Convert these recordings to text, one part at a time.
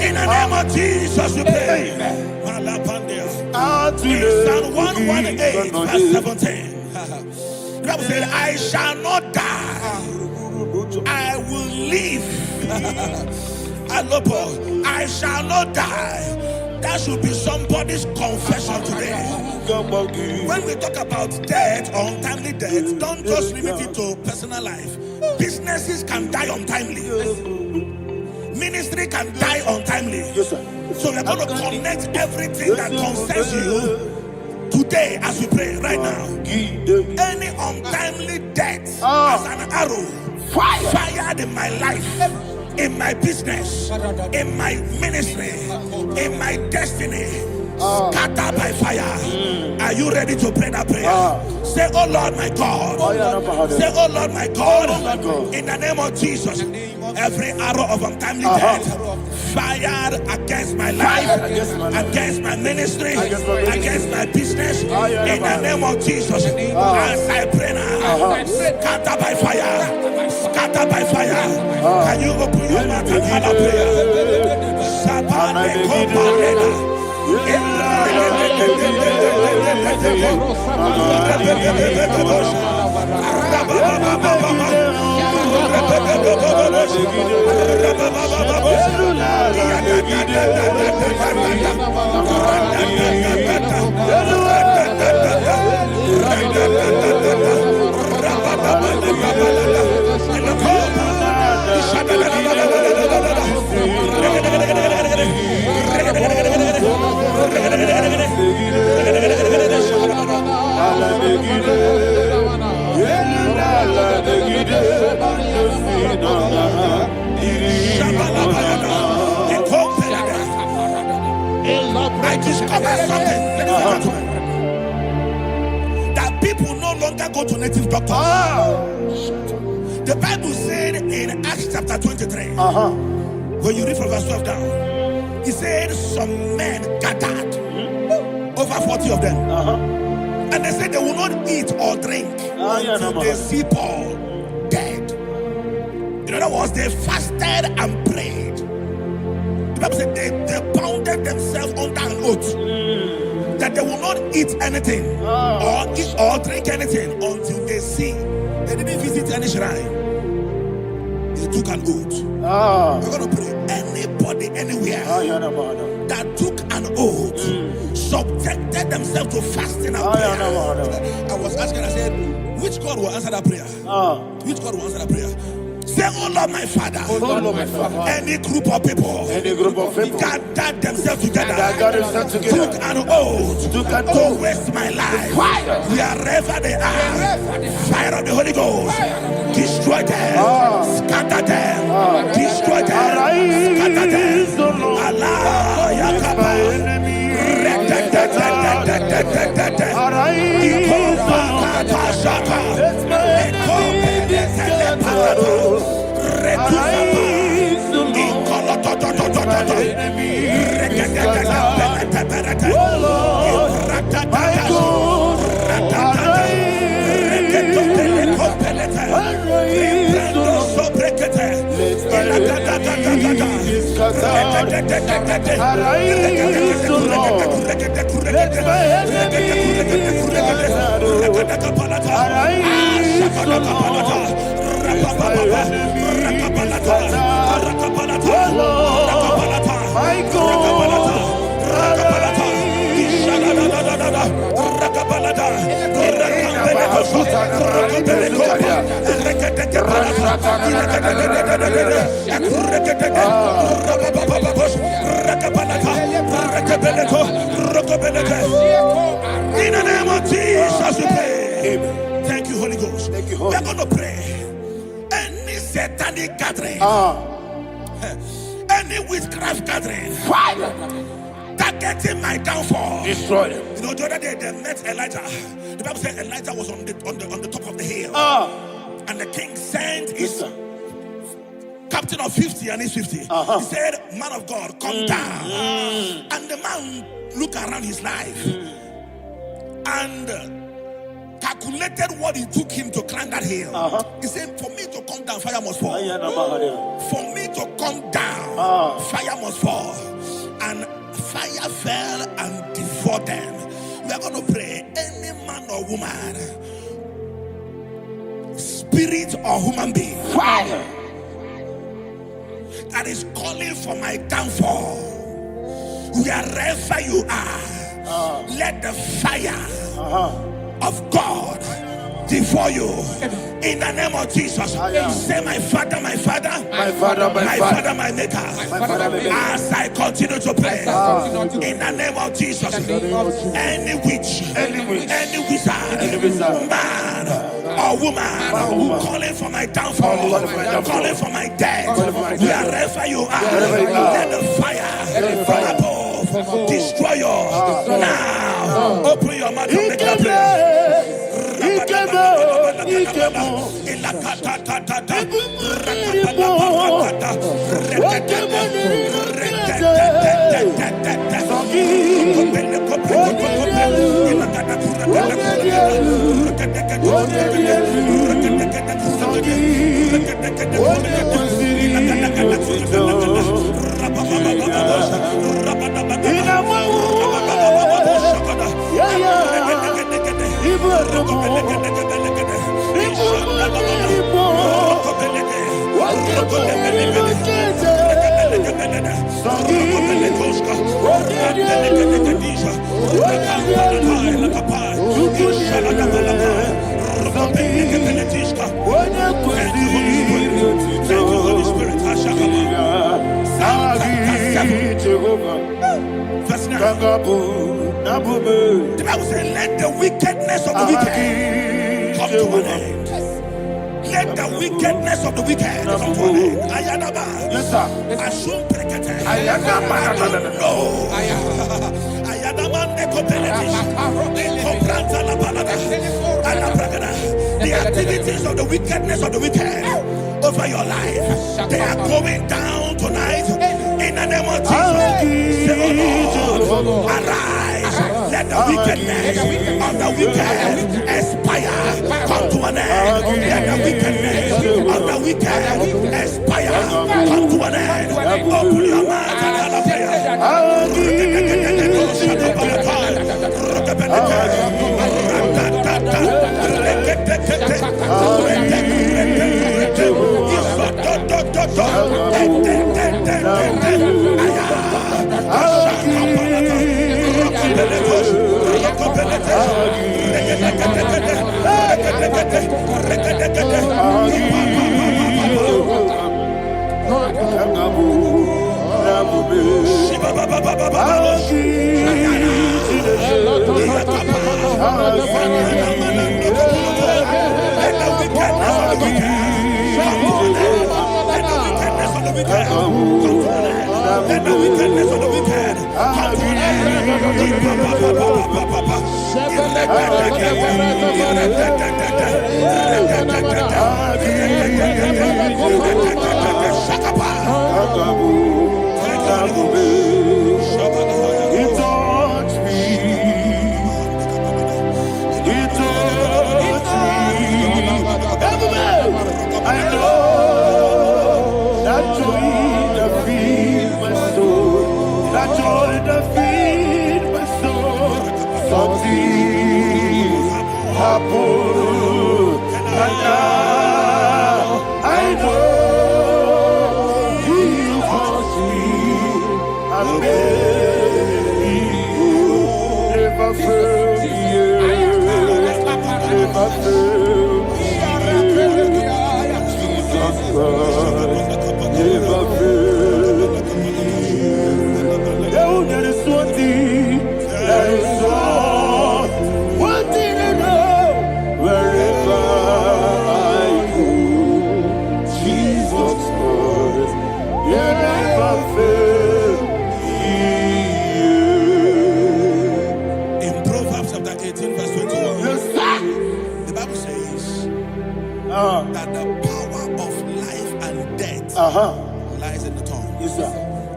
In the name of Jesus, we pray. Psalm 118, verse 17. The Bible said, I shall not die, I will live. I shall not die. That should be somebody's confession today. When we talk about death or untimely death, don't just limit it to personal life. Businesses can die untimely. Ministry can die untimely. So we're going to connect everything that concerns you today as we pray right now. Any untimely death as an arrow fired in my life, in my business, in my ministry, in my destiny, scattered by fire. Are you ready to pray that prayer? Say, oh Lord my God. Say, oh Lord my God. In the name of Jesus, every arrow of untimely death fired against my life, against my ministry, against my business, in the name of Jesus, as I pray now, scattered by fire, scattered by fire. Can you open your mouth and have a prayer? I discovered something that people no longer go to native doctors. The Bible said in Acts chapter 23, when you read from verse 12 down, it said some men gathered, over 40 of them, and they said they will not eat or drink until they see Paul dead. In other words, they fasted and prayed. The Bible said they bounded themselves under an oath that they will not eat anything or drink anything until they see. They didn't visit any shrine. They took an oath. We're going to pray. Anybody, anywhere that took an oath, subjected themselves to fasting and prayer. I was asking, I said, which God will answer that prayer? Which God will answer that prayer? Say, oh Lord my Father, any group of people gathered themselves together, took an oath to waste my life, wherever they are, fire of the Holy Ghost, destroy them, scatter them, destroy them, scatter them. Allah, Yakaba, In the name of Jesus, we pray. Thank you, Holy Ghost. Thank you, Holy. We're going to pray. Any satanic gathering, any witchcraft gathering, targeting my downfall, destroy them. You know, the other day they met Elijah. The Bible said Elijah was on the top of the hill, and the king sent his captain of 50 and his 50. He said, "Man of God, come down." And the man looked around his life and calculated what it took him to climb that hill. He said, "For me to come down, fire must fall. For me to come down, fire must fall." And fire fell and devoured them. We are going to pray. Any man or woman, spirit or human being, fire, that is calling for my downfall, wherever you are, let the fire of God devour you in the name of Jesus. Say, my Father, my Father, my Father, my Father, my Maker. As I continue to pray in the name of Jesus, any witch, any wizard, man or woman calling for my downfall, calling for my death, wherever you are, let the fire from above destroy you now. Open your mouth and make that prayer. The Bible says, let the wickedness of the wicked come to an end. Let the wickedness of the wicked come to an end. Ayadaba. Yes, sir. Assume prekete. Ayadaba. No. Ayadaba nekopeletis. Nekopranta la balada. Alabrakada. The activities of the wickedness of the wicked over your life, they are going down tonight in the name of Jesus. Say, oh Lord, arise. Let the wickedness of the wicked expire, come to an end. Let the wickedness of the wicked expire, come to an end. Open your mouth and have a prayer. Let the wickedness of the wicked come to an That the power of life and death lies in the tongue. Yes, sir.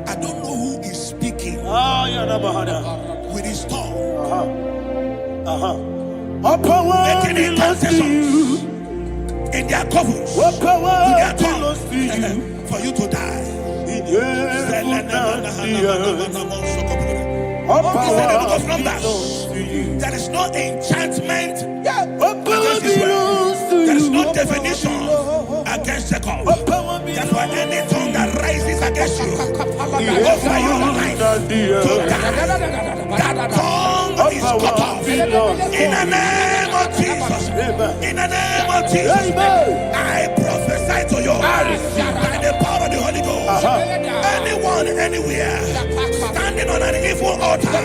I don't know who is speaking with his tongue, making incantations in their covens with their tongue for you to die. He said in the book of Numbers, there is no enchantment against Israel. There is no definition against Jacob. Therefore, any tongue that rises against you over your life to die, that tongue is cut off. In the name of Jesus. In the name of Jesus. I prophesy to you by the power of the Holy Ghost. Anyone, anywhere, standing on an evil altar,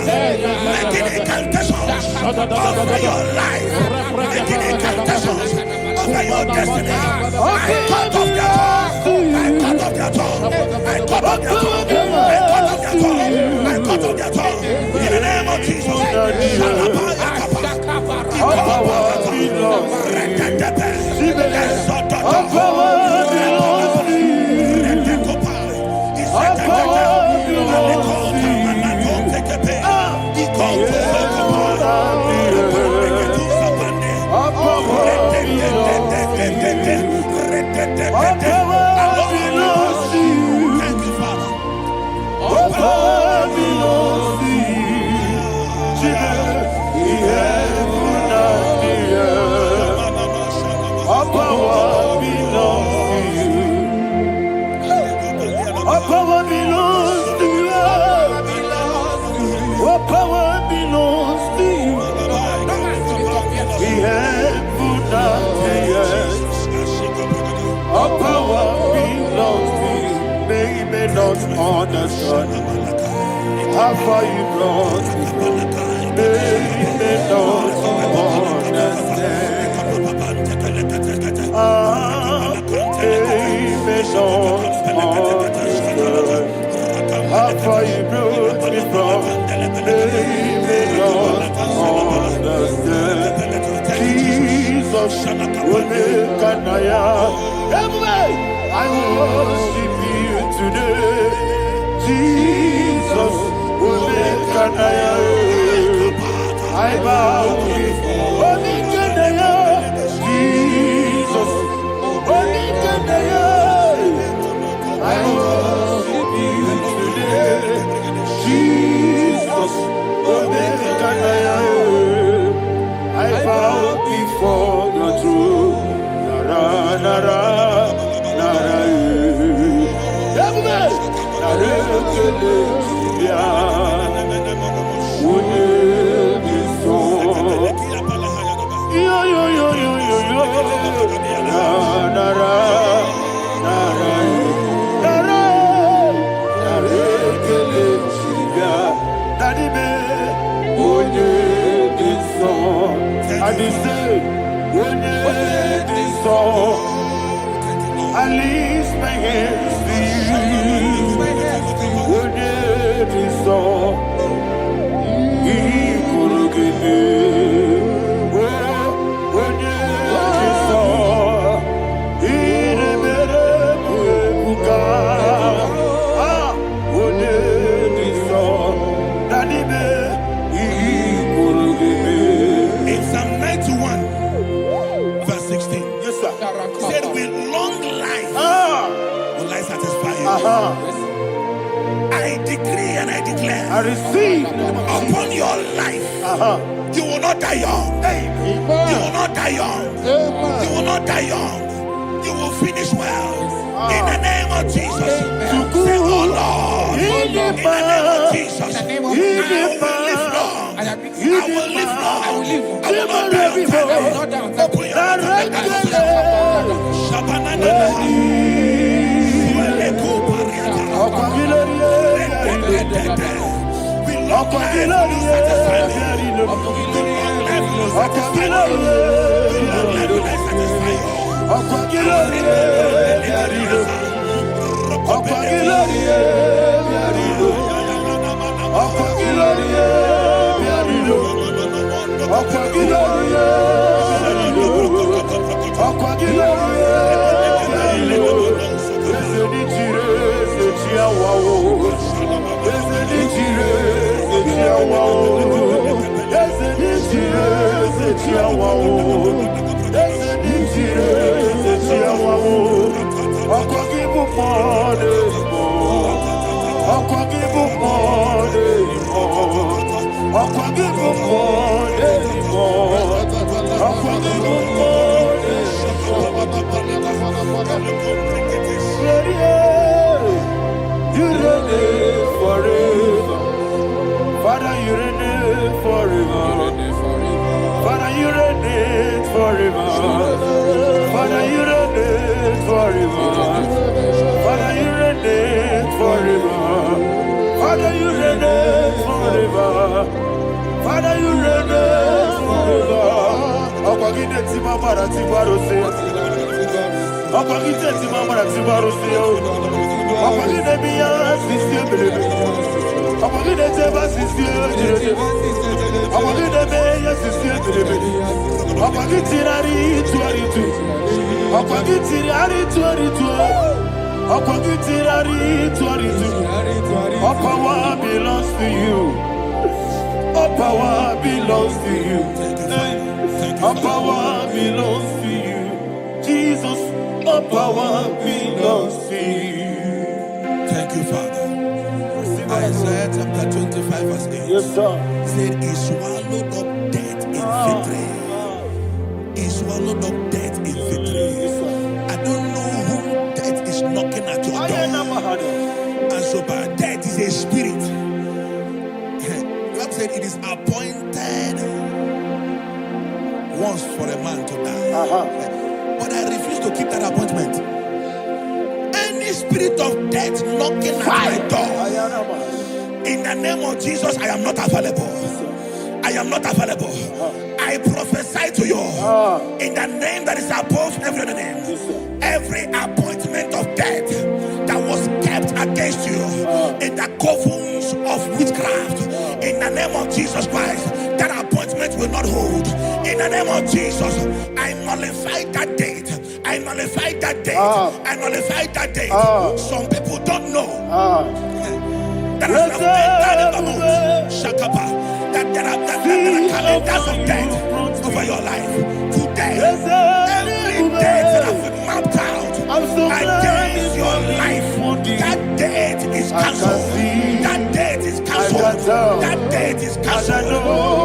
making incantations over your life, making incantations over your destiny, I cut off their tongue. I cut off their tongue. I cut off their tongue. I cut off their tongue. I cut off their tongue. In the name of Jesus. Understand how far you brought me, they don't understand. They don't understand how far you brought me from. They don't understand. Jesus, will make an I worship you today. Jesus, will make an I bow before Jesus, I worship you today. Jesus, will make an I bow before your throne. Nara, I lift my hands to you. Would it be so? He could give me. Would it be so? He never would would it be so? That he could give me. In Psalm 91, verse 16. Yes, sir. Said with long life will I satisfy you. I decree and I declare, I receive upon your life, you will not die young. You will not die young. You will not die young. You will finish well. In the name of Jesus. Say, oh Lord, in the name of Jesus, I will live long. I will live long. All power belongs to you. All power belongs to you. All power belongs to you. Jesus, all power belongs to you. Thank you, Father. Isaiah chapter 25 verse 8. Yes, sir. Said he swallowed up death in victory. He swallowed up death in victory. I don't know who death is knocking at your door. And so, but death is a spirit. God said it is appointed once for a man to die. But I refuse to keep that appointment. Any spirit of death knocking at my door, in the name of Jesus, I am not available. I am not available. I prophesy to you in the name that is above every other name. Every appointment of death that was kept against you in the covens of witchcraft, in the name of Jesus Christ, that appointment will not hold. In the name of Jesus, I nullify that date. I nullify that date. I nullify that date. Some people don't know that as of Shakapa, that there are calendars of death over your life. Today, every date that has been mapped out against your life, that date is cancelled. That date is cancelled. That date is cancelled.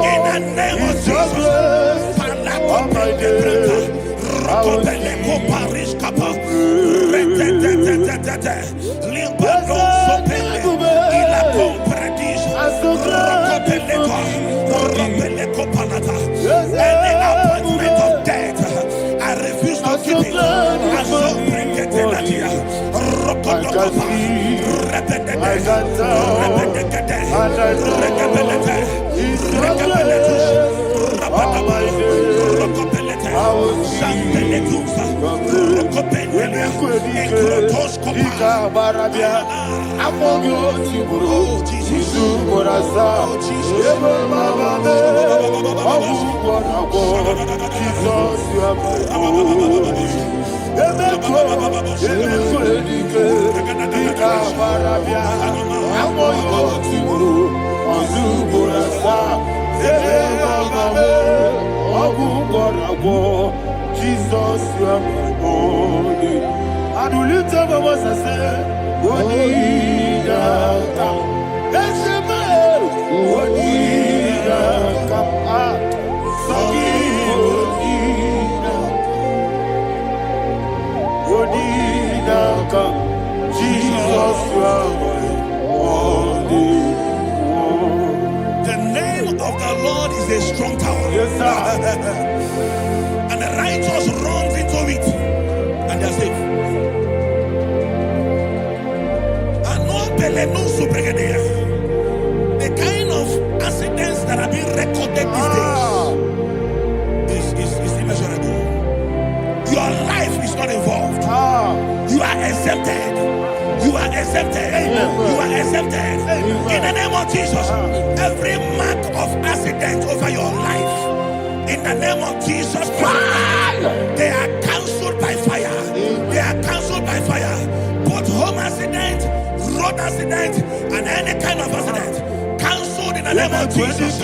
In the name of Jesus. Any appointment of death, I refuse to keep it. I so bring it in the year. Jesus, you are my body. And will you tell me what I say? What did I come? Let's say, what did I come? What did I come? Jesus, you are my body. The name of the Lord is a strong tower. Yes, sir. And the righteous runs into it, and they are safe. The kind of accidents that are being recorded these days is immeasurable. Your life is not involved. You are exempted. You are exempted. You are exempted. In the name of Jesus, every mark of accident over your life, in the name of Jesus Christ, they are cancelled by fire. They are cancelled by fire. Both home accident, road accident, and any kind of accident, cancelled in the name of Jesus.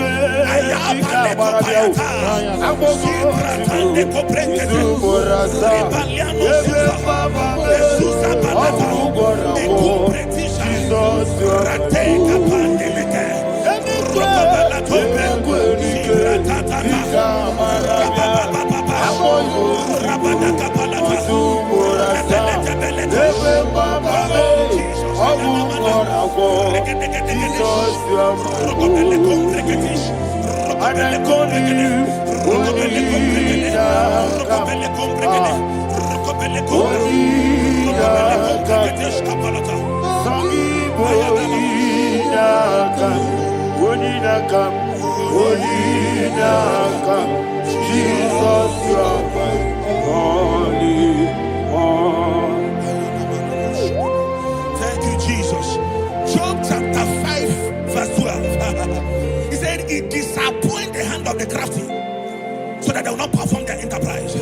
Jesus, you are holy. Thank you, Jesus. Job chapter 5, verse 12. He said, it disappoints the hand of the crafty, so that they will not perform their enterprise.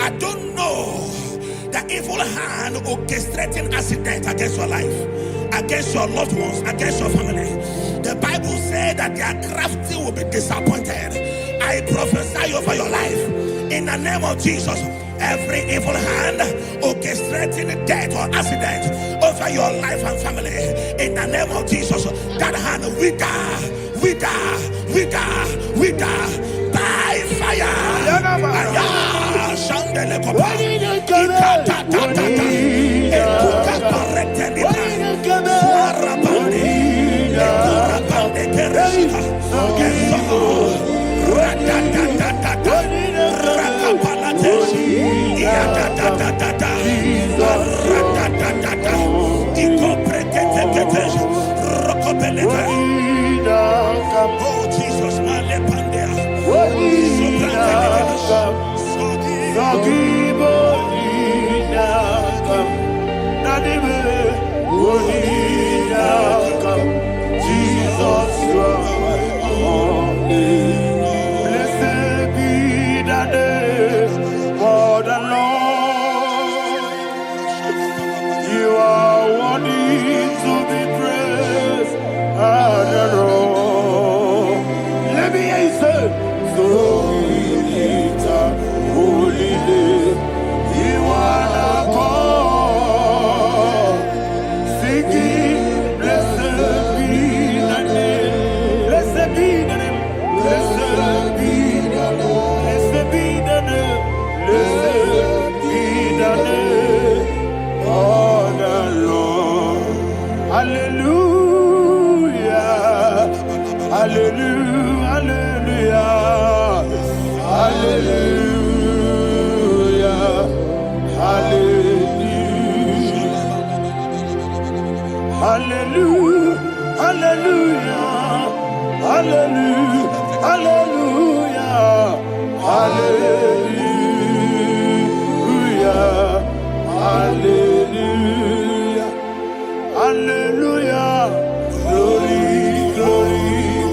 I don't know the evil hand orchestrating accident against your life, against your loved ones, against your family. The Bible said that their crafty will be disappointed. I prophesy over your life in the name of Jesus. Every evil hand orchestrating death or accident over your life and family, in the name of Jesus, that hand wither by fire. Oh Jesus, Jesus, blessed be the name of the Lord. You are worthy to be praised and adored. Let me hear you say, so we lift up holy name. You are the God. Singing, blessed be the name. Blessed be the name. Blessed be the name. Blessed be the name. Blessed be the name of the Lord. Hallelujah. Hallelujah. Hallelujah. Hallelujah. Hallelujah. Hallelujah. Hallelujah. Hallelujah. Hallelujah. Hallelujah. Hallelujah. Glory, glory,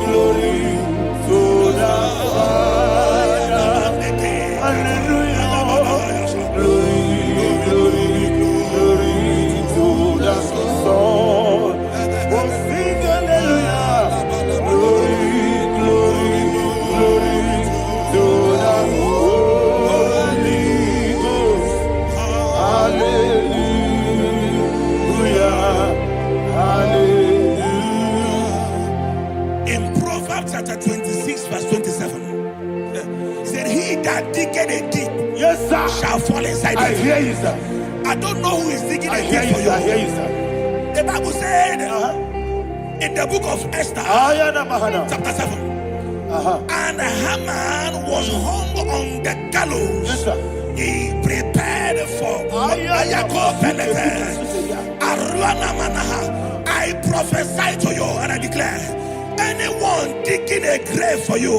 glory to the Father. Hallelujah. Glory, glory, glory to the Son. Oh, sing hallelujah. Glory, glory, glory to the Holy Ghost. Hallelujah. Hallelujah. in Proverbs chapter 26, verse 27, he said, he that diggeth a deep, Yes, sir, shall fall inside I it. hear you, sir. I don't know who is digging I a hear deep you, for sir. I hear you. you, sir. The Bible said in the book of Esther, chapter 7, And Haman was hung on the gallows. Yes, sir. He prepared for I prophesy to you and I declare, anyone digging a grave for you,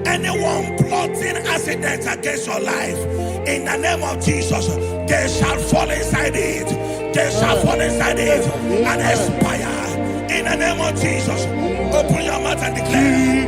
anyone plotting accidents against your life, in the name of Jesus, they shall fall inside it. They shall fall inside it and expire. In the name of Jesus, open your mouth and declare.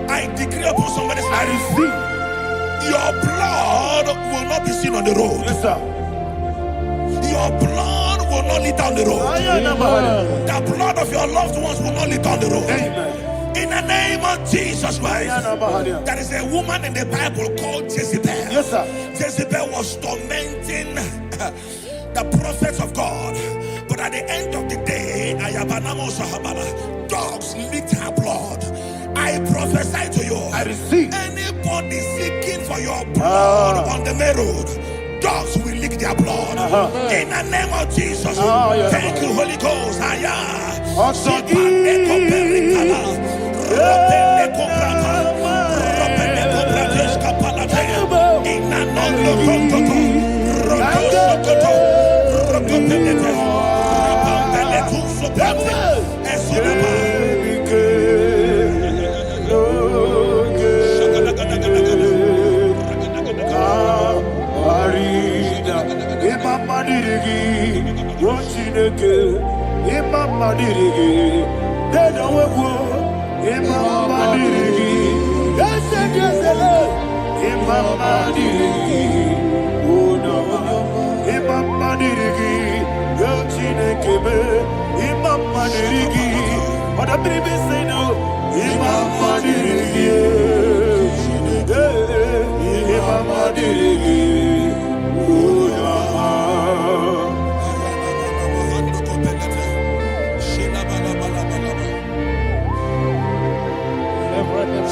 I decree upon somebody's life, your blood will not be seen on the road. Yes, sir. Your blood will not lead down the road. The blood of your loved ones will not lead down the road. Amen. In the name of Jesus Christ. There is a woman in the Bible called Jezebel. Yes, sir. Jezebel was tormenting the prophets of God. But at the end of the day, dogs licked her blood. I prophesy to you. I receive. Anybody seeking for your blood on the main road, dogs will lick their blood. In the name of Jesus. Thank you, Holy Ghost.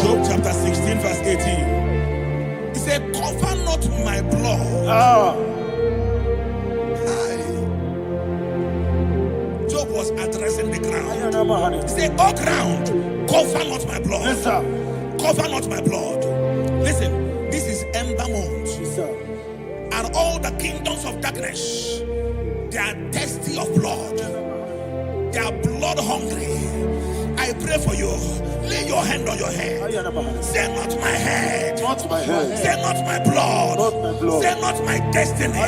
Job chapter 16 verse 18. He said, cover not my blood. Job was addressing the ground. He said, oh ground, cover not my blood. Yes, sir. Cover not my blood. Listen, this is ember month. Yes, sir. And all the kingdoms of darkness, they are thirsty of blood. They are blood hungry. I pray for you. Lay your hand on your head. Say not my head. Not my head. Say not my blood. Not my blood. Say not my destiny.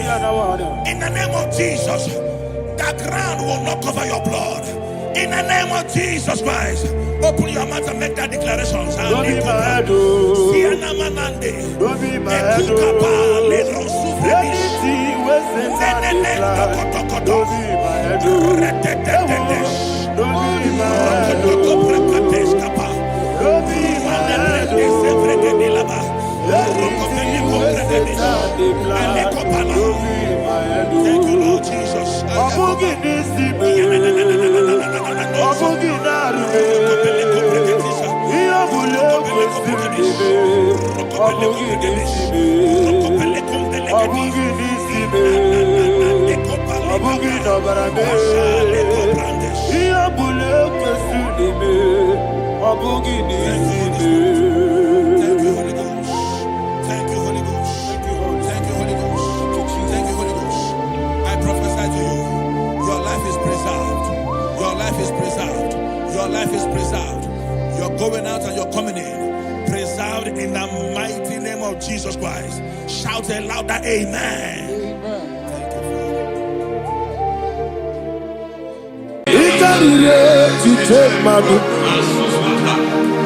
In the name of Jesus, the ground will not cover your blood. In the name of Jesus Christ, open your mouth and make that declaration. Don't be my head. Don't be my head. Anything was in that decline. Don't be my head. Don't be my head. Don't be my head. Thank you, Lord Jesus. Your life is preserved. You're going out and you're coming in. Preserved in the mighty name of Jesus Christ. Shout a louder amen. madu.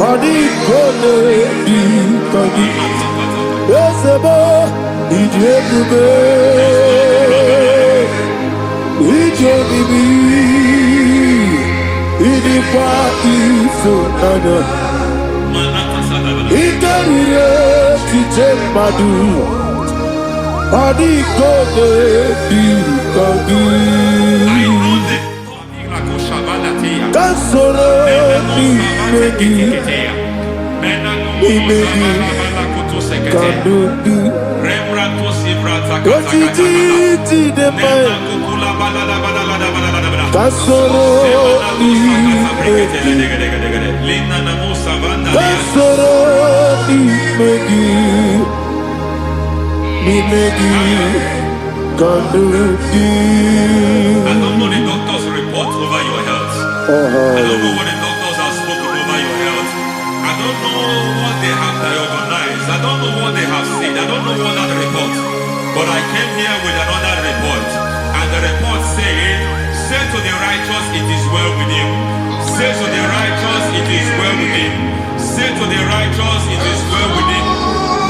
Adi kone di kagi. Esebo ijebube. Ijebibi. Idipa isonana. Itarire kije madu. Adi kone di kagi. Kasoro ni megi. Imegi kandubi. Ojiji deme. Kasoro ni megi. Kasoro ni megi. Imegi kandubi. I don't know the doctor's report over your health. I don't know what the doctors have spoken over your health. I don't know what they have diagnosed. I don't know what they have said. I don't know what that report. But I came here with another report. And the report said, say to the righteous, it is well with him. Say to the righteous, it is well with him. Say to the righteous, it is well with him.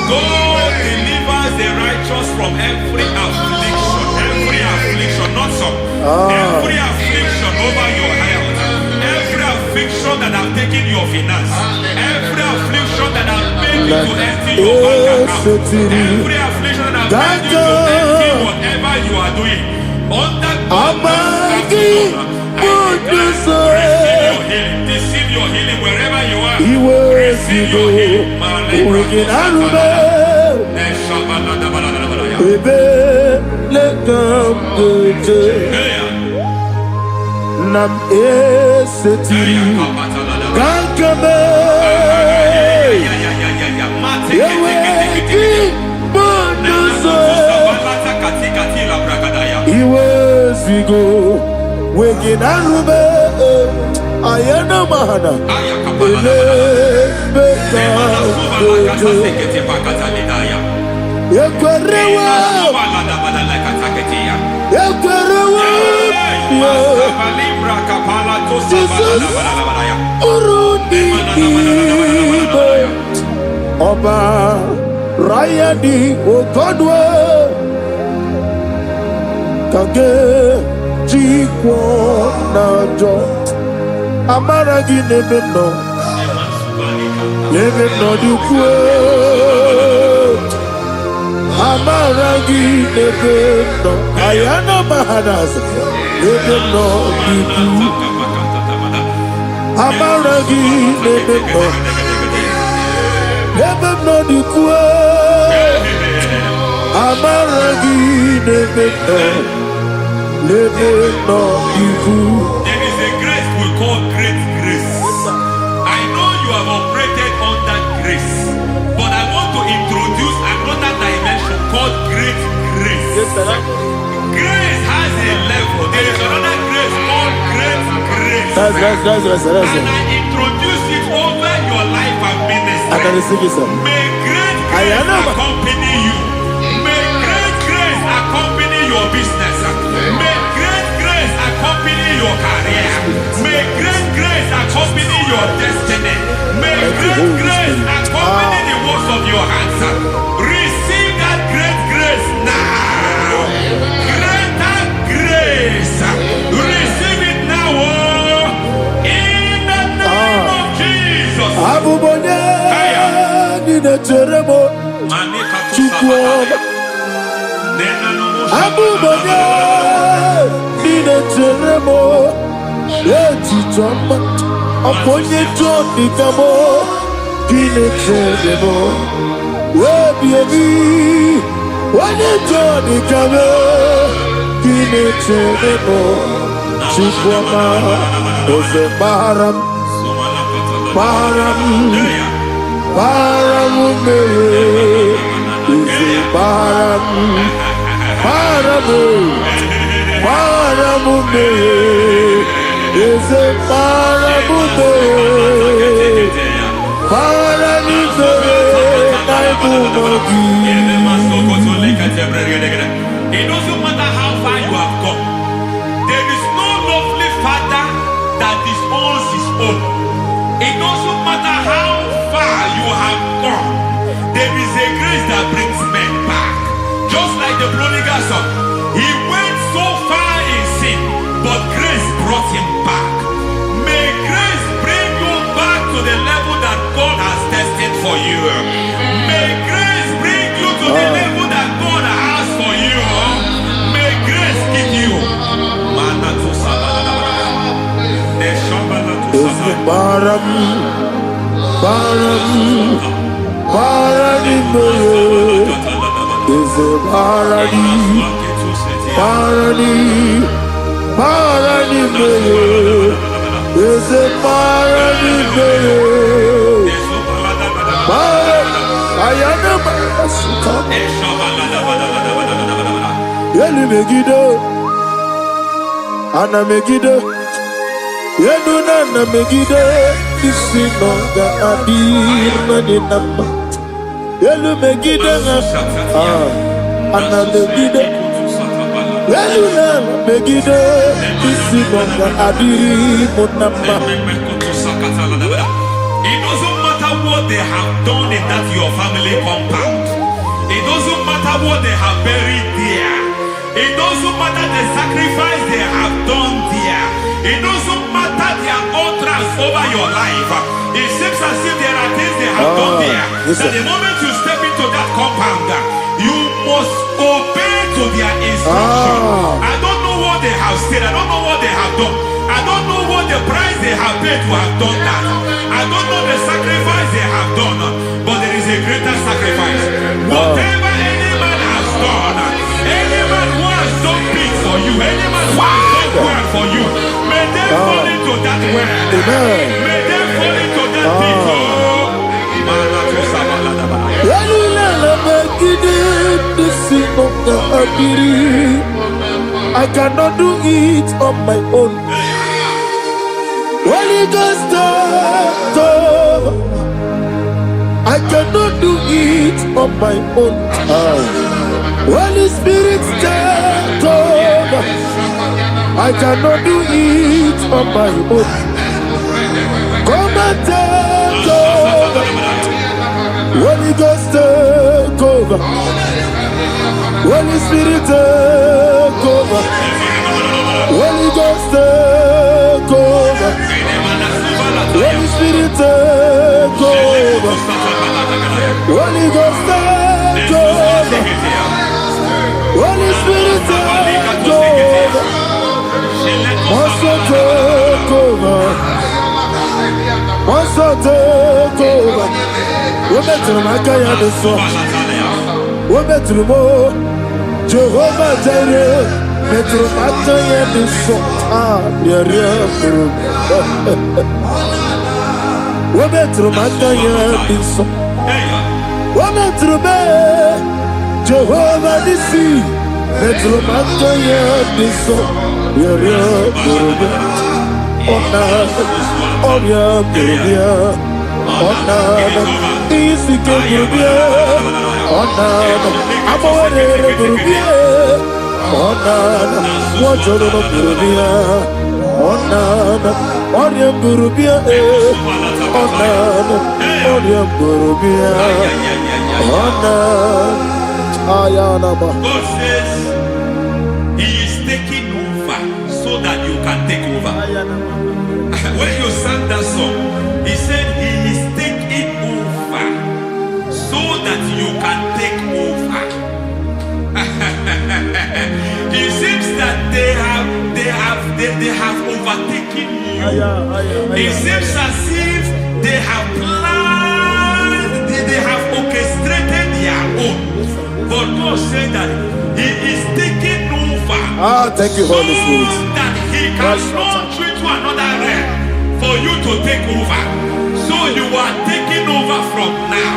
God delivers the righteous from every affliction. Every affliction, not some. Every affliction over your health. Every affliction that have taken your finance. Every affliction that have made you to empty your bank account. Every affliction that have made you to empty whatever you are doing. Under receive your healing. Receive your healing wherever you are. Receive your healing. Nam esetiri kankame yewe ki bonuso iwe zigo weginarube ayana mahana ele beka yekwerewa Jesus urudi ibo Ọba Rayadi Ogodwe kage jikwo najo amaragi nebeno dukwe amaragi nebeno ayana mahanas nebeno dukwe amaragi nebeno dukwe amaragi nebeno dukwe. There is a grace we call great grace. I know you have operated under grace, but I want to introduce another dimension called great grace. Grace has a level. There is another grace called great grace. That's and I introduce it over your life and ministry. I can receive it, sir. May great grace accompany you. May great grace accompany your business. May great grace accompany your career. May great grace accompany your destiny. May great grace accompany the works of your hands. Receive that great grace now. Greater grace. Receive it now. In the name of Jesus. Abubonye nina teremo chukwu. Abubonye nina teremo etichoma. Aponye joni kamo kine teremo. Webi wane joni kamo kine teremo. Chukwama oze maharam Paramume, is a paramume, it doesn't matter how far you have come. There is no lovely father that disowns his that brings men back. Just like the prodigal son, he went so far in sin, but grace brought him back. May grace bring you back to the level that God has destined for you. May grace bring you to the level that God has for you. May grace give you. Ana Megiddo, Yenuna Megiddo, Isinonga Adir Maninama, Yelu Megiddo, Ana Megiddo, Yenuna Megiddo, Isinonga Adir Munama. It doesn't matter what they have done in that your family compound. It doesn't matter what they have buried there. It doesn't matter the sacrifice they have done there. It doesn't matter their altars over your life. It seems as if there are things they have done there. That the moment you step into that compound, you must obey to their instruction. I don't know what they have said. I don't know what they have done. I don't know what the price they have paid to have done that. I don't know the sacrifice they have done. But there is a greater sacrifice. Whatever any man has done, any man who has done big for you, any man who has done well for you, may they fall into that well. May they fall into that pit. I cannot do it on my own. Holy Ghost, I cannot do it on my own. Holy Spirit, take over. I cannot do it on my own. Come and take over. Holy Ghost, take over. Holy Spirit, take over. Holy Ghost, take over. Holy Spirit, take over. Holy Ghost, take over. Holy Spirit, take over. Also take over. Also take over. We're better than I can do so. We're better than more. Jehovah Jireh. Better than I can do so. Yeah. We're better than I can do so. We're better than Jehovah Nissi. Better than I can do so. Yeah. God says He is taking over so that you can take over. When you sang that song, He said He is taking over so that you can take over. It seems that they have overtaken you. It seems as if they have planned, they have orchestrated their own. But God said that He is taking over. Thank you, Holy Spirit. So that He can launch you to another realm for you to take over. So you are taking over from now.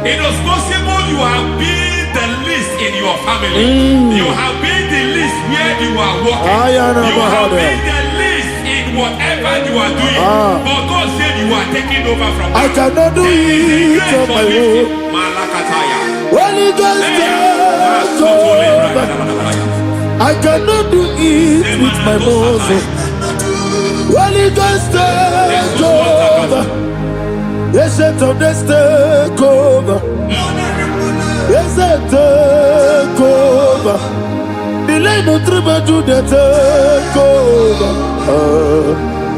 It is possible you have been the least in your family. You have been the least where you are working. You have been the least in whatever you are doing. But God said you are taking over from now. I cannot do it on my own. Holy Ghost, take over. I cannot do it with my muscle. Holy Ghost, take over. Yes, of this take over. take over. Delay no tribe to the take over.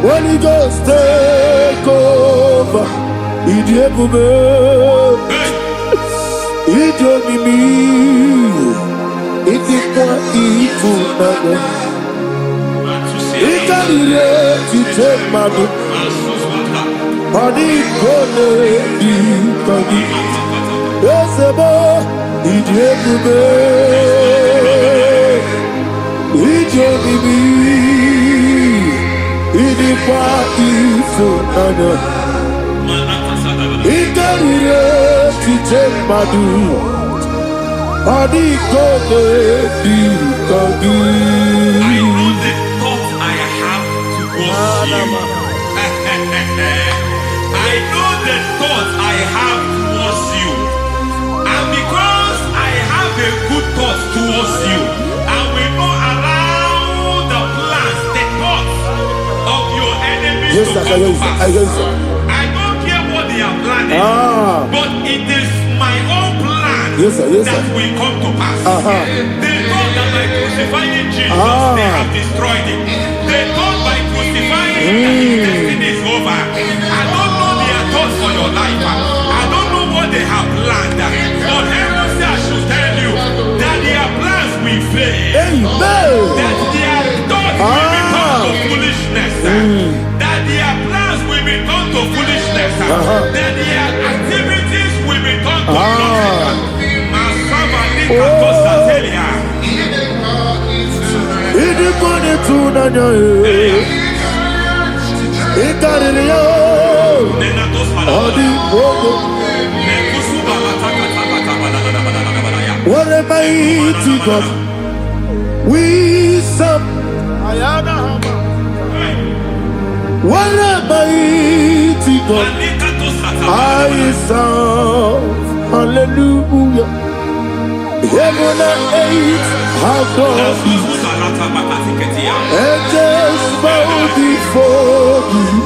Holy Ghost take over. Idiebube, Idionimi, Idikwa Ifunana, Ikarire Titemadu, Adikone Dikagi, Esebo, Idiebube, Idionimi, Idikwa Ifunana. Ikarire Titemadu, Adikone Dikagi. I know the thoughts I have towards you. I know the thoughts I have towards you. And because I have a good thought towards you, I will not allow the plans, the thoughts of your enemies to come to pass. I don't care what they are planning, but it is my own plan that will come to pass. They thought that by crucifying Jesus, they have destroyed him. They thought by crucifying him that his destiny is over. I don't know their thoughts for your life. I don't know what they have planned. But heaven says I should tell you that their plans will fail. That their thoughts will become to foolishness. That their plans will become to foolishness. That their activities will become to nothing. What a mighty God we serve. What a mighty God I serve. Hallelujah. Heaven and earth adore thee. Angels bow before thee.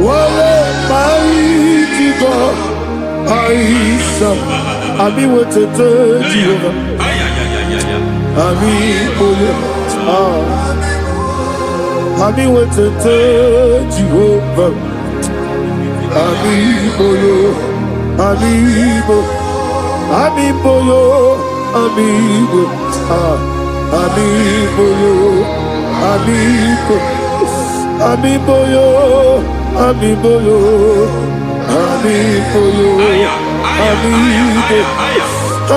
What a mighty God I serve. Ami wetete Jehovah. Ami boyo. Ami wetete Jehovah. Ami boyo. Ami boyo. Amiboyo, amigo, amiboyo, amigo, amiboyo, amiboyo, amiboyo, amigo,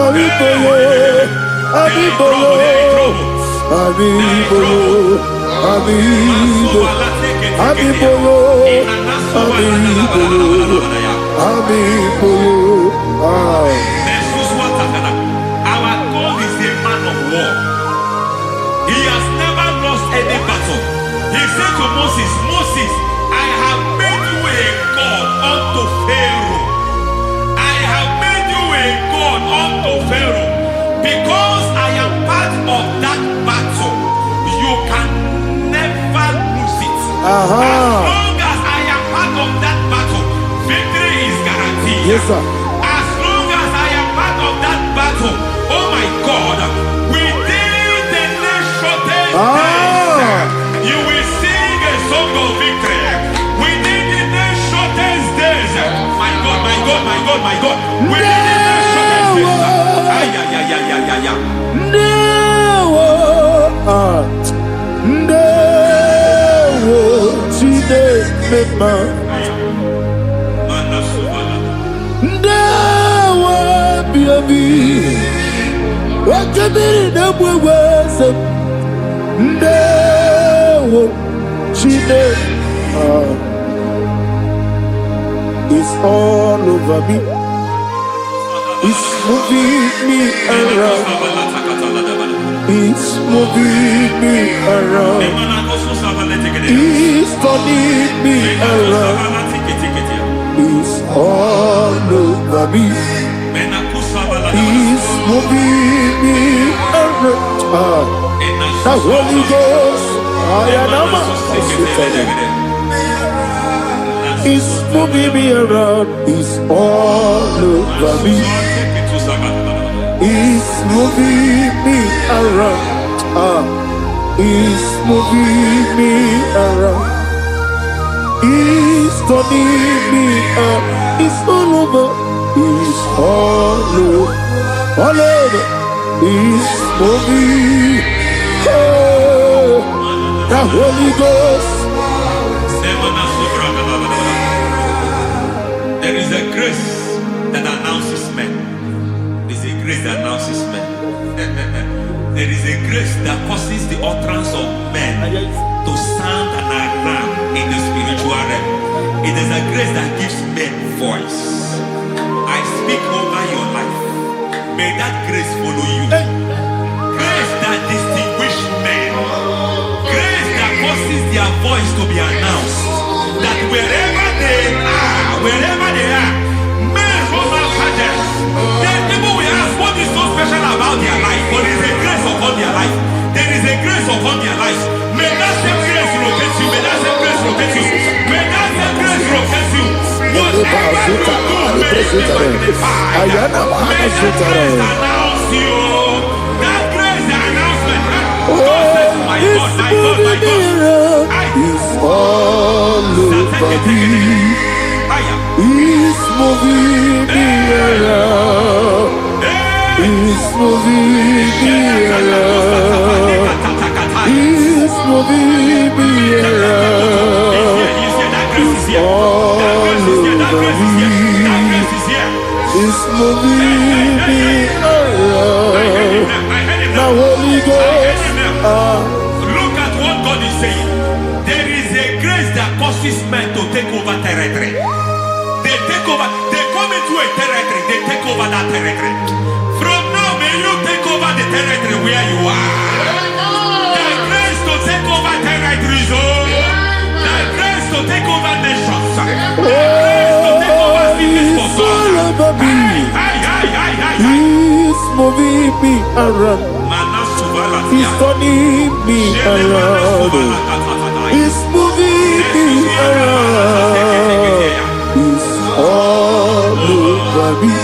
amiboyo, amiboyo, amiboyo, amigo, amiboyo, amiboyo, amiboyo. Our God is a man of war. He has never lost any battle. He said to Moses, Moses, I have made you a God unto Pharaoh. I have made you a God unto Pharaoh. Because I am part of that battle, you can never lose it. As long as I am part of that battle, victory is guaranteed. Yes, sir. Oh my God, within the next shortest days, you will sing a song of victory. Within the next shortest days, my God, my God, my God, my God, within the next shortest Wakabiri na mweweza Ndewo Chine It's all over me. It's moving me around. It's moving me around. It's turning me around. It's all over me. It's moving me around. The Holy Ghost, It's moving me around. It's all over me. He's moving me around. He's moving me around. He's turning me up. He's all over. He's all over. All over. He's moving. Oh, the Holy Ghost. There is a grace that announces men. There is a grace that announces men. There is a grace that causes the utterance of men to sound an alarm in the spiritual realm. It is a grace that gives men voice. I speak over your life. May that grace follow you. Grace that distinguishes men. Grace that causes their voice to be announced. That wherever they are, men hold our fathers. People will ask what is so special about their life. But there is a grace upon their life. There is a grace upon their life. May that same grace rotate you. May that same grace rotate you. May that same grace rotate you. Whatever you do, may it be magnified. May that grace announce you. That grace announcement. God says, my God, my God, my God. He's all over me. He's moving me around. He's moving me around. He's moving me around. He's all over me. He's moving me around. Now Holy Ghost. Look at what God is saying. There is a grace that causes men to take over territory. They take over. They come into a territory. They take over that territory. From now, may you take over the territory where you are. The grace to take over territories. The grace to take over nations. The grace to take over cities for God. He's moving me around. He's turning me around. He's moving me around. He's all over me.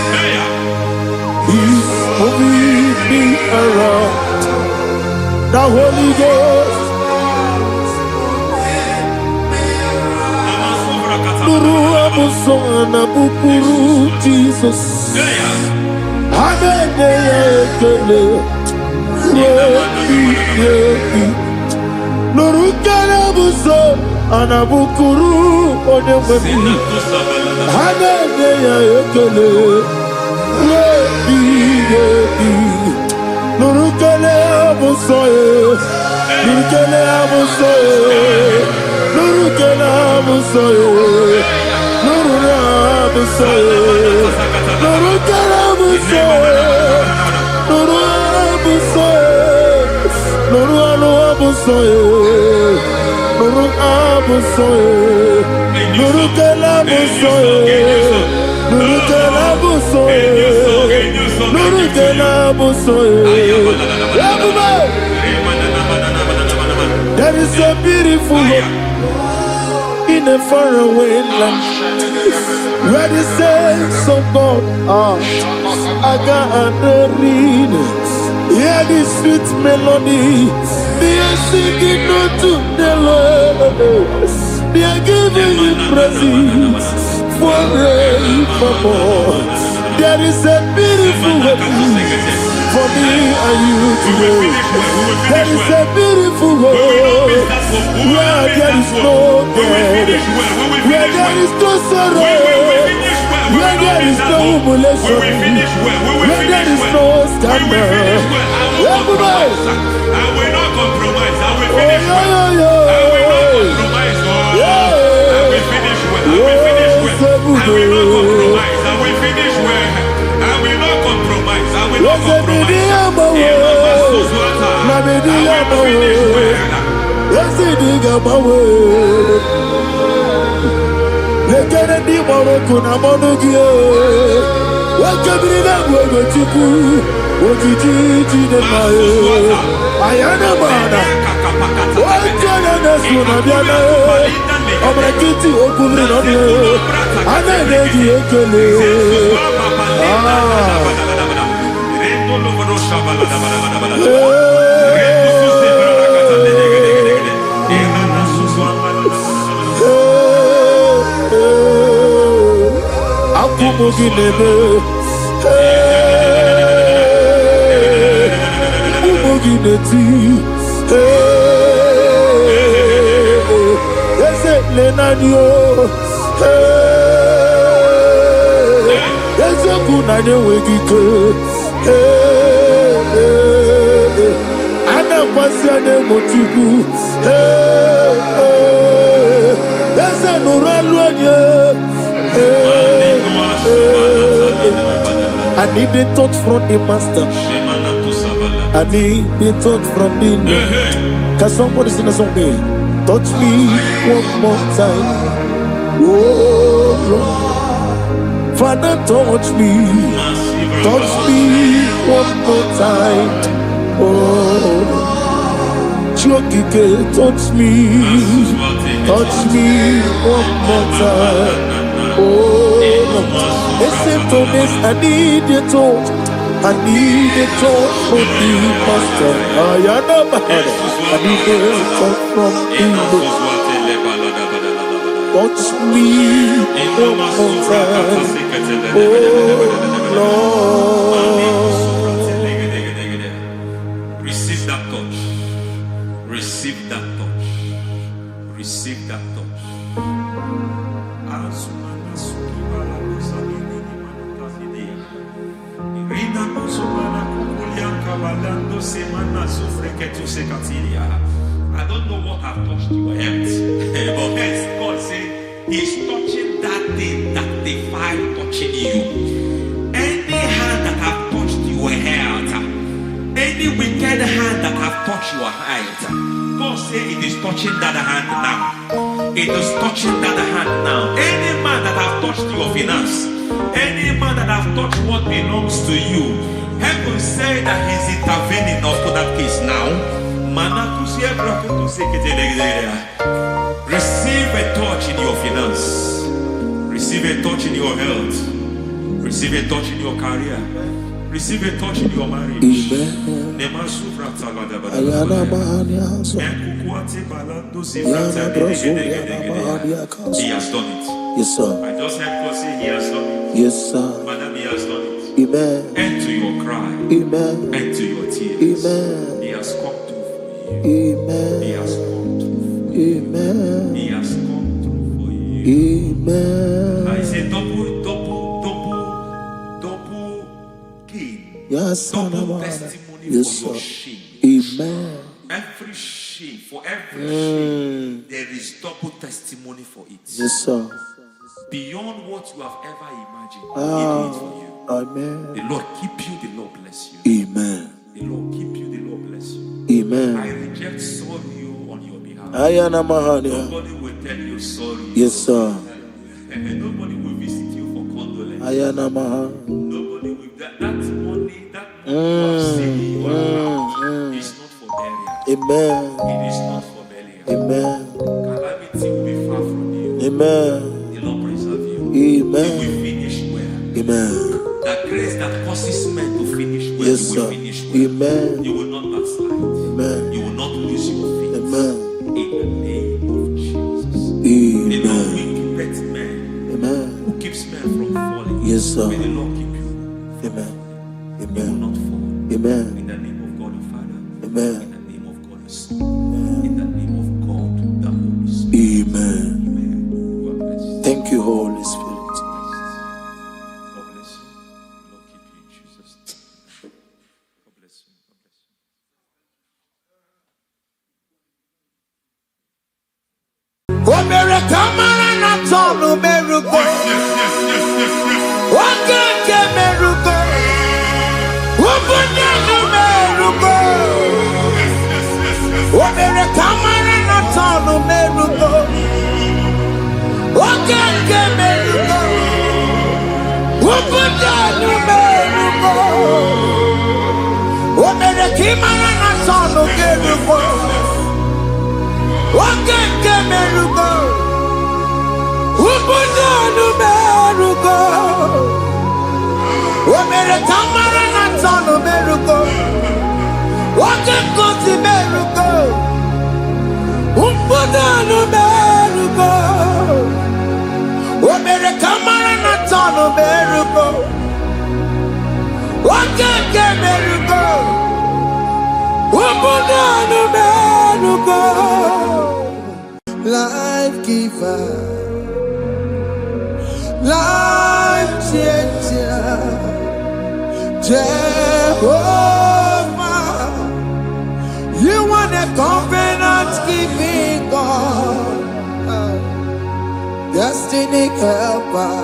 He's moving me around. The Holy Ghost. Nuru amusona bukuru Jesus. Amen. Nurukana buso anabukuru onememi hanene ya ekele rebi nurukana buso nurukana buso nurukana buso nurukana buso nurukana buso Nuru abusoye, nuru abusoye, nuru kelabusoye, nuru kelabusoye, nuru kelabusoye. There is a beautiful hope in a faraway land where the saints of God are. I got read. Hear the sweet melody. They are singing unto the Lord. They are giving you praise forevermore. There is a beautiful hope for me and you today. There is a beautiful hope where there is no death, where there is no sorrow, where there is no humiliation, where there is no scandal. Everybody, I will not compromise. I will finish well. I will not compromise. I will finish well. I will finish well. I will not compromise. I will finish well. I will not compromise. I will not compromise. I need a touch from the master. I need a touch from the Lord. Can somebody sing a song there? Touch me one more time. Oh Lord, Father, touch me. Touch me one more time. Oh, Chokike, touch me. Touch me one more time. Oh, except on this, I need a touch. I need a touch from the master. I need a touch from the Lord. Touch me one more time. Oh, Lord. Receive that touch. Receive that touch. Receive that touch. I don't know what I've touched your health, but hence God said He's touching that thing that defied touching you. Any hand that have touched your health, any wicked hand that have touched your health, God said it is touching that hand now. It is touching that hand now. Any man that have touched your finance, any man that have touched what belongs to you, heaven said that He's intervening to that case now. Receive a touch in your finance. Receive a touch in your health. Receive a touch in your career. Receive a touch in your marriage. He has done it. Yes, sir. I just heard God say He has done it. Yes, sir. Madam, He has done it. Amen. End to your cry. Amen. End to your tears. Amen. He has come through for you. Amen. He has come through for you. Amen. He has come through for you. Amen. I say double gain. Yes, double testimony yes, for your sir. shame. Amen. Every shame, for every shame, there is double testimony for it. Yes, sir. Beyond what you have ever imagined, He did it for you. Amen. The Lord keep you, the Lord bless you. Amen. The Lord keep you, the Lord bless you. Amen. I reject sorry on your behalf. Nobody will tell you sorry. Yes, sir. And nobody will visit you for condolence. Nobody will. That money you have saved in your account is not for burial. Amen. It is not for burial. Amen. Calamity will be far from you. Amen. The Lord preserve you. Amen. You will finish well. Amen. That grace that causes men to finish well, Yes, you will sir. finish well. Amen. You will not backslide. Amen. You will not lose your faith. Amen. In the name of Jesus. Amen. The Lord will keep men. Amen. Who keeps men from falling? Yes, sir. May the Lord keep you. Amen. You will Amen. not fall. Amen. In the name of God the Father. Amen. In the name of God the Son. In the name of God the Holy Spirit. Amen. Amen. You are blessed. Thank you, Holy Spirit. God bless you. The Lord keep you in Jesus' name. God bless you. God bless you. Tamara kosi meruko. Umpudano meruko. Omere kamara na tono meruko. Wakeke meruko. Umpudano meruko. Life giver, life changer, Jehovah, you want a covenant keeping God, destiny helper,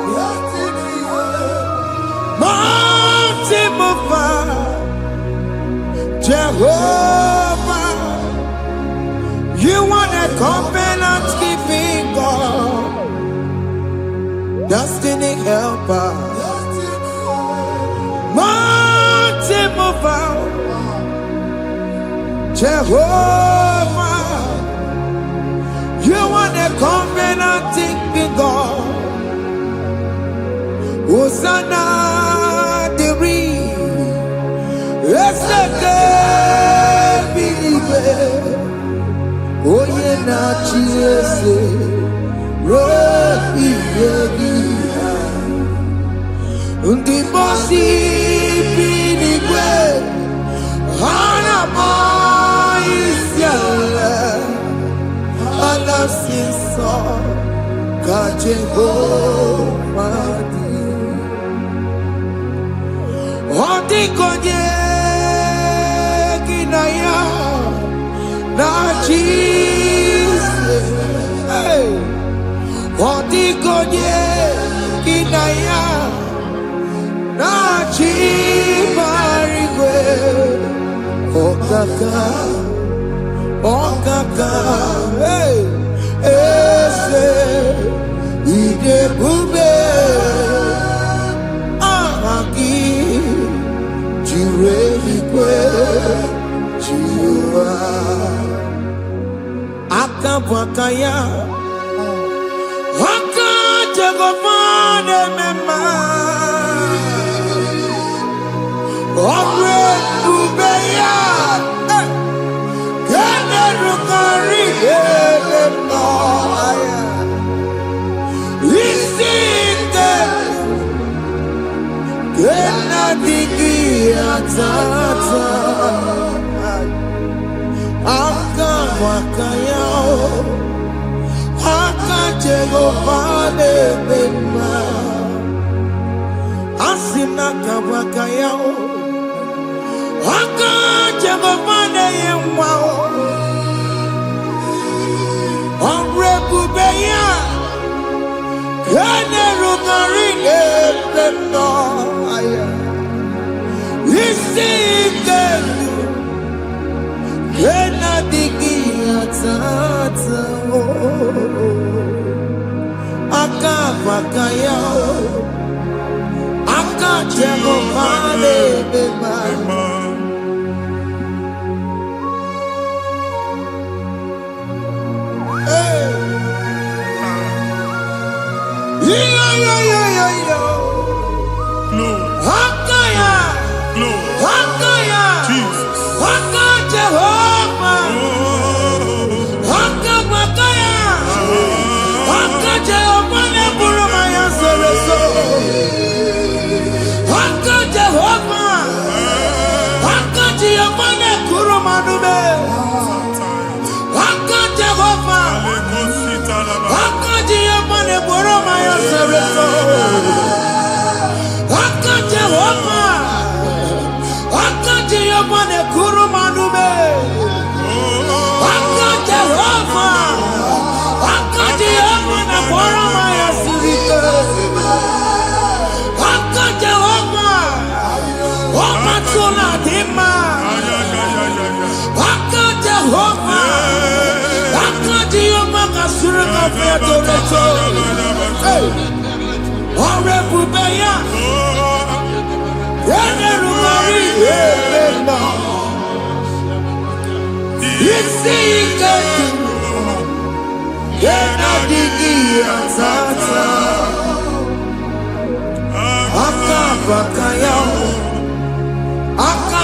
mountain mover, Jehovah, you want a covenant keeping God, destiny helper, mountain mover, Jehovah, you want a covenant keeping God. Hosanna the believe. Oh yeah, na chiese, rohi yegi, undi bosi binigwe, hana maisiala, alasinso, kajego madi, ondi konye kinaya. Na Jesus, hey, Odigonye kinaya, na chibarigwe, okaka, hey, ese, ide bube, ahaki, jirelikwe, jiwa. Akabwakaya Waka Jagofane Mema Omre Ubeya Kene Rukari Noaya Isite Kena Digi Atata Akabwakaya Akajegofane Mema Asina kabwakaya Akajegofane Yemwa Omrebubeya Kene Rugarine Mema Isike Kena digi atata Akabwakaya Akajegofane Mema Hey Yo Hakaya Hakaya Jesus Jehovah, Hakabwakaya, Jehovah, Neburumaya Sereso, Jehovah, Jehovah, Nekurumanume, Jehovah, Jehovah, Neburumaya Sereso, Jehovah, Jehovah, Nekurumanume.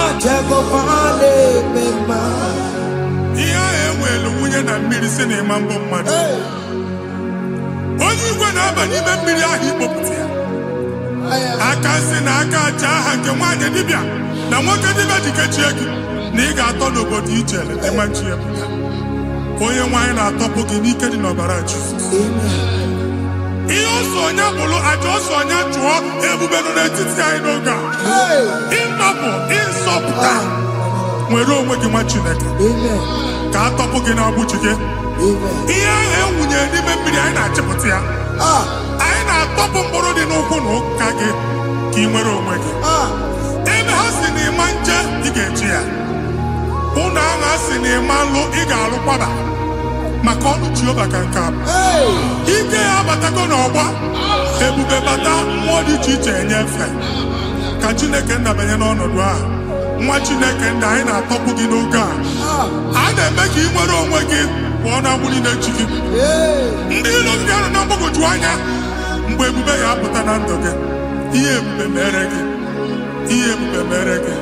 Akajegofane Mema na mmiri si na ịma mbụ mmadụ. Onye igwe na-aba n'ime mmiri ahụ ikpopụta ya. Aka si na aka aja aha nke nwaanyị dibịa na nwoke dibịa ji kechie gị na ị ga-atọ n'obodo ijele ịma chi ya pụta. Onye nwaanyị na-atọpụ gị n'ike dị n'ọbara Jizọs. Ihe ọsọ onye bụrụ aja ọsọ onye chụọ ebube nọ n'etiti anyị n'oge a. Ịnọpụ ịzọpụta nwere onwe gị nwa Chineke ka atọpụ gị n'agbụchi gị. Ihe ahụ ewunye n'ime mmiri anyị na-achịpụta ya. Anyị na-atọpụ mkpụrụ dị n'ụkwụ na ụka gị ka ị nwere onwe gị. Ebe ha si na ịma nje ị ga-eji ya. Ụlọ ahụ ha si na ịma nlụ ị ga-alụkwaba maka ọnụ Jehova ka nke a bụ. Ike ya abatago n'ọgba ebube bata mmụọ dị iche iche enyefe ka Chineke ndabanye n'ọnọdụ ahụ. Nwa Chineke ndị anyị na-atọpụ gị n'oge a. A na-eme ka ị nwere onwe gị pụọ na mgbuli na-echi gị. Ndị ilo gị ga-anọ na mgbagwoju anya mgbe ebube ya apụta na ndụ gị. Ihe ebube mere gị. Ihe ebube mere gị.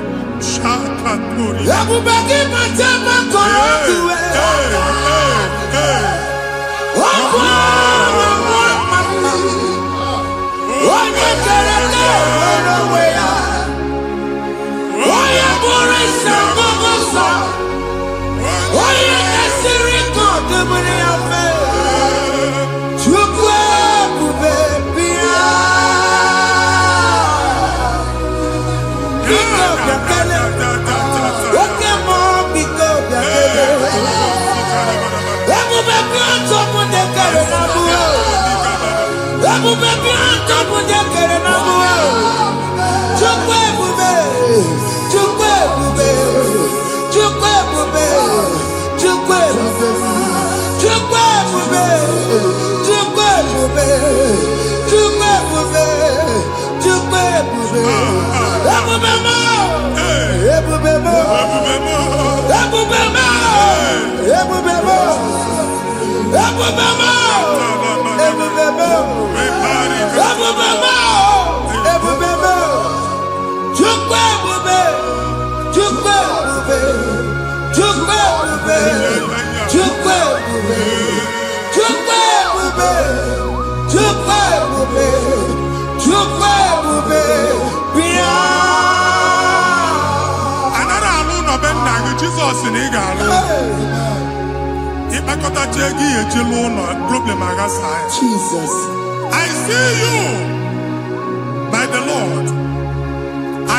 Shakatori. Ebube gị mata makọrọ iwe. Onye kere nwere onwe ya. Onye bụrụ isi ọgụgụ nsọ. Onye kesịrị ka ọdụmiri ya fe. Chukwu ebube bịa. Biko bịakele. Oke mmụọ biko bịakele. Ebube bịa ntọpụ dekere na mbuo. Ebube bịa ntọpụ dekere na mbuo. Chukwu ebube. Chukwu ebube. Chukwu ebube. Chukwu ebube. Chukwu ebube. Chukwu ebube. Chukwu ebube. Chukwu ebube. Ebube mo. Ebube mo. Ebube mo. Ebube mo. Ebube mo. Ebube mo. Ebube mo. Ebube mo. Ebube mo. Chukwu ebube. Chukwu ebube. Chukwu ebube. Chukwu ebube. Chukwu ebube. Chukwu ebube. Chukwu ebube. Bịa. Anara alụ n'ọbe nna gị Jizọs na ị ga-alụ. Ịkpakọtacha ego ihe eji lụọ ụlọ problem aghasa ya. Jesus. I see you by the Lord.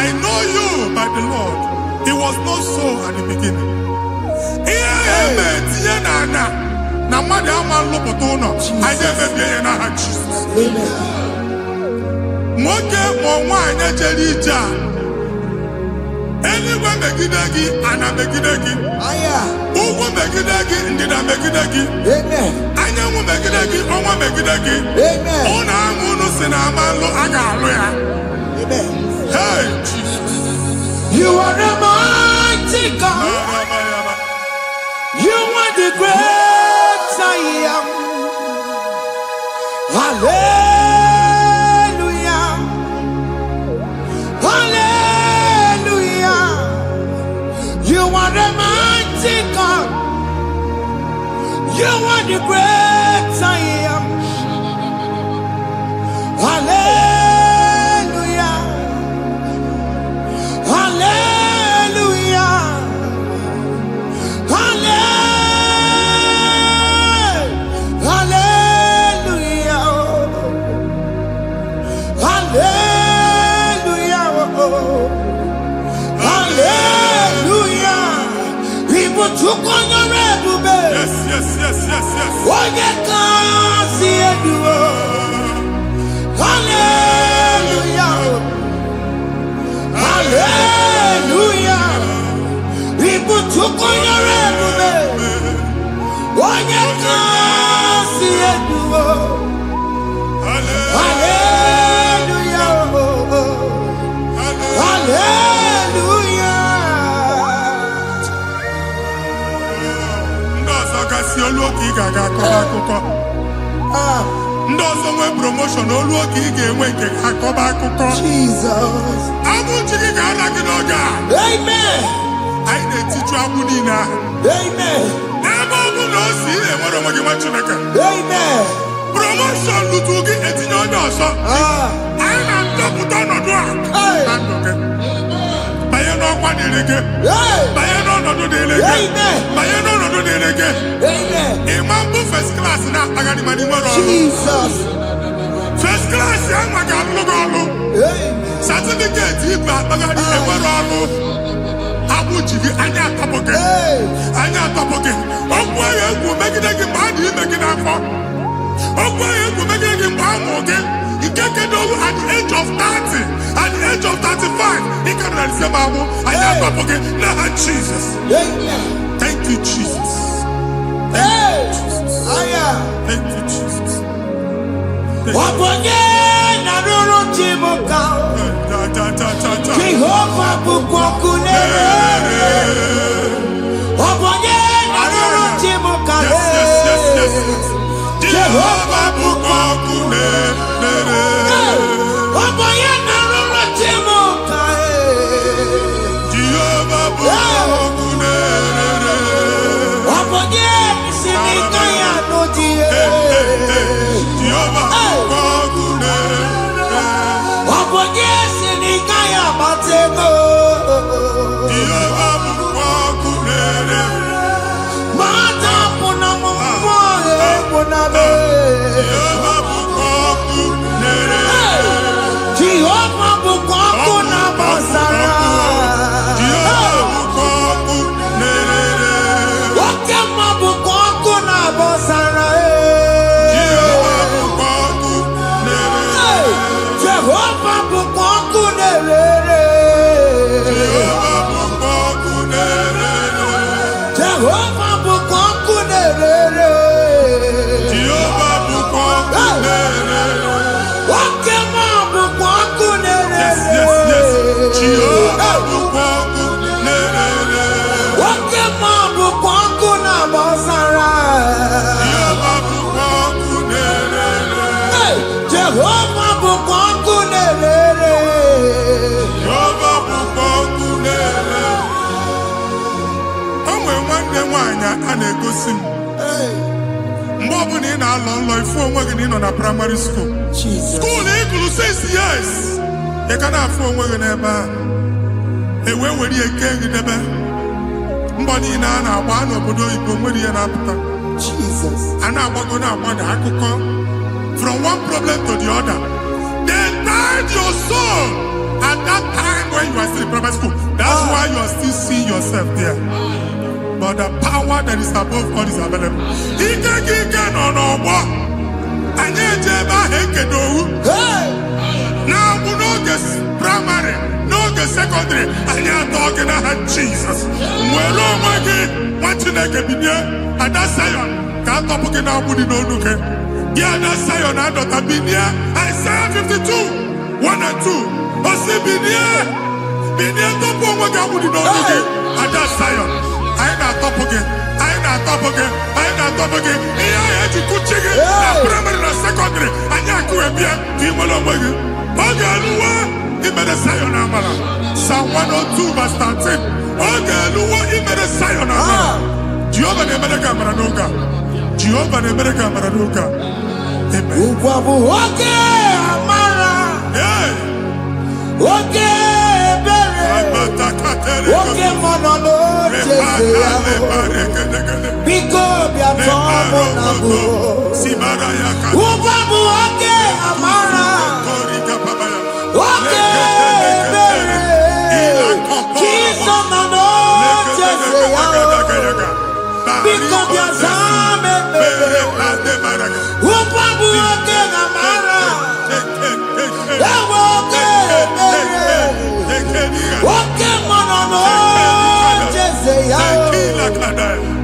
I know you by the Lord. It was not so at the beginning. Ihe eme tinye n'ana na mmadụ ama nlụpụta ụlọ anyị emebie ya n'aha Jizọs. Nwoke ma nwaanyị ejere ije a eluigwe megide gị ana megide gị. Ugwu megide gị ndịda megide gị. Anyanwụ megide gị ọnwa megide gị. Ụlọ ahụ unu si na ama nlụ a ga-alụ ya. Hey, Jesus. You are a mighty God. You are the great I am. Hallelujah. Hallelujah. You are a mighty God. You are the great I am. Hallelujah. Hallelujah. Hallelujah. Hallelujah. Hallelujah. People took on your red bed. Yes, yes, yes, yes, yes. When you can't see it, hallelujah. Hallelujah. People took on your red bed. When you can't see it, hallelujah. Hallelujah. Ndị ọzọ gasị olu oge ị ga-aga akọba akụkọ. Ndị ọzọ nwee promotion olu oge ị ga-enwe nke akọba akụkọ. Jesus. Agbụ ji gị ga-ala gị n'oge a. Amen. Anyị na-etiju agbụ niile ahụ. Amen. Ebe ọ bụ na o si Amen. Promotion lutugi etinyo nyoso. Aina ndoputa nodwa. Nandoke. Baye no kwa direge. Baye no nodo direge. Baye no nodo direge. Amen. Imambu first class na agani mani moro. Jesus. First class ya magalu golu. Certificate iba agani moro. Abu jibi anya topoke. Anya topoke. Ogwa ye ku megidegi madi megidafo. Ogwa ye ku megidegi mbamoge. Ikekedo at the age of 30, at the age of 35, he can receive Abu. Anya topoke. Na Jesus. Thank you, Jesus. Thank you, Jesus. Thank you, Jesus. Waponye na ruru chimuka. Jehovah bukwakunere. Waponye na ruru chimuka. Jehovah bukwakunere. Waponye na ruru chimuka. Jehovah bukwakunere. Waponye sinika ya nodie. Jehovah bukwakunere. Waponye sinika ya batego. Jehovah bukwakunere. Mata puna mumwe punabe. Jehovah bukwakunere. Jehovah bukakuna basara. Jehovah bukwakunere. Wakema bukakuna basara. Jehovah bukwakunere. Jehovah bukakunere. Jehovah bukwakunere. Jehovah bukakunere. Jehovah bukwakunere. Wakema bukakunere. Yes. Jehovah bukwakunere. Wakema bukakuna basara. Jehovah bukwakunere. Jehovah bukakunere. Jehovah bukwakunere. O nwere nwanne nwaanyị a na-egosi m. Mgbe ọbụla ị na-alọ nlọ ifu onwe gị na ị nọ na praịmarị skuul. Jesus. Skuul ị gụrụ 6 years. Ị ka na-afụ onwe gị n'ebe ahụ. E wee were ihe kee gị debe. Mbọ niile a na-agba n'obodo oyibo nwere ihe na-apụta. Jesus. A na-agbago na-agbada akụkọ from one problem to the other. They tied your soul at that time when you are still in primary school. That's why you are still seeing yourself there. But the power that is above God is available. Ike nọ n'ọgbọ. Anyị eje ebe ahụ ekedowu. Na-agbụ n'oge praịmarị, n'oge sekọndịrị, anyị atọ gị n'aha Jizọs. Nwere onwe gị, nwa Chineke binie, Ada Sayọn ka atọpụ gị na-agbụ dị n'onu gị. Gị Ada Sayọn adọta binie, Isaiah 52, 1 and 2. O si binie tọpụ onwe gị agbụ dị n'onu gị. Ada Sayọn, anyị na-atọpụ gị. Ihe ahụ eji kụchi gị na praịmarị na sekọndịrị, anyị akụwe bịa ka ị nwere onwe gị. Oge eluwa imere Sayọn amara. Psalm 102 verse 13. Oge eluwa imere Sayọn amara. Jehova na-emere gị amara n'oge a. Jehova na-emere gị amara n'oge a. Amen. Ugwa bụ oge amara. Oge ebere. Oge mọnọ n'oche ya. Biko bịa tọọ mụ na bụ. Ugwa bụ oge amara. Oge ebere. Jizọs nọ n'oche ya. Biko bịa zaa m ekpere. Ugwa bụ oge amara. Ewe oge ebere. Oge mọnọ n'oche ya.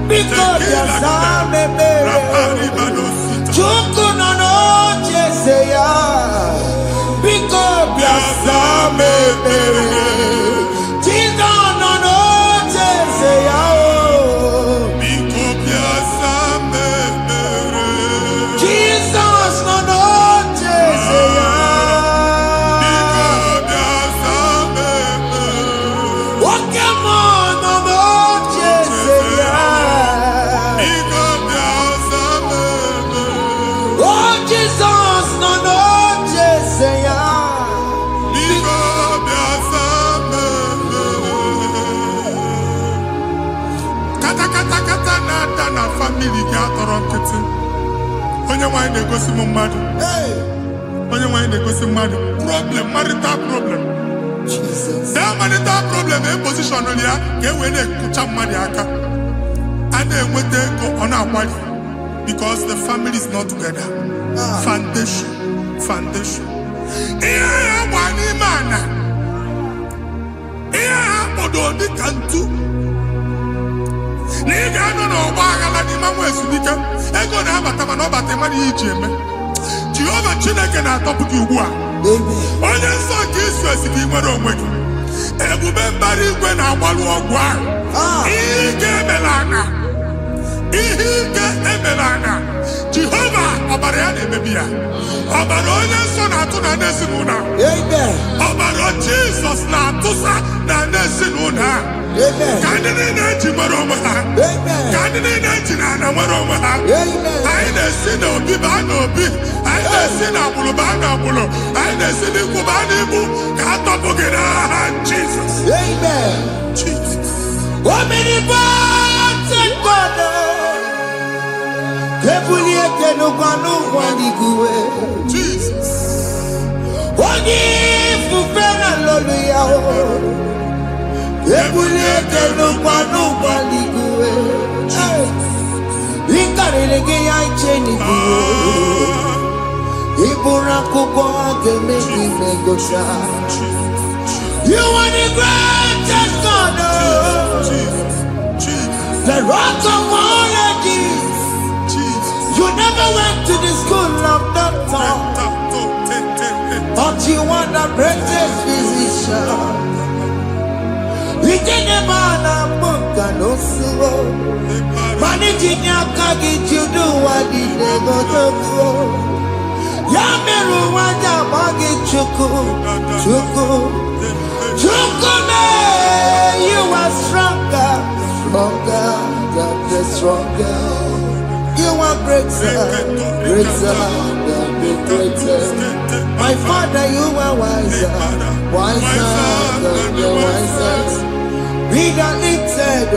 Biko bịa zaa m ekpere. Chukwu nọ n'oche ya. Biko bịa zaa m ekpere. Jizọs nọ n'oche ya. Jesus nọ n'oche ya. Oke mmụọ nọ n'oche ya. family gị atọrọ nkịtị. Onye nwanyị na-egosi m mmadụ. Onye nwanyị na-egosi mmadụ. Problem, marital problem. That marital problem in position ya ka e wee na-ekucha mmadụ aka. A na-enweta ego ọ na-akwali because the family is not together. Foundation. Ihe ya gba n'ime ana. Ihe ha kpọdo dịka ntu. Na ị ga-anọ n'ọgba aghara n'ime nwa ezumike. Ego na-abata mana ọ bata mmadụ ihe iji eme. Jehova Chineke na-atọpụ gị ugbu a. Onye nsọ nke isu esi gị nwere onwe gị. Ebube mbara igwe na-agbalụ ọgwụ ahụ. Ihe ike emela aka. Ihe ike emela aka. Jehova ọbara ya na-emebi ya. Ọbara onye nsọ na-atụ na ndị ezinụlọ. Ọbara Jizọs na-atụsa na ndị ezinụlọ. Ka ndị niile eji nwere onwe ha. Ka ndị niile eji na ana nwere onwe ha. Anyị na-esi n'obi baa n'obi. Anyị na-esi n'agbụrụ baa n'agbụrụ. Anyị na-esi n'ikwu baa n'ikwu. Ka a tọpụ gị n'aha Jizọs. Jesus. Jesus. You are the greatest God, the rock of all ages. You never went to the school of doctor, but you are the greatest physician. We didn't man a book and no slow. Managing your courage, you do what you never do. Yamiru waja bagi chuku. You are stronger than the stronger. You are greater than the greatest. My Father, you are wiser than the wisest. Be the lifted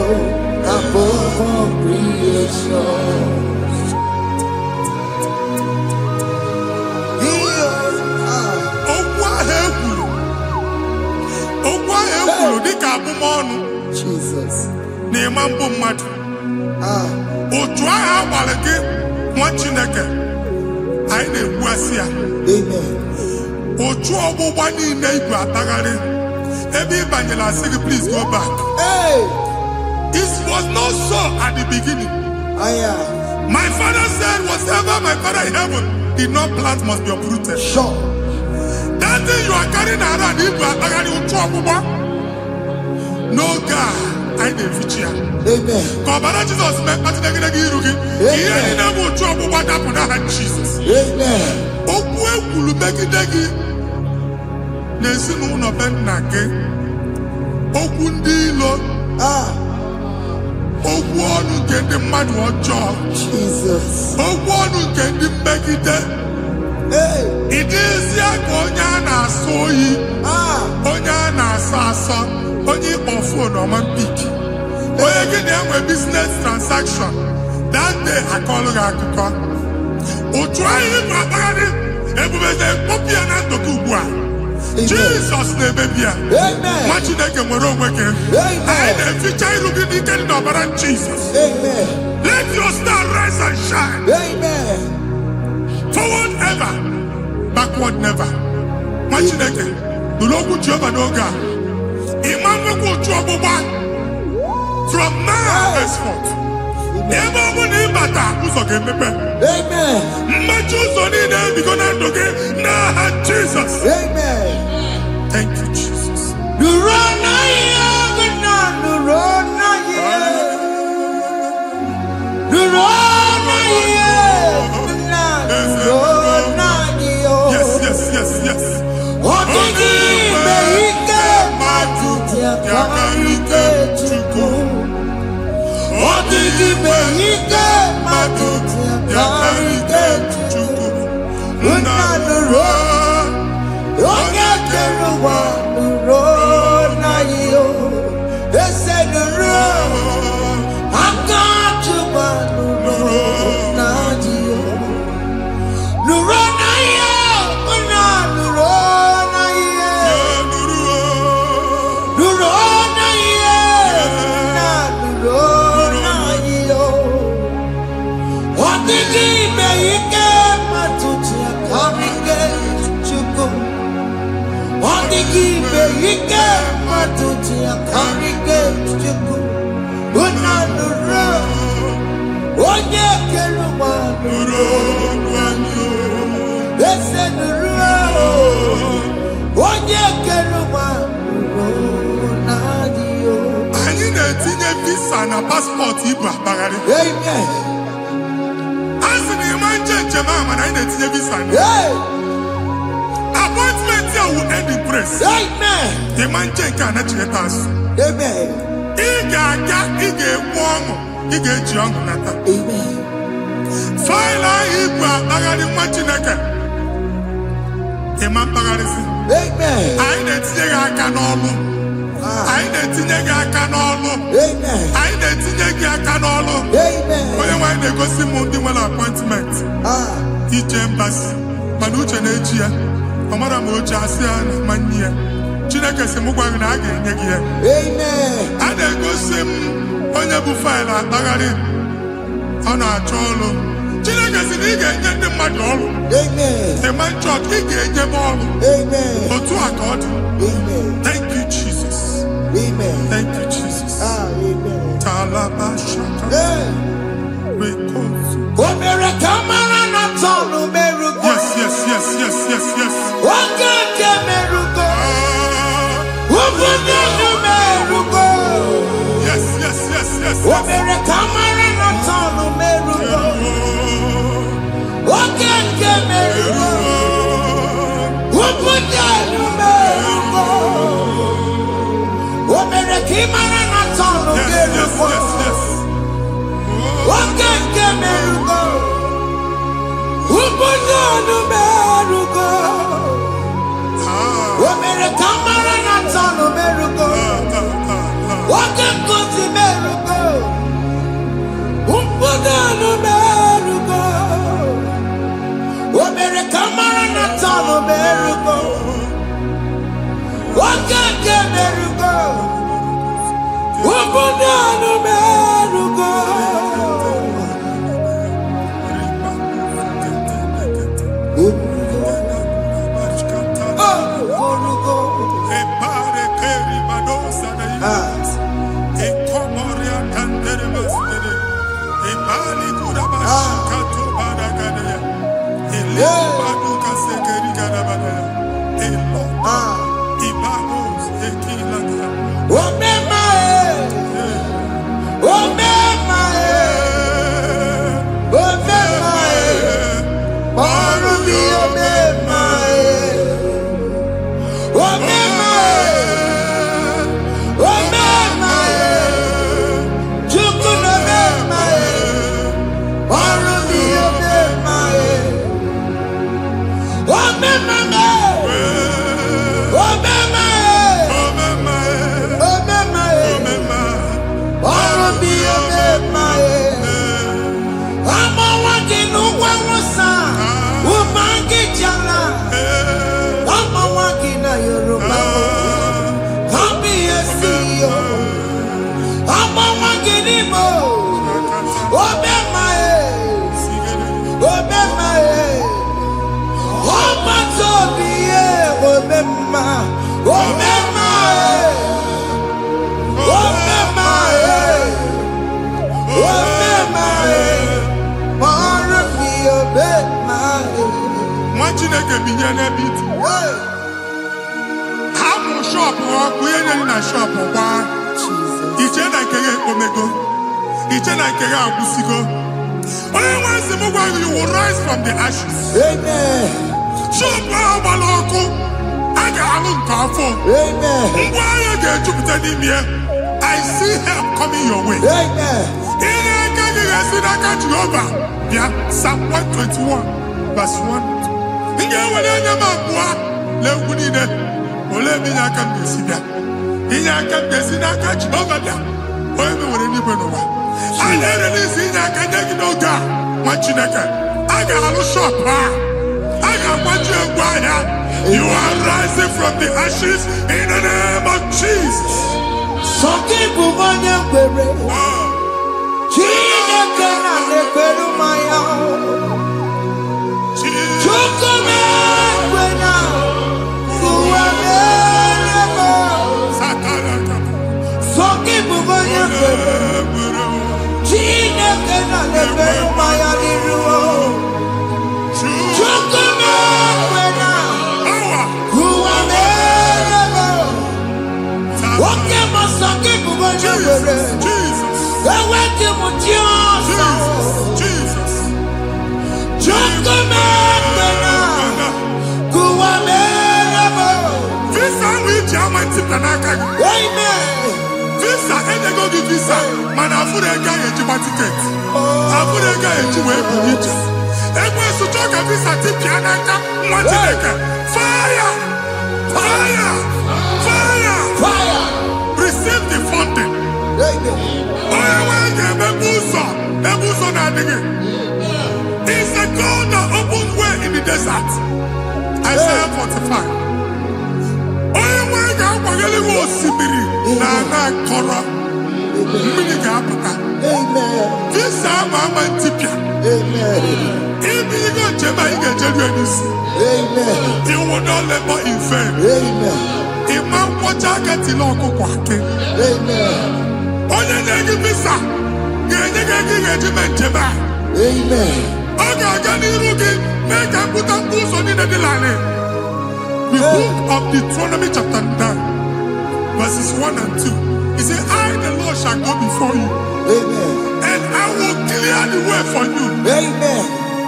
above all creation. Jesus. N'ịmambu mmadụ. Otu ahụ agbalị gị nwa Chineke. Anyị na-egbu asị ya. Otu ọgbụgba niile igwe atagharị. Ebe ị banyere asị gị, please go back. This was not so at the beginning. My father said, whatever my father in heaven did not plant must be uprooted. Sure. That thing you are carrying around, igwe atagharị otu ọgbụgba. No God, I didn't feature. Amen. Kọbara Jesus mee kpatị negidegi iru gị. Ihe niile bụ otu ọgbụgba dapụ n'aha Jesus. Amen. Okwu ekwuru megide gị n'ezinụlọ be nna gị. Okwu ndị ilo. Okwu ọnụ nke ndị mmadụ ọjọọ. Jesus. Okwu ọnụ nke ndị mmegide. Ị dịzie ka onye a na-asọ oyi. Onye a na-asọ asọ. Onye ịkpọ phone ọma mpik. Onye gị na-enwe business transaction. That day akọlụ gị akụkọ. Otu anyị ịnụ akpagharị ebube na-ekpọpụ ya na ndụ gị ugbu a. Jesus na-emebi ya. Nwa Chineke nwere onwe gị. Anyị na-eficha iru gị n'ike dị n'ọbara Jesus. Let your star rise and shine. Forward ever, backward never. Nwa Chineke nụrụ okwu Jehova n'oge a. Imam otu ọgbụgba from now henceforth. Ebe ọ bụ na ịbata ụzọ ga-emepe. Mmechi ụzọ niile ebigo na ndụ gị n'aha Jesus. Thank you, Jesus. Yes. visa na passport igbo akpagharị. Amen. Asị na ịma njem ama na ị na-etinye visa na. Appointment ya will end in praise. Amen. Ịma njem nke a na-echeta asụ. Amen. Ị ga-aga, ị ga-ekwu ọṅụ, ị ga-eji ọṅụ nata. Amen. Faịlụ ahụ igbo akpagharị nwa Chineke. Ịma mkpagharịsị. Amen. Anyị na-etinye gị aka n'ọlụ. Anyị na-etinye gị aka n'ọlụ. Anyị na-etinye gị aka n'ọlụ. Onye nwaanyị na-egosi m ndị nwere appointment ije mbasi mana uche na-eji ya ọ mara ma o ji asị ya na manye ya. Chineke sị m gwa gị na a ga-enye gị ya. A na-egosi m onye bụ faịlụ akpagharị ọ na-achọ ọrụ. Chineke sị na ị ga-enye ndị mmadụ ọrụ. Ịma chọọchị ị ga-enye m ọrụ. Otu a ka ọ dị. Thank you Jesus. Amen. Thank you, Jesus. Amen. Talabashaka. Yes, yes, yes, yes, yes, yes. Yes, yes, yes, yes. Chineke binye n'ebe iti. Hapụ shọpụ ọkụ ihe nyere na shọpụ gbaa. Iche na nke ya ekpomego. Iche na nke ya agwụsigo. Onye nwe nsị m gwa gị, you will rise from the ashes. Amen. Shọpụ ahụ gbara ọkụ, a ga-alụ nke afọ. Ngwa ahịa ga-ejupụta n'ime ya. I see help coming your way. Ihe aka gị ga-esi n'aka Jehova bịa. Psalm 121 verse 1. Ị ga-ewere anya m abụọ n'egwu niile. Olee ebe inye aka m ga-esi bịa? Inye aka m ga-esi n'aka Jehova bịa. Onye mewere n'igwe n'ụwa. A na-erelisi inye aka nye gị n'oge a, nwa Chineke. A ga-alụ shọpụ a. A ga-agbaji egwu ahịa. You are rising from the ashes in the name of Jesus. Sọgị bụ onye kwere. Chineke na-ekwere mmanya. n'aka gị. Amen. Visa enyego gị visa mana afụrụ ego ahụ ejikwa tiketi. Afụrụ ego ahụ eji wee buru ije. Ekwensu chọọ ka visa tipịa n'aka nwa Chineke. Fire! Fire! Fire! Fire. Receive the funding. Amen. Onye nwere ga-emepe ụzọ ebe ụzọ na-adịghị. It's a God that opens way in the desert. Isaiah 45. Onye nwere ga-akwanyere gị osimiri na ana akọrọ. Mmiri ga-apụta. Amen. Visa ama ntipịa. Amen. Ibi ị ga-echebe anyị ga-ejeru ya n'isi. Amen. You will not labor in vain. Amen. Ịma nkwọcha aka tili ọkụkọ akị. Amen. Onye na-enye visa ga-enye gị ego ị ga-eji mee njem a. Amen. Ọ ga-aga n'iru gị mee ka mpụta mkpụ ụzọ niile dị larịị. The book of Deuteronomy chapter 9 verses 1 and 2. He said, I the Lord shall go before you. Amen. And I will clear the way for you. Amen.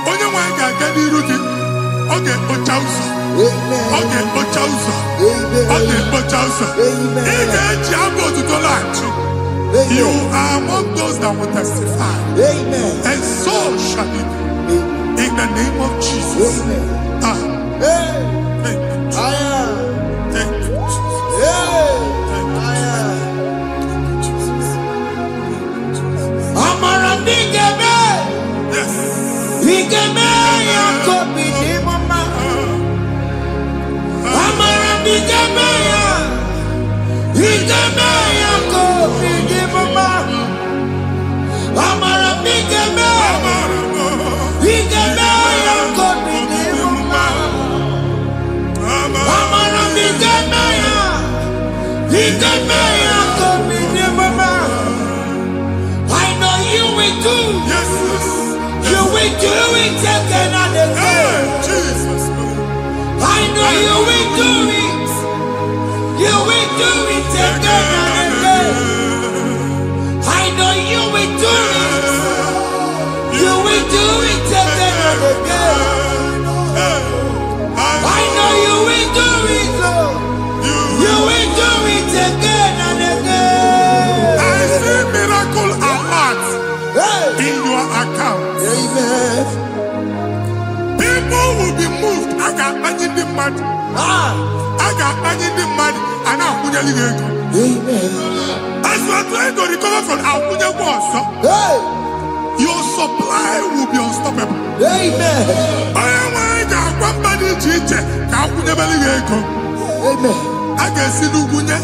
Onye nwe anyị ga-aga n'iru gị. Ọ ga-ekpocha ụzọ. Amen. Ọ ga-ekpocha ụzọ. Amen. Ọ ga-ekpocha ụzọ. Amen. Ị ga-eji abụ otuto laghachi. You are among those that will testify. Amen. And so shall it be. In the name of Jesus. Amen. Ah, Hey. thank you, Jesus. I am. Thank you, Jesus. Hey. Thank you, I am. Jesus. Amara nigeme. Yes. Nigeme ya kobi ni mama. Amara nigeme ya. Nigeme ya kobi ni mama. Amara nigeme. Nigeme ya kobi ni mama. Amara nigeme ya. Nigeme ya kobi ni mama. I know you will do. Yes, yes. You will do it again and Hey, again. Jesus. I know you will do it. You will do it again and again. I know you will do it. You will do it again and again. I know you will do it, Lord. You will do it again and again. I see miracle alert Hey. in your account. Amen. People will be moved. I got money in the mud. Ah. I got money in the mud. And I'm going to go. Amen. As you are trying to recover from Abuja was, Hey. your supply will be unstoppable. Amen. I am one body teacher. Abuja Beliego. Amen. I can see Lugunya.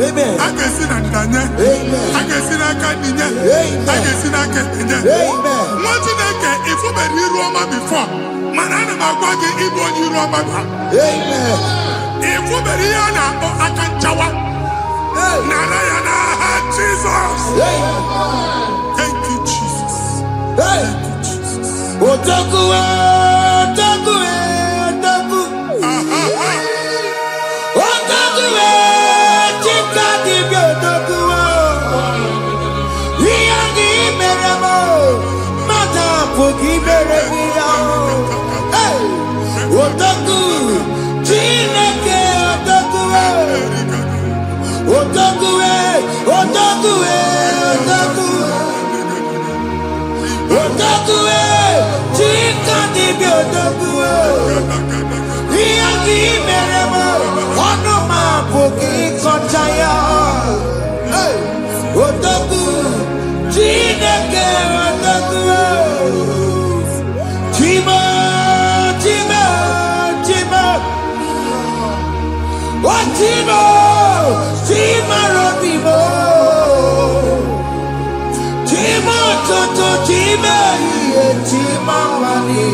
Amen. I can see Nandanya. Amen. I can see Nakaninya. Amen. I can see Nakaninya. Amen. What you think if you were in Roma before? Manana Magwagi, Igbo, you Roma. Amen. If you were here now, I can Jawa. Hey. Narayana, Jesus. Amen. Thank you, Jesus. Hey. Thank you, Jesus. Otaku, otaku, otaku. Otaku, chika dibi otaku. Iyagi meremo, mata pogi meremia. Hey. Otaku, chineke otaku. Otaku, otaku, otaku. Otaku, chika dibi otaku. Iyagi meremo, onuma pogi kochaya. Hey. Otaku, chineke otaku. Chima, chima, chima. Oh, chima, chima robimo. Chima toto, chima iye, chima wani.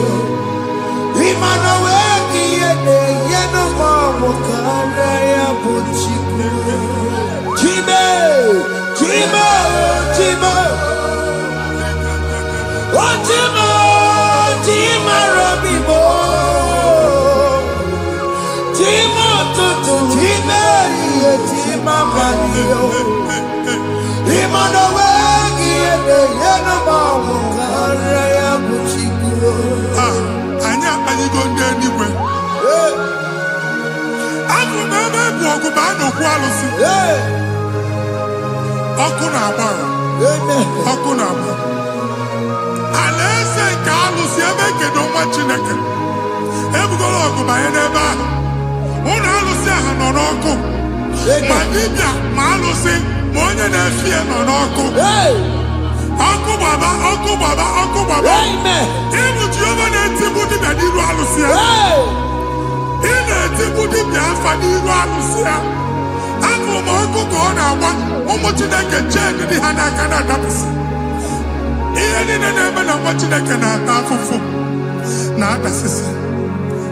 Imano weki yene, yeno mamo kare ya buchiku. Chime, chima, chima. Oh, chima, chima robimo. Chima toto, chima iye, chima wani. Imano weki yene, yeno mamo kare ya buchiku. Anya go there anywhere. Hey. I'm from Baba Bogu Bano na-ekwu alụsị. Ọkụ na-agba. Ọkụ na-agba. Alaeze nke alụsị ebe ekedo nwa Chineke. Ebugoro ọgụ banye n'ebe ahụ. Ụlọ alụsị ahụ nọ n'ọkụ. Ma dibịa ma alụsị ma onye na-efi ya nọ n'ọkụ. Ọkụ gbaba, ọkụ gbaba, ọkụ gbaba. Ịbụ Jehova na-etigbu dibịa n'iru alụsị ya. Ị na-etigbu dibịa afa n'iru alụsị ya. Afụrụ m ọkụ ka ọ na-agba ụmụ Chineke chee ndị ha n'aka na-adapụsị. Ihe niile na-eme na nwa Chineke na-ata afụfụ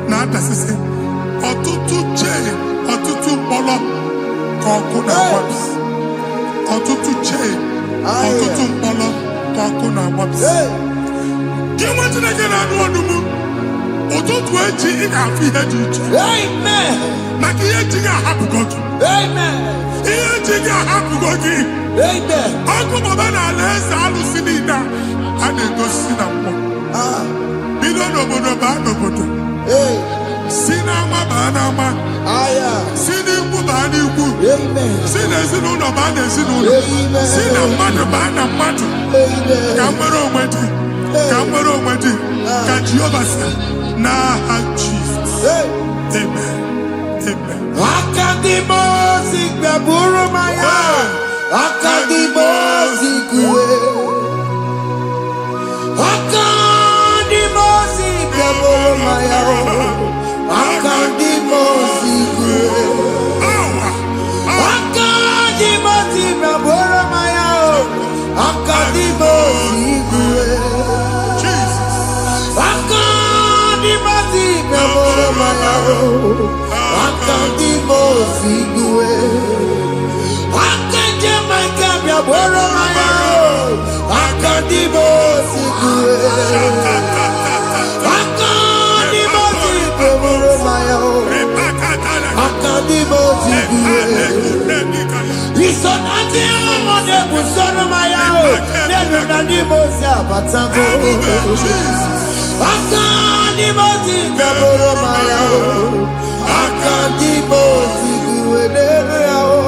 na-adasịsị ọtụtụ chee, ọtụtụ mkpọrọ ka ọkụ na-agbapụsị. Ọtụtụ chee, ọtụtụ mkpọrọ ka ọkụ na-agbapụsị. Gị nwa Chineke na-anụ ọdụmụ ụtụtụ echi ị ga-afụ ihe dị iche. Maka ihe echi ga-ahapụgo gị. Ihe echi ga-ahapụgo gị. Ọkụ gbaba na alaeze alụsị niile a na-egosi na mmụọ. Bido n'obodo baa n'obodo. Si n'ama baa n'ama. Si n'ikwu baa n'ikwu. Si n'ezinụlọ baa n'ezinụlọ. Si na mmadụ baa na mmadụ. Ka nwere onwe dị. Ka nwere onwe dị. Ka Jehova sị n'aha Jizọs. Amen. Amen. Akadimosi gbaburu maya. Akadimosi kuwe. Akadimosi gbaburu maya. Akadimosi kuwe. Akadimosi gbaburu maya. Akadimosi kuwe. Akadimosi gbaburu maya. Akadimosi kuwe. Akadimosi gbaburu maya. Akadimosi kuwe. Akadimosi gbaburu maya. Akadimosi kuwe. Isonati amode busoro maya. Nenu nadimosi abatango. Akadimosi gbaburu maya. Akadimosi kuwe nenu yao.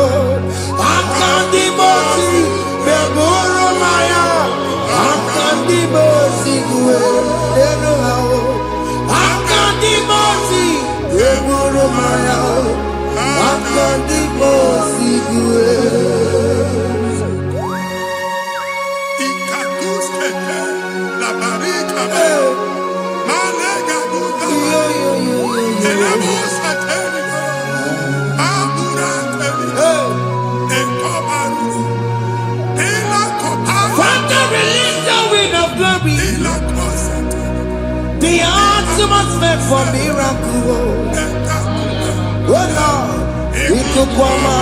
Akadimosi gbaburu maya. Akadimosi kuwe nenu yao. Akadimosi gbaburu maya. Akadimosi kuwe. Ikakuskete la barika. Malega buda. Elemosa terika. Abura terika. Ekobaru. Ela koparu. Father, release the wind of glory. Ela kosete. The atmosphere for miracle. Oh Lord, Ikukwama.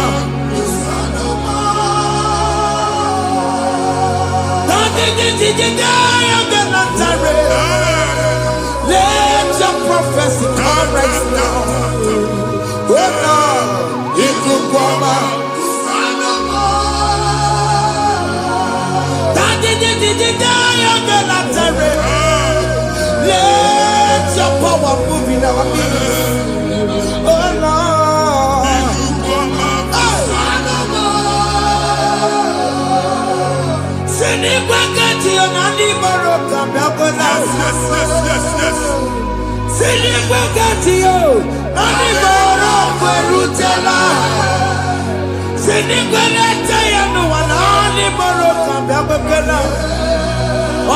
Let your prophecy come right now. Oh Lord, Ikukwama. Let your power move in our midst. Oh Lord.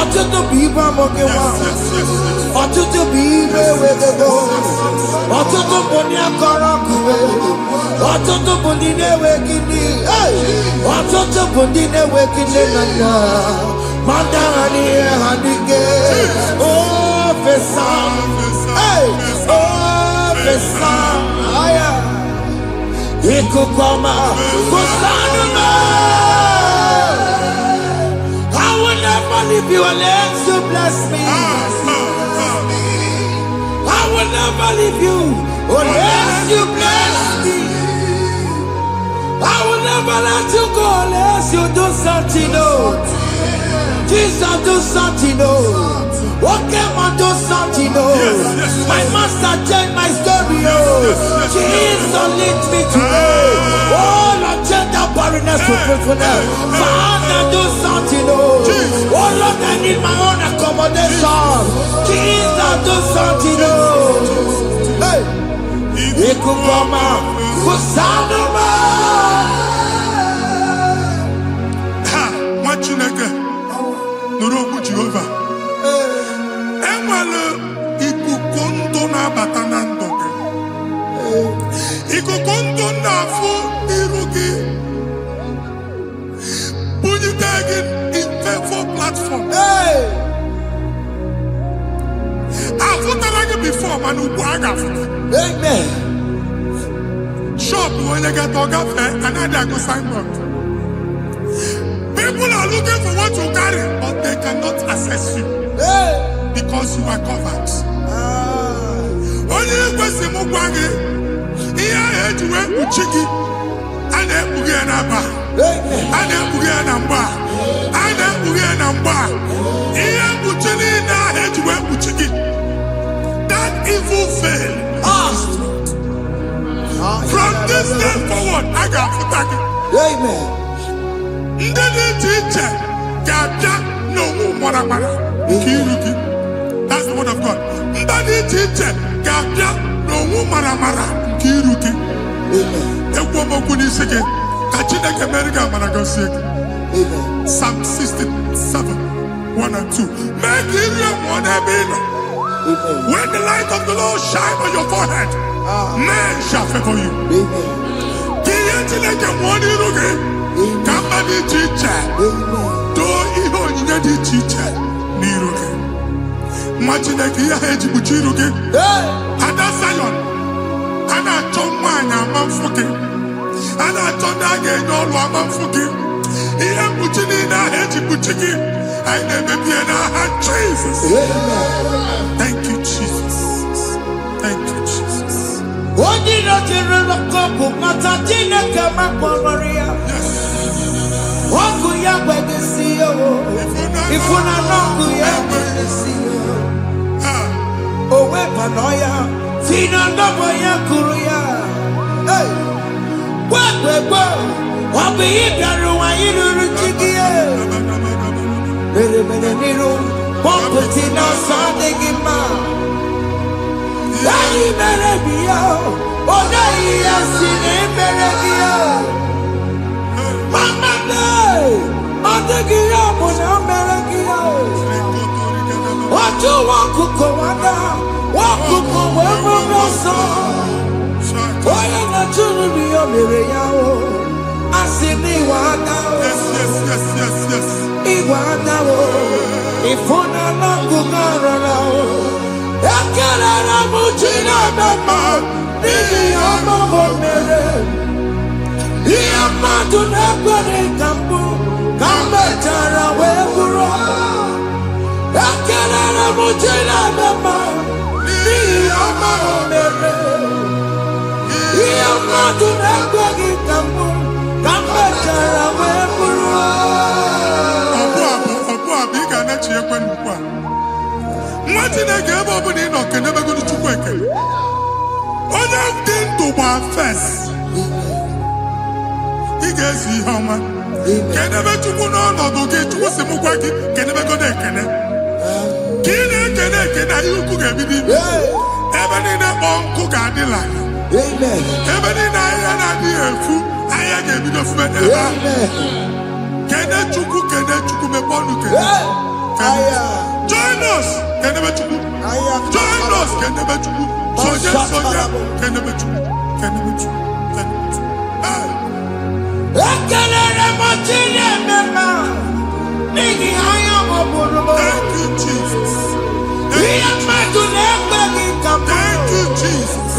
Ọtụtụ bụ ibe amụghị nwa. Ọtụtụ bụ ibe ewegego. Ọtụtụ bụ ndị akọrọ ọkụwe. Ọtụtụ bụ ndị na-enweghị nne. Ọtụtụ bụ ndị na-enweghị nne na nna. Ma ndị agha n'ihe ha n'ike. Ofesa. Ofesa. Ikuku ọma. Kusanụ na. I will never leave you unless you bless me. I will never leave you unless you bless me. I will never let you go unless you do something new. Jesus, do something new. Okay, man, do something new. My master changed my story. Jesus, lead me today. faithfulness, for faithfulness. Father, do something, oh. Oh Lord, I need my own accommodation. Jesus, do something, oh. Hey. Ikukoma, Kusanuma. Ha, Machineke, Nurobu Jehovah. Emwale ikukondo na batanandoke. Ikukondo na fu irugi. Bunitagin in favor platform. Hey. I've put before, man, who Amen. Shop when you get to another go signboard. People are looking for what you carry, but they cannot access you because you are covered. Only question Mugwagi, here head to where Uchiki, and then Bugianaba, and then Bugianamba, and then Bugianamba. Here Buchini now head to where Uchiki. That evil fail. From this day forward, I got for tagging. Amen. That's the word of God. Psalm 67, 1 and 2. Make Israel one heaven. When the light of the Lord shine on your forehead, men shall favor you. Somebody teacher, do even the teacher. Niruke. Imagine a Kia Hejibuchiruke. Ada Zion. Ana Tomana Manfuke. Ana Tonage no Lamanfuke. Ia Butinina Hejibuchiki. I never be an Jesus. Thank you, Jesus. Thank you, Jesus. What did not you look up? Matatina Kama Maria. What could you have to see? If you're not good, you have to see. Oh, Wepanoya, Fina Nabaya Kuria. Hey, what? What be it? Menino, Pompetino, Sandigima. Daddy Merabio, oh, Daddy, I've seen him, Merabio. Mama, I'm the Guillaume, I'm Merabio. What you want to go under? What to go over the song? Why am I to be a Miriam? I see me one now. Yes. Iwanawo, ifuna nakugaranawo. Yakalana mujina mama, nini amamo mere. Iyamadu nakwani kambu, kambe tara weburo. Yakalana mujina mama, nini amamo mere. Iyamadu nakwani kambu, kambe tara weburo. Imagine a game of an enoch can never go to Chukweke. All of them to one first. He gets the hammer. Can never to go on or get to a Semukwaki, can never go there. Can you cook every day? Even in a uncle Gadilla. Even in I food, I gave you the food. Can I chuku me bonuke? Join us, can never chuku. Join us, can never chuku. Soja, can never chuku. Can never chuku. Thank you, Jesus. Thank you, Jesus.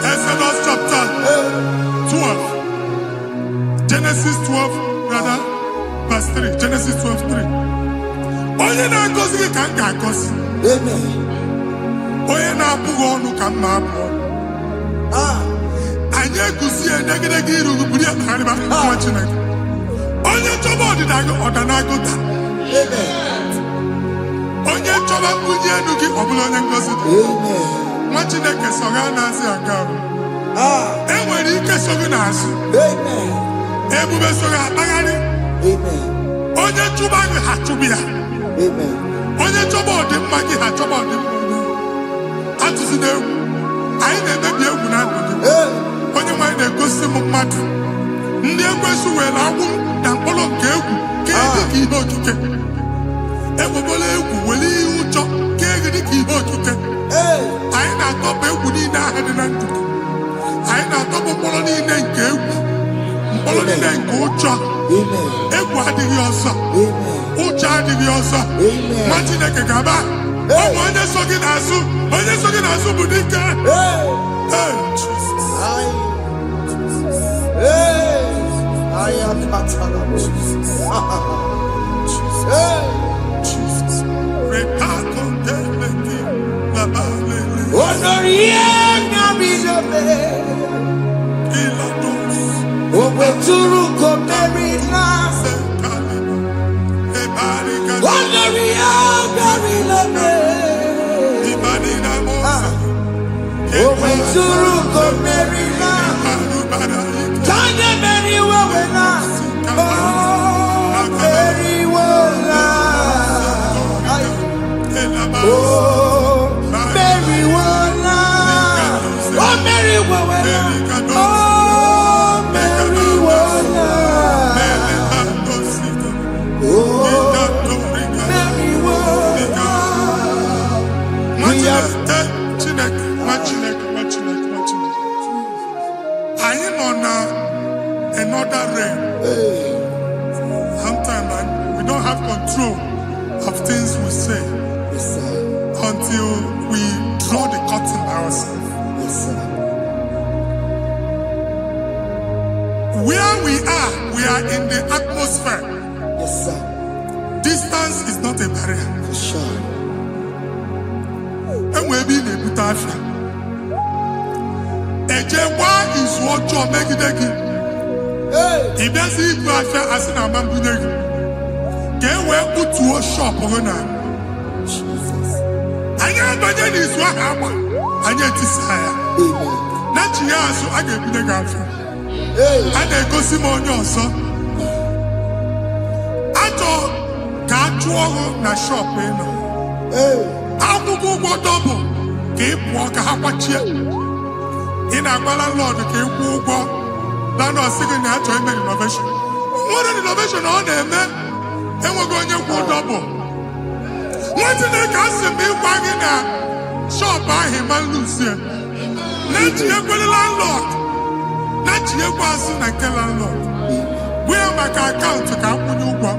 Exodus chapter Genesis 12:3. Onye na-agọzi gị ka m ga-agọzi. Amen. Onye na-abụghị ọnụ ka m na-abụ ọnụ. Anyị eguzie negedege iru buru ya na arịba nwa Chineke. Onye chọba ọdịda gị ọdanagụta. Onye chọba mbunye elu gị ọ bụla onye ngọzi dị. Nwa Chineke so ga na-azị aga arụ. Enwere ike so gị n'azụ. Ebube so gị akpagharị. Onye chụba gị ha chụba ya. Onye chọba ọdịmma gị ha chọba ọdịmma. Atụzina egwu. Anyị na-emebi egwu na ndụ gị. Onye nwanyị na-egosi m mmadụ. Ndị ekwensu were agwụ na mkpụrụ nke egwu kee dị ka ihe okike. Ekwebola egwu were ihe ụjọ kee gị dị ka ihe okike. Anyị na-atọpụ egwu niile ahụ dị na ndụ. Anyị na-atọpụ mkpụrụ niile nke egwu. Mkpụrụ niile nke ụjọ. Egwu adịghị ọzọ. Ụjọ adịghị ọzọ. Nwa Chineke ga-aba. Ọ bụ onye so gị n'azụ. Onye so gị n'azụ bụ dike. I am Jesus. Another realm. Sometimes we don't have control of things we say until we draw the curtain by ourselves. Where we are in the atmosphere. Distance is not a barrier. And we'll be in a butafia. Ejewa is what you're making. If there's equal affair as in a bamboo, can we put to a shop or not? I am but then is what happened. I get desire. Not you, so I get the girlfriend. And I go see more your son. I thought, can't you na shop, you know? I will go double. Keep walk a half in a Lord, keep walk. Now, no second natural innovation. What an innovation on them, man. And we're going to go double. What did they cast me wagging a shop by him and Lucia? Not you go to landlord. Not you passing a landlord. We are my account to come when you go.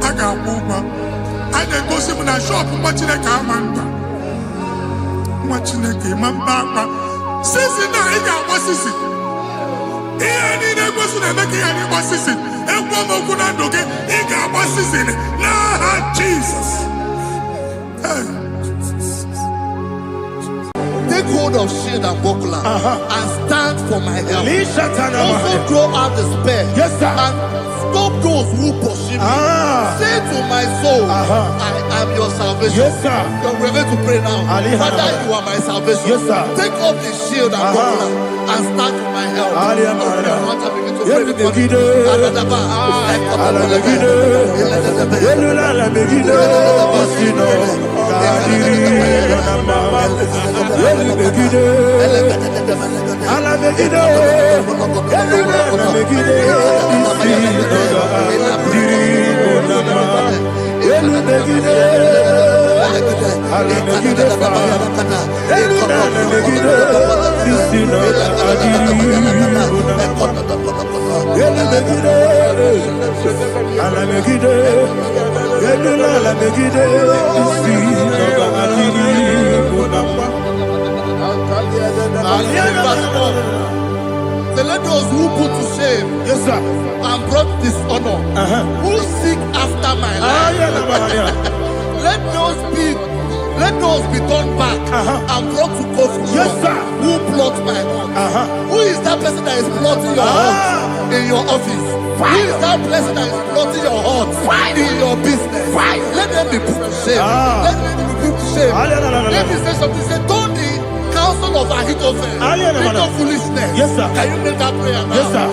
I got over. And they go see in a shop watching a car man. Watching a game and papa. Since now, I got what's this? Jesus. Take hold of shield and buckler and stand for my help. Also throw out despair and stop those who pursue me. Say to my soul, I am your salvation. You're ready to pray now. Father, you are my salvation. Take off the shield and buckler and stand for my help. Say, let those who put to shame, Yes, sir. and brought dishonor, who seek after my life. Let those be turned back and brought to court. Yes, sir. Who plot my heart? Who is that person that is plotting your heart in your office? Who is that person that is plotting your heart in your business? Let them be put to shame. Let them be put to shame. Let me say something. Say, don't the counsel of Ahithophel make no foolishness. Yes, sir. Can you make that prayer now? Yes, sir.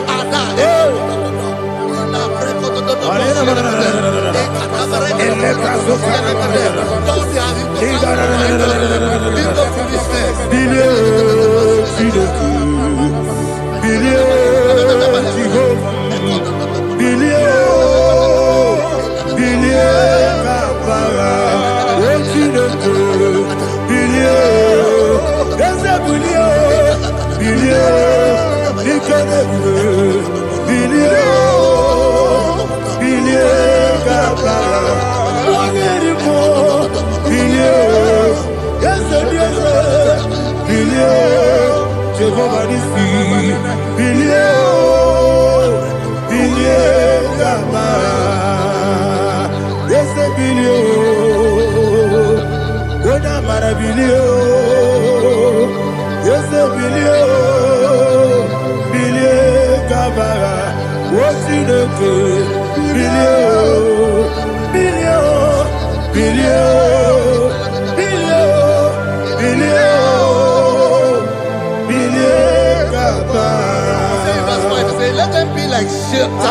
Let them be like shelter.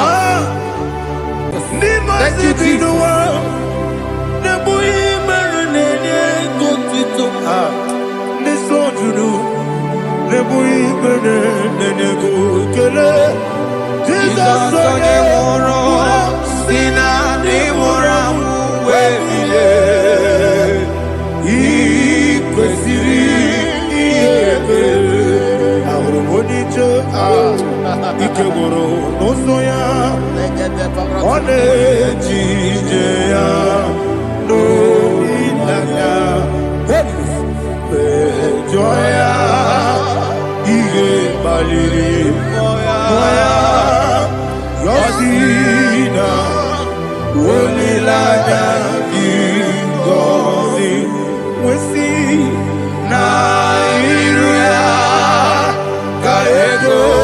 Thank you, Jesus. Ikegoro nosoya one jijeya no ilaya joya ige baliri moya yosina olilaya ingozi wesi na iruya kaego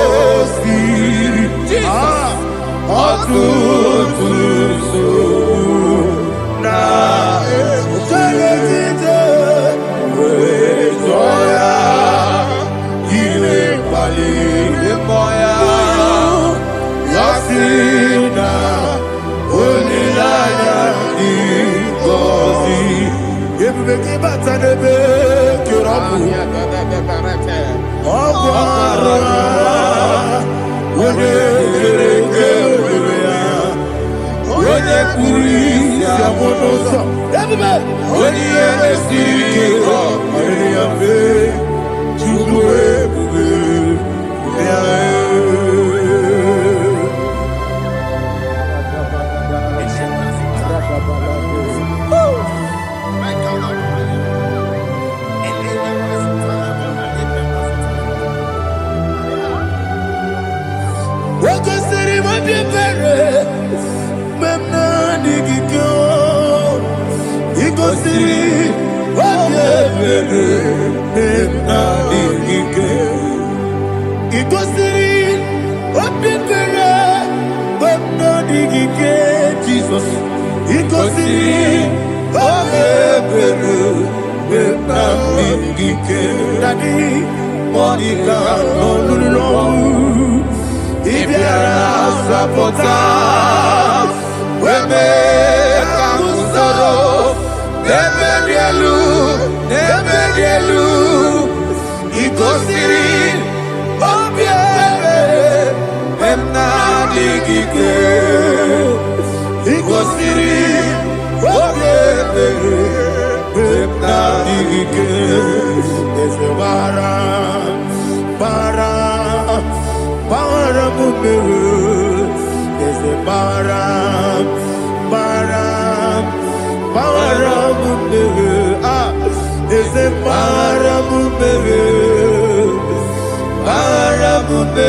Barabume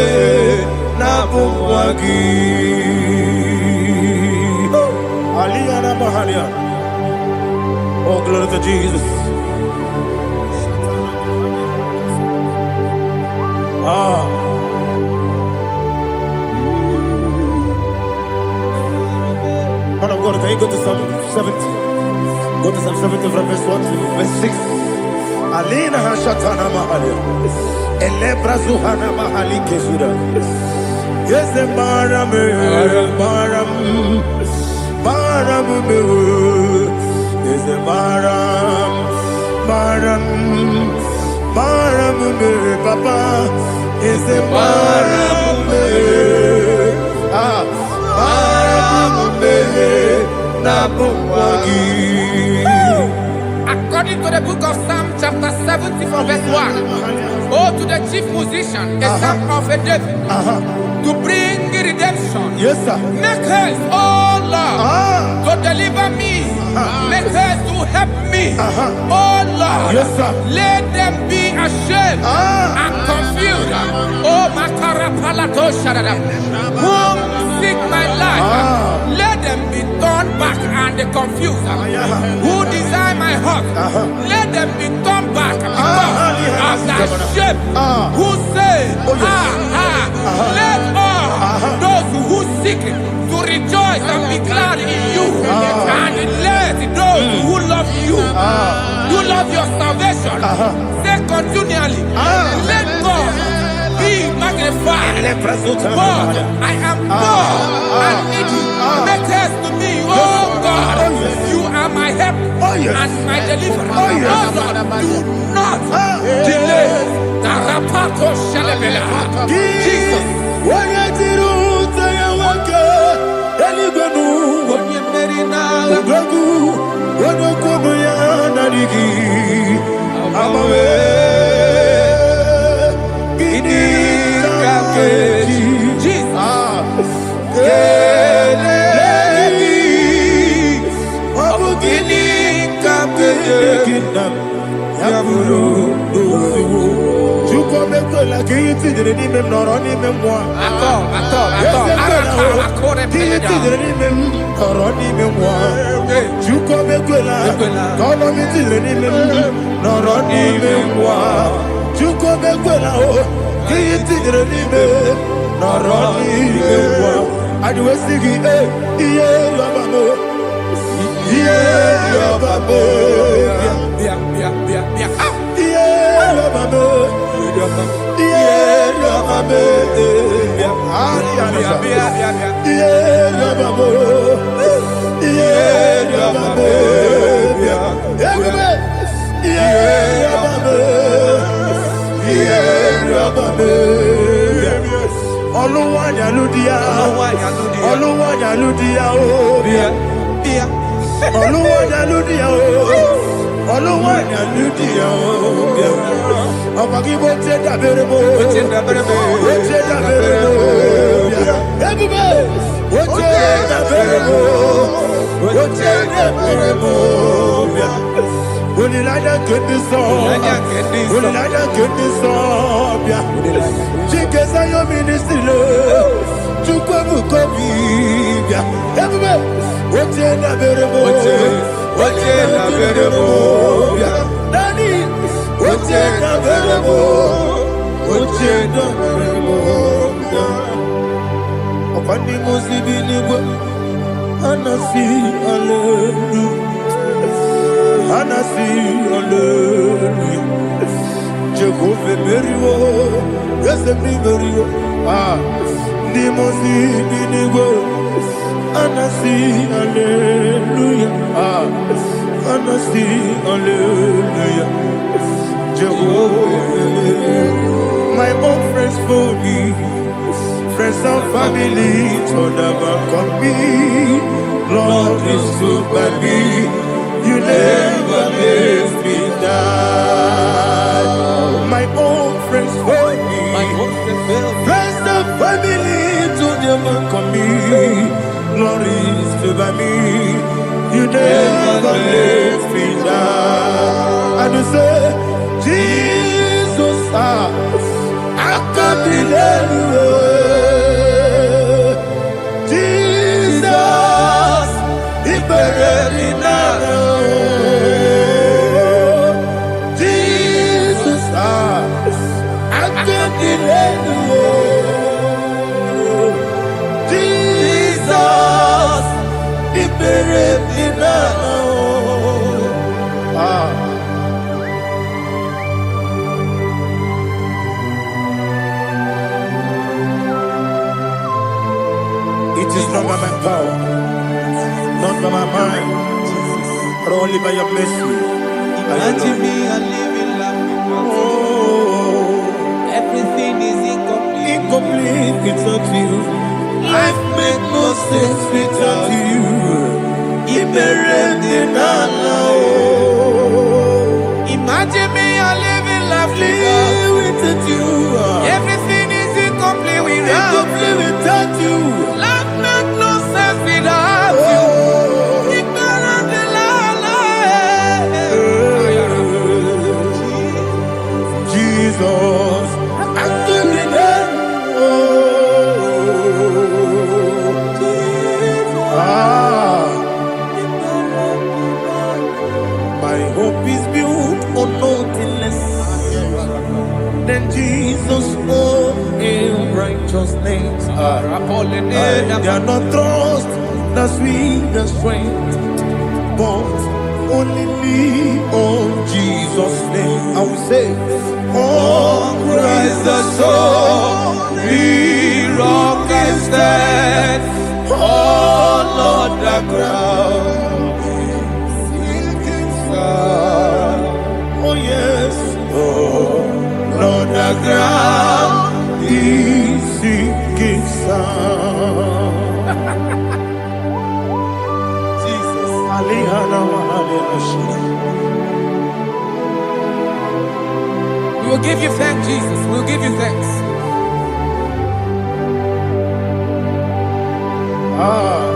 Nabumwagi. Aliyana Mahalia. Oh, glory to Jesus. Man of God, can you go to Psalm 70? Go to Psalm 70 from verse 1 to verse 6. Alina Hashatana Mahalia. Elebra Zuhana Mahali Kesura. Yes, the Baram, Baram, Baram, yes, the Baram, Baram, Baram, Papa, yes, the Baram, According to the book of Psalm chapter 70 from verse 1, oh, to the chief musician, a psalm of a David, to bring redemption. yes, sir. Make haste, oh Lord, to deliver me. Make haste to help me. Oh Lord, Yes, sir. let them be ashamed and confused. Oh Makara Palato Shadada, whom seek my life, let them be turned back and confused. Who desire my heart, let them be turned back because of that shame. Who say, let all those who seek to rejoice and be glad in you, and let those who love you, who love your salvation, say continually, let God be magnified. God, I am poor and needy. Make haste to me, oh God. You are my help and my deliverer. Oh Lord, do not delay. Tarapato Shalabela. Jesus. My own friends for me, friends and family, told about come me. Lord is good by me. You never let me die. My own friends for me, friends and family, told about come me. Lord is good by me. You never let me die. And you say, Jesus, I can't Jesus, he buried me now. Jesus, I can't believe you. Jesus, he buried me now. It is not by my power, not by my mind, but only by your mercy. Imagine me a living life without you. Everything is incomplete. Incomplete without you. Life makes no sense without you. Imagine me a living life without you. Everything is incomplete Without you. Life makes no sense without you. Jesus, I'm doing it. My hope is built on nothing less than Jesus' own righteousness. I cannot trust the sweetest strength, but only lean on Jesus' name. I will say, oh, Christ the solid rock and stand. Oh, Lord, the ground is sinking sand. Oh, yes, oh, Lord, the ground is sinking sand. Jesus, We will give you thanks, Jesus. We will give you thanks.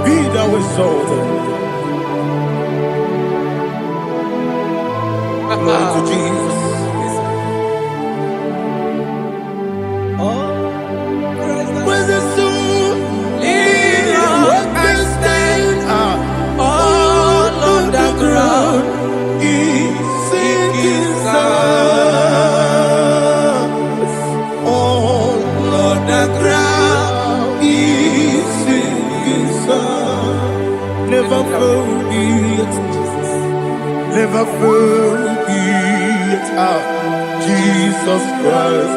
Be thou exalted. Glory to Jesus. Praise the soul. What can stand? All on the ground is sinking sand. All on the ground is sinking sand. Never forget, never forget, Jesus Christ.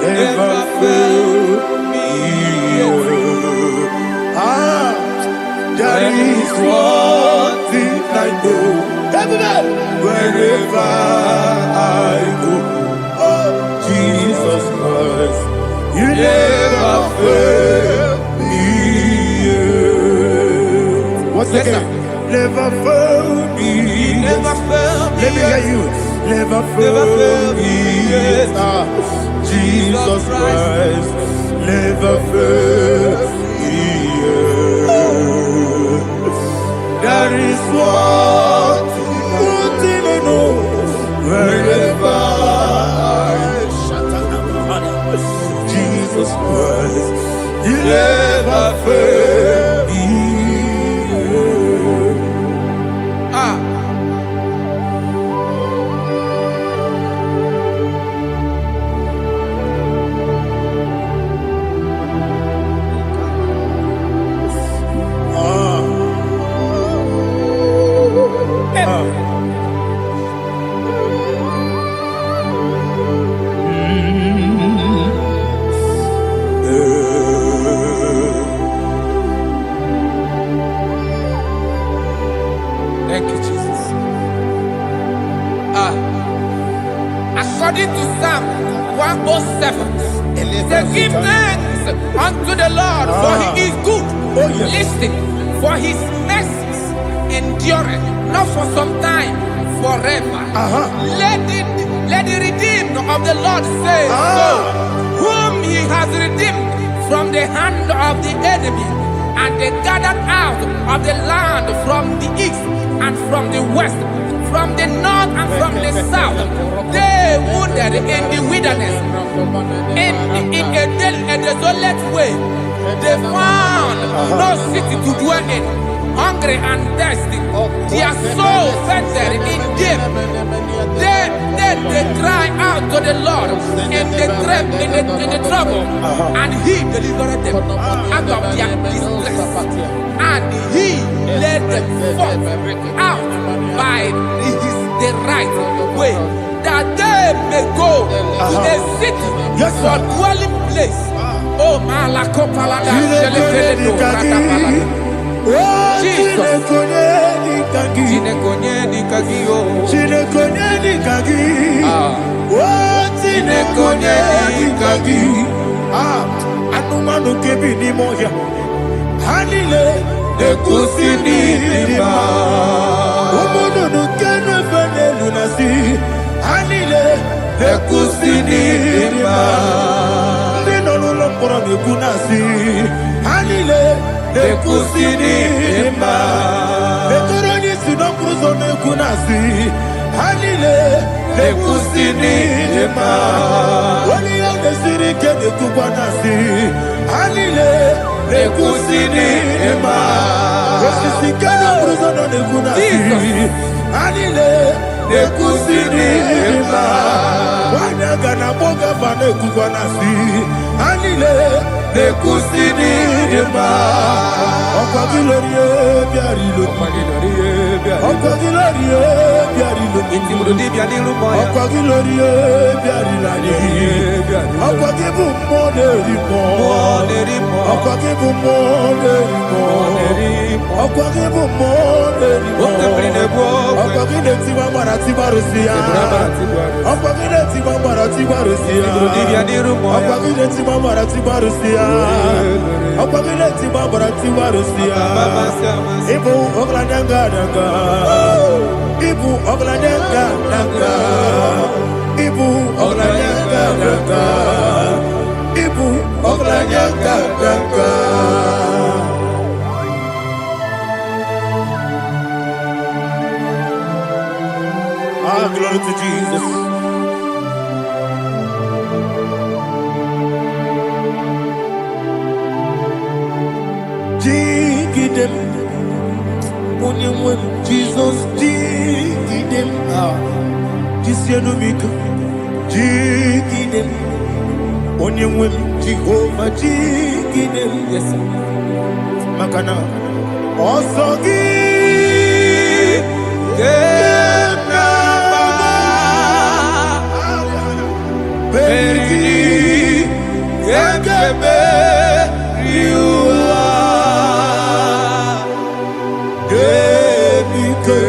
Never forget. That is one thing I know. Wherever I go, oh, Jesus Christ, you never fail me. What's again? Never fail me. Never fail me. Let me hear you. Never fail me. Jesus Christ, never fail me. That is what I know. Wherever Jesus Christ, you never fail me. Thank you, Jesus. According to Psalm 107, say, give thanks unto the Lord, for he is good. Listen, for his mercies endureth, not for some time, forever. Let the redeemed of the Lord say so, whom he has redeemed from the hand of the enemy, and they gathered out of the land from the east and from the west, from the north and from the south. They wandered in the wilderness, in a desolate way. They found no city to dwell in, hungry and thirsty. Their soul fettered in deep. Then they cry out to the Lord in the trouble, and He delivered them out of their distress, and He led them forth out by the right way, that they may go to a city for dwelling place. Oh, Malakopalada, Jesus. Anumanu kebi ni moya Hanile Nekusini lima Umudu nukenu fene lunasi Hanile Nekusini lima Nino lulopora nukunasi Hanile Nekusini lima Netoroni sinokruzo nukunasi Hanile Nekusini lima Wali yone sirike nekubanasi Hanile Nekusini lima Wasisikana bruzo nukunasi Hanile Nekusini lima Wanaga na boga vane kubanasi Hanile Nekusini lima Okwa gilorie biarilo Okwa gilorie biarilo Okwa gilorie biarilani Okwa gibu moderimo Okwa gibu moderimo Okwa gibu moderimo Okwa gile tiwa marati barusia Okwa gile tiwa marati barusia Okwa gile tiwa marati barusia Okwa gile tiwa marati barusia Ibu ogladanga danga Ibu ogladanga danga Ibu ogladanga danga Ibu ogladanga danga Ah, glory to Jesus. Jigidem, Jesus, jigidem, Jisianumika, jigidem, Onyamwem, Jehovah, jigidem, yes, Makana, also give, Peri, Yakebe, you are Gebike,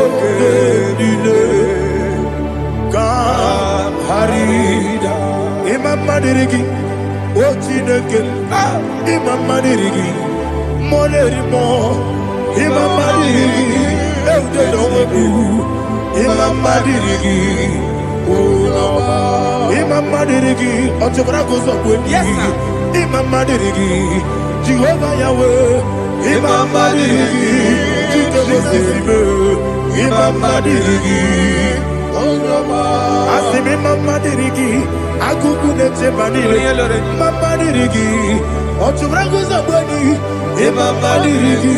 Okedile, Kam Harida, Imam Madirigi, Ochineke, Imam Madirigi, Molerimo, Imam Madirigi, Eudedomu, Imam Madirigi. Imam Madirigi, Ochobrakoso Kweni. Yes, sir. Imam Madirigi, Jehovah Yahweh. Imam Madirigi, Jehovah Imam Madirigi, Asim Imam Madirigi, Akukune Chebanile. Imam Madirigi, Ochobrakoso Kweni. Imam Madirigi,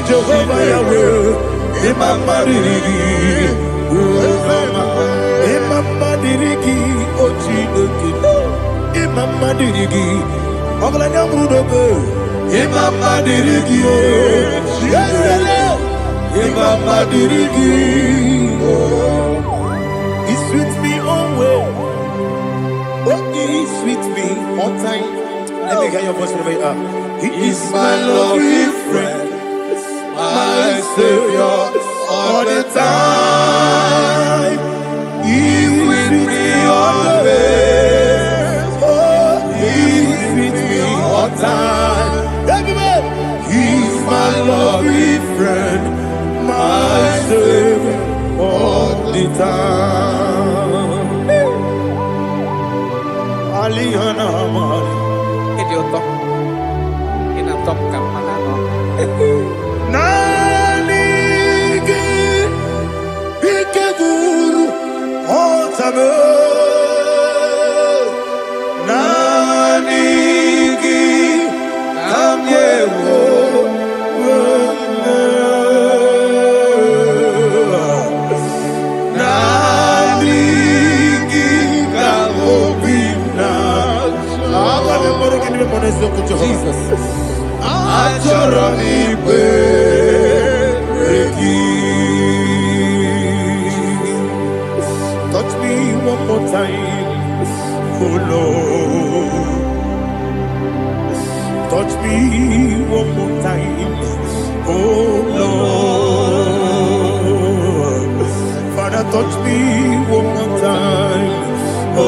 Jehovah Yahweh. Imam Madirigi, Imam Madirigi, Ochineke, Imam Madirigi, Oglanya Mudobe, Imam Madirigi, Imam Madirigi, He sweet me always, He sweet me all time. Let me hear your voice wherever you are. He is my lovely friend, my Savior, all the time. He with me always. Oh, He's with me all time. Everybody, He's my lovely friend, my Savior, all the time. Aliyana Amari. Idioto. Inatop ka pala, no? Nani Touch me one more time, oh Lord. Touch me one more time, oh Lord. Father, touch me one more time, oh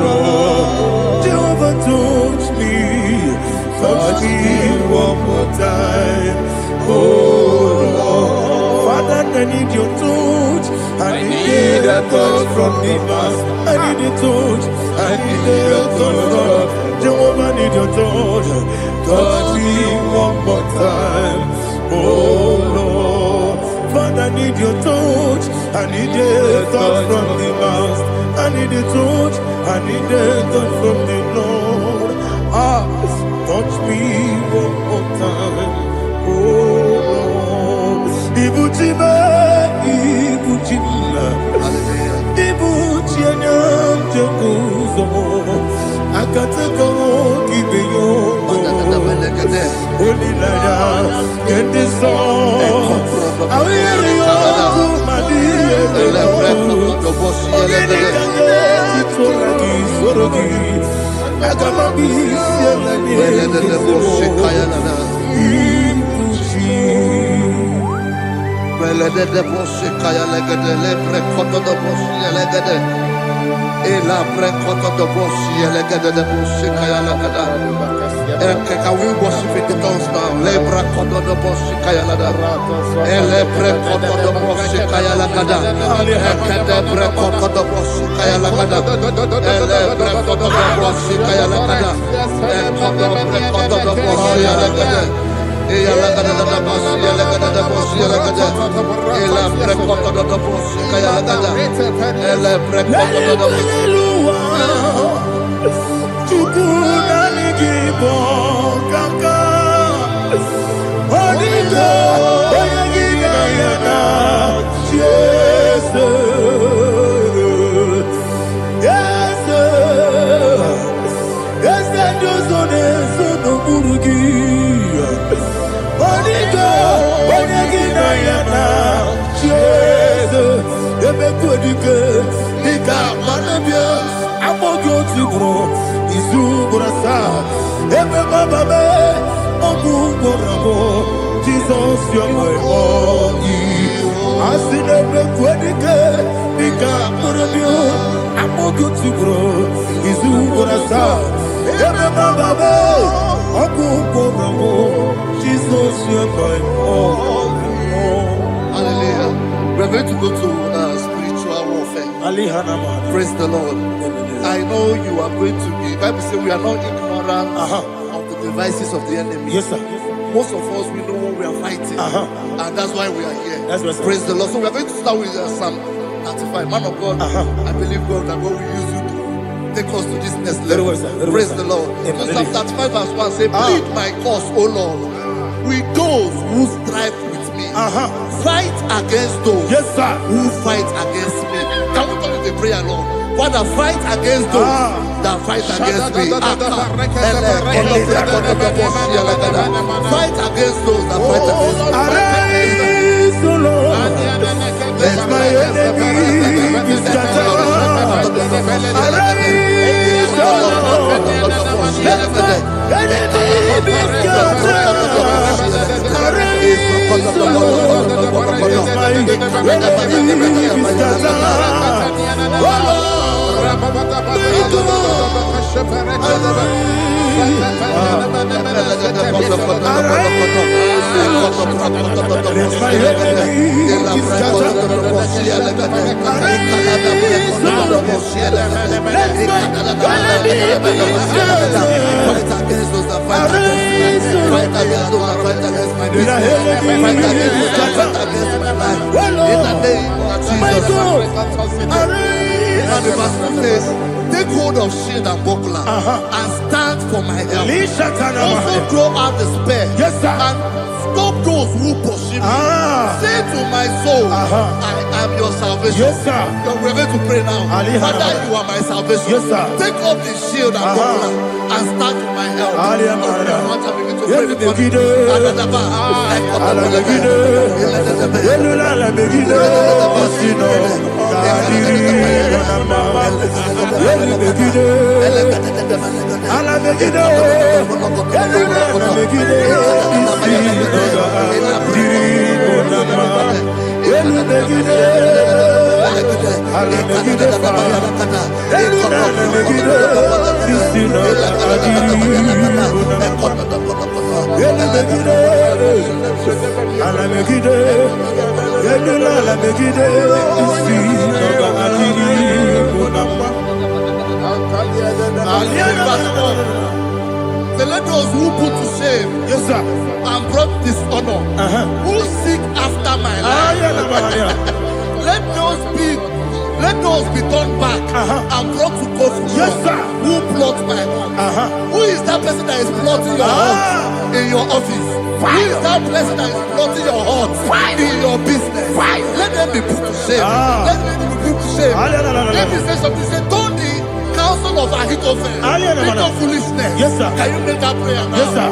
Lord. Jehovah, touch me one more time, oh Lord. Father, I need your touch. I need a touch from the master. I need a touch. I need a touch from Jehovah. I need your touch. Touch me one more time, oh Lord. Father, I need your touch. I need a touch from the master. I need a touch. I need a touch from the Lord. Touch me one more time, oh Lord. Ibuchima, Ibuchina, Jaguzo, Akatako, Gibeyo, Holy Lada, get this song. I will you, my dear, Can we worship in the tongues now? Lebra kodo do boshi kaya lada. Elebre kodo do boshi kaya lada. Ekede bre kodo do boshi kaya lada. Elebre kodo do boshi kaya lada. Ekodo bre kodo do boshi lada. Eya lada da boshi lada da boshi lada. Elebre kodo do boshi kaya lada. Elebre kodo do boshi. Igbo kaka Odito oyagina yana Jesus Yes Josone sono burugi Odito oyagina yana Jesus Ebe kodike Nika manabia Amogyo tibro Izuburasa, Ebe Baba me, Ogugorabo, Jesus, you're my boy. Asinebe Kwenike, Nika Morabio, Amogutubro, Izuburasa, Ebe Baba me, Ogugorabo, Jesus, you're my boy. Hallelujah. We're going to go to spiritual warfare. Praise the Lord. I know you are going to be. Bible says we are not ignorant of the devices of the enemy. Yes, sir. Most of us, we know what we are fighting. And that's why we are here. That's right, sir. Praise the Lord. So we are going to start with Psalm 35. Man of God, I believe God that God will use you to take us to this next level. Well, sir. Praise the Lord. So Psalm 35 verse 1 say, plead my cause, O Lord, with those who strive with me. Fight against those who fight against me. Can we call it a prayer, Lord? Father, fight against those that fight against me. Fight against those that fight against me. Arise, O Lord, let my enemy be scattered. Arise, O Lord, let my enemy be scattered. Arise, O Lord, let my enemy be scattered. Oh Lord, and the verse says, take hold of shield and buckler and stand for my help. Also throw out the spear and stop those who pursue me. Say to my soul, I am your salvation. Yes, sir. We're going to pray now. Father, you are my salvation. Yes, sir. Take off the shield and buckler and start with my help. Let those who put to shame, yes, sir, and brought dishonor, who seek after my life, let those be turned back and brought to confusion. Yes, sir. Who plot my heart? Who is that person that is plotting your heart in your office? Who is that person that is plotting your heart in your business? Let them be put to shame. Let them be put to shame. Let me say something. Say, don't the counsel of Ahithophel into foolishness. Yes, sir. Can you make that prayer now? Yes, sir.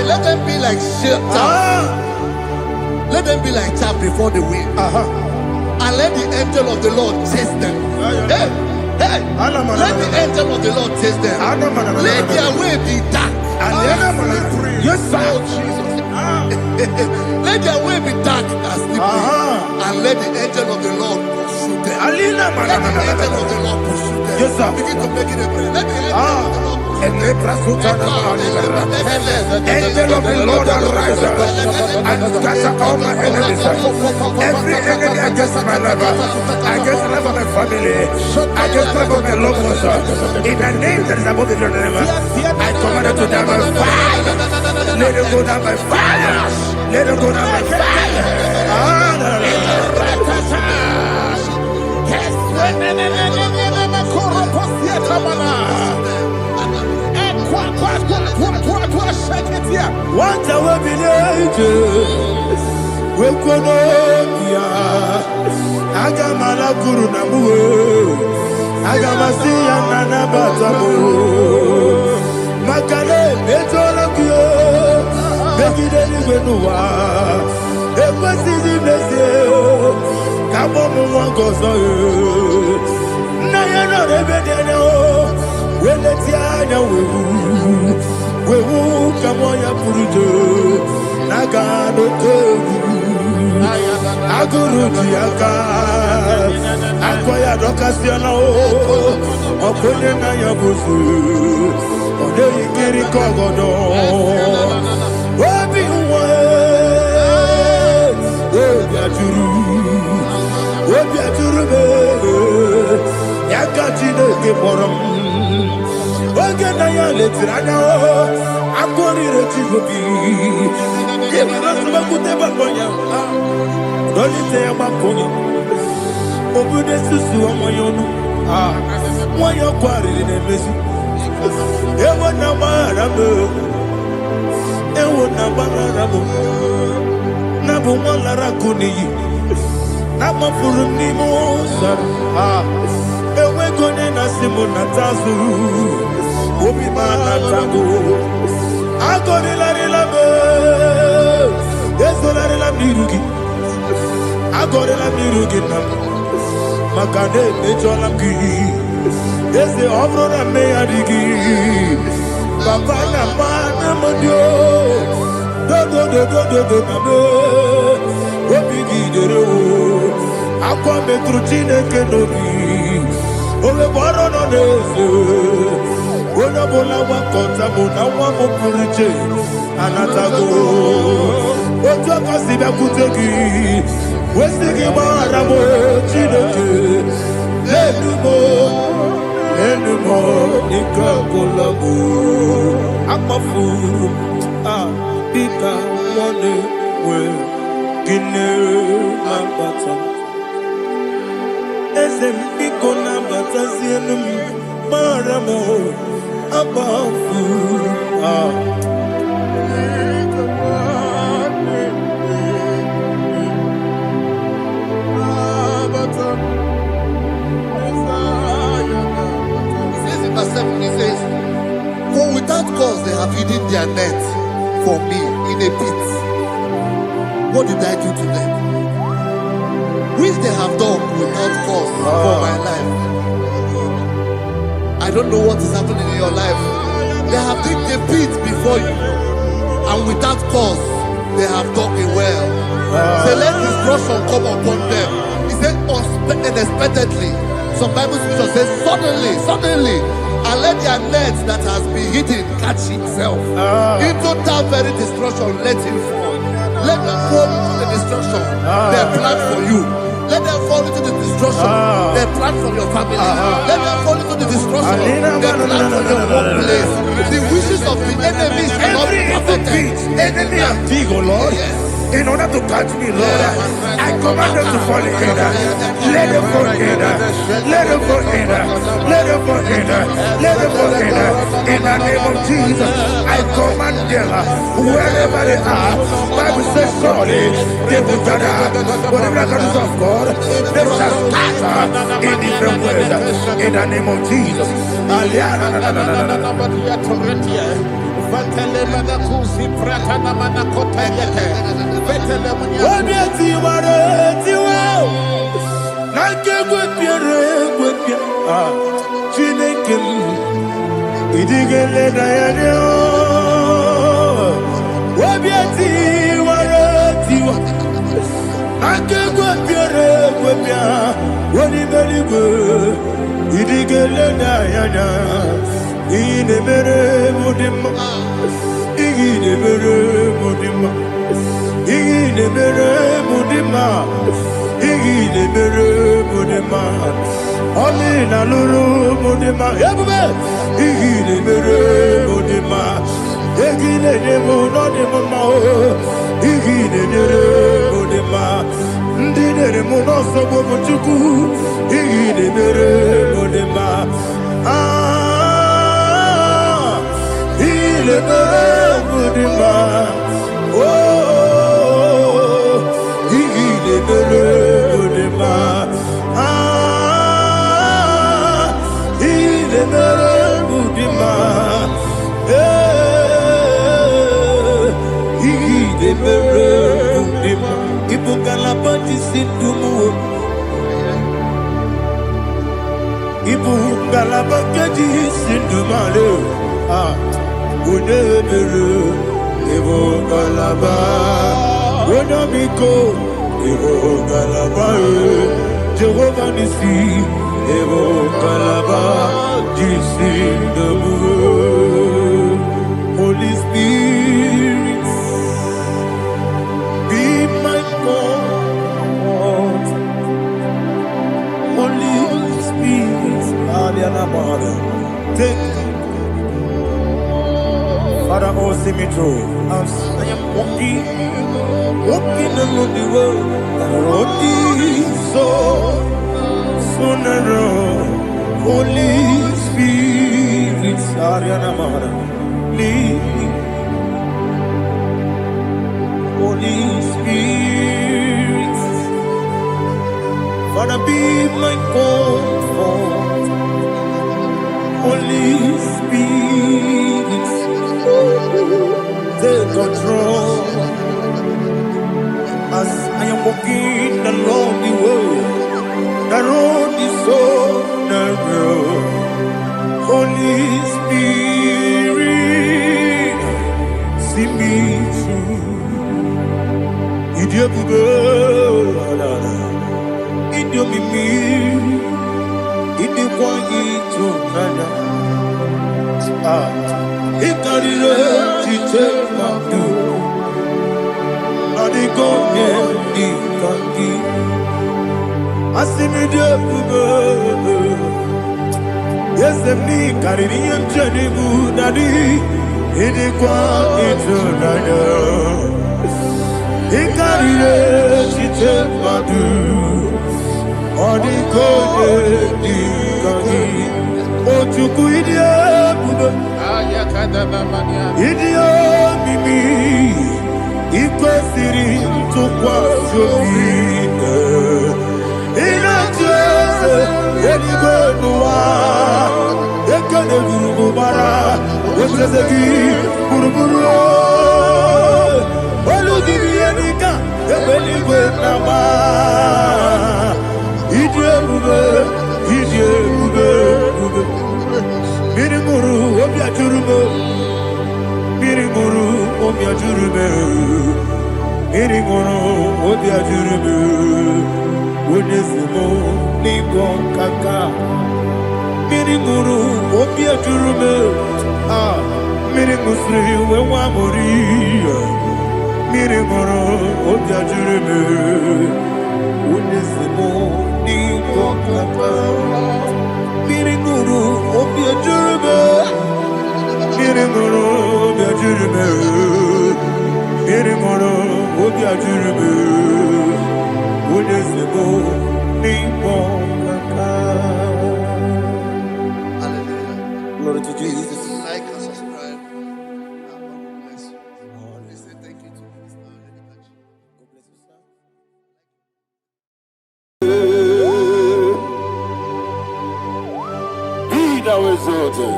Let them be like chaff. Let them be like chaff before the wind. And let the angel of the Lord chase them. Hey, let the angel of the Lord chase them. Let their way be dark. Yes, sir. Let their way be dark as slippery. And let the angel of the Lord pursue them. Let the angel of the Lord pursue them. Yes, sir. Begin to make it a prayer. Let the angel of the Lord. Angel of the Lord arise and scatter all my enemies. Every enemy against my life, against the life of my family, against the life of my loved ones, in the name that is above the name, I command it to die by fire. Let it go down by fire. Let it go down by fire. What our villages, we could Agamala Guru Namu, Agamasia Nana Batamu, Makale, Betolakio, Begideni Benua, Equasisi Nesio, Kabomu Wangoso, Nayana Rebedeno, Weletiana Wewu Kamoya Purujo, Nagano Togu, Aguru Diaka, Akoya Docasiano, Okone Nayabusu, Ode Ikiri Kogodo, Wabi Wabiaturu, Yakatino Giborum, Waganaya Letrana, Akori Retigobi, Gibraltar, Don't say about Pony. Open the Susu on my own. Why you're quarry in a messy? Ever number, Nabu Malaracuni. Nama furunimo sar. Ewe gone na simona tazu. Obi mana tago. Agore la relabe. Yeso la relabe nirugi. Agore la nirugi nam. Makade mejolam gi. Yese ovro na me adigi. Papa na mana modio. Do na me. Obi gi dero. Akwa metru chineke nobi. Ole boro no nese. Ona bola wakota bona wa mopuriche. Anatago. Ojo kasiba kutegi. Wesigi maramo chineke. Lenumo nikakolabu. Akmafu. Ika one we. Gine mabata. Ezem ikona batazienum maramo abafu. He says in verse 7, he says, for without cause they have hidden their net for me in a pit. What did I do to them? Which they have done without cause for my life. I don't know what is happening in your life. They have digged a pit before you, and without cause they have done it well. Say, let destruction come upon them. He said, unexpectedly. Some Bible scripture says, suddenly, and let their net that has been hidden catch itself. Into that very destruction, let him fall. Let them fall into the destruction they plan for you. Let them fall into the destruction they plan for your family. Let them fall into the destruction they plan for your workplace. The wishes of the enemy shall not be perfected. Enemy and dig, oh Lord. Yes. In order to catch me, Lord, I command them to fall in. Let them fall in. Let them fall in. Let them fall in. Let them fall in. In the name of Jesus, I command them wherever they are. Bible says surely they will gather. Whatever the is of God, they shall scatter in different ways. In the name of Jesus. Jehovah Nissi, Evo Kalaba, Jesus the Moon. Holy Spirit, be my God. Holy Spirit, take Father, oh, see me through. I am walking along the road, so narrow. Holy Spirit, lead me. Holy Spirit, wanna be my comfort. Holy Spirit, take control as I am walking along the way. The road is so narrow. Holy Spirit, see me through. Idiabube, Idiomimi, Idikwanito Nana. Ikarire Chichemadu, Adigonye Ikaki. Asimidabube. Yes, me carry and Jenny Budadi, Idikwanito Nana. Ikarire Chichemadu, Adigonye Ikaki. Otuku Idiabube. Idio mimi ikwesiri ntụkwasị obi ịna-echeze eluigwe n'ụwa ekele gburugburu gbara ocheze gị gburugburu olu gị ihe dịka ebe eluigwe na-agba ịdị ebube ịdị ebube ebube. Mmiri mụrụ obi ajụrụ m, mmiri mụrụ obi ajụrụ m, mmiri mụrụ obi ajụrụ m, onye si m n'ịgọ nkaka. Mmiri mụrụ obi ajụrụ m, mmiri mụsịrị uwe nwa mụrụ ihe. Mmiri mụrụ obi ajụrụ m, onye si m n'ịgọ nkaka. Mmiri mụrụ obi ajụrụ m, mmiri mụrụ obi ajụrụ m, mmiri mụrụ obi ajụrụ m, onye si m n'ịkpọ nkaka. Glory to Jesus. Like and subscribe. God bless you. We say thank you to Mr. Edikachi. God bless you, sir. Be thou exalted.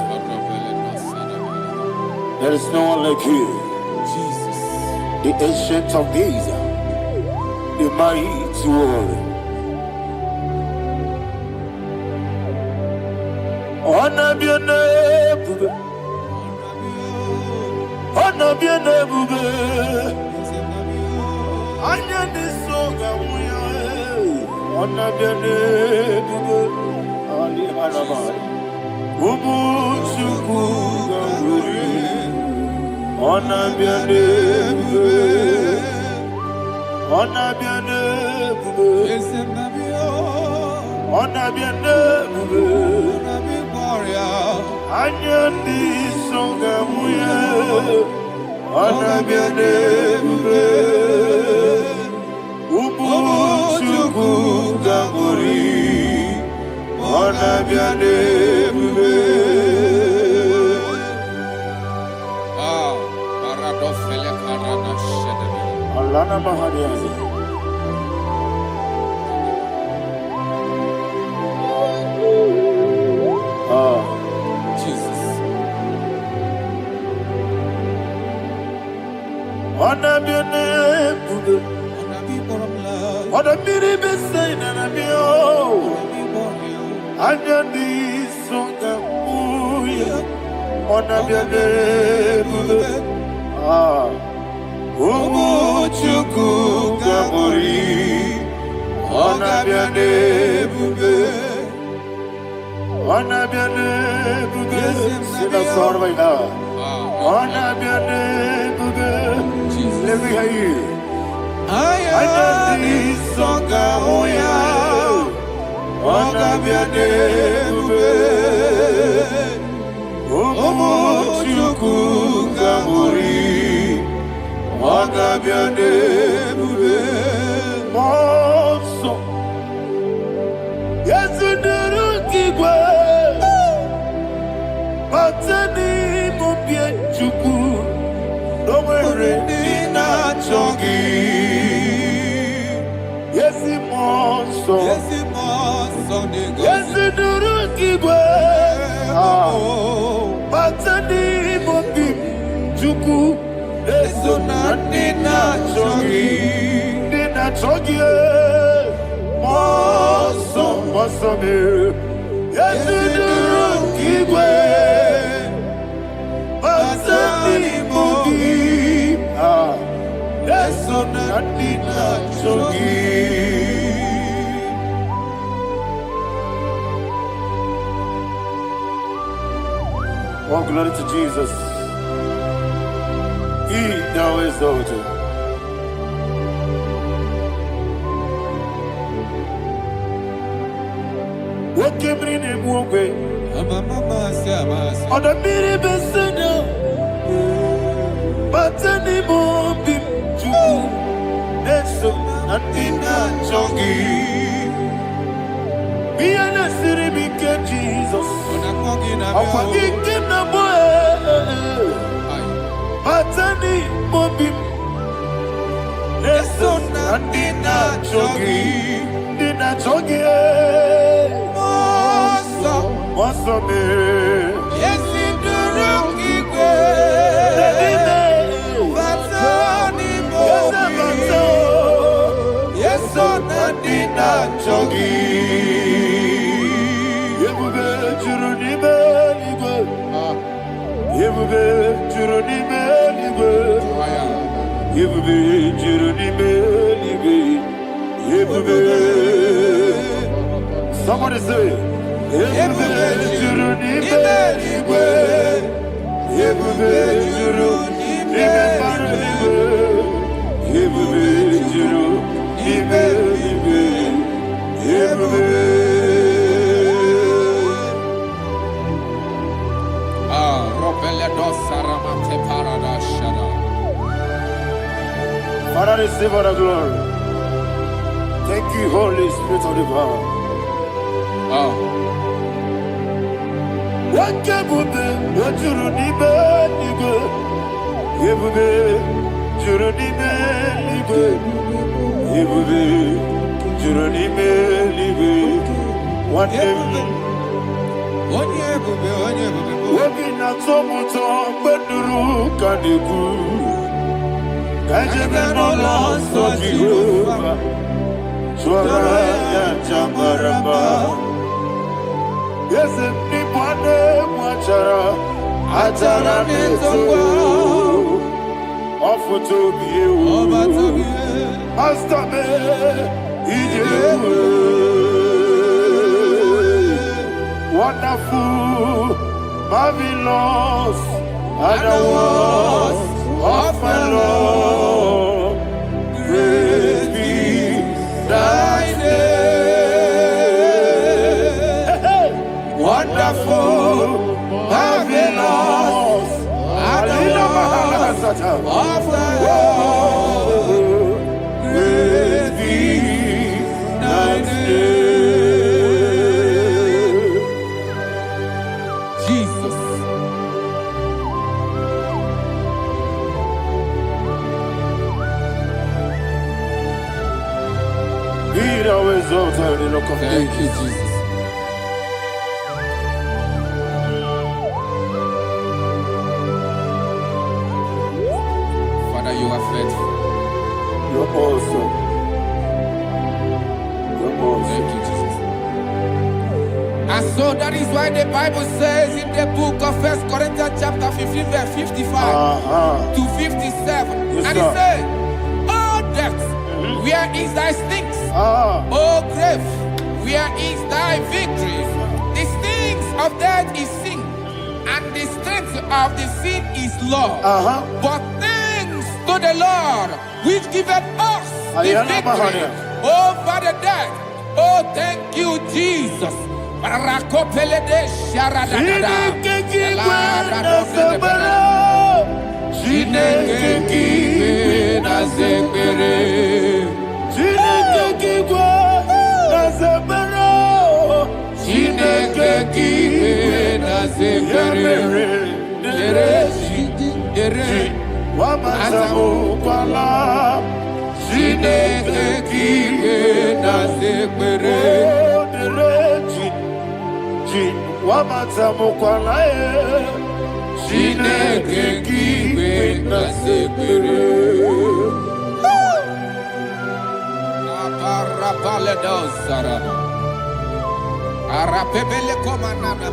There is no one like you, Jesus. the ancient of days, the mighty warrior. Honor be your name, honor be your name, honor this song, honor be your name, Ali Hanabai, Ubu Chukuga. Honor be your name, honor be your name, honor be your name, Anya di songa muya, honor be your name, Ubu chuku gamburi, honor be your name. Alana Mahadiazi. Jesus. Honor be your name, honor be the best and I'm your. Anya di songa muya, honor be your name. Umu chuku gamburi, honor be your name. Honor be your name. Sing a song right now. Honor be your name. Let me hear you. I am the song of honor be your name. Umu chuku gamburi, honor be your name. Monso, yes, you do. Batani mubie chuku, no more na chongi. Yes, monso. Yes, monso de go. Yes, duru igwe. Batani mobi juku. Eso na nina chogi. Nina chogi. Monso, monso me. Yes, duru igwe. Batani mobi. Eso na nina chogi. Oh, glory to Jesus. He now exalted. What came in him one way? On the mini besena. But anymore be true. Eso natina chogi. Be an city because Jesus. I'm forgetting the boy. Batani mobi. Eso natina chogi. Nina chogi. Moso me. Yes, duru igwe. Batani mobi. Yeso na nina chogi. Yebube juruni meligwe. Yebube juruni meligwe. Yebube juruni meligwe. Yebube. Somebody say. Yebube juruni meligwe. Yebube juruni meligwe. Yebube juruni meligwe. Yebube. Father, receive all the glory. Thank you, Holy Spirit of the power. What can we do? What you need, nigga? You be, you need, nigga. You be, you need, nigga. What you Working at some but the rook and the good. I just no lost of Jehovah. Swara Jamaraba. Yes, if Nipane Wachara, Atara Neto, offer to be you. Master me, wonderful, marvelous, and the words of my Lord. Great be thy name. Wonderful, marvelous, and the words of my Lord. Great be thy name. Thank you, Jesus. Father, you are faithful. You're awesome. You're awesome. Thank you, Jesus. And so that is why the Bible says in the book of 1 Corinthians chapter 15, verse 55 to 57. Yes, and it says, "Oh death, where is thy stings? Oh grave, where is thy victory? The stings of death is sin, and the strength of the sin is law. But thanks to the Lord, which giveth us the victory over the death. Oh, thank you, Jesus." Chineke kibe na sekpere. Oh, the wamata mukwalaye. Chineke kibe na sekpere. Aparapale dosarana. Arapebele komanana.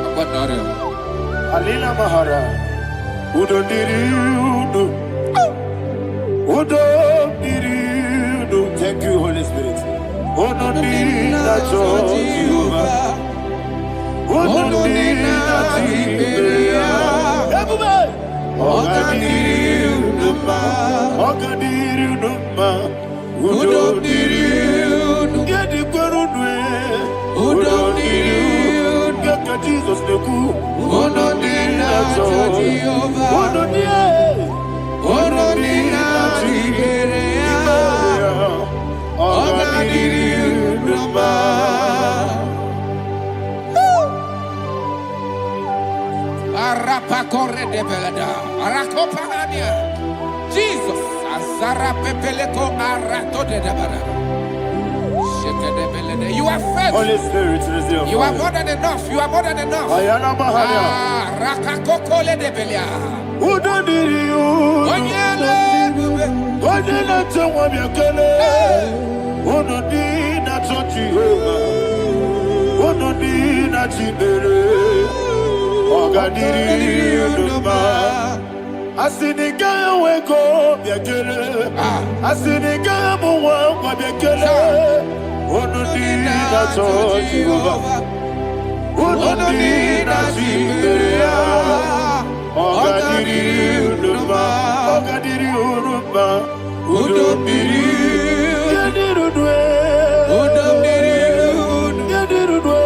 Abadare. Alina Mahara. Udo diri udo. Udo diri udo. Thank you, Holy Spirit. Udo diri na Jehovah. Udo diri na Tiberia. Everybody. Oga diri udo ma. Oga diri udo ma. Udo diri udo. Yedi kweru dwe. Udo diri udo. Kaka Jesus neku. Udo diri na Jehovah. Udo diri. Udo diri na Tiberia. Oga diri udo ma. Arapa corre de belada. Arakopania. Jesus. Azara pepeleko arato de debara. Sheke de belede. You are faithful. Holy Spirit, receive. You are more than enough. You are more than enough. Ayana Mahara. Rakakokole de belia. Udo diri udo. Onyele bube. Onye na-eche nwa bịa kelee. Unu dị na-achọ Jehova. Unu dị na-achị ikpere. Ọ ga-adịrị unu mma. Asị na ị gaghị enwe ego bịa kelee. Asị na ị gaghị amụ nwa ngwa bịa kelee. Unu dị na-achọ Jehova. Unu dị na-achị ikpere ya. Ọ ga-adịrị unu mma. Ọ ga-adịrị unu mma. Udo mmiri. Yadirudwe. Udo mmiri. Yadirudwe.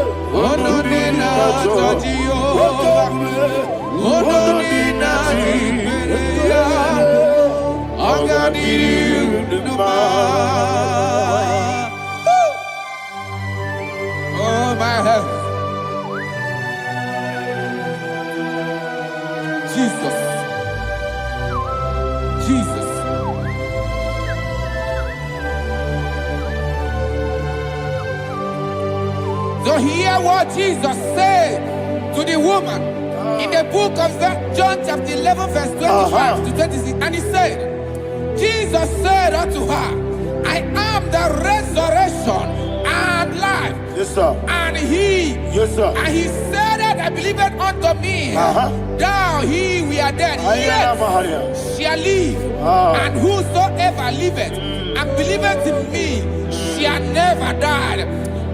Udo dị na-achọ Jehova. Udo dị na-achị ikpere ya. Ọ ga-adịrị unu mma. Oh, my health. Jesus. Jesus. So hear what Jesus said to the woman in the book of John chapter 11 verse 25 to 26. And he said, Jesus said unto her, I am the resurrection and life. Yes, sir. And he, Yes, sir. and he said that I believed unto me, thou he we are dead, Ayana yet Mahara. shall live, and whosoever liveth and believeth in me shall never die.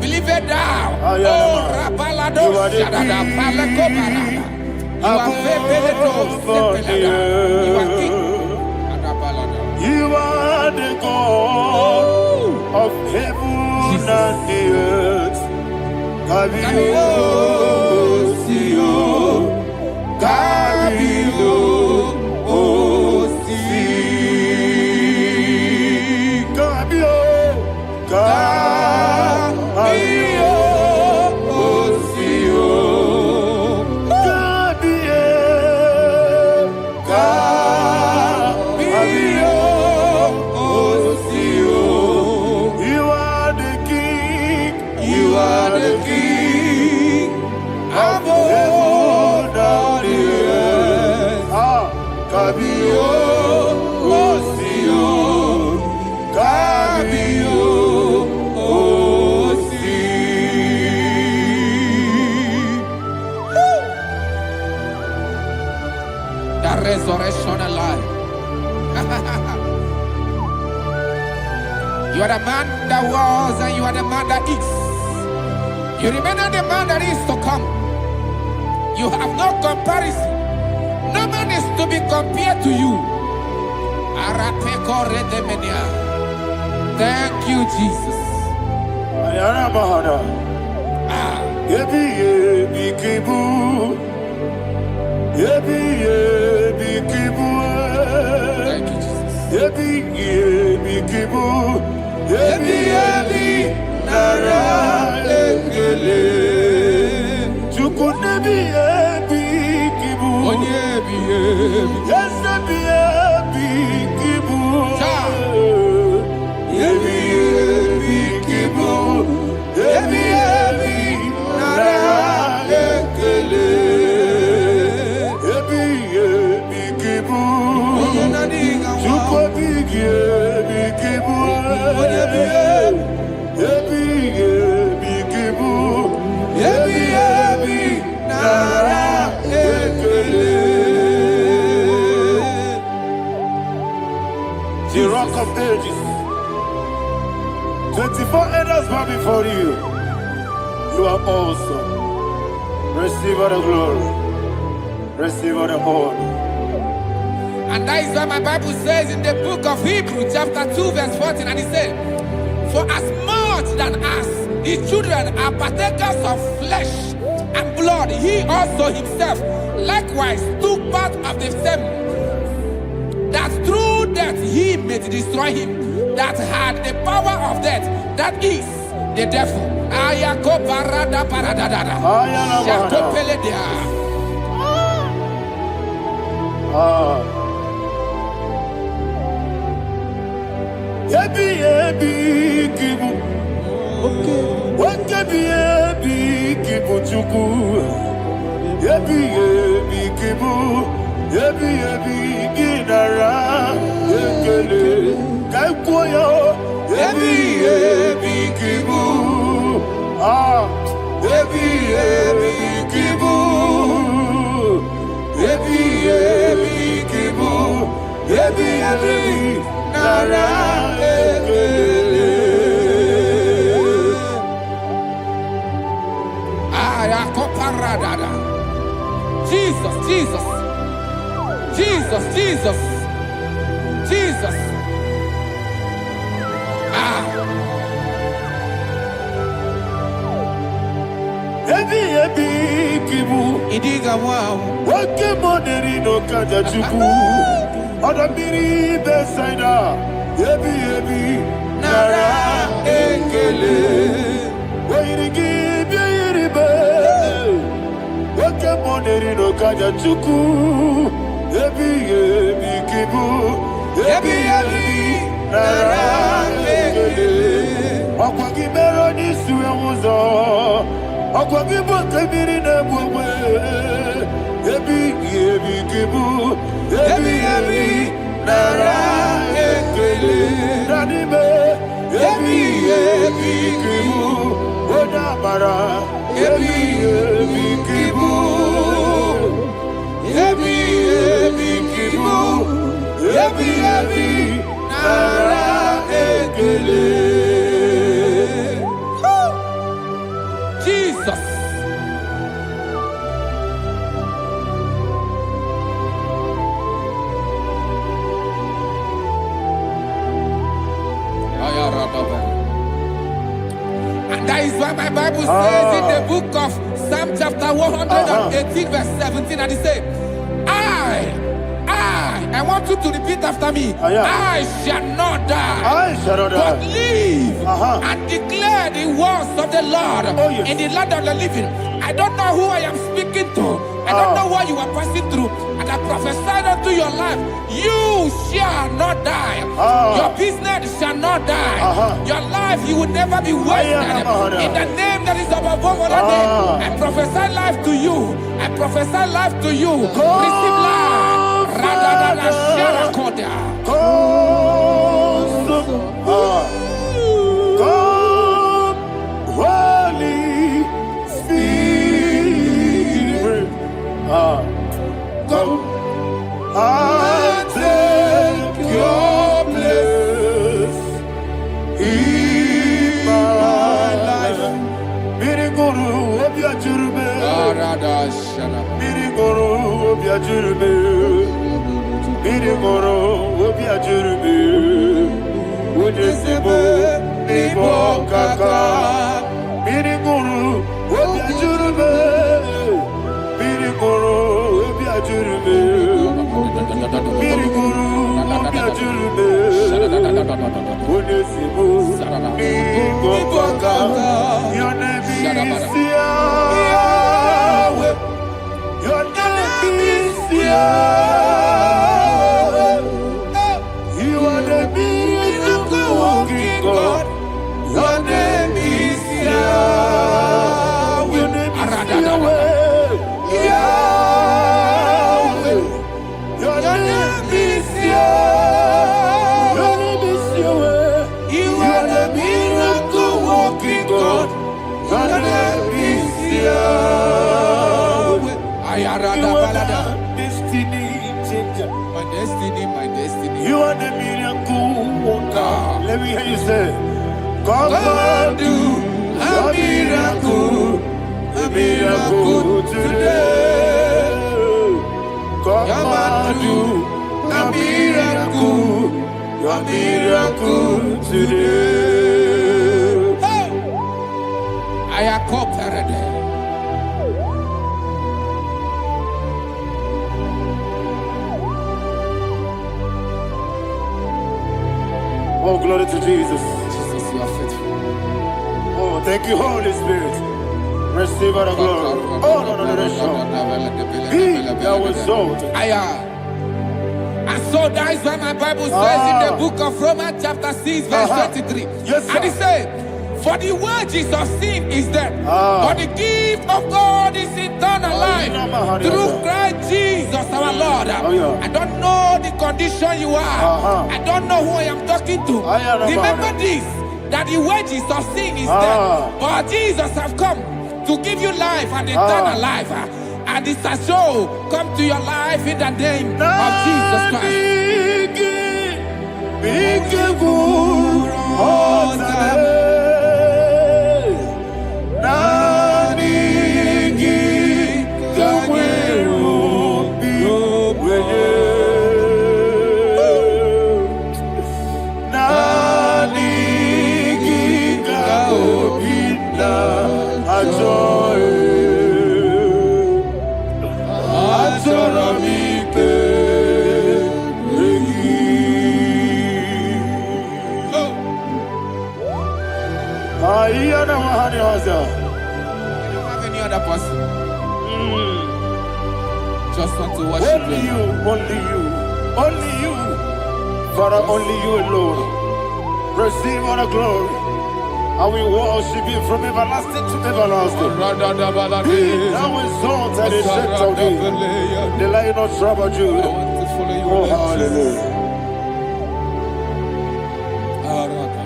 Believe it thou. Oh, Rapalado, Shadada, Palako Barada. You are Febeleto, Sepelada. You are king. Adabalada. You are the God of heaven and the earth. Kabio, Sio, Kabio, Si, Kabio, Kabio, Sio, Kabio, Kabio, Sio. You are the King. You are the King of heaven and the earth. Kabio, Sio, Kabio, Si. The resurrection alive. You are the man that was and you are the man that is. You remember the man that is to come. You have no comparison. No man is to be compared to you. Thank you, Jesus. Ayana Mahara. Yebi yebi kibu. Yebi yebi kibu. Thank you, Jesus. Yebi yebi kibu. Yebi yebi nara ekele. Chukunebi yebi kibu. Onyebi, Yes, yebi yebi 24 elders bow before you. You are awesome. Receive all the glory. Receive all the honor. And that is what my Bible says in the book of Hebrews chapter 2 verse 14. And it said, for as much than us, the children are partakers of flesh and blood, he also himself likewise took part of the same, that through death he may destroy him that had the power of death, that is the devil. Kibu. Kibu chuku. Kibu. Ginara. Ekele. Kaikwoyo. Kibu. Kibu. Kibu. Nara. Jesus, Jesus, Jesus, Jesus, Jesus. Kibu. Idiga wow. Wake moneri no kaja chuku. Odamiri besaida. Nara ekele. Wairigi biiribe. Wake moneri no kaja chuku. Kibu. Nara ekele. Okwagi mero ni suwe muzo. Okwagi bote biri ne bwe. Kibu. Nara ekele. Nanime. Kibu. Odamara. Kibu. Kibu. Nara ekele. Jesus. And that is why my Bible says in the book of Psalm chapter 118 verse 17, and it says, I want you to repeat after me. I shall not die, but live and declare the words of the Lord in the land of the living. I don't know who I am speaking to. I don't know what you are passing through. And I prophesy unto your life, you shall not die. Your business shall not die. Your life, you will never be wasted. In the name that is above all other name, I prophesy life to you. I prophesy life to you. Receive life. Holy Spirit, come and take your place in my life. Miriguru obya jurbe, miriguru obya jurbe, miriguru obya jurbe. Udesibo nibo kaka, miriguru obya jurbe, miriguru obya jurbe, miriguru obya jurbe. Udesibo nibo kaka. Your name is Yahweh. Your name is Yahweh. You are the miracle working God. Your name is Yahweh. Your name is Yahweh. Yahweh. Your name is Yahweh. Your name is Yahweh. You are the miracle working God. Your name is Yahweh. You are the destiny changer. My destiny, my destiny. You are the miracle worker. Let me hear you say, Come and do a miracle today. Come and do a miracle today. Hey! I am cooperated. Oh, glory to Jesus. Jesus, you are faithful. Oh, thank you, Holy Spirit. Receive all the glory. Oh, no, Be thou exalted. And so that is why my Bible says in the book of Romans chapter 6 verse 23. Yes, sir. And it says, for the wages of sin is death, but the gift of God is eternal life through Christ Jesus our Lord. I don't know the condition you are. I don't know who I am talking to. Remember this, that the wages of sin is death, but Jesus have come to give you life and eternal life. And this shall show come to your life in the name of Jesus Christ. I don't have any other person. Just want to worship only you, only you, only you. Father, only you alone. Receive all the glory. I will worship you from everlasting to everlasting. Be thou exalted and set of thee, the Lion of tribe of Judah. Oh, hallelujah.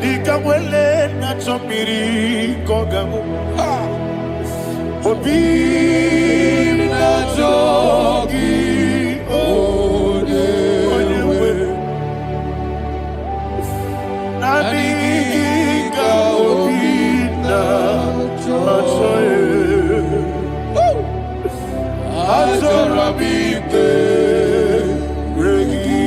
Ikamwele na chomiri kogamu. Obi na jogi onewe. Nabika obi na joye. Atorabike regi.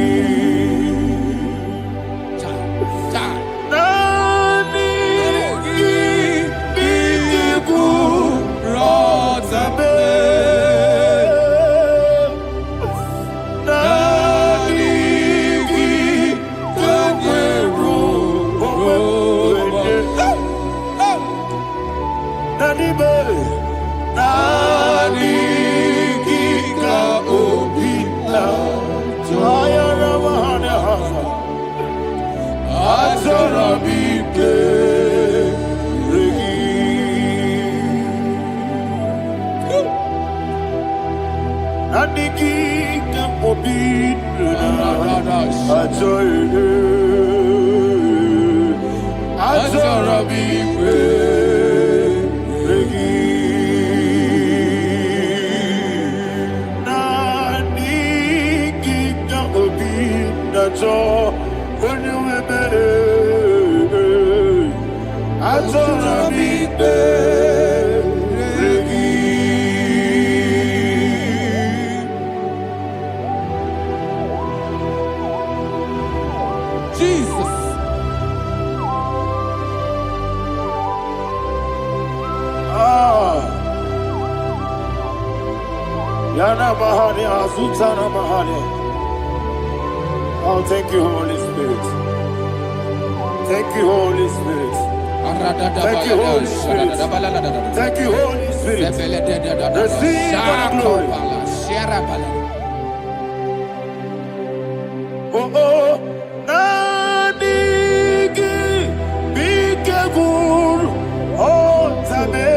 Oh, thank you, Holy Spirit. Thank you, Holy Spirit. Thank you, Holy Spirit. Thank you, Holy Spirit. Receive the glory. Oh, oh, Nadigi, Bikagur, oh, Tame.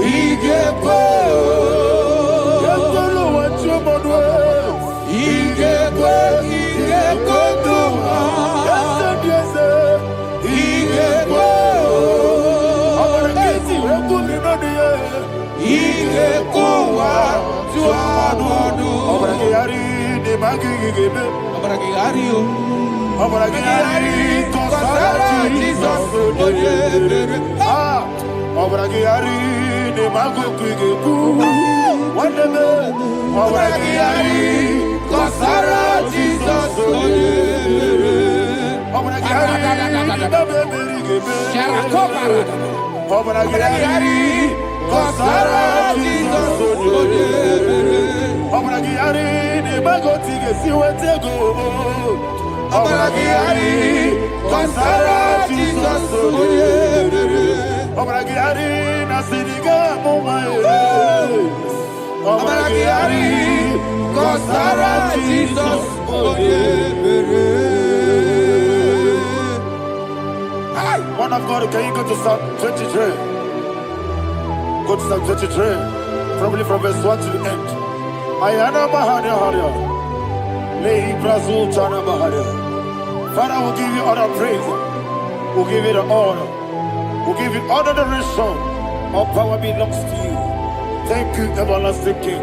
igbo, Yekolo wachumodwe. igbo, igbo duma, Yese. igbo, Abarakiti wekumi nodiye. igbo wa tuamodu. Abarakiyari de magigigebe. Abaragari o, Abarakiyari Kosara Jesus oyebere. Ah, Abarakiyari de magigigegu. Wandebe. Abaragari, Kosara Jesus oyebere. Abarakiyari de beberigebe. Sharakobara. Abarakiyari Kosara Jesus oyebere. Abarakiyari de magotige siwetego. Abaragari, Kosara Jesus oyebere. Abarakiyari nasiriga mumaye. Abaragari, Kosara Jesus oyebere. Man of God, can you go to Psalm 23? Go to Psalm 23, probably from verse 1 to the end. Ayana Maharia Haria. Lehi Brazil Chana Maharia. Father, we'll give you all the praise. We'll give you the honor. We'll give you all the adoration. All power belongs to you. Thank you, everlasting King.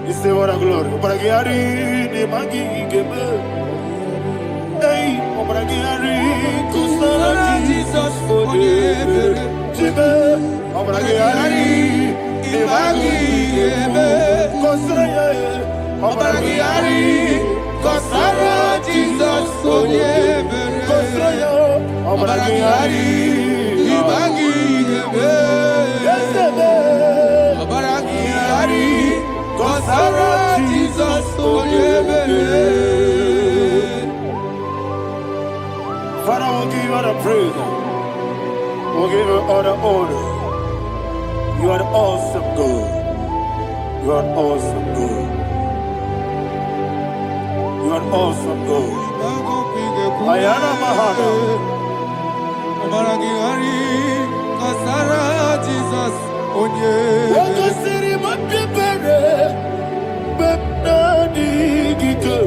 You say what a glory. Obragiari, the Magi, Gebe. Hey, Obragiari, Kosara Jesus oyebere. Jibe, Obragiari, the Magi, Gebe. Kosraye, Abaragari, Kosara Jesus oyebere. Kosraye, Abaragari, Ibagi gebe. Yesebe, Abaragari, Kosara Jesus oyebere. Father, we'll give you all the praise. We'll give you all the honor. You are the awesome God. You are an awesome God. You are an awesome God. Ayana Mahana. Abaragari, Kosara Jesus oyebere. Wakasiri mapipere. Bepnani gike.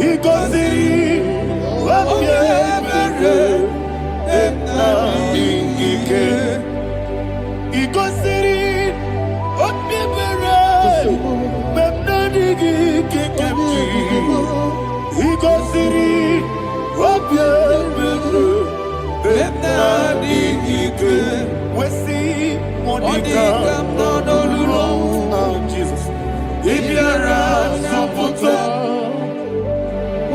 Ikosiri mapipere. Bepnani gike. Ikosiri mapipere. Bepnani gike. Ikosiri mapipere. Bepnani gike. Wesi Monica. Oh, Jesus. Ibiara Soputo.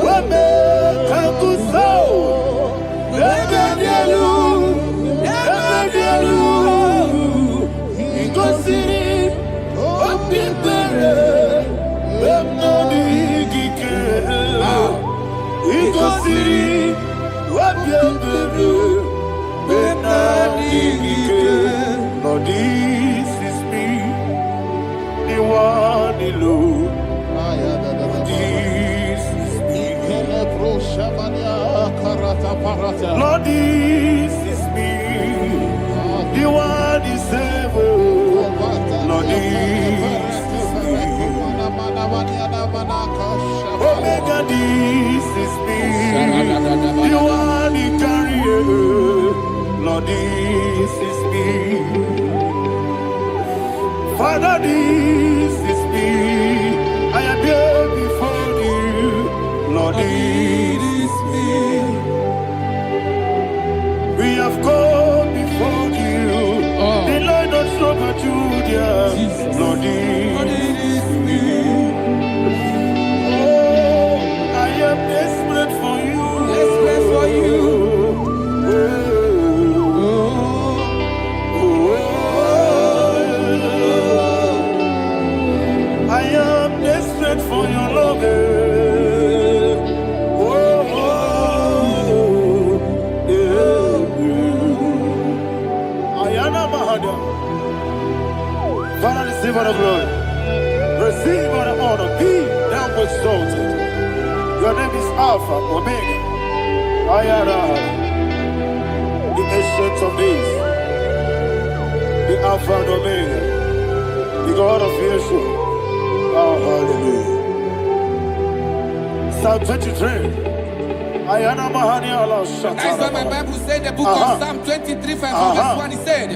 Wame Kakuso. Ebedielu. Ebedielu. Ikosiri. Opipere. Bemnodi Gike. Ikosiri. Opipere. Bemnodi Gike. Lord, this is me. The one alone. This is me. Lord, this is me. The one is able. Lord, this is me. Omega, this is me. The one in carrier. Lord, this is me. Father, this is me. I am here before you. Lord, this is me. We have come before you. The Lord not struck at you, dear. Lord, this is me. Oh, I am desperate for you. Desperate for you. I am desperate for your love. Ayana Mahada. Father, receive all the glory. Receive all the honor. Be thou exalted. Your name is Alpha, Omega. Ayana. The ancient of days. The Alpha and Omega, the God of Yeshua. Oh, hallelujah. Psalm 23. Ayana Mahani Allah Shata. That's why my Bible said the book of Psalm 23, verse 1, he said,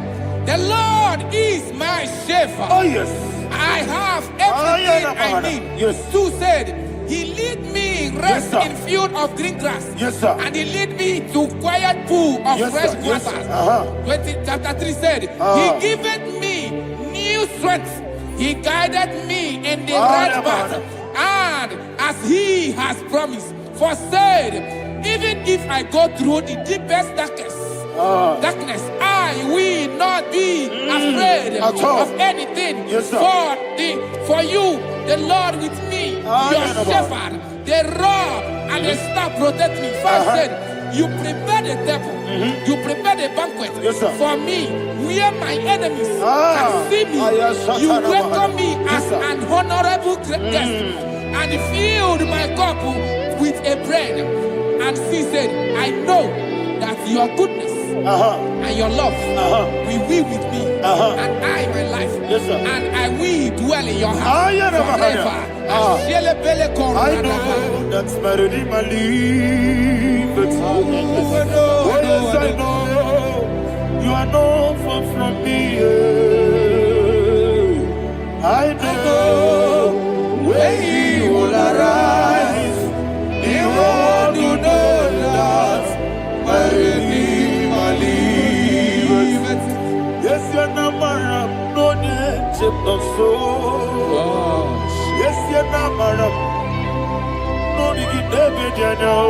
the Lord is my shepherd. Oh, yes. I have everything I need. Yes. 2 said, he lead me rest in field of green grass. Yes, sir. And he lead me to quiet pool of fresh waters. 20, chapter 3 said, he giveth me new strength. He guided me in the right path. And as he has promised, for said, even if I go through the deepest darkness, I will not be afraid of anything. Yes, sir. For you, the Lord with me, your shepherd, the rod and the staff protect me. First said, you prepare the table, you prepare the banquet for me, where my enemies can see me. You welcome me as an honorable guest, and filled my cup with a bread. And she said, I know that your goodness and your love will be with me, and I, my life, and I will dwell in your house forever. I know that's my Redeemer lives. Oh, yes, I know you are not far from me. I know when he will arise, he will do that my Redeemer lives. Yes, you're not my no need of soul. Yes, you're not my no need David, you know.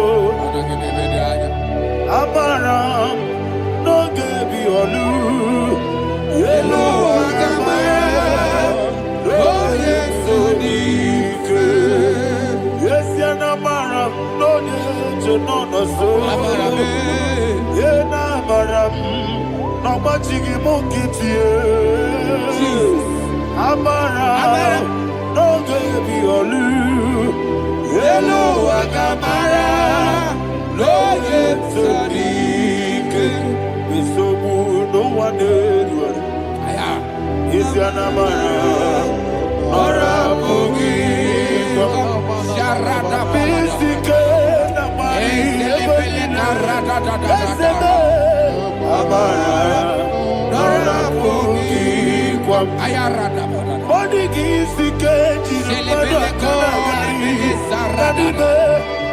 Amaram, no give you a loo. Yellow, Agamara, oh, yes, so deep. Yes, you're not Maram, no need to know the soul. Yeah, Namaram, no much you monkey to you. Amaram, no give you a loo. Yellow, Agamara. Lord, it's so deep. It's so good, no one did. It's your number. Ora Bogi. Sharada Bisike. Ora Bogi. Ayarada. Body Gisike.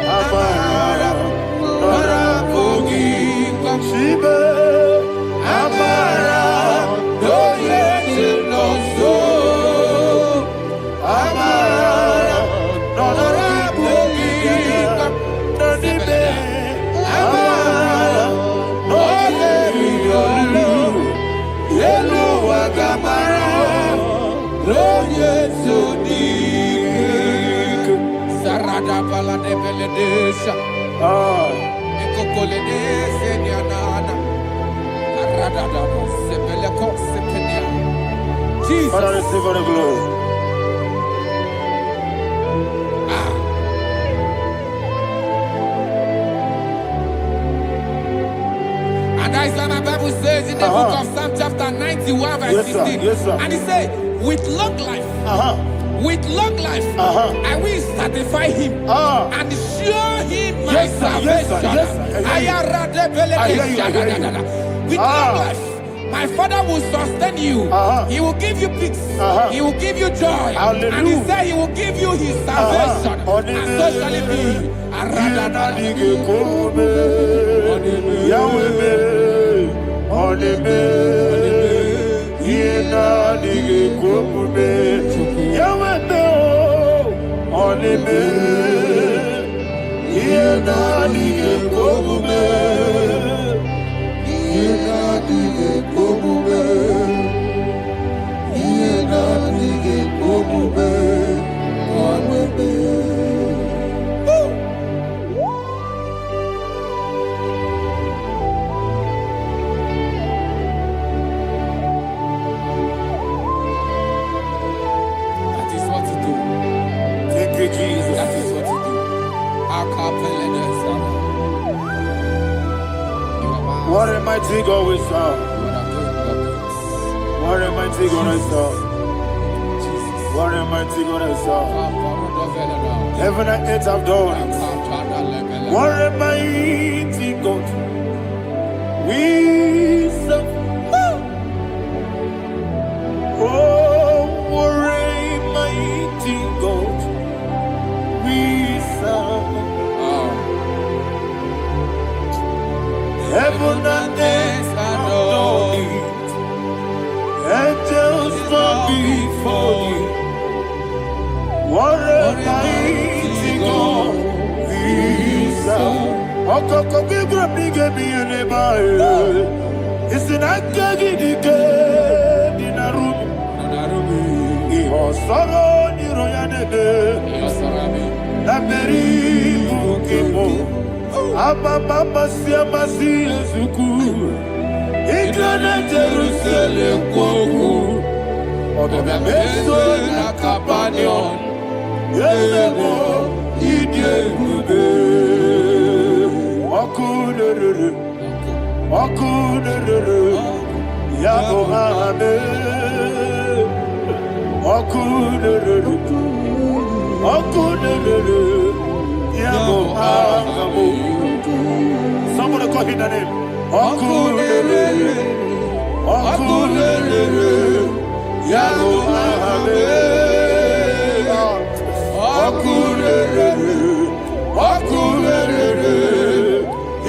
Amara. Shibe, Amara, no yet no so, Amara, no Rabogi, no Nibe, Amara, no Yellow Agamara, no yet so deep. Sarada Bala de Beledesha. Jesus. Father, receive all the glory. And that's what my Bible says in the book of Psalm chapter 91 verse 16. And he said, with long life, with long life, I will satisfy him and show him my salvation. With long life, my Father will sustain you. He will give you peace. He will give you joy. And he said he will give you his salvation. And so shall it be. What a mighty God we serve. What a mighty God I serve. What a mighty God I serve. Heaven and earth have done it. What a mighty God we serve. Oh, what a mighty God we serve. Heaven and earth adore it. Angels bow before you. What a mighty God we serve. Okoko bigro bige bi elebae. Isina kagi dike dinarubi. Iho soro ni royanebe. Na beri bukimo. Mama siamasi ezuku. Igrana Jerusalem koku. Oda meso na kapanion. Yelemo idie gube. Okunere. Yabo hame. Okunere. Yabo hame. Somebody call him the name. Okunere. Yabo hame. Okunere.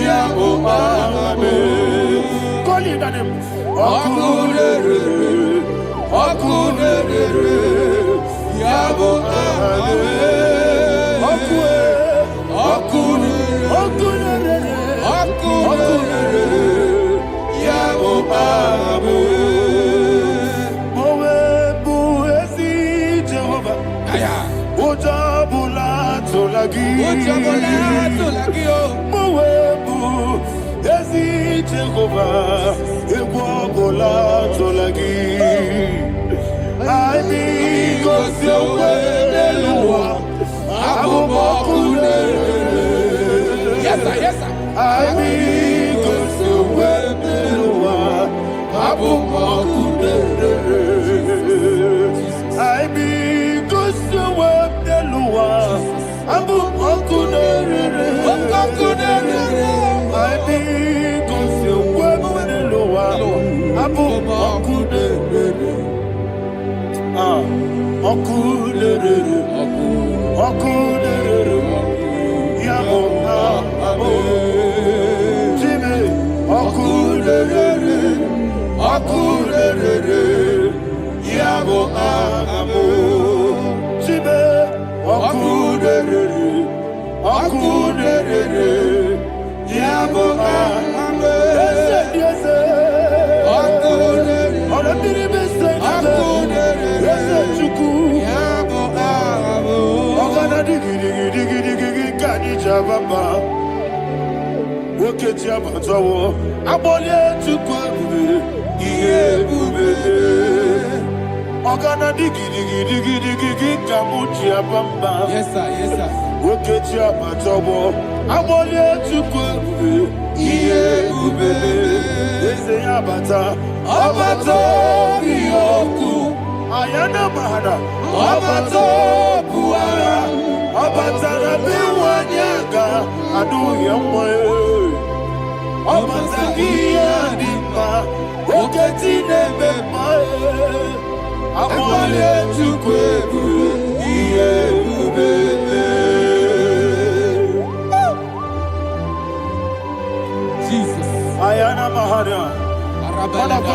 Yabo hame. Call him the name. Okunere. Yabo hame.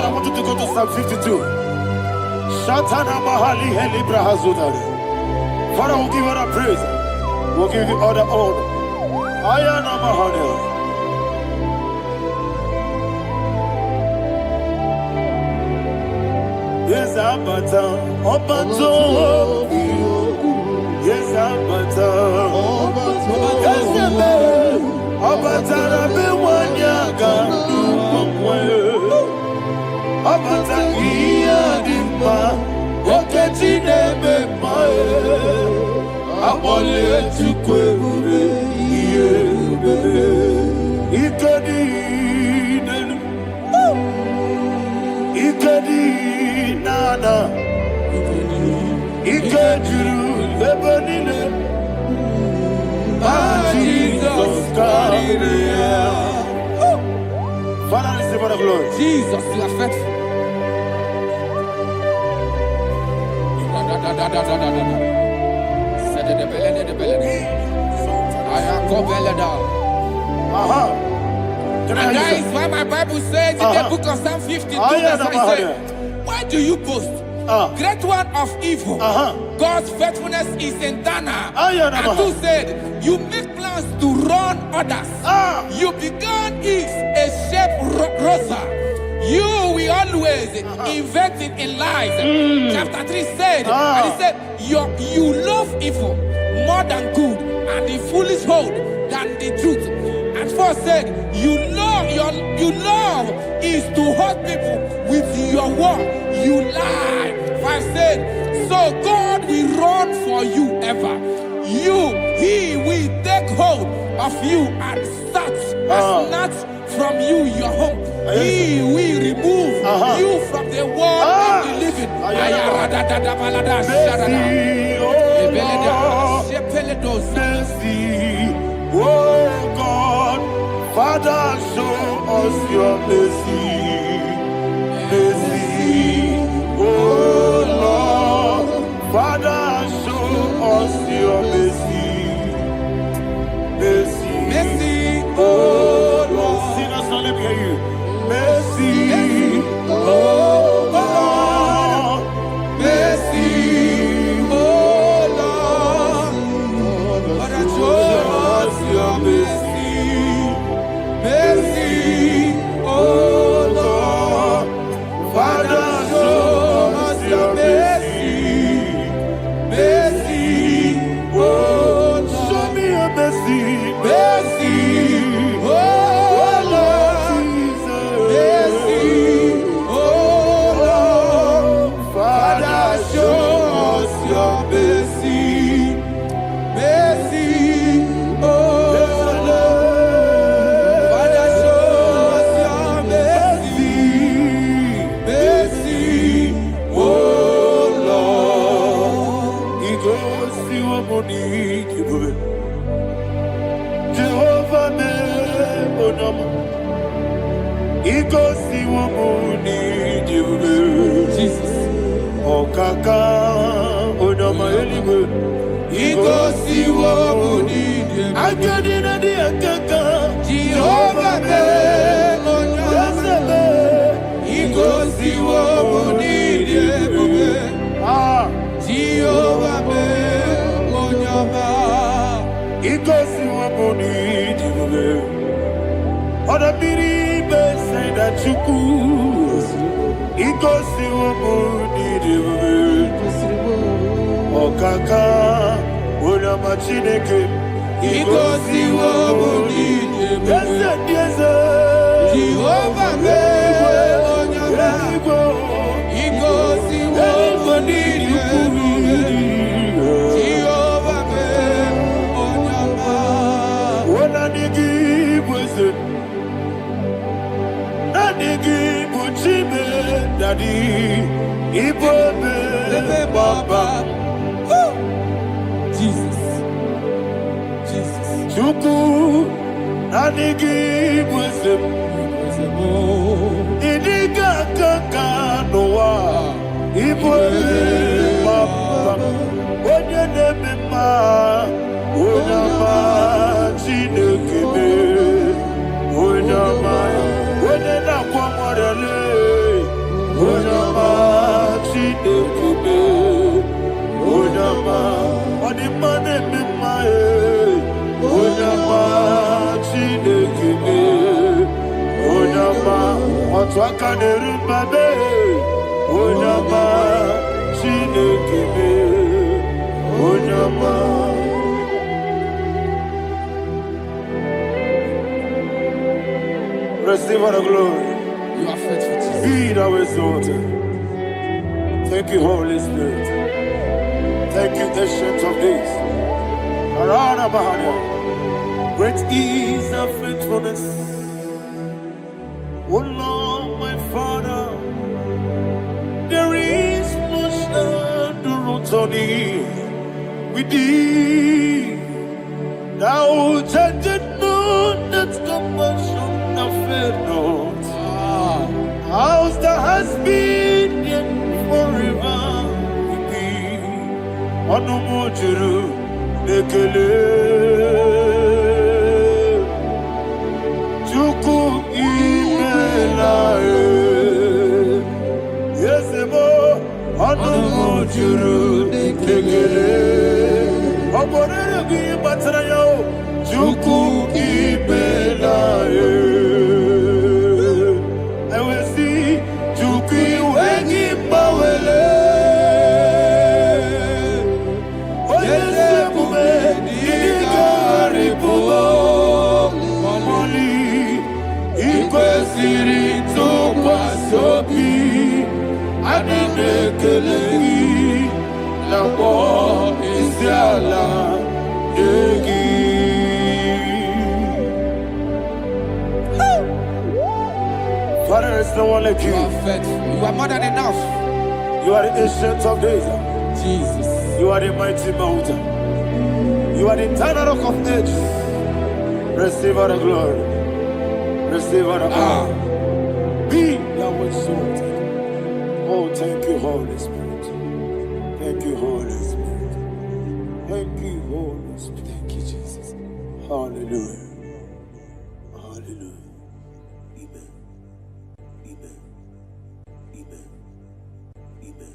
I want you to go to Psalm 52. Shatana Mahali Helibra Hazudari. Father, we'll give you all the praise. We'll give you all the honor. Ayana Mahali. Yes, Abata. Obato. Yes, Abata. Yes, Abata. Rabe Wanyaga. Abata iya dimba, oketi nebe mae, abole tukwe ube iye ube, ikadi nenu, ikadi Ayana. Ike juru ebe niile. Jesus carried Father, receive the glory. Jesus, you are faithful. And that is why my Bible says in the book of Psalm 52, verse 5, why do you boast? Great one of evil. God's faithfulness is eternal. And who said, you make plans to run others. You began is a shape rosa. You will always invent it in lies. Chapter 3 said, and he said, you love evil more than good, and the foolish hold than the truth. And 4 said, you love is to hurt people with your word. You lie. 5 said, so God will run for you ever. He will take hold of you and snatch from you your home. He will remove you from the world of the living. Oh God, Father, show us your mercy. Mercy, oh Lord, Father, show us your mercy. Mercy, Mercy, oh Lord, sinners, let me hear you. Mercy, oh Lord, mercy, oh Lord, Father, show us your mercy. Mercy, oh Lord, Father, show us your mercy. Mercy, oh Lord, show me your mercy. mercy, oh Lord, mercy, oh Lord, Father, show us your mercy. Mercy, oh Lord, Father, show us your mercy. Mercy, oh Lord. Jehovah me onama. Ikosi womuni Jehovah. Jesus. Okaka onama eligwe. Ikosi womuni Akadina di akaka. Jehovah me onama. Ikosi womuni Jehovah me onama. Ikosi womuni Jehovah. Oda biri be say that you could. Ikosi womuni Jehovah. Okaka onama chineke. Ikosi womuni Jehovah me onama. Ikosi womuni Jehovah me onama. Wananigi bweze Nanigi buchime Dadi Ibobe Baba Jesus. Jesus. Chuku Nanigi bweze Idiga kaka noa Ibobe Baba Onye nemema Onama Chinekebe Onama Onena kwa morele Onama Chinekebe Onama Onimane mimae Onama Chinekebe Onama Otwaka nerumbabe Onama Chinekebe Onama Receive all the glory. You are faithful, Jesus. Be thou exalted. Thank you, Holy Spirit. Thank you, Ancient of Days. Arana Bahania. Great is thy faithfulness. O Lord, my Father, there is money with thee. Thou judgest not that compassion of not. House that has been yet forever with thee. Anumujuru nekele. Chuku imelae. Yesemo anumujuru nekele. Oborere bi batrayo. Chuku imelae. Father, there is no one like you. You are faithful. You are more than enough. You are the ancient of days. Jesus. You are the mighty mountain. You are the eternal rock of ages. Receive all the glory. Receive all the honor. Be thou exalted. Oh, thank you, Holy Spirit. Thank you, Holy Spirit. Thank you, Holy Spirit. Thank you, Jesus. Hallelujah. Hallelujah. Amen. Amen. Amen. Amen.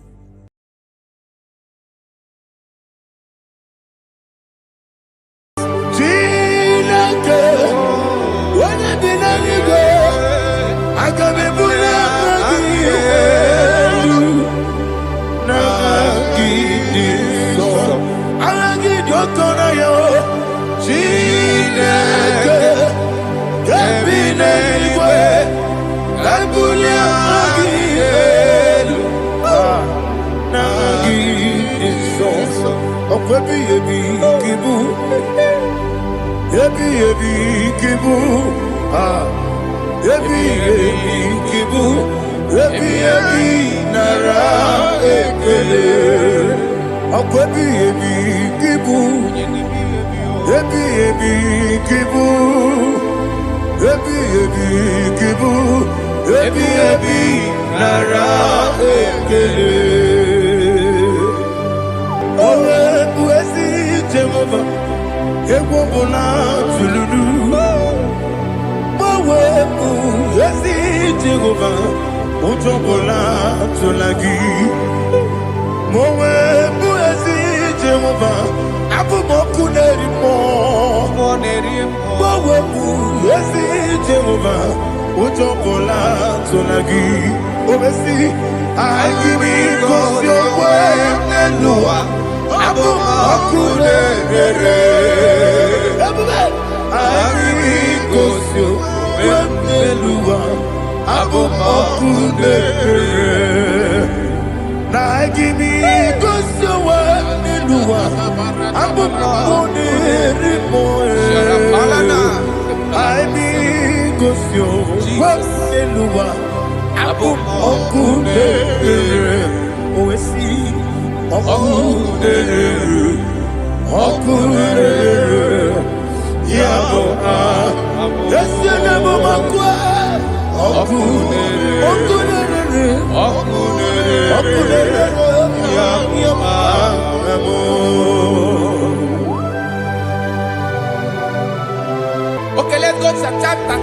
Okay, let's go to chapter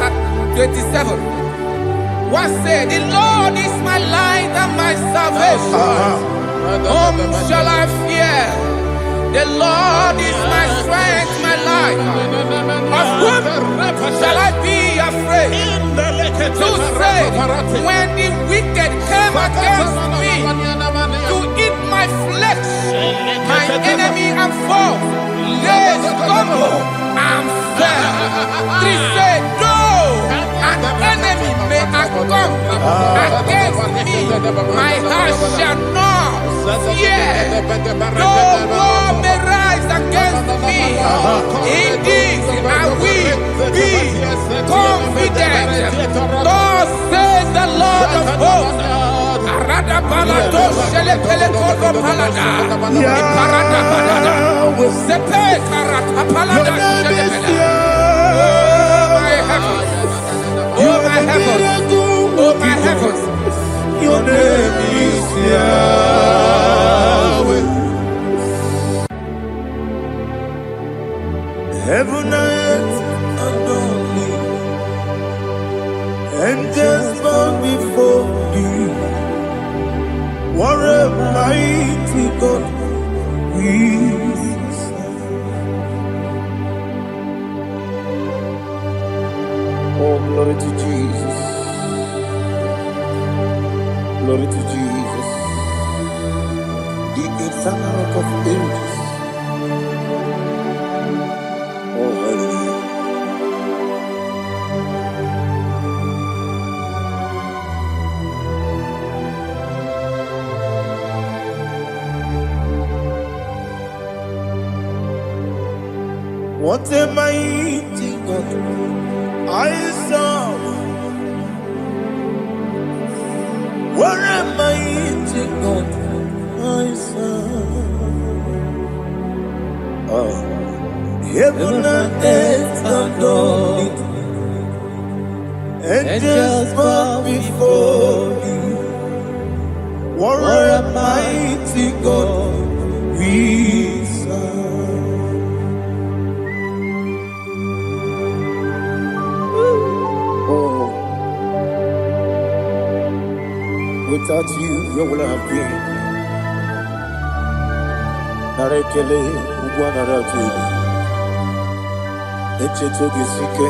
27. What said, the Lord is my light and my salvation. Whom shall I fear? The Lord is my strength, my life. Of whom shall I be afraid? To say, when the wicked came against me to eat my flesh, my enemy and foe, they stumble and fell. Three said, no, an enemy may come against me, my heart shall not fear. No war may rise against me. In this I will be confident. Thus says the Lord of hosts. Rapalato Shelepele Kodo Palada. Iparada Palada. Sepe Karata Palada Shelepele. Oh my heavens. Oh my heavens. Your name is Yahweh. Heaven and earth adore me, angels bow before thee. What a mighty God we serve. Oh, glory to Jesus. Glory to Jesus, the eternal rock of ages. Oh, hallelujah. What a mighty God I serve. What a mighty God I serve. Oh, heaven and earth adore it, angels bow before thee. What a mighty God we serve. Oh. Without you, where would I have been? Narekele, Ugwana Rajuni. Echeto Gisike,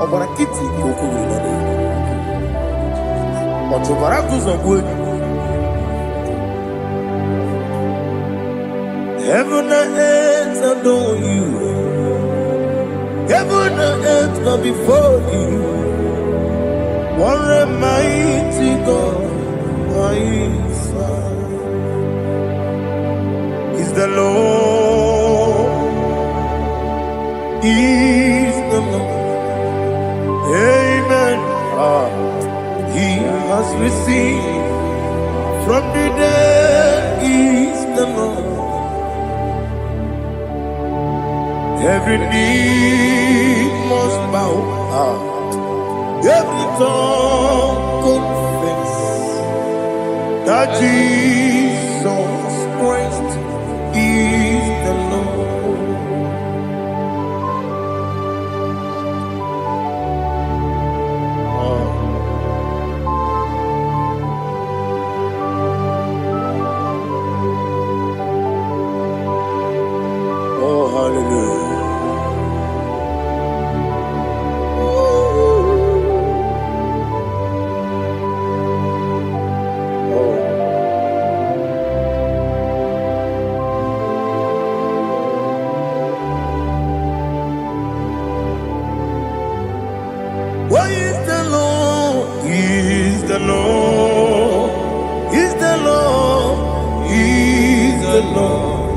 Obarakiti Kukurinade. Otobarakus of wood. Heaven and earth adore you. Heaven and earth bow before you. What a mighty God I serve. Is the Lord, is the Lord. Amen. He has received from the dead, is the Lord. Every knee must bow. Every tongue confess that Jesus Christ is the Lord. Oh, hallelujah. Why is the Lord? He is the Lord. He's the Lord. He's the Lord.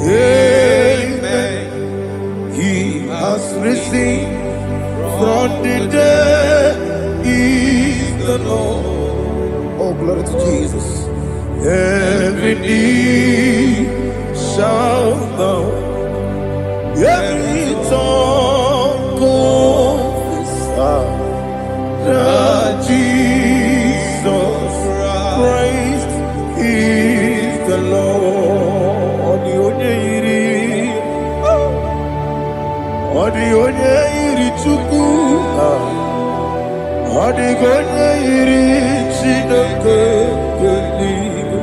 Amen. He has risen from the dead. He's the Lord. Oh, glory to Jesus. Every knee shall bow. Every tongue confess that Jesus Christ is the Lord. The onye iri Chukwu, the onye iri Chineke eluigwe,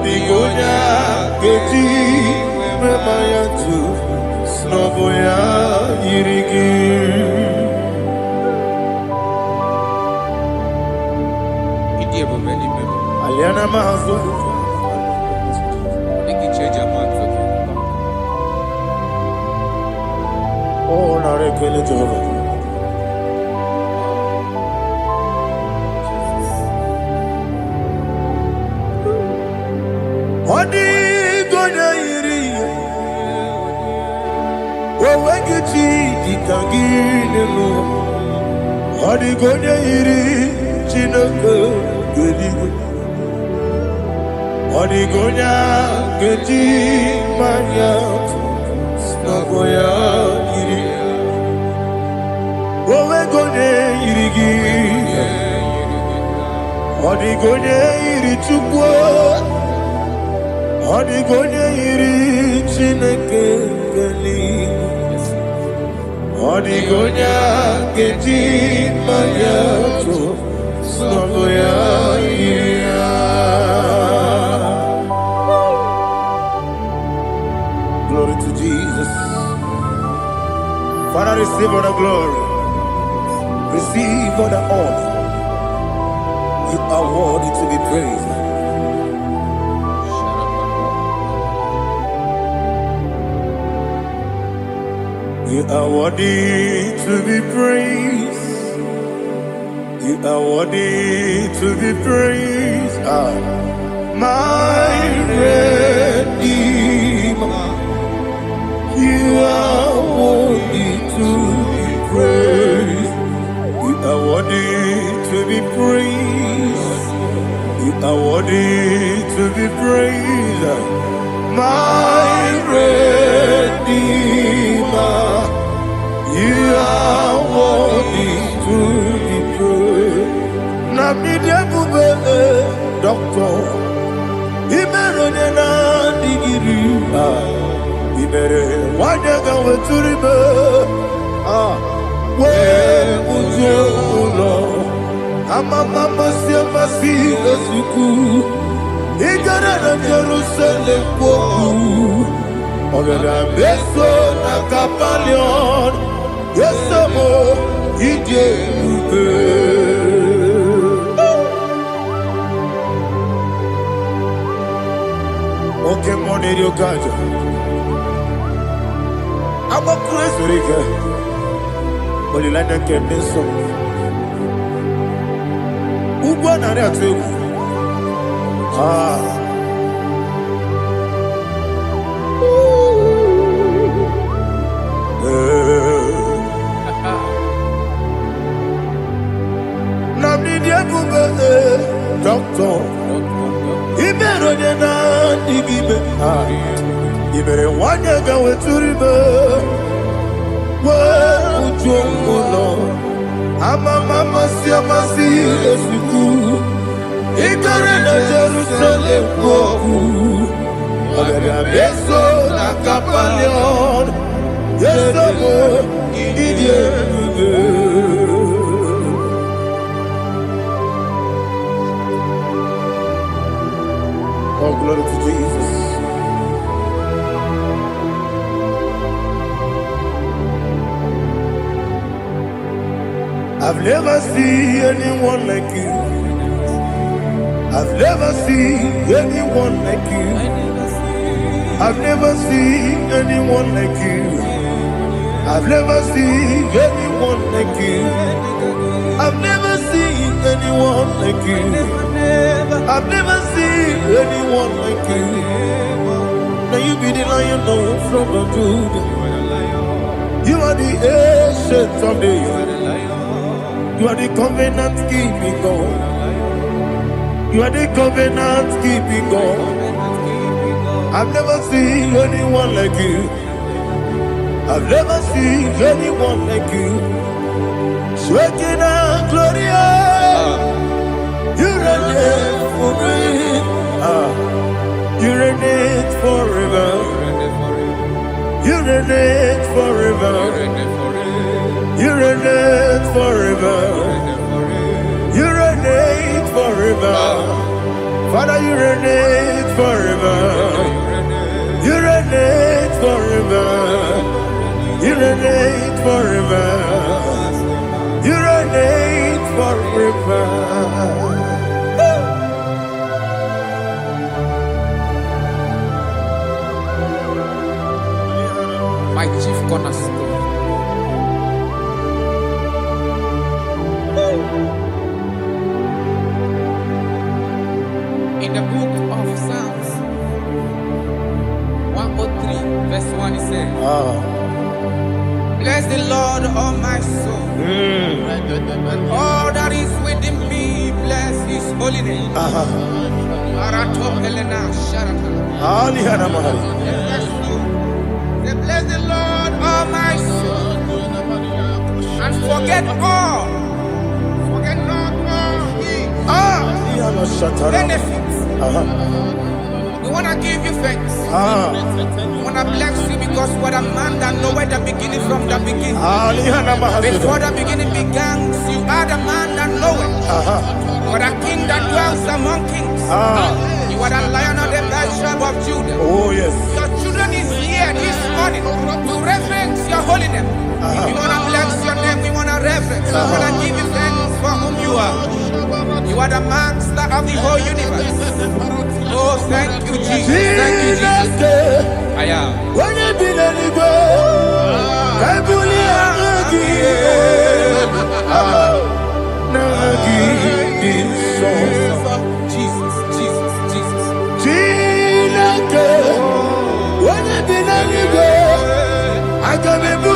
the onye ga-eji mema ya tu n'ọbụ ya yiri gị. Aliana mazo. Oh, narekele Jehovah. Odi gonya iri, owegichi dikagine lo. Odi gonya iri Chineke geligwe. Odigonya geji manya snagoya iri. Owe gonye irigi. Odigonye iri chukwu. Odigonye iri Chineke geligwe. Odigonya geji manya snagoya iri. Glory to Jesus. Father, receive all the glory. Receive all the honor. You are worthy to be praised. You are worthy to be praised. You are worthy to be praised. My Redeemer. You are worthy to be praised. You are worthy to be praised. You are worthy to be praised. My Redeemer. You are worthy to be praised. Nabidebube, Doctor. Imeronena digiri. Ibere wanyaga weturibe we ujo ulo amama masi esuku igara na Jerusalem poku ogada beso na kapalion yesamo ije ube oke moneri okaja. I'm a crazy girl. Only like that can be so. Who born on that too? Doctor. He better than that. You better want to go to river. Where would you go, Lord? I'm a mama, see a massy, as you do. Ignorant of Jerusalem, go. Beso, na Capalion. Yes, oh, glory to Jesus. I've never seen anyone like you. I've never seen anyone like you. I've never seen anyone like you. I've never seen anyone like you. I've never seen anyone like you. I've never seen anyone like you. Now you be the lion from the Judah. You are the ancient of days. You are the covenant keeping God. You are the covenant keeping God. I've never seen anyone like you. I've never seen anyone like you. Shekinah Gloria, you reign forever. You reign forever. You reign forever. You reign forever. You reign forever. Father, you reign forever. You reign forever. You reign forever. You reign forever. My chief cornerstone. In the book of Psalms 103 verse 1 it says, bless the Lord, all my soul, and all that is within me, bless his holy name. Maratopelena Sharata. Alihana Mahali. Say, bless the Lord, all my soul, and forget not all his benefits. We want to give you thanks. We want to bless you because what a man that knoweth the beginning from the beginning. Before the beginning began, you are the man that knoweth. You are the king that dwells among kings. You are the lion of the tribe of Judah. Oh yes. Your children is here this morning to reverence your holy name. We want to bless your name. We want to reverence. We want to give you thanks for whom you are. You are the master of the whole universe. Oh, thank you, Jesus. Thank you, Jesus. I am. When you be the Igbo, I Jesus, Jesus, Jesus. When you be the Igbo, I can be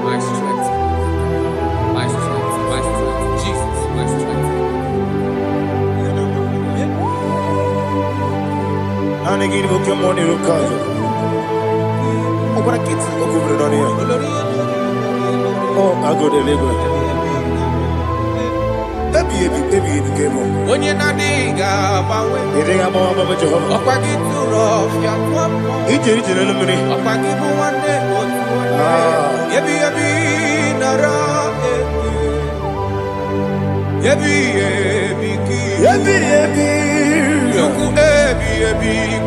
My strength, my strength, my strength. Jesus, my strength. Anegini Pokemon Rukazo. Obara Kits Okubrania. Oh, I go to Lego. Baby became one. When you're not diga, You think I'm all about Jehovah? Opagi to rough, your pop. He did it in a minute. Opagi to one day, Yebi, Nara, Yebi, Juku,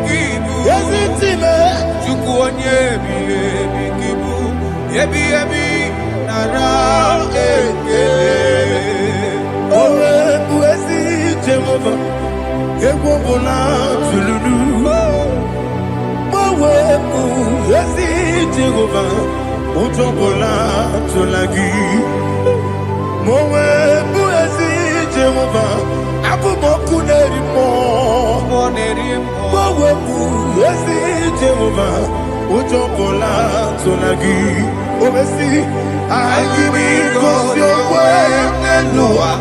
Kibu, Yes, it's him. Juku, Yebi, Kibu, Yebi, Nara, Oh, Buesi, Jehovah. Ewobola Tululu. Oh, Buesi, Jehovah. Utobola Tulagi. Mowe Buesi, Jehovah. Abu Mokuneri Mo. Mowe Buesi, Jehovah. Utobola Tulagi. Obesi, I give it cause your way, Nelua.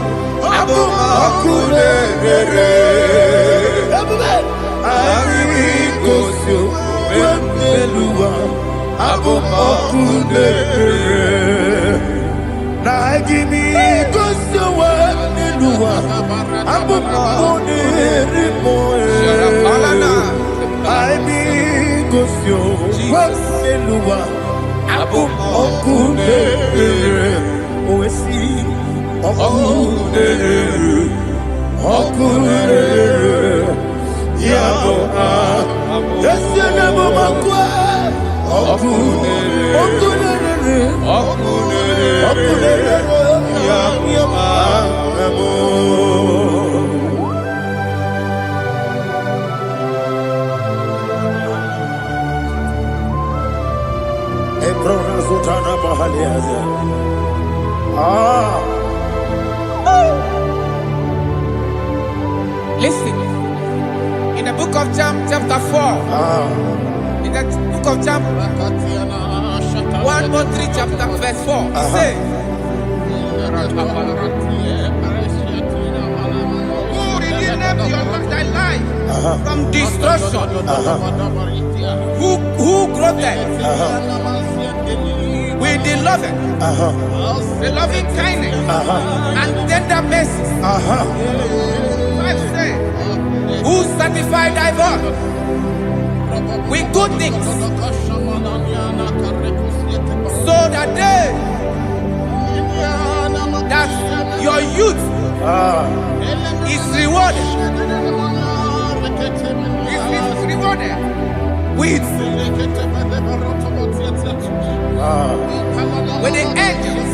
Abu Makunere. I give it cause your way, Nelua. Abu Makunere. I give it cause your way, Nelua. Abu Makunere. I give cause your way, Nelua. Abu Makunere. Oesi. Okunere, Yabo, yes, Yabo Makwa, Okunere, Yabo, Ebrona Sultana Bahaliaza. Listen, in the book of John, chapter 4, in the book of John, 1:3, chapter verse 4, it says, who redeemed thy life from destruction, who groweth with the loving kindness and tender mercies. sanctify thy voice with good things, so that your youth is rewarded. Is rewarded with the angels.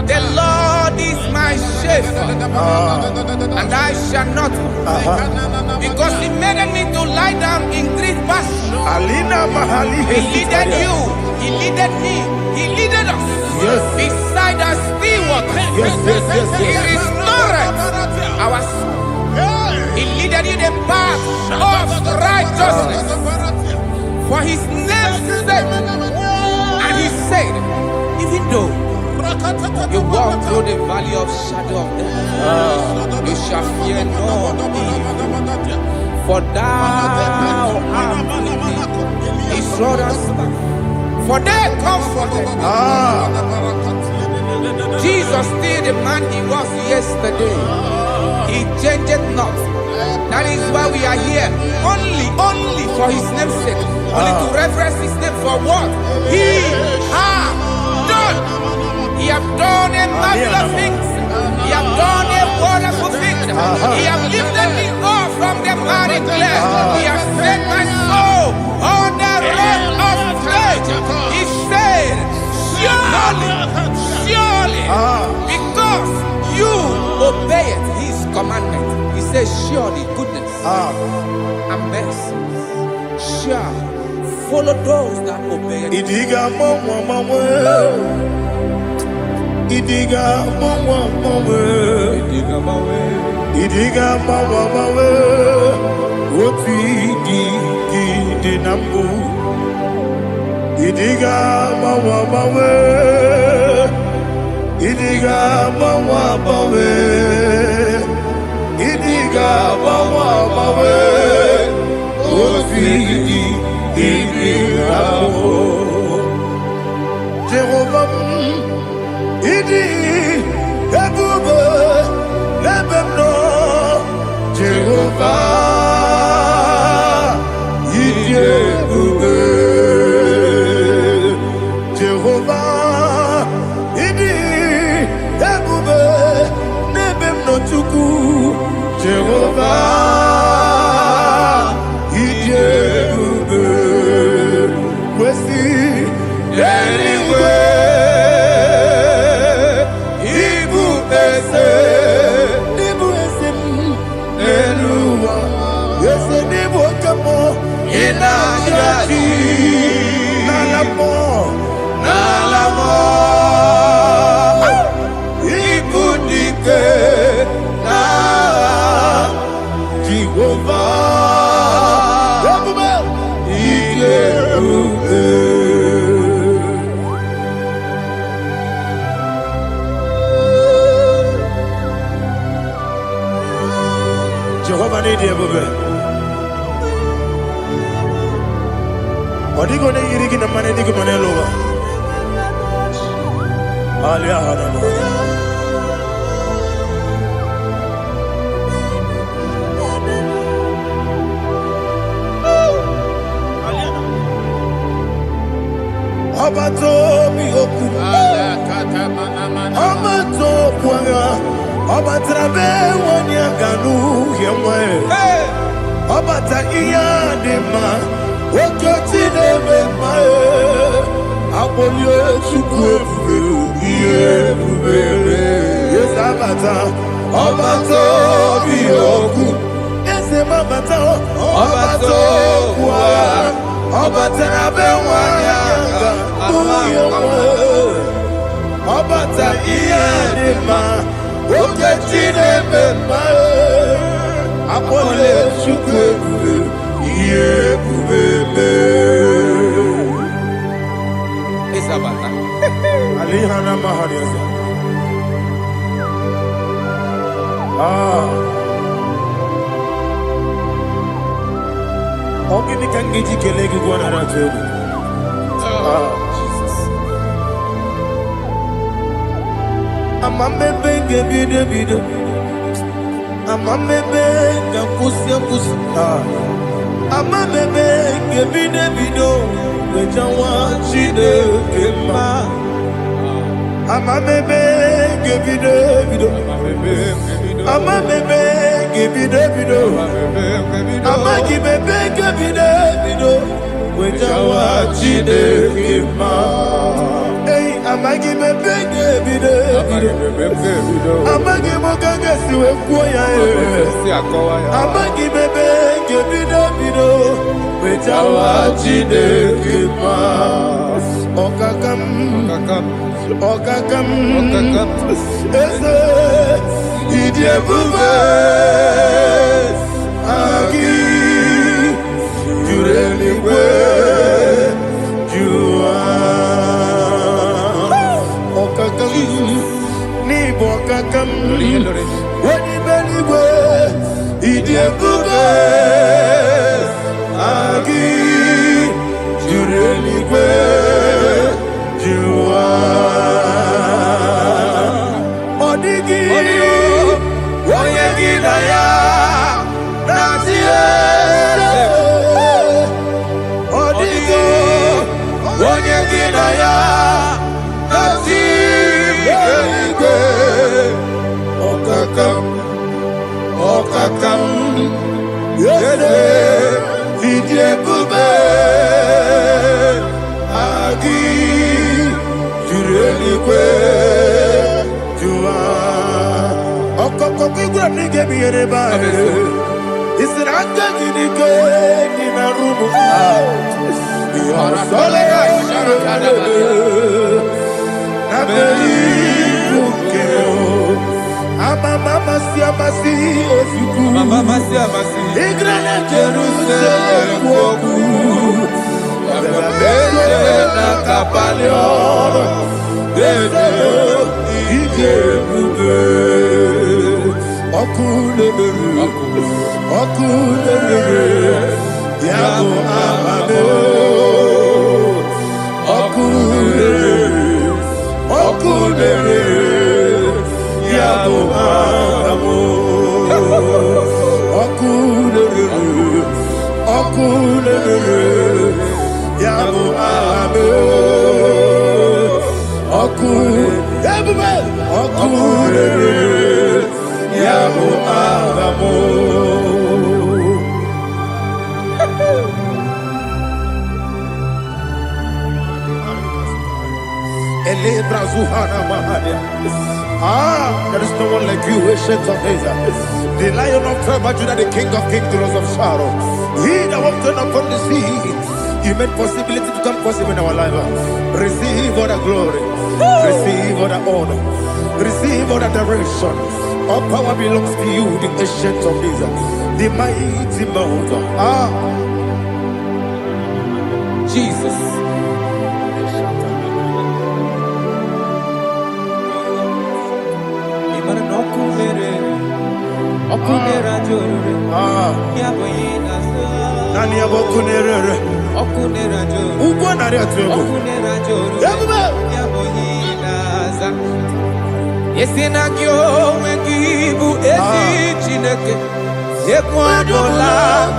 The Lord is my shepherd, and I shall not want, because He made me to lie down in green pastures. He leaded you, He leaded me, He leaded us beside the still waters. He restored our soul. He leaded you the path of righteousness for His name's sake. And He said, even though you walk through the valley of shadow of death, you shall fear no evil, for thou art with me. His rod and staff, for they comforted. Jesus still the man He was yesterday. He changed not. That is why we are here. Only for His name's sake. Only to reference His name for what He has done. He has done a marvelous thing. He has done a wonderful thing. He has lifted me up from the miry clay. He has set my soul on the rock of faith. He said, surely, because you obeyed His commandment. He says, surely goodness and mercy shall follow those that obey it. Idiga mawe Oti di nambu Idiga mawe Idiga mawe Idiga mawe Oti di nambu Jehovah Idi ebube lebemno Jehovah Idi ebube Jehovah Idi ebube lebemno chuku Jehovah Idi ebube kwesi anyway Nalamo Ibudike na Jehovah Jehovah need you. Odigo ne yirigi na mane digo mane lowa. Alia hana. Abato mi oku. Abato kwanga. Abatrabe wanya ganu yemwe. Abata iya dema. Okoti neme mae, abolio chukwe yebubele. Yes abata, abato biyoku. Yes abata, abato kwa, abata nabe wanyanga uyemwe. Abata iyadema, okoti neme mae, abolio chukwe Isabata. Alihana Mahariasa. Ogini kangiji kelegi gwana rajogu. Jesus. Amambe benge bide. Amamebe Kakusia Kusa Amamebe Kebine Bido Wejawa Chide Kema Amamebe Kebine Bido Amamebe Kebine Bido Amagibebe Kebine Bido Wejawa Chide Kema Hey, Amagibebe Kebine Bido Amagimoga Siwe Kuya Amagibebe Kebine Bido Wejawa Chide Kema Okakam Eze Idiebube Agi Jureligwe Jua Okakam Nibo Okakam Wadi Beligwe Idiebube Agi Jureligwe Jua Odigi Oyegi Daya Nazie Odigi Oyegi Daya Nazie Okakam Yede Idiebube Agi Jureligwe Jua Okokokigura nige biyereba Isiranga ginike Nina rumu Yarasole Nabeli Ukeo Mama siamasi osuku Igrana Jerusalem woku Abele na kapalion Dede Igebube Okulebere Yabo amamo Okulebere Yabo amamo Okulebere Yabo amamo Okulebere Yabo amamo there is no one like you, ancient of days. The Lion of tribe of Judah, the King of kings, the Rose of Sharon. He that walked upon the sea, He made possibility to come possible in our life. Receive all the glory, receive all the honor, receive all the direction. All power belongs to you, the ancient of days, the mighty mountain. Jesus. Nani abokunere Okunera joro ugwo nari atwego Okunera joro Yabube Yaboyinaza Yesina kyo wengibu esi chineke Yekwadola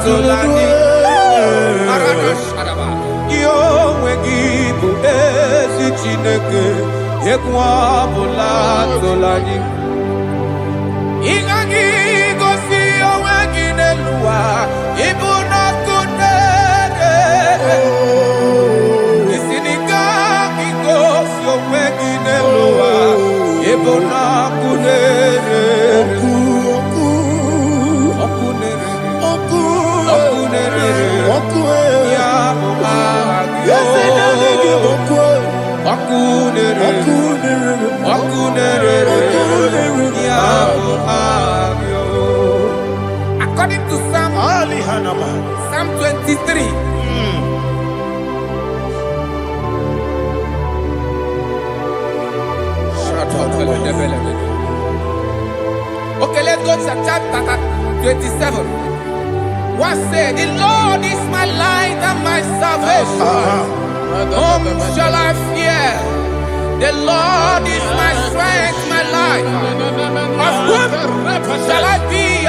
tolani Arana shadaba Kyo wengibu esi chineke Yekwadola tolani Ingagi gosi owegine luwa Ibuna kunere Isinika gosi owegine luwa Ibuna kunere Okunere Yabo agyo Okunere Yabo agyo. According to Psalm 23 Okay, let's go to chapter 27. What said? The Lord is my light and my salvation. Whom shall I fear? The Lord is my strength, my life. Of whom shall I be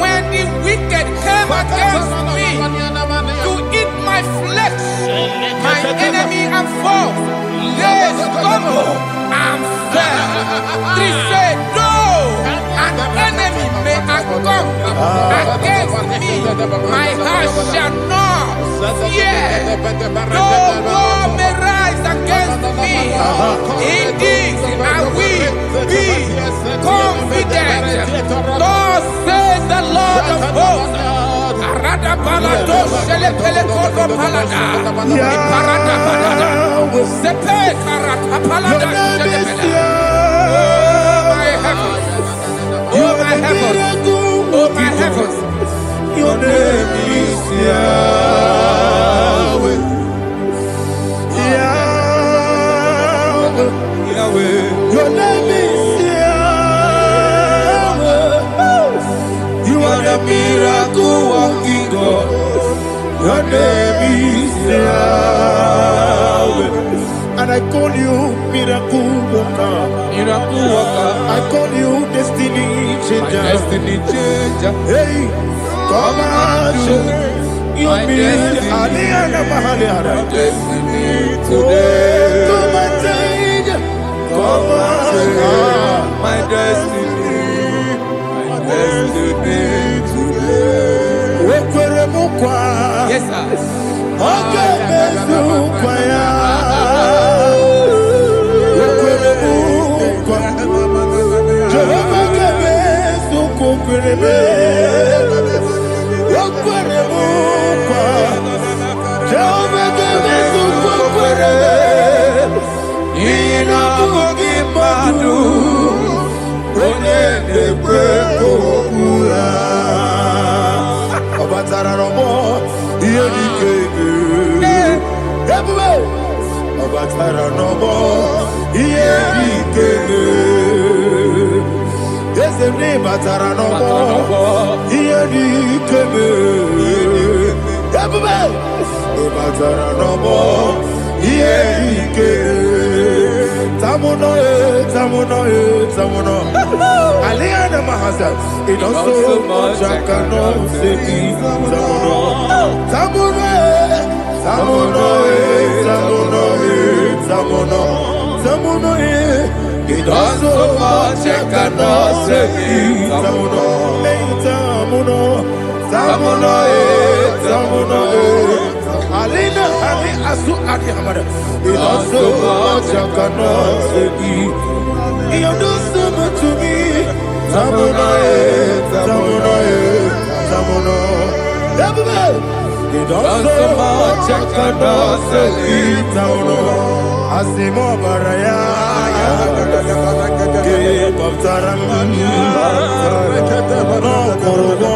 when the wicked came against me to eat my flesh, my enemy and foe, they stumble and fell. 3 said, no, an enemy may have come against me, my heart shall not fear. No war may rise against me. In this I will be confident. Thus says the Lord of hosts. Arada balado shele pele kodo palada. Iparada balada. Sepe karata palada shele pele. Oh my heavens. Oh my heavens. Oh my heavens. Your name is Yahweh. Yahweh. Your name is Yahweh. You are the miracle working God. Your name is Yahweh. And I call you miracle worker. Miracle worker. I call you destiny changer. Destiny changer. Hey, come on, you mean Aliana Mahaliana. Destiny today. Come on, change. Come on, my destiny. My destiny today. Yes, sir. Okay, Aliana Mahasa, it also much I cannot say. Tamuno, it also much I cannot say. Tamuno, Alina, Ali Asu Adi Hamada, it also much I cannot say. You do so much to me. Tamuno. You do so much I cannot say. Tamuno. Asimo Baraya. Give up Taram. No Kurugo.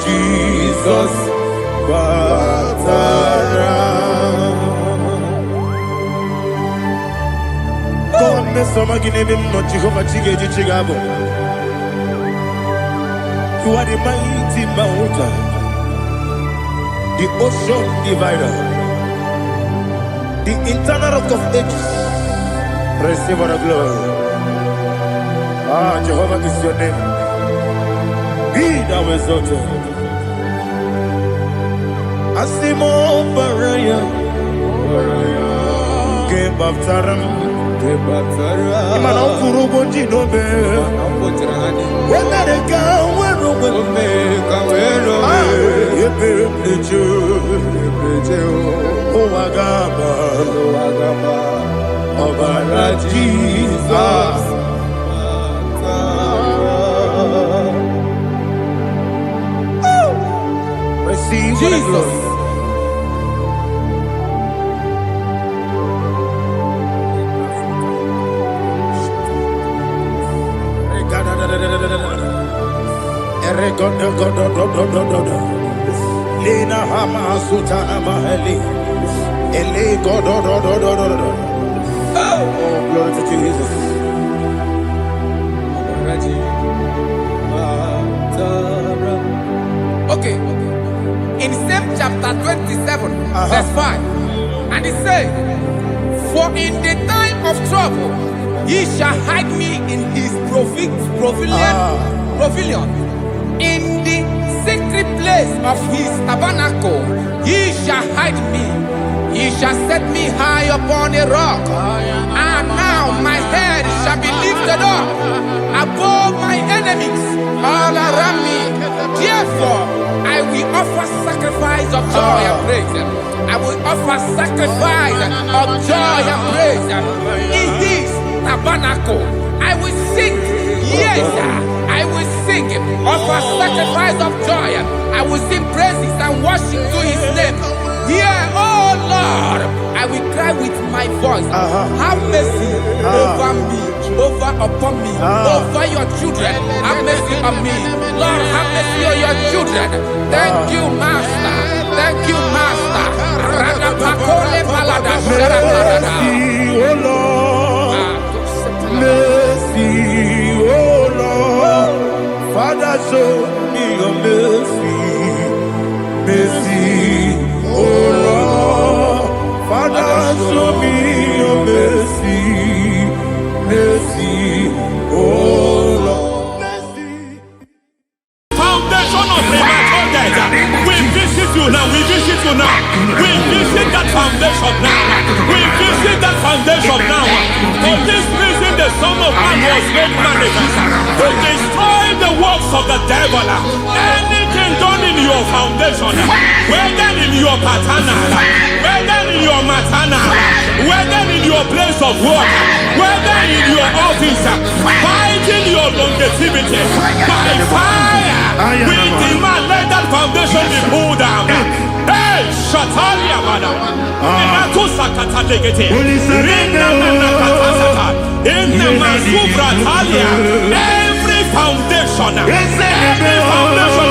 Jesus, God, Mr. Maginebim, not Jehovah Chigage Chigabo. You are the mighty mountain, the ocean divider, the internal rock of ages. Receive the glory. Jehovah is your name. Be thou exalted. Asimo Baraya, Game of Taram, Imano Kurubo Jinobe, when I can, when Jesus. Receive Jesus. Lina Hama Sutana Mahali. Ele God. Oh, glory to Jesus. Okay. in same chapter 27, verse 5. And it says, for in the time of trouble, he shall hide me in his pavilion. In the secret place of his tabernacle, he shall hide me. He shall set me high upon a rock. And now my head shall be lifted up above my enemies all around me. Therefore, I will offer sacrifice of joy and praise. I will offer sacrifice of joy and praise. In his tabernacle, I will sing. Yes, I will sing. Offer sacrifice of joy. I will sing praises and worship to his name. Here, oh Lord, I will cry with my voice. Have mercy over me, upon me, over your children. Have mercy on me. Lord, have mercy on your children. Thank you, Master. Thank you, Master. Mercy, oh Lord. Mercy, oh Lord. Father, show me your mercy. Mercy, oh Lord. Father, show me your mercy. Mercy, oh Lord. Mercy. Foundation of premature death. We visit you now. We visit you now. We visit that foundation now. We visit that foundation now. For this reason, the Son of Man was made manifest to destroy the works of the devil. Anything done in your foundation, whether in your paternal, whether in your maternal, whether in your place of work, whether in your office, fighting your longevity by fire, we demand let that foundation be pulled down. Hey, Shatalia Bada, Inatusa Katalegete, Rina Nakatasata, in the Masubra Talia, every foundation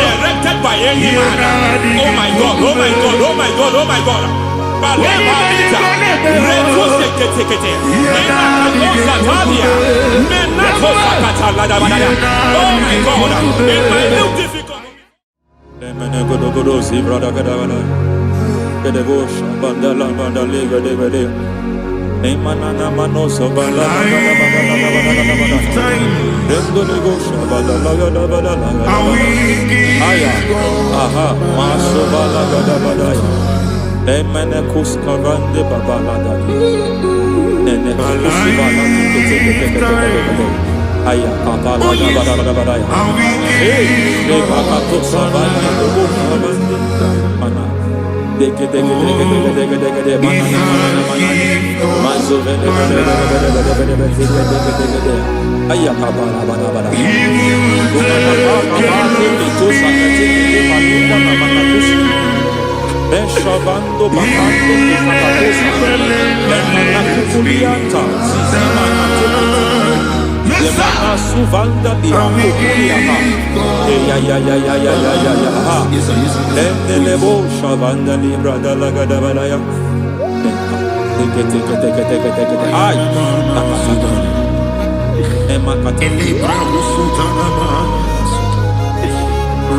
erected by any man. Oh my God, oh my God, oh my God, oh my God. Balebita, Retusa Ketekete, Inatusa Talia, Menatosa Katalada. Oh my God, in my new difficult. Aya papa la da ba da ya. Hey, de papa to savana de bo savana mana. De ke mana. Mazo vene de. Aya papa la ba da. Papa to sakati de palinda na makakusi. Ben shavando bakando de makakusi. Ben na kukulianta. Sisima Yemana suvanda biakulia ha. Ya. Lebo shavanda libra da la gada balaya. Take. Ay. Emma kata. Libra usutana ma.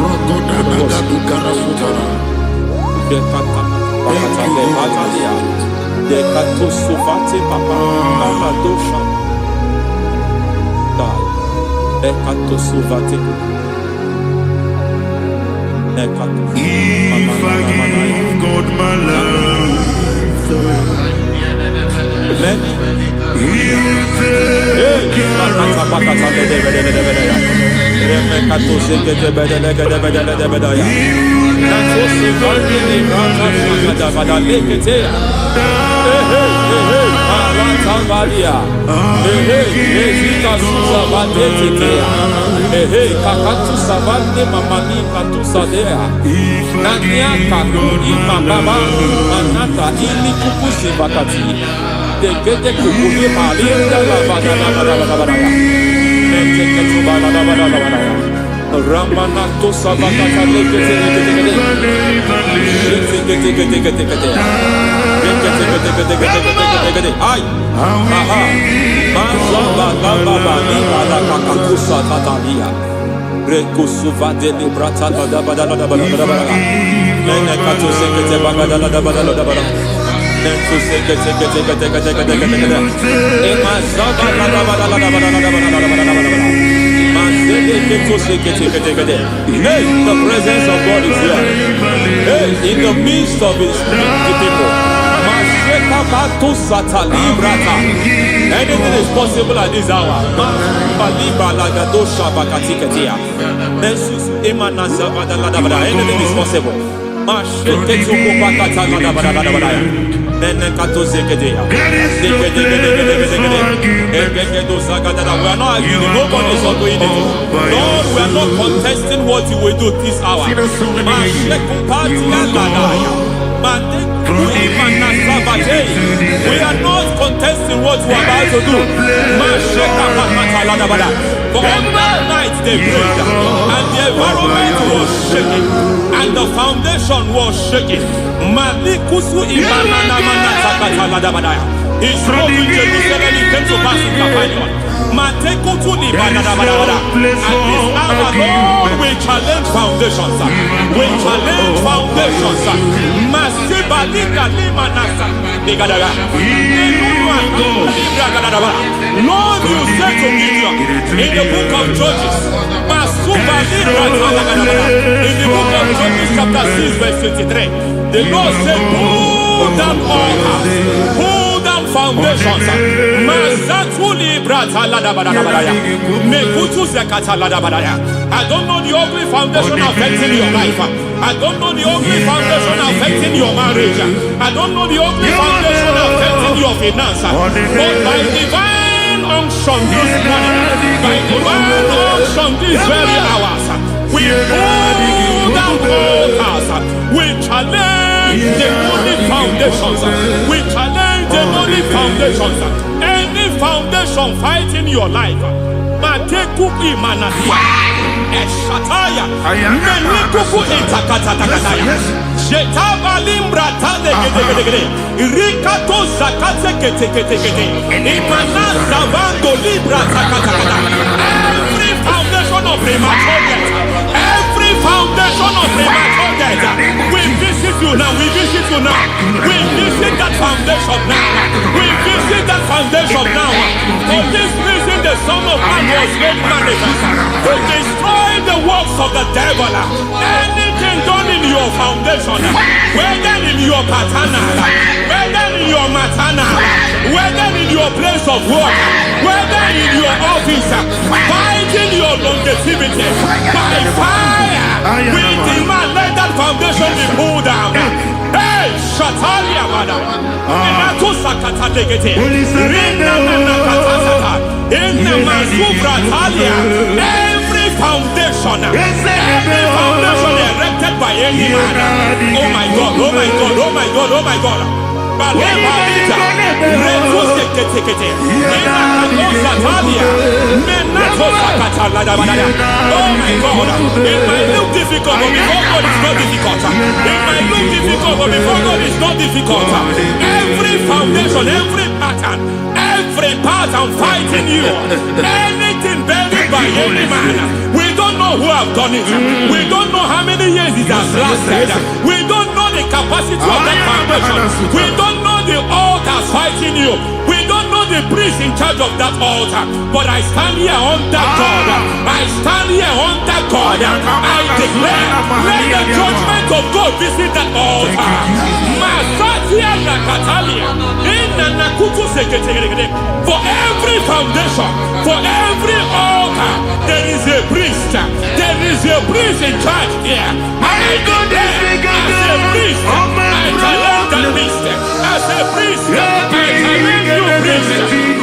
Rogoda gadu karasutana. Dekata. Bakata le batalia. Dekato suvate papa. Amadosha. Ekato suvate. Ekato. If I give God my love, Amen. He'll take Ramanato Savakata Ay, aha, Mazaba Baba Nibala Kakakusa Tatalia. Rekusuva de librata da bada da bada. Nene kato sekete bagada da bada. Nentu sekete. Emazaba da bada. Hey, the presence of God is here. Hey, in the midst of His people. Anything is possible at this hour. Anything is possible. We are not arguing. Nobody is doing it. Lord, we are not contesting what you will do this hour. We are not contesting what we are about to do. For on that night they prayed, and the environment was shaking, and the foundation was shaking. He spoke in Jerusalem, he came to pass in Capernaum. At this hour, Lord, we challenge foundations. We challenge foundations. Lord, you said to Gideon in the book of Judges, in the book of Judges chapter 6 verse 23, the Lord said, pull down altars, pull down foundations. I don't know the ugly foundation affecting your life. I don't know the ugly foundation affecting your marriage. I don't know the ugly foundation affecting your finance. But by divine unction this morning, by divine unction these very hours, we pull down altars. We challenge demonic foundations. We challenge demonic foundations. Any foundation fighting your life, Matekuki Manasia, Eshataya, Menikuku Itakataya, Shetabalim Brata de Rikato Zakate Kete, Imanasa Bando Libra Zakata. Every foundation of premature death, every foundation of premature death, we visit you now, we visit you now, we visit that foundation now, we visit that foundation now. For this reason, the Son of Man was made manifest to destroy the works of the devil. Anything done in your foundation, whether in your paternal, whether in your maternal, whether in your place of work, whether in your office, fighting your longevity by fire, we demand let that foundation be pulled down. Hey, Shatalia Bada, Sakata Legate, Rina Nakatasata, in the Masufra Talia, every foundation erected by any man. Oh my God, oh my God, oh my God, oh my God. Oh my God, it might look difficult, but before God it's not difficult. It might look difficult, but before God it's not difficult. Every foundation, every pattern fighting you, anything buried by any man, we don't know who have done it. We don't know how many years it has lasted. We don't know the capacity of that foundation. We don't know the altars fighting you. We don't know the priest in charge of that altar. But I stand here under God. I stand here under God. I declare, let the judgment of God visit that altar. For every foundation, for every altar, there is a priest. There is a priest in charge here. I declare, as a priest, I challenge that priest. As a priest, I challenge you priest.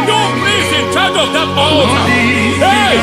You priest in charge of that altar. Hey!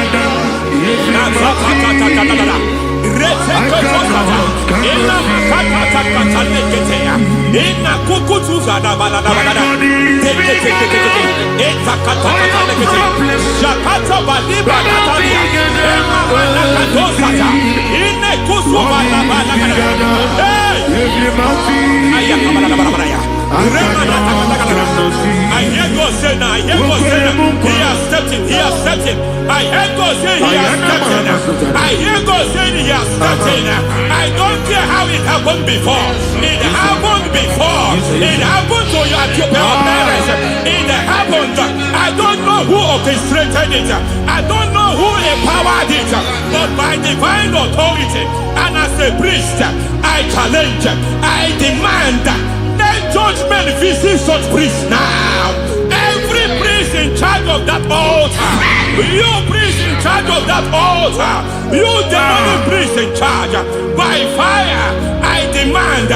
I hear God say now, he has stepped in, he has stepped starting. I hear God saying he has started. I hear God saying he has started. I don't care how it happened before. It happened before. It happened to your parents. It happened. I don't know who orchestrated it. I don't know who empowered it. But by divine authority and as a priest, I challenge, I demand, let judgment visit such priests now. Every priest in charge of that altar, you priest in charge of that altar, you demonic priest in charge, by fire, I demand,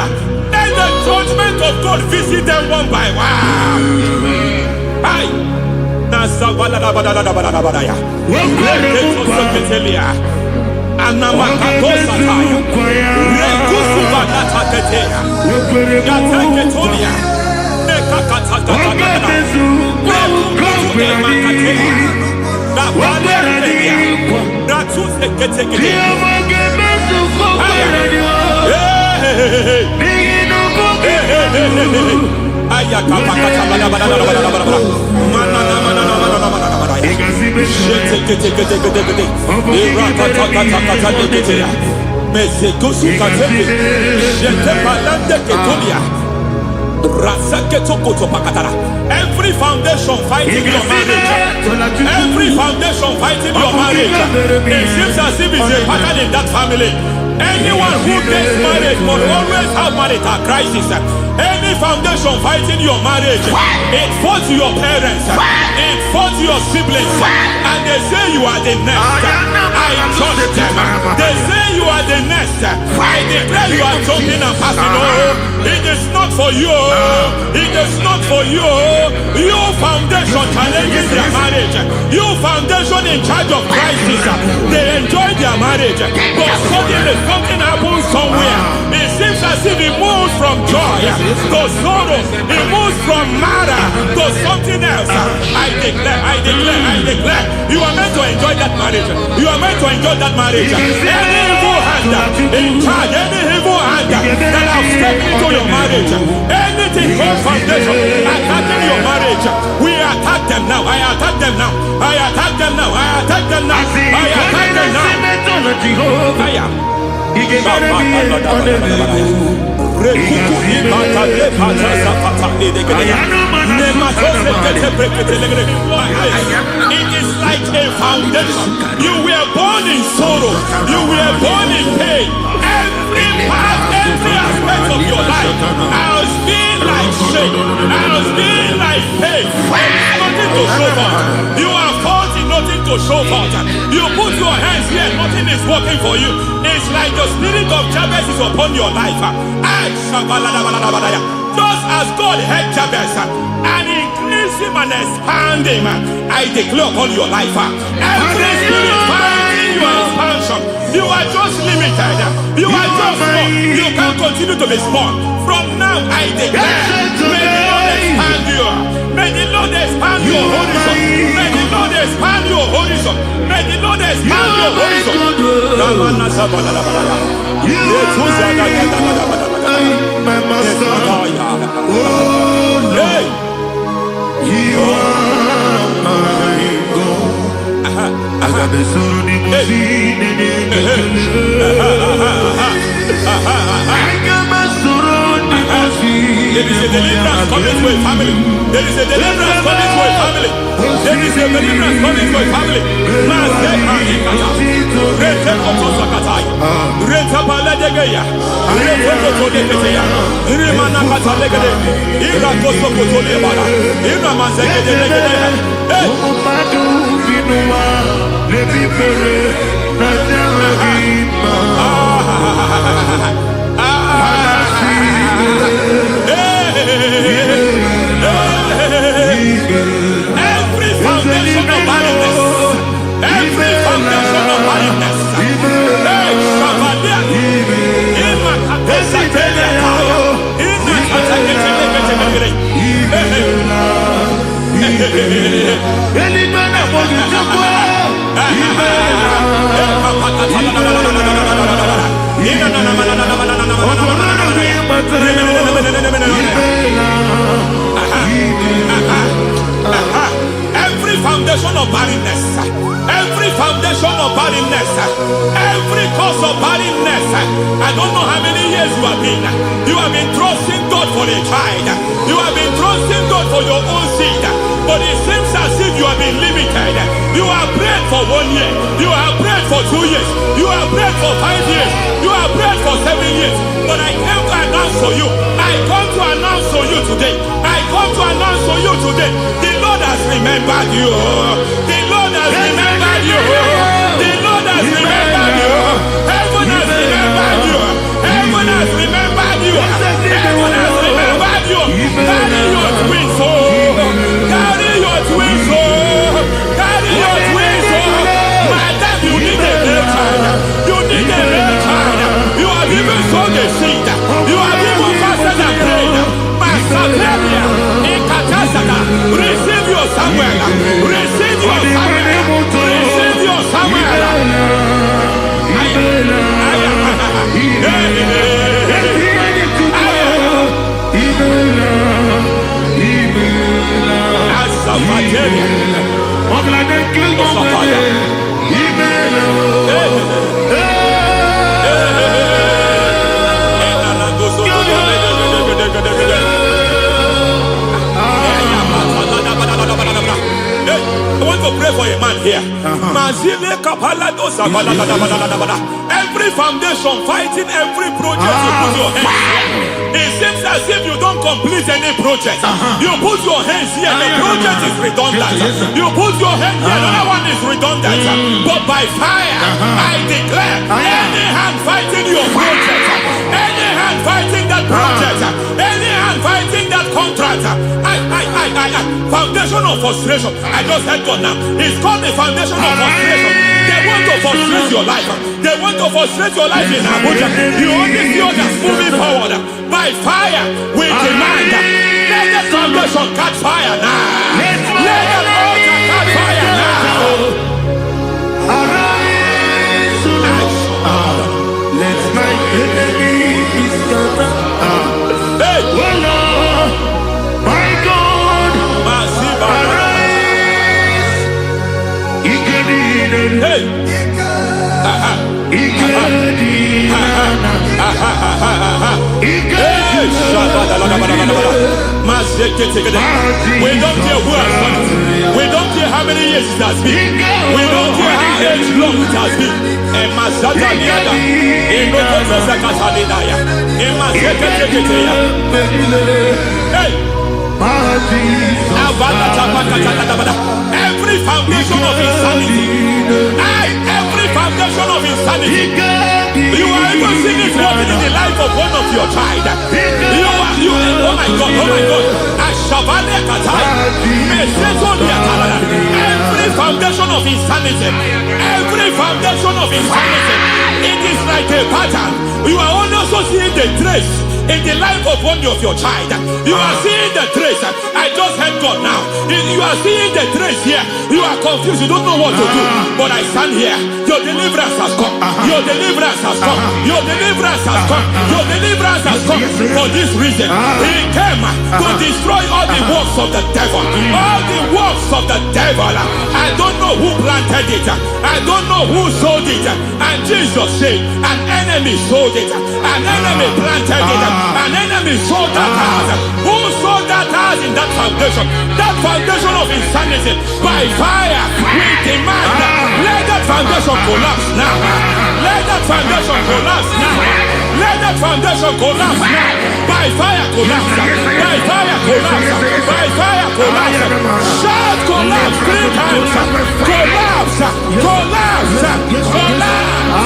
let the judgment of God visit them one by one. Aye. Every foundation fighting your marriage, every foundation fighting your marriage, it seems as if it's a pattern in that family. Anyone who gets married must always have marital crisis. Any foundation fighting your marriage, it fought your parents, it fought your siblings, and they say you are the next. I judge them. They say you are the next. I declare you are jumping and passing. Oh, it is not for you. It is not for you. You foundation challenging their marriage. You foundation in charge of crisis. They enjoy their marriage, but suddenly something happens somewhere. It seems as if it moves from joy to sorrow. It moves from matter to something else. I declare, you are meant to enjoy that marriage. You are meant to enjoy that marriage. Any evil hand in charge, any evil hand that have stepped into your marriage, anything called foundation attacking your marriage, we attack them now. I attack them now. I attack them now. I attack them now. I attack them now. It is like a foundation. You were born in sorrow. You were born in pain. Every part, every aspect of your life has been like shame. Has been like pain. Nothing to show for. You are faulty, nothing to show for. You put your hands here, nothing is working for you. It's like the spirit of Jabez is upon your life. Just as God had Jabez and increased him and expand him, I declare upon your life. Every spirit finding your expansion, you are just limited. You are just small. You can't continue to be small. From now, I declare, may the Lord expand you. May the Lord expand your horizon. May the Lord expand your horizon. May the Lord expand your horizon. My master, oh Lord, you are my God. I got the soul in my feet. I got my soul in my feet. There is a deliverance coming to a family. There is a deliverance coming to a family. There is a deliverance coming to a family. Every foundation of barrenness, every foundation of barrenness, of barrenness, every cause of barrenness, I don't know how many years you have been trusting God for a child, you have been trusting God for your own seed, but it seems as if you have been limited. You have prayed for 1 year, you have prayed for 2 years, you have prayed for 5 years, you have prayed for 7 years, but I came to announce for you, I come to announce for you today, I come to announce for you today, the Lord has remembered you, the Lord has remembered you, the Lord has remembered you, heaven has remembered you, heaven has remembered you, heaven has remembered you. Carry your twins, carry your twins, carry your twins, madam, you need a real child, you need a real child, you have even sown the seed, you have even fasted and prayed, Masaperia, Ekatasaka, receive your Samuel, receive your Samuel, receive your Samuel. I want to pray for a man here. Every foundation fighting every project you put your hands here. It seems as if you don't complete any project. You put your hands here, the project is redundant. You put your hand here, another one is redundant. But by fire, I declare, any hand fighting your project, any hand fighting that project, any hand fighting that contract, foundation of frustration. I just heard God now. It's called the foundation of frustration. They want to frustrate your life. They want to frustrate your life in Abuja. You only see others moving forward. By fire, we demand. Let the foundation catch fire now. Let the altar catch fire now. Arise, let my enemy be scattered. Hey, Oh Lord, my God, arise. hey. We don't care who has done it. We don't care how many years it has been. We don't care how long it has been. Every foundation of insanity, every foundation of insanity, you are even seeing it working in the life of one of your child. Oh my God, every foundation of insanity, every foundation of insanity, it is like a pattern. You are also seeing the trace in the life of one of your child. You are seeing the trace. I just heard God now. You are seeing the trace here. You are confused. You don't know what to do. But I stand here. Your deliverance has come. Your deliverance has come. Your deliverance has come. Your deliverance has come. For this reason, He came to destroy all the works of the devil. All the works of the devil. I don't know who planted it. I don't know who sold it. And Jesus said, an enemy sold it. An enemy planted it. An enemy sold that house. Who sold that house in that foundation? That foundation of insanity. By fire, we demand, let that foundation collapse now. Let that foundation collapse now. Let that foundation collapse now. By fire collapse. By fire collapse. By fire collapse. Shout collapse 3 times. Collapse. Collapse. Collapse.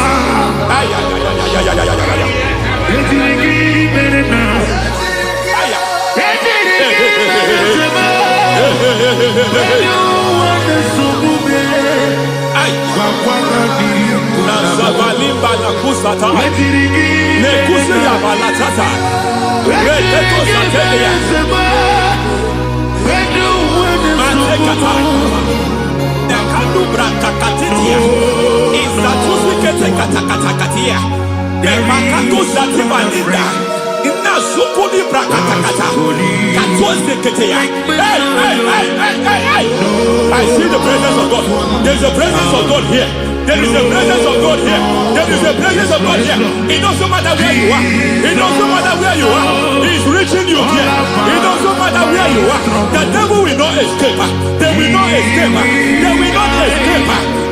I see the presence of God. There's a presence of God here. There is a presence of God here. There is a presence of God here. It doesn't matter where you are. It doesn't matter where you are. He's reaching you here. It doesn't matter where you are. The devil will not escape. They will not escape. They will not escape.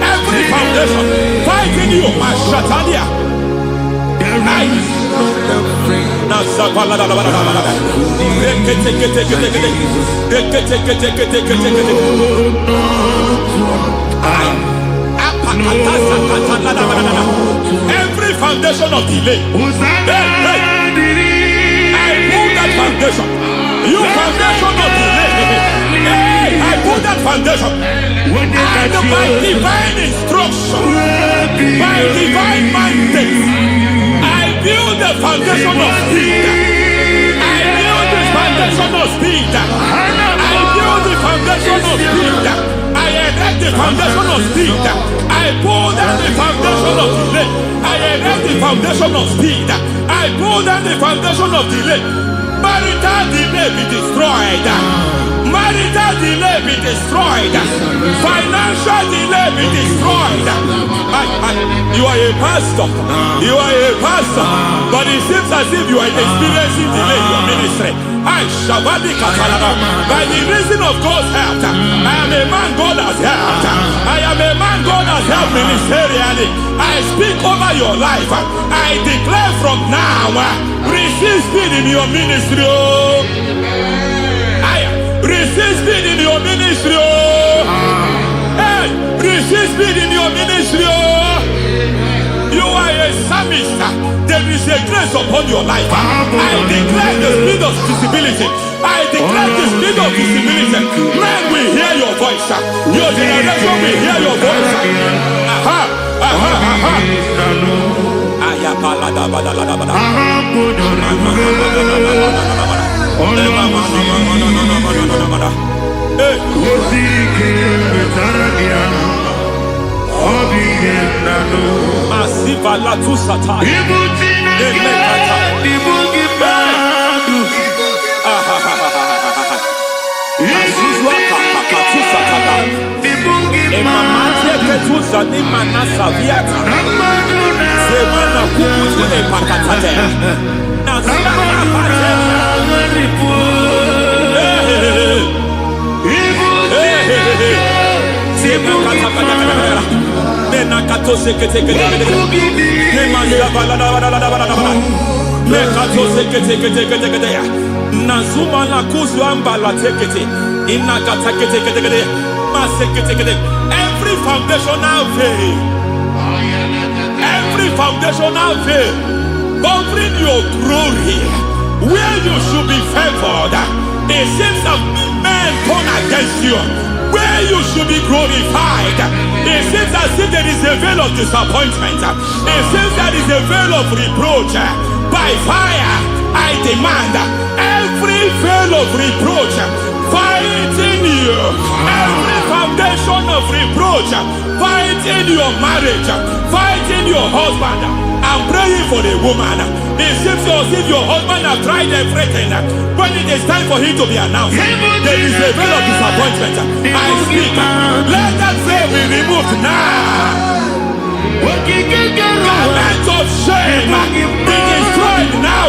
Every foundation fighting you, Mashatania. Every foundation of delay, I pull that foundation. You foundation of delay, I pull that foundation. And by divine instruction, by divine mandate, I build the foundation of speed. I build the foundation of speed. I build the foundation of speed. I erect the foundation of speed. I pull down the foundation of delay. I erect the foundation of speed. I pull down the foundation of delay. Marital delay be destroyed. Marital delay be destroyed. Financial delay be destroyed. You are a pastor. You are a pastor. But it seems as if you are experiencing delay in your ministry. By the reason of God's help, I am a man God has helped. I am a man God has helped ministerially. I speak over your life. I declare from now, receive speed in your ministry. Receive speed in your ministry. Hey, receive speed in your ministry. You are a psalmist. There is a grace upon your life. I declare the speed of visibility. I declare the speed of visibility. Men will hear your voice. Your generation will hear your voice. Aha, aha, aha. Masiva la tu sataya. Nazuma la kuzwamba la tekete inakata kete masekete. Every foundational veil, every foundational veil covering your glory, where you should be favored, it seems that men turn against you. Where you should be glorified, it seems as if there is a veil of disappointment. It seems there is a veil of reproach. By fire, I demand every veil of reproach fighting you, every foundation of reproach fighting your marriage, fighting your husband. I'm praying for the woman. It seems as if your husband has tried everything. When it is time for him to be announced, there is a veil of disappointment. I speak. Let that veil be removed now. Garment of shame be destroyed now.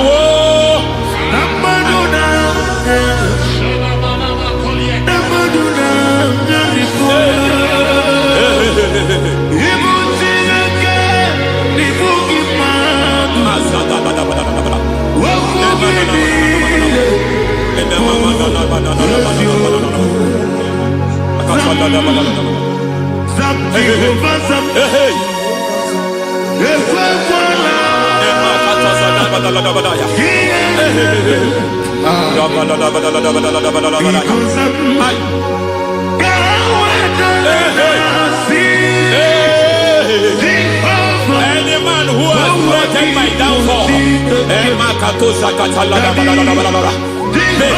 Any man who has threatened my downfall, may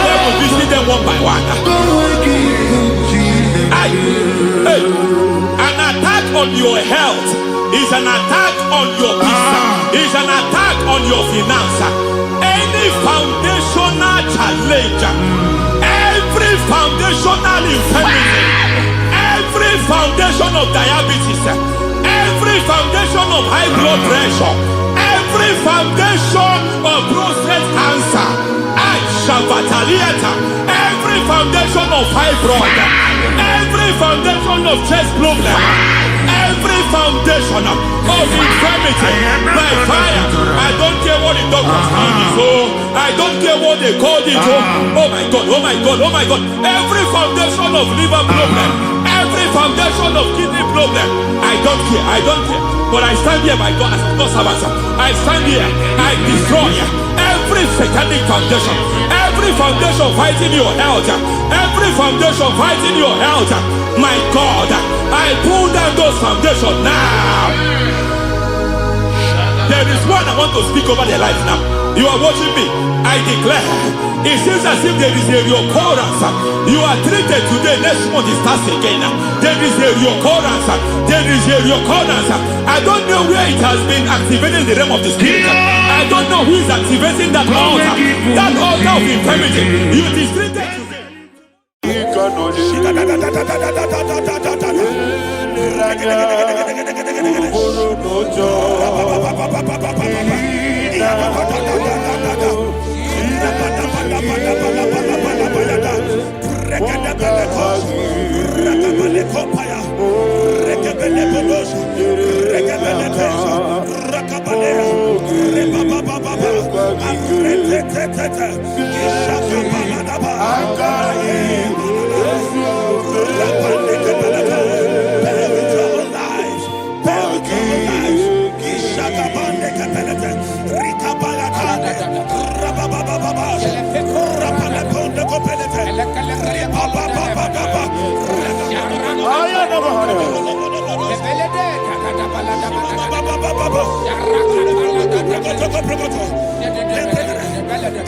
devil visit them one by one. An attack on your health is an attack on your peace, is an attack on your finance. Any foundational challenge, every foundational infirmity, every foundation of diabetes, every every foundation of high blood pressure, every foundation of prostate cancer, every foundation of fibroid, every foundation of chest problem, every foundation of infirmity, by fire. I don't care what the doctors call it, so I don't care what they call it. Oh my God, oh my God, oh my God. Every foundation of liver problem, every foundation of kidney problem, I don't care, I don't care. But I stand here, my God, as a God servant. I stand here, I destroy every satanic foundation, every foundation fighting your health, every foundation fighting your health. My God, I pull down those foundations now. There is one I want to speak over their life now. You are watching me. I declare, it seems as if there is a reoccurrence. You are treated today, next month it starts again. There is a reoccurrence. There is a reoccurrence. I don't know where it has been activated in the realm of the spirit. I don't know who is activating that altar of infirmity. You is treated today.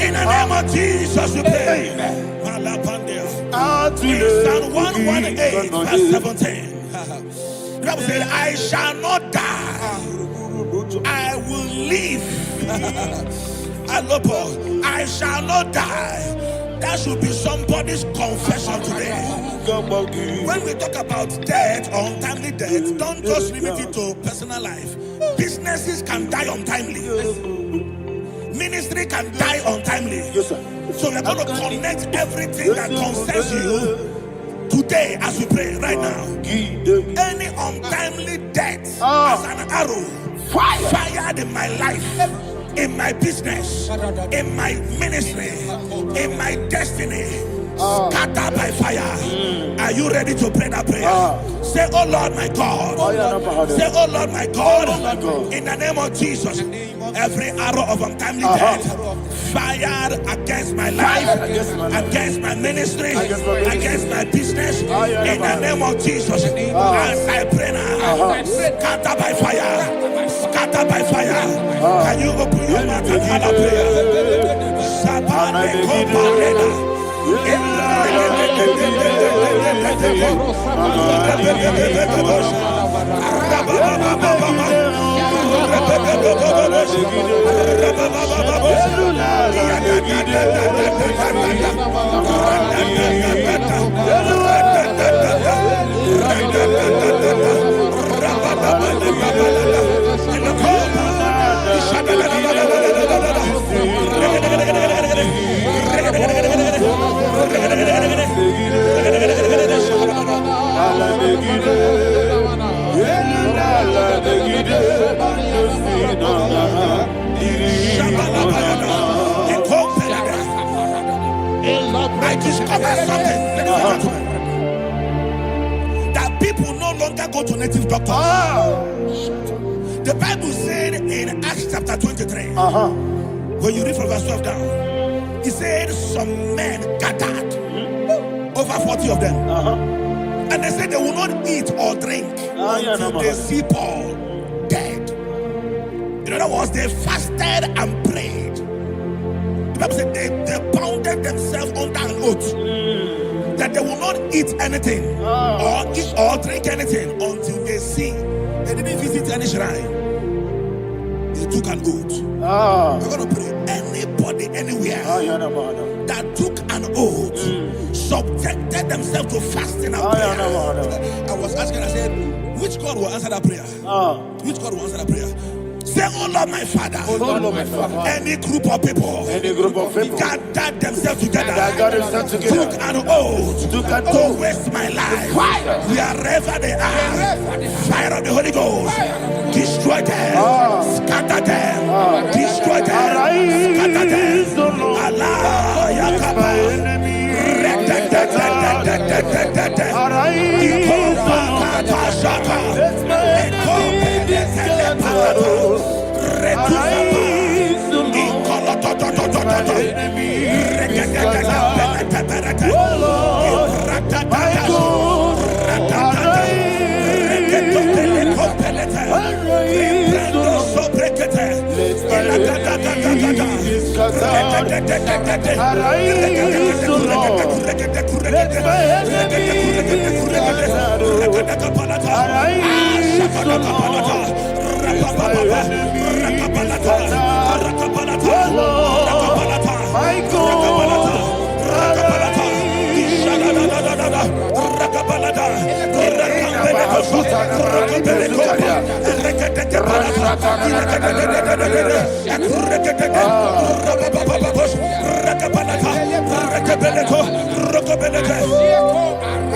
In the name of Jesus, we pray. Psalm 118, verse 17. The Bible said, I shall not die, I will live. I shall not die. That should be somebody's confession today. When we talk about death or untimely death, don't just limit it to personal life. Businesses can die untimely. Ministry can die untimely. Yes, sir. So we're going to connect everything that concerns you today as we pray right now. Any untimely death as an arrow fired in my life, in my business, in my ministry, in my destiny, scattered by fire. Are you ready to pray that prayer? Say, oh Lord my God. Say, oh Lord my God. In the name of Jesus, every arrow of untimely death fired against my life, against my ministry, against my business, in the name of Jesus, as I pray now, scattered by fire, scattered by fire. Can you open your mouth and have a prayer? Sabane Koparena. I discovered something that people no longer go to native doctors. The Bible said in Acts chapter 23, when you read from verse 12 down, it said some men gathered, over 40 of them, and they said they will not eat or drink until they see Paul dead. In other words, they fasted and prayed. The Bible said they bounded themselves under an oath that they will not eat anything or eat or drink anything until they see. They didn't visit any shrine. They took an oath. We're going to pray. Anybody, anywhere that took an oath, subjected themselves to fasting and prayer. I was asking, I said, which God will answer that prayer? Which God will answer that prayer? Say, oh Lord, my Father. Oh Lord, my Father. Any group of people gathered themselves together, took an oath to waste my life. Wherever they are, fire of the Holy Ghost, destroy them, scatter them, destroy them, scatter them. Allah, Yakaba,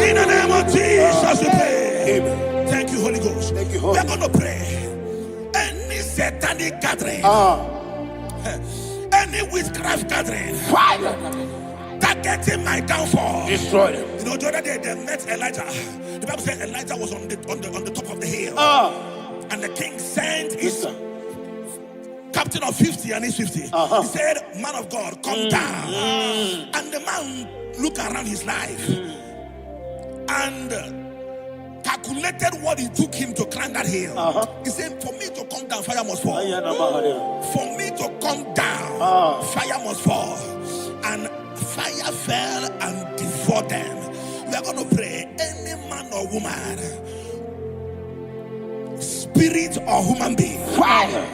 in the name of Jesus we pray. Thank you, Holy Ghost. Thank you, Holy. We're going to pray. Any satanic gathering, any witchcraft gathering, targeting my downfall, destroy them. You know, the other day they met Elijah. The Bible said Elijah was on the top of the hill, and the king sent his captain of 50 and his 50. He said, man of God, come down. And the man looked around his life and calculated what it took him to climb that hill. He said, for me to come down, fire must fall. For me to come down, fire must fall. And fire fell and devoured them. We are going to pray. Any man or woman, spirit or human being, fire,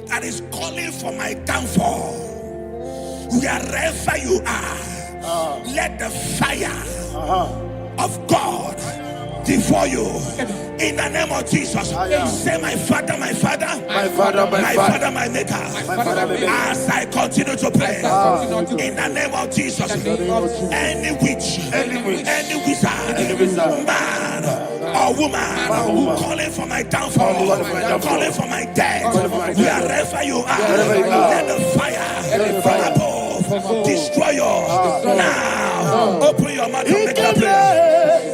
that is calling for my downfall, wherever you are, let the fire of God devour you in the name of Jesus. Say, my Father, my Father, my Father, my Father, my Maker. As I continue to pray in the name of Jesus, any witch, any wizard, man or woman calling for my downfall, calling for my death, wherever you are, let the fire from above destroy you now. Open your mouth and make that prayer.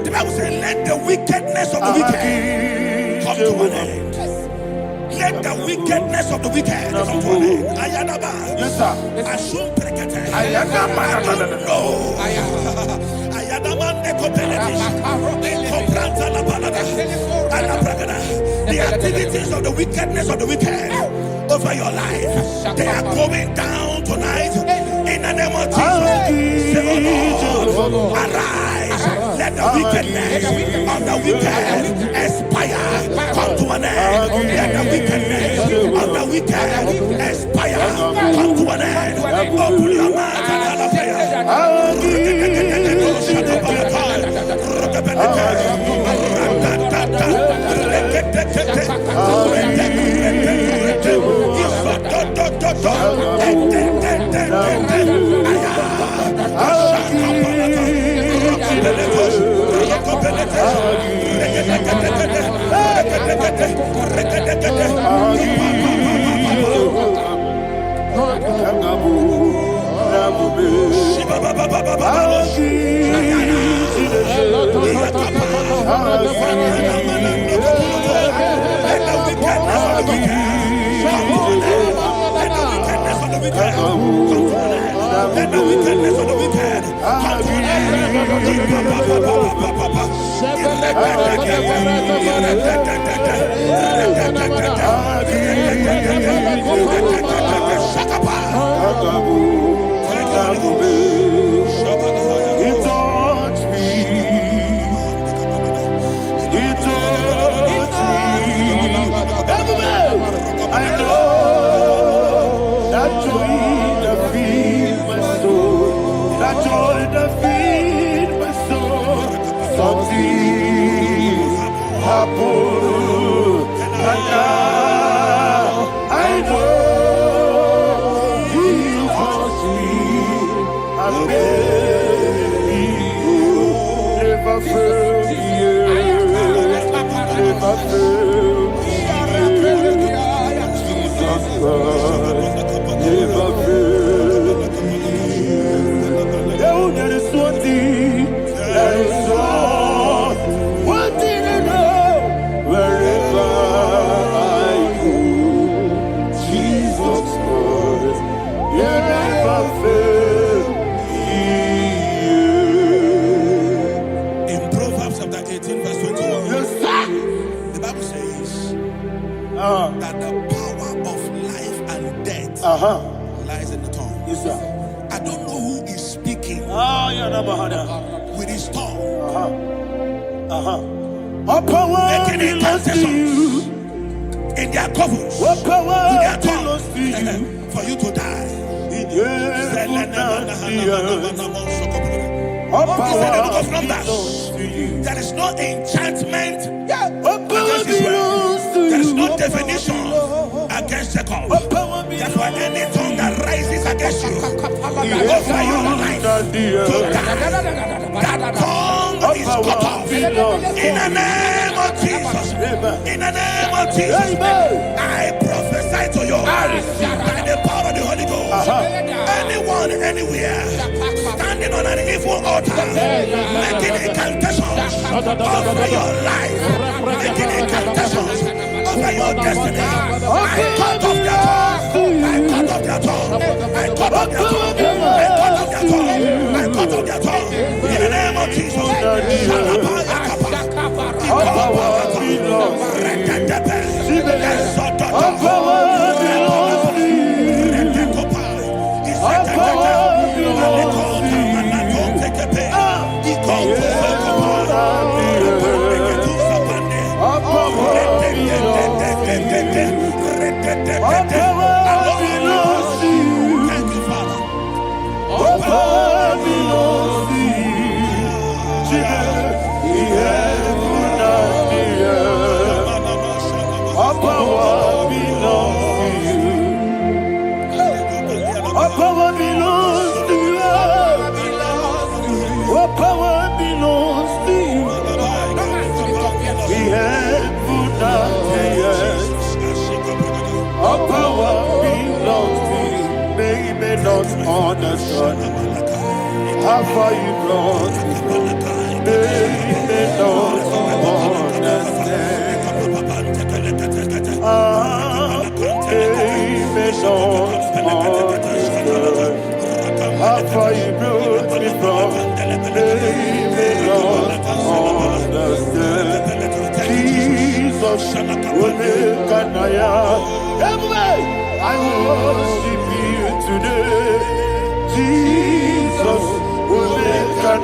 The Bible says, let the wickedness of the wicked come to an end. Let the wickedness of the wicked come to an end. Ayadaba. Yes, sir. Assume prekete. Ayadaba. No. Ayadaba nekopeletis. Nekopranta la balada. Alabragada. The activities of the wickedness of the wicked over your life, they are going down tonight in the name of Jesus. Say, oh Lord, arise. Let the wickedness of the wicked expire, come to an end. Let the wickedness of the wicked expire, come to an end. Open your mouth and have a prayer. wicked come to an end. Let the wickedness of the wicked come to an He touched me. He touched me. I know that joy that feeds my soul. That joy that feeds my soul. Something happened, and now I know He touched me. And baby, never fail me, never fail me. Jesus Christ, never fail me. There is one thing, there is one thing I know. Wherever I go, Jesus Christ, you never fail me. In Proverbs chapter 18, verse 21, Yes, sir. the Bible says that the power of life and death lies in the tongue. Yes, sir. I don't know who is speaking with his tongue, All power making belongs to incantations you. in their covers All with power their belongs to you. tongue for you to die. In heaven and the earth. All He said in the book power of Numbers, belongs to you. there is no enchantment All power against Israel. belongs to There is you. no definition against Jacob. All power Therefore, any tongue that rises against you in over your heaven life and the to earth. die, that tongue All is power cut off. belongs to In the name of Jesus. In the name of Jesus. Amen. I prophesy to you by the power of the Holy Ghost. Anyone, anywhere, standing on an evil altar, making incantations over your life, making incantations over your destiny. I cut off their tongue. I cut off their tongue. I cut off their tongue. I cut off their tongue. I cut off their tongue. In the name of Jesus. All power belongs to you. All power belongs to you. All power belongs to you. All power belongs to you. Thank you, Father. All power belongs to you. Jesus, the heaven and the earth. All power belongs to you. All power belongs to you. All power belongs to you. The heaven and the earth. All power belongs to you. They may not understand how far you brought me. They may not understand. They may not understand how far you brought me from. They may not understand. Jesus, will make an I worship you today. Jesus, will make an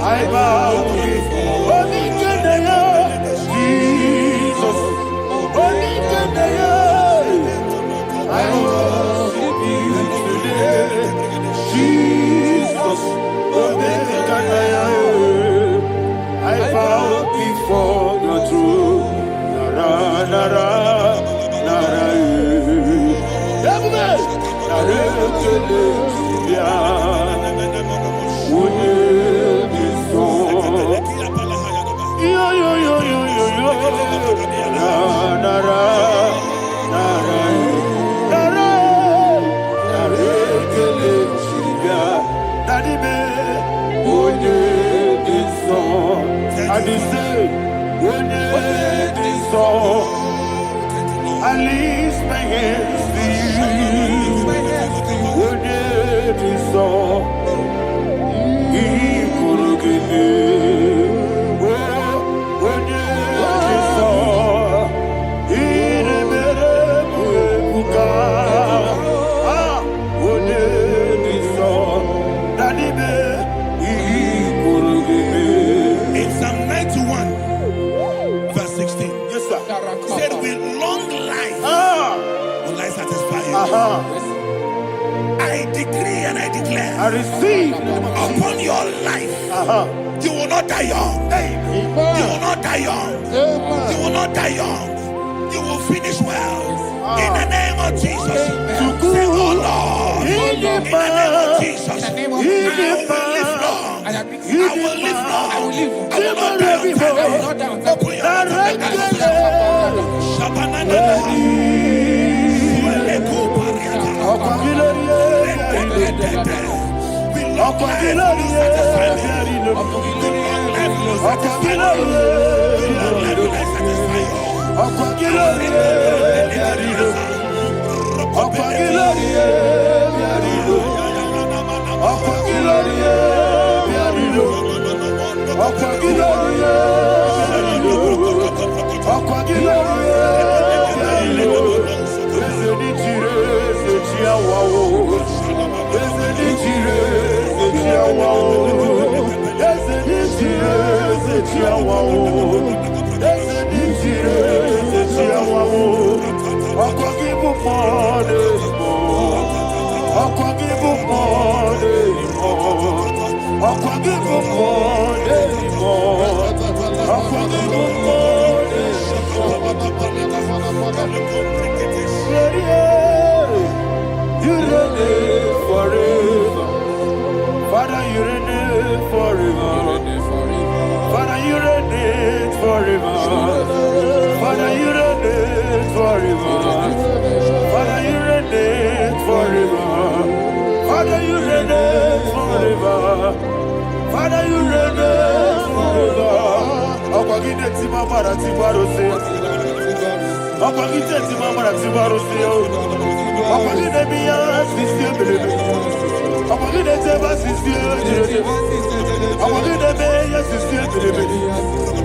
I bow before Jesus, I worship you today. Jesus, I bow before your throne. Nara, nara, nara, At least my hands to you. When it is all, he could give me. When it is all, he never could. When it is all, that he could give me. In Psalm 91, verse 16, Yes, sir. said, with long life will I satisfy you. I decree and I declare I receive. upon your life, you will not die young. You will not die young. You will not die young. You will finish well. In the name of Jesus. Say, oh Lord, in the name of Jesus, I will live long. I will live long. I will not die on time. Open your Father, you reign forever. Father, you reign forever. Father, you reign forever. Father, you reign forever. Father, you reign forever. Father, you reign forever. Akwagide timamara tibarose. Akwagide timamara tibarose. Akwagide biya sisiye. Akwagide teba sisiye. Akwagide beya sisiye.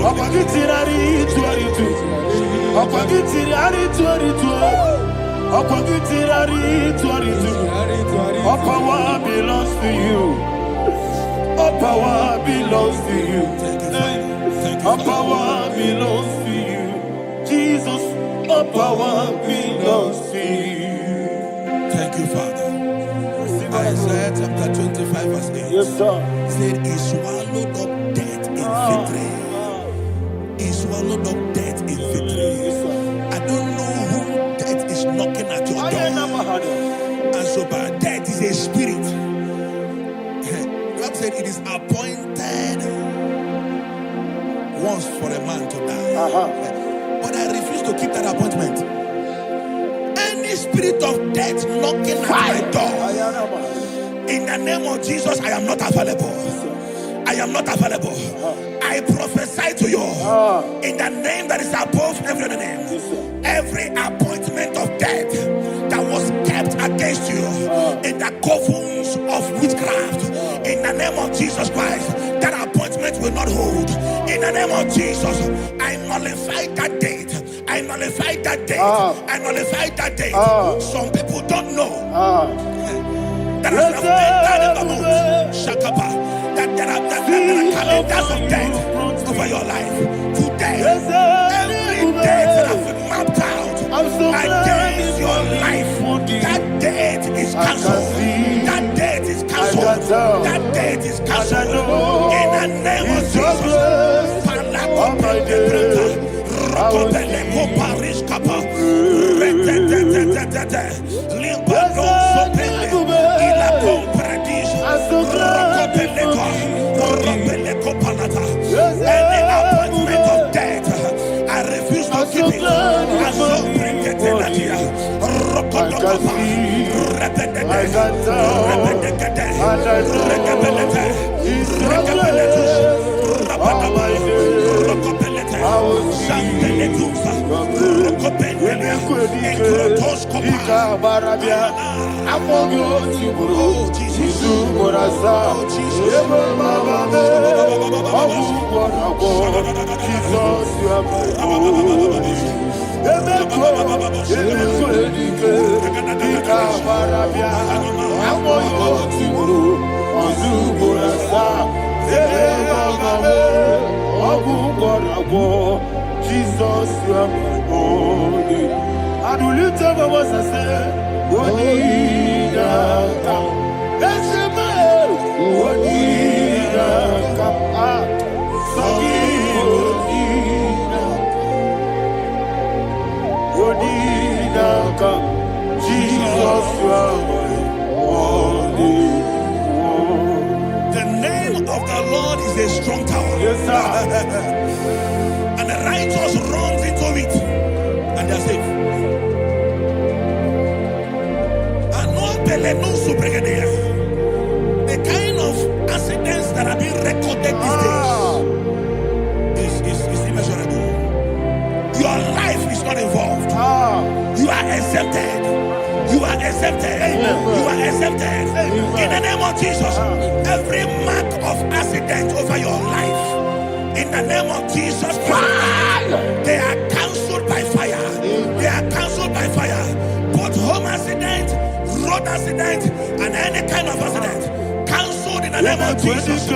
Akwagide tirari tuaritu. Akwagide tirari tuaritu. Akwagide tirari tuaritu. All power belongs to you. All power belongs to you. All power belongs to you. Jesus, all power belongs to you. Thank you, Father. Isaiah chapter 25, verse 8. Yes, sir. Said, he swallowed up death in victory. He swallowed up death in victory. I don't know who death is knocking at your door. And so, but death is a spirit. God said it is appointed once for a man to die. But I refuse to keep that appointment. Any spirit of death knocking at my door, in the name of Jesus, I am not available. I am not available. I prophesy to you in the name that is above every other name. Every appointment of death that was kept against you in the covens of witchcraft, in the name of Jesus Christ, that appointment will not hold. In the name of Jesus, I nullify that date. I nullify that date. I nullify that date. Some people don't know that as of Shakapa, that there are calendars of death over your life. Today, every date that has been mapped out against your life, that date is cancelled. That date is cancelled. That date is cancelled. In the name of Jesus. Any appointment of death, I refuse to keep it. I so bring it in Enkrotos kopa. Oh, Jesus. Jesus, you are my only. And will you tell me what I say? Onidaka. Let's say, Onidaka. Onidaka. Jesus, you are my only. The name of the Lord is a strong tower. Yes, sir. And the righteous runs into it and they are safe. The kind of accidents that are being recorded these days is immeasurable. Your life is not involved. You are exempted. You are exempted. You are exempted. In the name of Jesus, every mark of accident over your life, in the name of Jesus Christ, they are cancelled by fire. They are cancelled by fire. Both home accident, road accident, and any kind of accident, cancelled in the name of Jesus.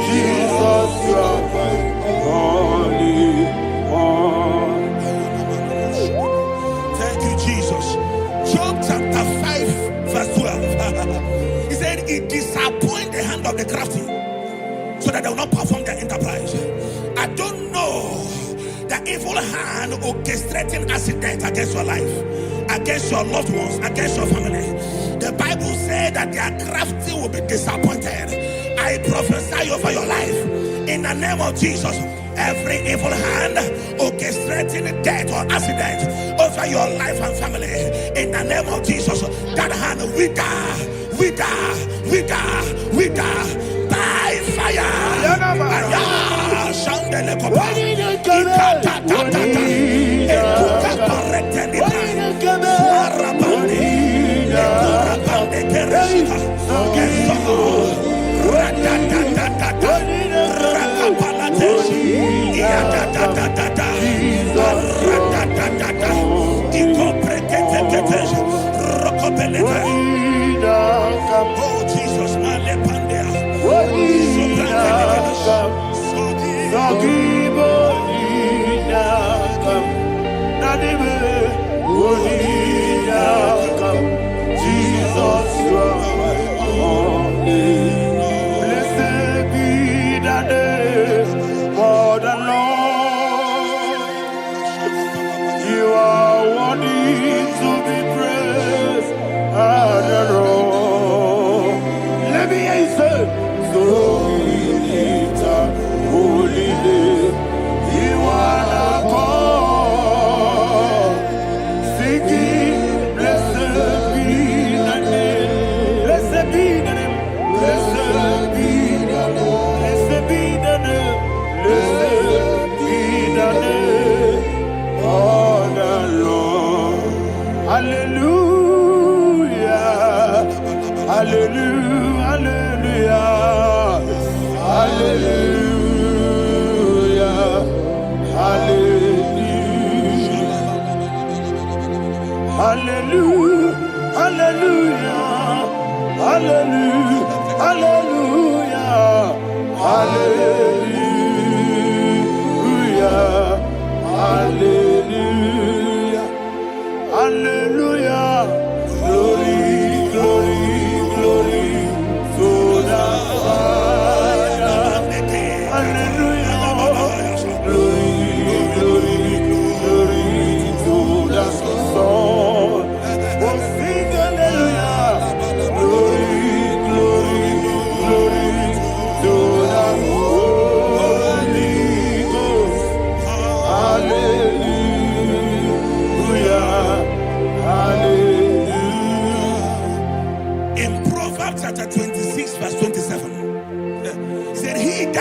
Jesus, you are my only one. Thank you, Jesus. Job chapter 5, verse 12. He said, it disappoints the hand of the crafty, so that they will not perform their enterprise. I don't know the evil hand orchestrating accident against your life, against your loved ones, against your family. The Bible said that their crafty will be disappointed. I prophesy over your life in the name of Jesus. Every evil hand orchestrating death or accident over your life and family, in the name of Jesus, that hand wither by fire. Oh Jesus, Jesus, you are my only. Blessed be the name for the Lord. You are worthy to be praised and adored. Let me hear you say, so we lift up holy name. You are the God. Singing, blessed be the name. Blessed be the name. Blessed be the name. Blessed be the name. Blessed be the name of the Lord. Hallelujah. Hallelujah. Hallelujah. Hallelujah. Hallelujah. Hallelujah. Hallelujah. Hallelujah. Hallelujah. Hallelujah.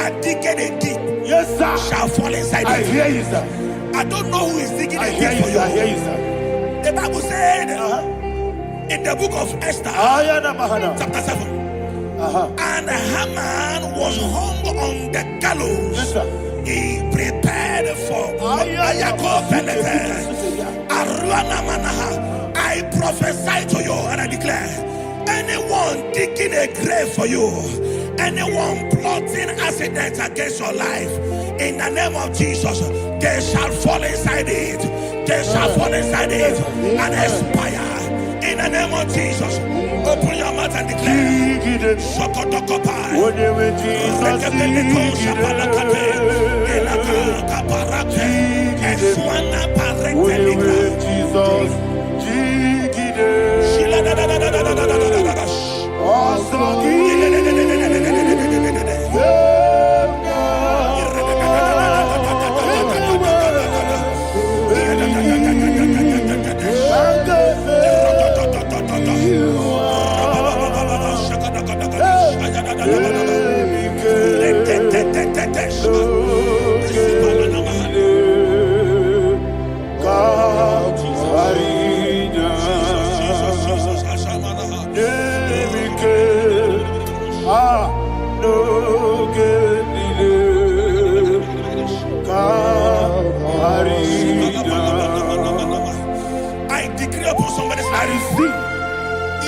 are digging a deep Yes, sir. shall fall inside I it. hear you, sir. I don't know who is digging I a hear deep you, for sir. I hear you. you, sir. The Bible said in the book of Esther, Ayana Mahana. chapter 7, and Haman was hung on the gallows. Yes, sir. He prepared for I prophesy to you and I declare, anyone digging a grave for you, anyone plotting accidents against your life, in the name of Jesus, they shall fall inside it. They shall fall inside it and expire. In the name of Jesus, open your mouth and declare. Shokotokopai. When you with Jesus, I decree upon somebody's life,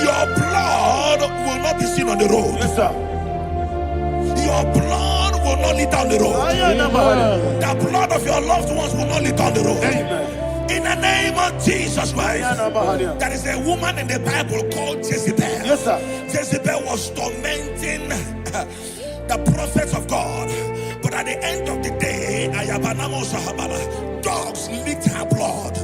your blood will not be seen on the road. Yes, sir. Your blood will not lead down the road. The blood of your loved ones will not lead down the road. Amen. In the name of Jesus Christ. There is a woman in the Bible called Jezebel. Yes, sir. Jezebel was tormenting the prophets of God. But at the end of the day, dogs licked her blood.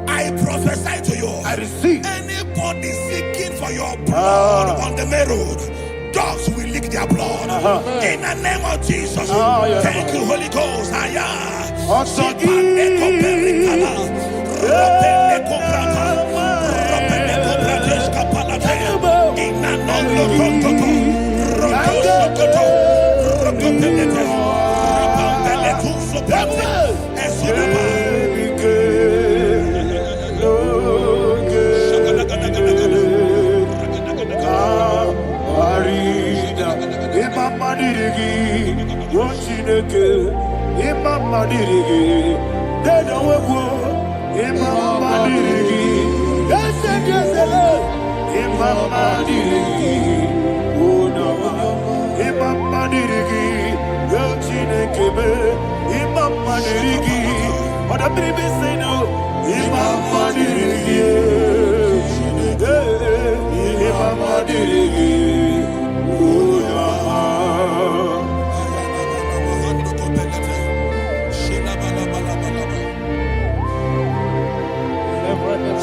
I prophesy to you. I receive. Anybody seeking for your blood on the main road, dogs will lick their blood. In the name of Jesus. Thank you, Holy Ghost.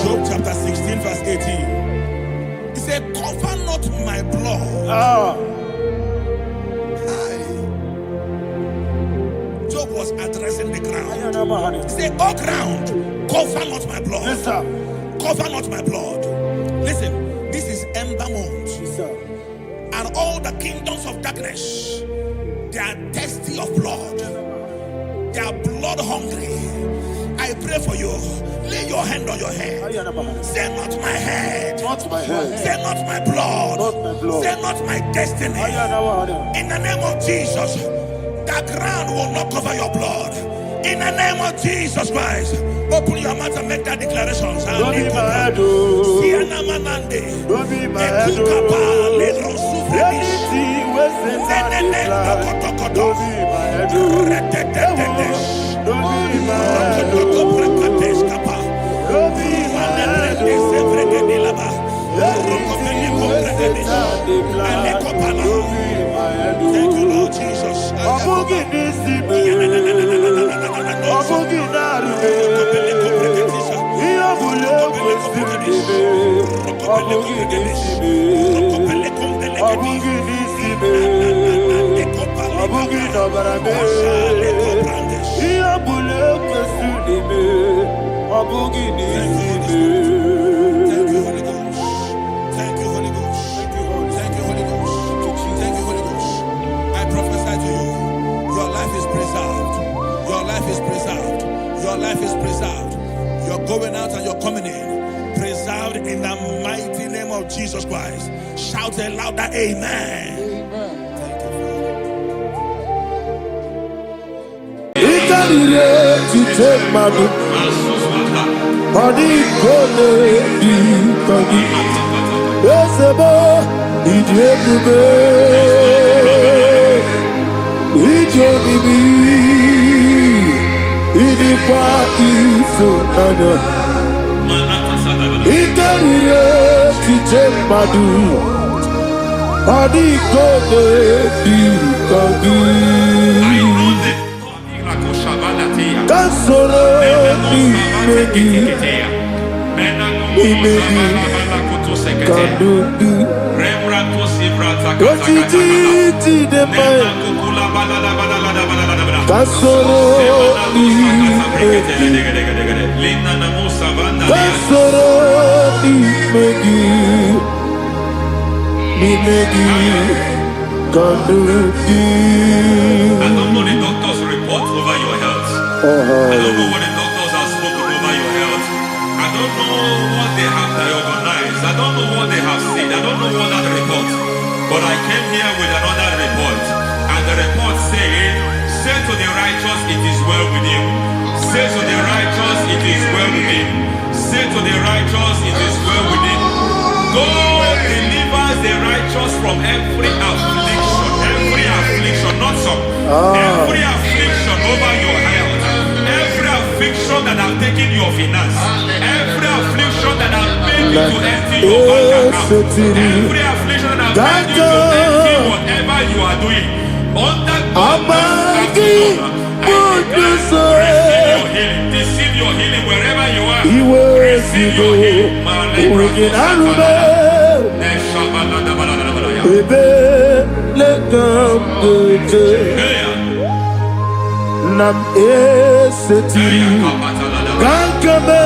Job chapter 16 verse 18. He said, cover not my blood. Job was addressing the ground. He said, oh ground, cover not my blood. Yes, sir. Cover not my blood. Listen, this is ember month. Yes, sir. And all the kingdoms of darkness, they are thirsty of blood. They are blood hungry. I pray for you. Lay your hand on your head. Say not my head. Not my head. Say not my blood. Not my blood. Say not my destiny. In the name of Jesus, the ground will not cover your blood. In the name of Jesus Christ, open your mouth and make that declaration. Don't be my head, oh. Don't be my head, oh. Anything was in that decline. Don't be my head, oh. Don't be my head, oh. Don't be my head, oh. Anything was in that decline. Don't be my head, oh. Thank you, Lord Jesus. Thank you, Holy Ghost. Thank you, Holy Ghost. Thank you, Holy Ghost. Thank you, Holy Ghost. Thank you, Holy Ghost. I prophesy to you. life is preserved. You're going out and you're coming in. Preserved in the mighty name of Jesus Christ. Shout a louder amen. Thank I don't know the doctor's report over your health. I don't know what the doctors have spoken over your health. I don't know what they have diagnosed. I don't know what they have said. I don't know what that report. But I came here with another report. And the report said, say to the righteous, it is well with him. Say to the righteous, it is well with him. Say to the righteous, it is well with him. God delivers the righteous from every affliction, not some. Every affliction over your health, every affliction that have taken your finance, every affliction that have made you to empty your bank account, every affliction that have made you to empty whatever you are doing, under God's receive your healing, receive your healing wherever you are. Receive your healing. Nam esetiri gankame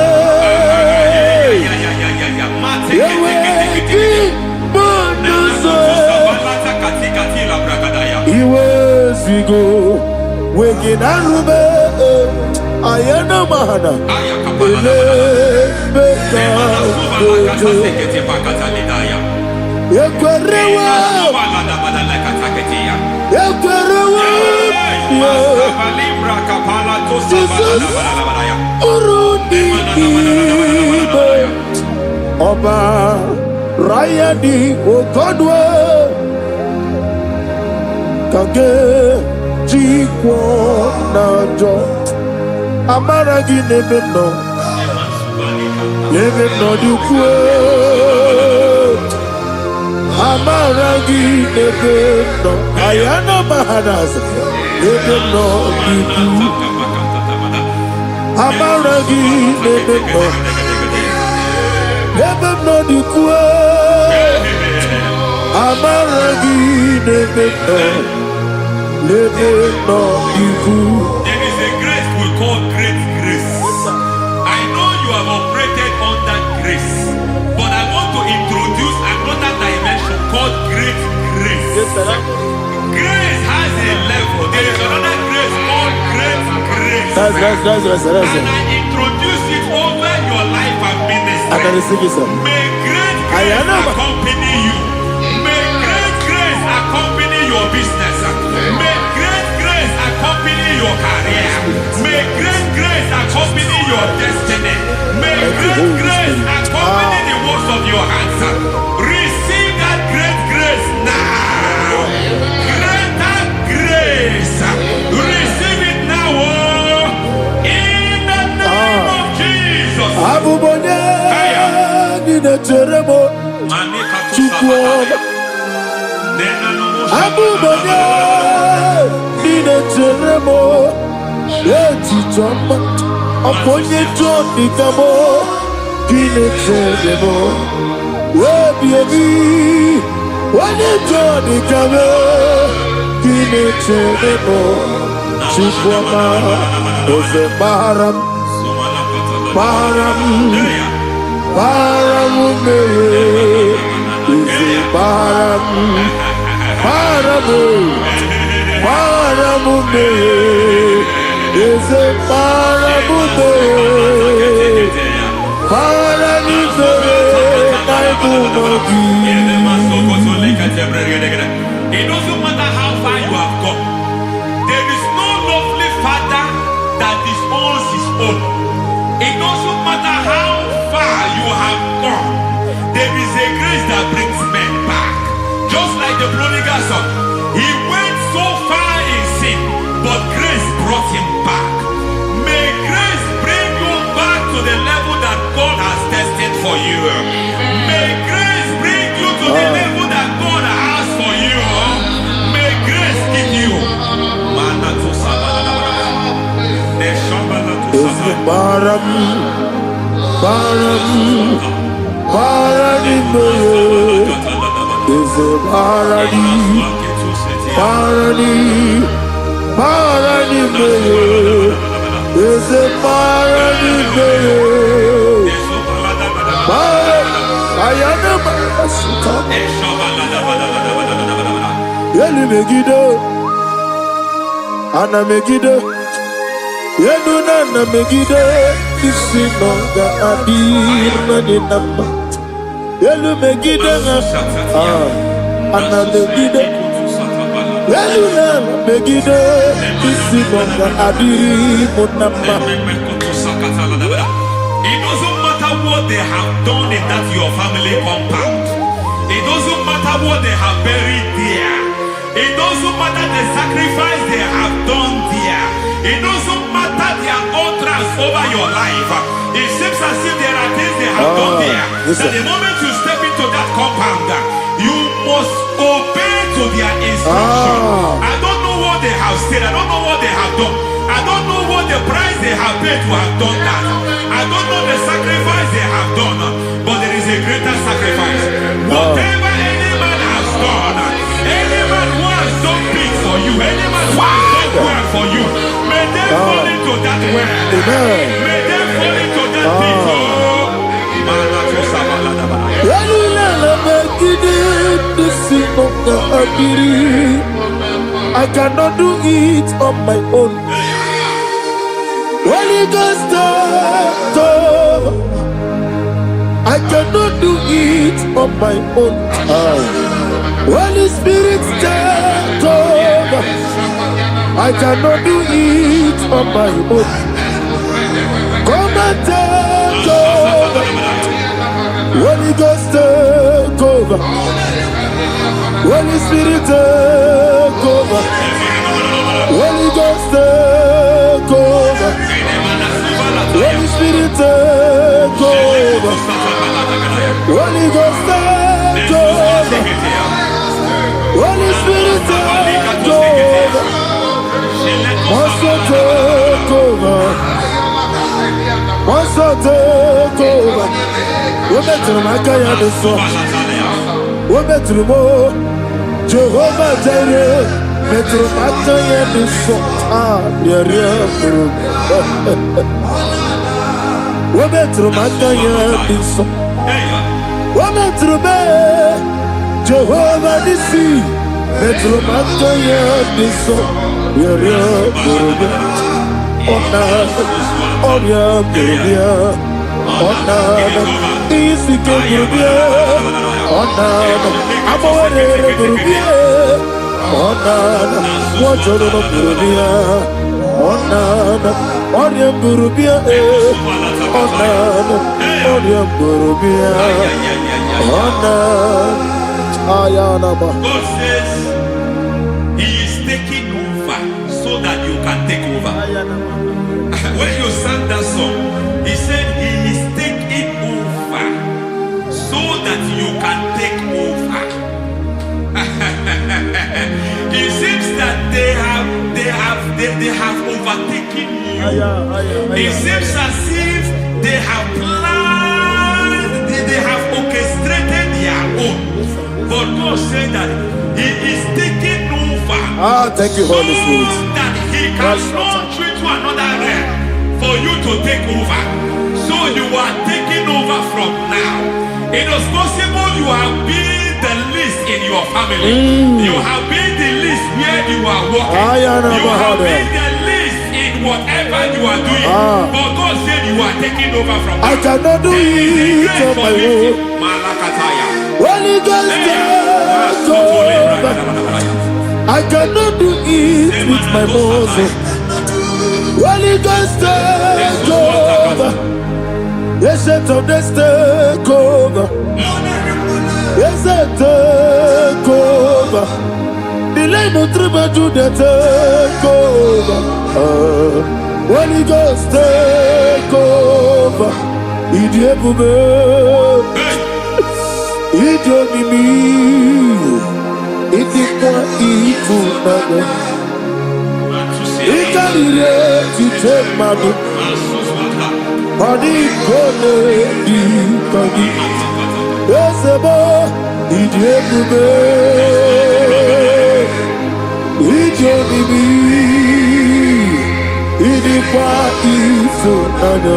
yeweki bonuso iwezigo weginarube ayana mahana ele beka yekwerewa Ọba Rayadi Ogodwe Kage Jikwo Najo Amaragi Nebeno Nebeno Dukwe Amaragi Nebeno Ayana Mahanas Nebeno Dukwe Amaragi Nebeno Nebeno Dukwe Amaragi Nebeno Nebeno Dukwe. There is a grace we call great grace. I know you have operated under grace, but I want to introduce another dimension called great grace. Grace has a level. There is another grace called great grace. That's And I introduce it over your life and ministry. I can receive it, sir. May great grace accompany you. May great grace accompany your business. May great grace accompany your career. May great grace accompany your destiny. May great grace accompany the works of your hands. Receive that great grace now. Greater grace. Receive it now. In the name of Jesus. Abubonye Nina Teremo Chukwu Abubonye Nina Teremo Etichamba Aponye Johnny Kamo Nina Teremo Webi Wane Johnny Kamo Nina Teremo Chukwu Ose Maharam Paramume, is paramume. is a Parabude, Paranise, Naibumogi. It doesn't matter how far you have gone. There is no lovely father that disowns his own. It doesn't matter how far you have gone. There is a grace that brings men back. Just like the prodigal son. He went so far in sin, but grace brought him back. May grace bring you back to the level that God has destined for you. May grace bring you to the level that God has for you. May grace give you. Ana Megiddo, Yenuna Megiddo, Isinonga Adir Nadinama, Yelu Megiddo, Ana Megiddo, Yenuna Megiddo, Isinonga Adir Munama. It doesn't matter what they have done in that your family compound. It doesn't matter what they have buried there. It doesn't matter the sacrifice they have done there. It doesn't matter their altars over your life. It seems as if there are things they have done there. That the moment you step into that compound, you must obey to their instruction. I don't know what they have said. I don't know what they have done. I don't know what the price they have paid to have done that. I don't know the sacrifice they have done. But there is a greater sacrifice. Whatever any man has done, any man who has done big for you, any man who has done well for you, may they fall into that well. May they fall into that pit. I cannot do it on my own. Holy Ghost, I cannot do it on my own. Holy Spirit, take over. I cannot do it on my own. Come and take over. Holy Ghost, take over. Holy Spirit, take over. Holy Ghost, take over. Holy Spirit, take over. Holy Ghost, take over. Holy Spirit, take over. Also take over. Also take over. We're better than I can do so. We're better than more. Jehovah Jireh. Better than I can do so. Yeah. We're better than I can do so. We're better than Jehovah Nissi. Better than I can do so. God says He is taking over so that you can take over. When you sang that song, He said He is taking over so that you can take over. It seems that they have overtaken you. It seems as if they have planned, they have orchestrated their own. But God said that He is taking over. Thank you, Holy Spirit. So that He can launch you to another realm for you to take over. So you are taking over from now. It is possible you have been the least in your family. You have been the least where you are working. You have been the least in whatever you are doing. But God said you are taking over from I cannot do it on my own. Holy Ghost, take over. I cannot do it with my muscle. Holy Ghost, take over. Yes, of this take over. Yes, take over. Delay no trouble to the take over. Holy Ghost, take over. Idiebube, Idionimi, Idikwa Ifunana, Ikarire Titemadu, Adikone Dikagi, Esebo, Idiebube, Idionimi, Idikwa Ifunana,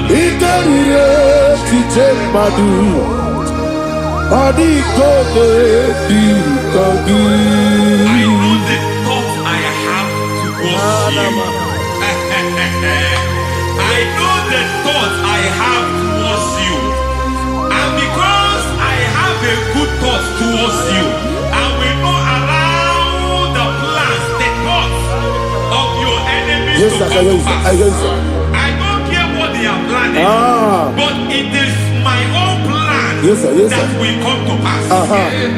Ikarire Titemadu, Adikone Dikagi. I know the thoughts I have towards you. I know the thoughts I have towards you. And because I have a good thought towards you, I will not allow the plans, the thoughts of your enemies to come to pass. I don't care what they are planning, but it is my own plan that will come to pass.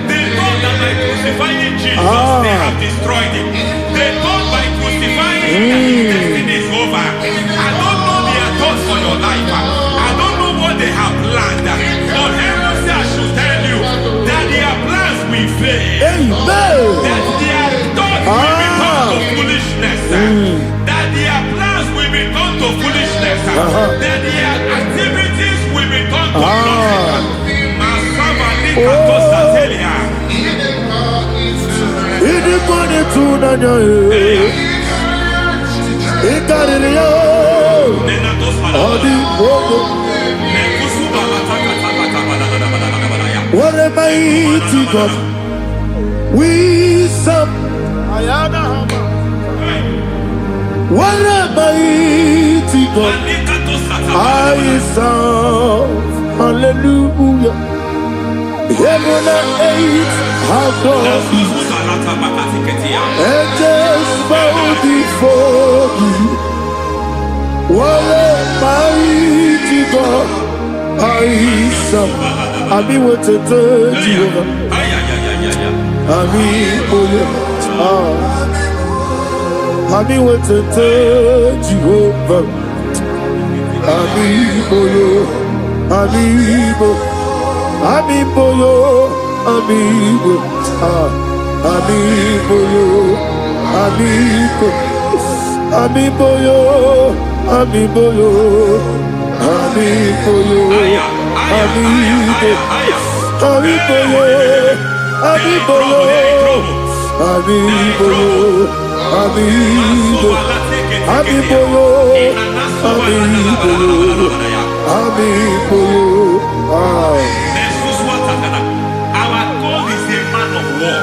They thought that by crucifying Jesus, they have destroyed him. They thought by crucifying him that his destiny is over. I don't know their thoughts for your life. I don't know what they have planned. But heaven says I should tell you that their plans will fail. That their thoughts will become to foolishness. That their plans will become to foolishness. That their activities will become to nonsense. What a mighty God we serve. What a mighty God I serve. Hallelujah. Heaven and earth adore thee. Angels bow before thee. What a mighty God I serve. Ami wote Jehovah. Ami boyo. Ami wote Jehovah. Ami boyo. Ami boyo. Amiboyo, amibo, amiboyo, amibo, amiboyo, amiboyo, amiboyo, amibo, amiboyo, amiboyo, amiboyo, amibo, amiboyo, amiboyo, amiboyo. Our God is a man of war.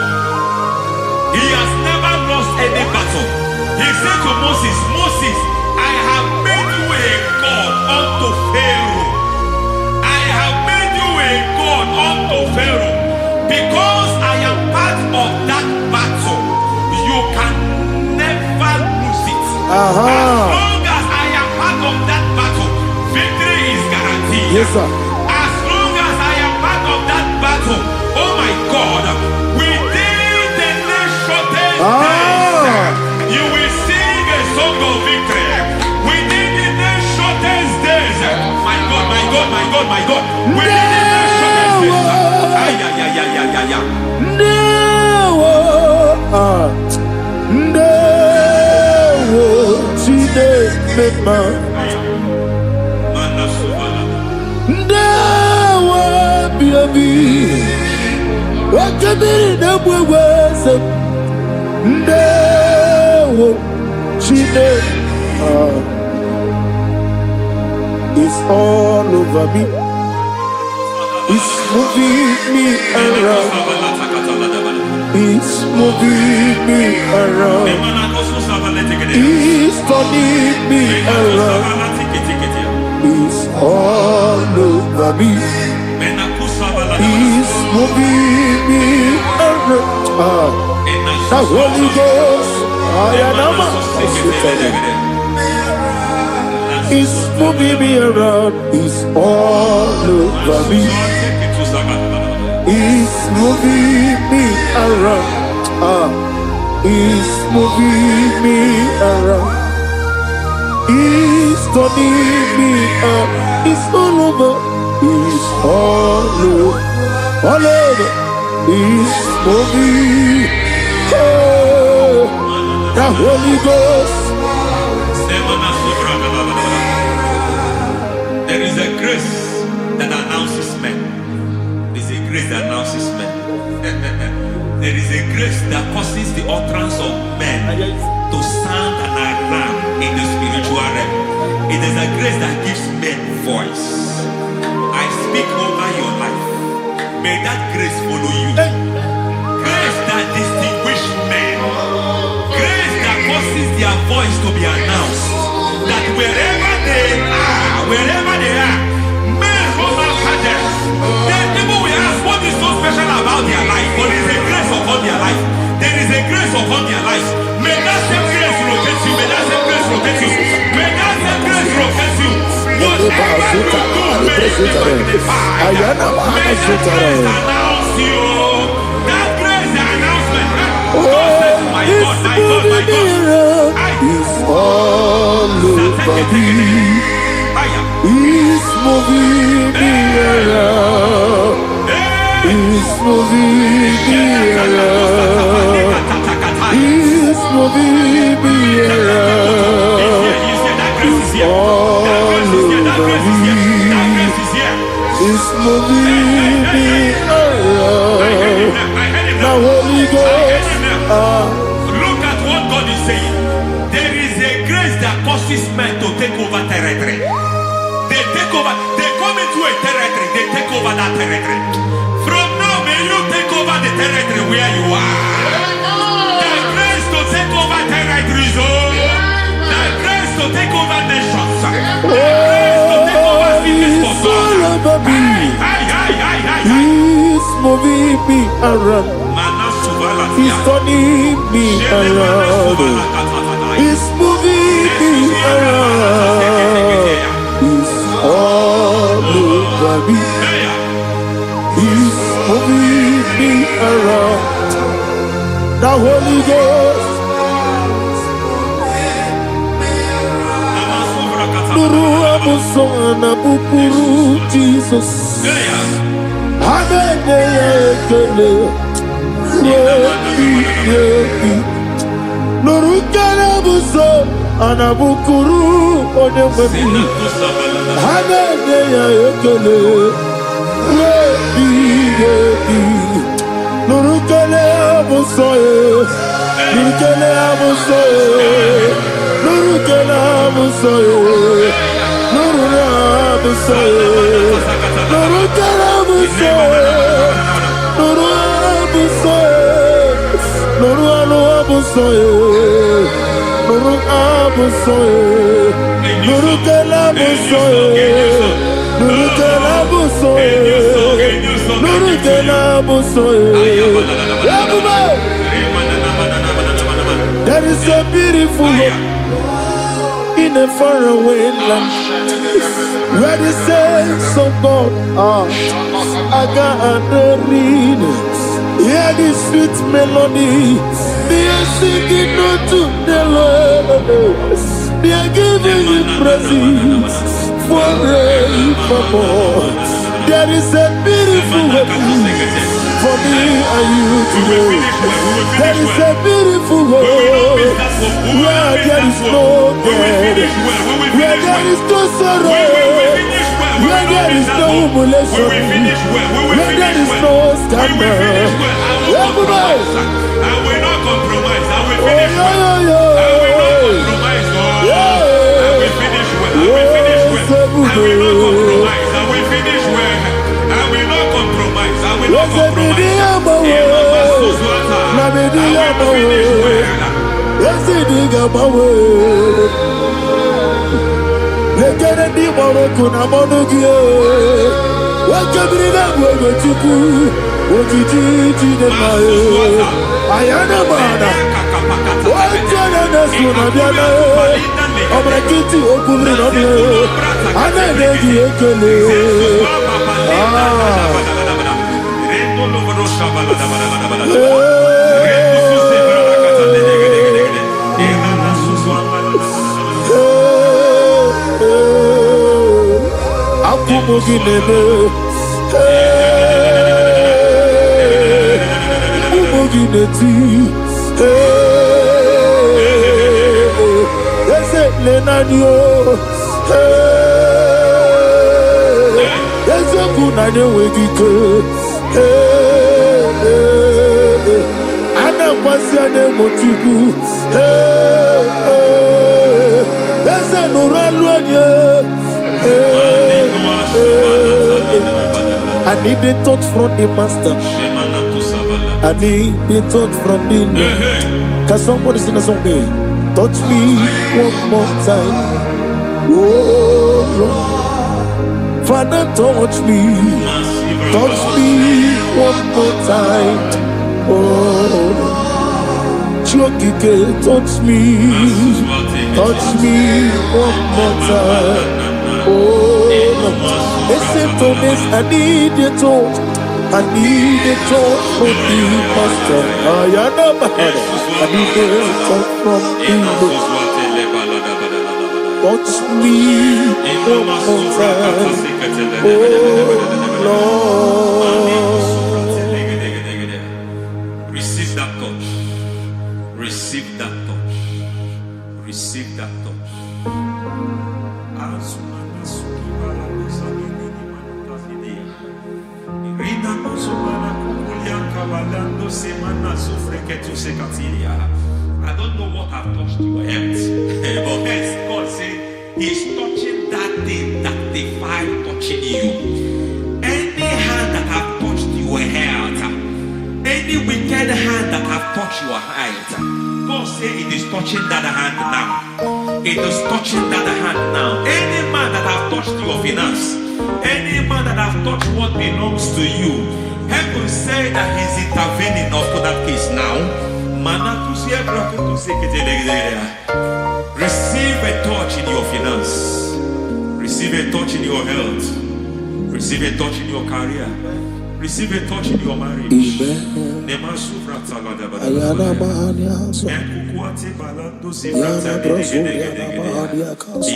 He has never lost any battle. He said to Moses, Moses, I have made you a God unto Pharaoh. I have made you a God unto Pharaoh. Because I am part of that battle, you can never lose it. As long as I am part of that battle, victory is guaranteed. Yes, sir. As long as I am part of that battle, oh my God, within the next shortest days, you will sing a song of victory. Within the next shortest days, my God, my God, my God, my God. Within the next shortest days, It's all over me. It's moving me around. He's moving me around. He's turning me around. He's all over me. He's moving me around. The Holy Ghost, He's moving me around. He's all over me. He's moving me around. He's moving me around. He's turning me up. He's all over. He's all over. All over. He's moving. Oh, the Holy Ghost. There is a grace that announces men. There's a grace that announces men. There is a grace that causes the utterance of men to sound an alarm in the spiritual realm. It is a grace that gives men voice. I speak over your life. May that grace follow you. Grace that distinguishes men. Grace that causes their voice to be announced. That wherever they are, men hold out others. Then people will ask what is so special about their life. But there is a grace upon their life. There is a grace upon their life. May that same grace rotate you. May that same grace rotate you. May that same grace rotate you. Whatever you do, may it be magnified. May that grace announce you. That grace announcement. God says, my God, my God, my God. He's all over me. He's moving me around. He's moving me around. He's moving me around. He's all over me. He's moving me around. The Holy Ghost. Look at what God is saying. There is a grace that causes men to take over territory. They take over. They come into a territory. They take over that territory. From now, may you take over the territory where you are. The grace to take over territories. The grace to take over nations. The grace to take over cities for God. He's moving me around. He's turning me around. He's moving me around. He's all over me. He's moving me around. The Holy Ghost. Nuru amusona bukuru Jesus. Amen. Nurukana buso anabukuru onememi hanene ya ekele rebi nurukana buso nurukana buso nurukana buso nurukana buso nurukana buso Nuru abusoye, nuru abusoye, nuru kelabusoye, nuru kelabusoye, nuru kelabusoye. There is a beautiful hope in a faraway land where the saints of God are. I got the readings. Hear the sweet melody. They are singing unto the Lord. They are giving you praise forevermore. There is a beautiful hope for me and you today. There is a beautiful hope where there is no death, where there is no sorrow, where there is no humiliation, where there is no scandal. Everybody, I will not compromise. I will finish well. I will not compromise. I will finish well. I will finish well. I will not compromise. I will finish well. I will not compromise. I will never compromise. I will finish well. I need the touch from the master. I need the touch from the Lord. Can somebody sing a song there? Touch me one more time. Oh Lord. Father, touch me. Touch me one more time. Oh Chokike, touch me. Touch me one more time. Oh except on this, I need your touch. I need a touch from the master. I need a touch from the Lord. Touch me one more time. Oh Lord. Receive that touch. Receive that touch. Receive that touch. I don't know what I've touched your health, but hence God said He's touching that thing that defied touching you. Any hand that have touched your health, any wicked hand that have touched your health, God said it is touching that hand now. It is touching that hand now. Any man that have touched your finance, any man that have touched what belongs to you, heaven said that He's intervening after that case now. Receive a touch in your finance. Receive a touch in your health. Receive a touch in your career. Receive a touch in your marriage. He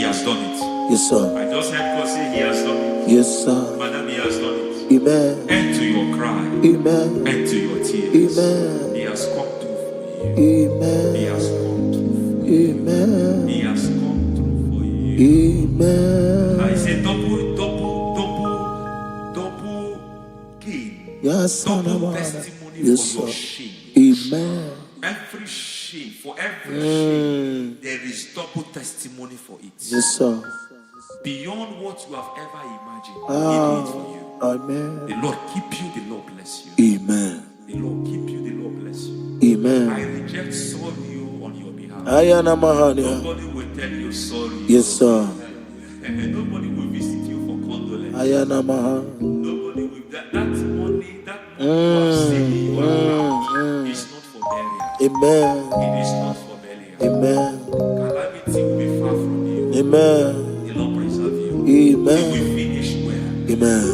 has done it. Yes, sir. I just heard God say He has done it. Yes, sir. Madam, He has done it. Amen. End to your cry. Amen. End to your tears. Amen. He has come through for you. Amen. He has come through for you. Amen. He has come through for you. Amen. I say double gain. Yes, Double testimony yes, for your sir. shame. Amen. Every shame, for every shame, there is double testimony for it. Yes, sir. Beyond what you have ever imagined, He did it for you. Amen. The Lord keep you, the Lord bless you. Amen. The Lord keep you, the Lord bless you. Amen. I reject sorry on your behalf. Ayana Mahania. Nobody will tell you sorry. Yes, sir. And nobody will visit you for condolence. Ayana Mahania. Nobody will. That money you have saved in your account is not for burial. Amen. It is not for burial. Amen. Calamity will be far from you. Amen. The Lord preserve you. Amen. You will finish well. Amen.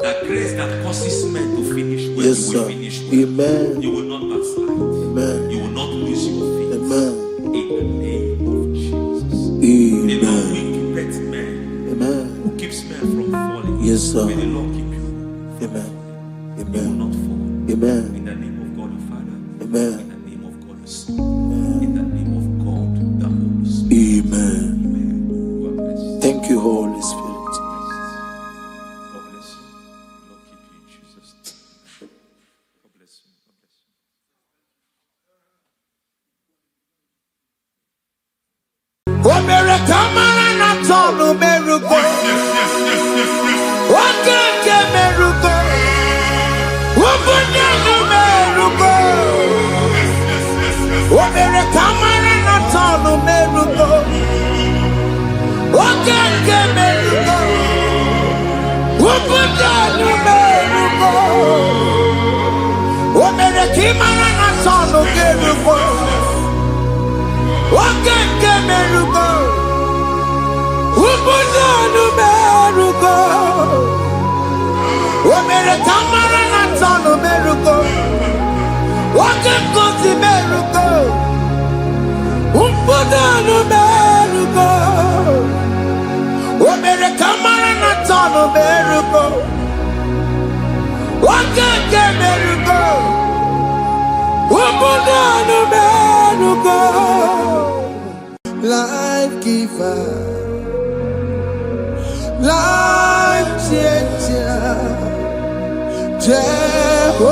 That grace that causes men to finish well, Yes, you will sir. finish well. Amen. You will not backslide. Amen. You will not lose your faith. Amen. In the name of Jesus. The Lord Amen. will keep men. Amen. Who keeps men from falling? Yes, sir. May the Lord keep you. Amen. You will Amen. not fall. Amen. In the name of God the Father. Amen. In the name of God the Son. In the name of God the Holy Spirit. Amen. Amen. You are blessed. Thank you, Holy Spirit. God bless you. The Lord keep you in Jesus' name. God bless you. God bless you. Yes. Imana na tono kerugo. Oke kemerugo. Ubudo numerugo. Omere kamara na tono merugo. Oke kozi merugo. Ubudo numerugo. Omere kamara na tono merugo. Oke kemerugo. Life giver, life changer, Jehovah,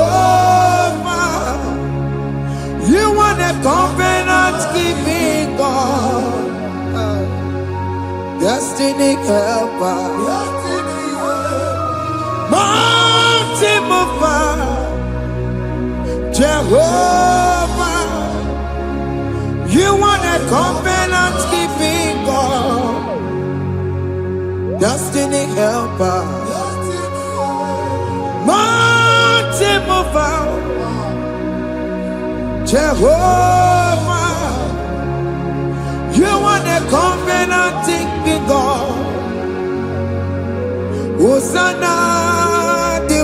you want a covenant keeping God, destiny helper, mountain mover, Jehovah, you want a covenant keeping God, destiny helper, mountain mover, Jehovah, you want a covenant keeping God, Hosanna the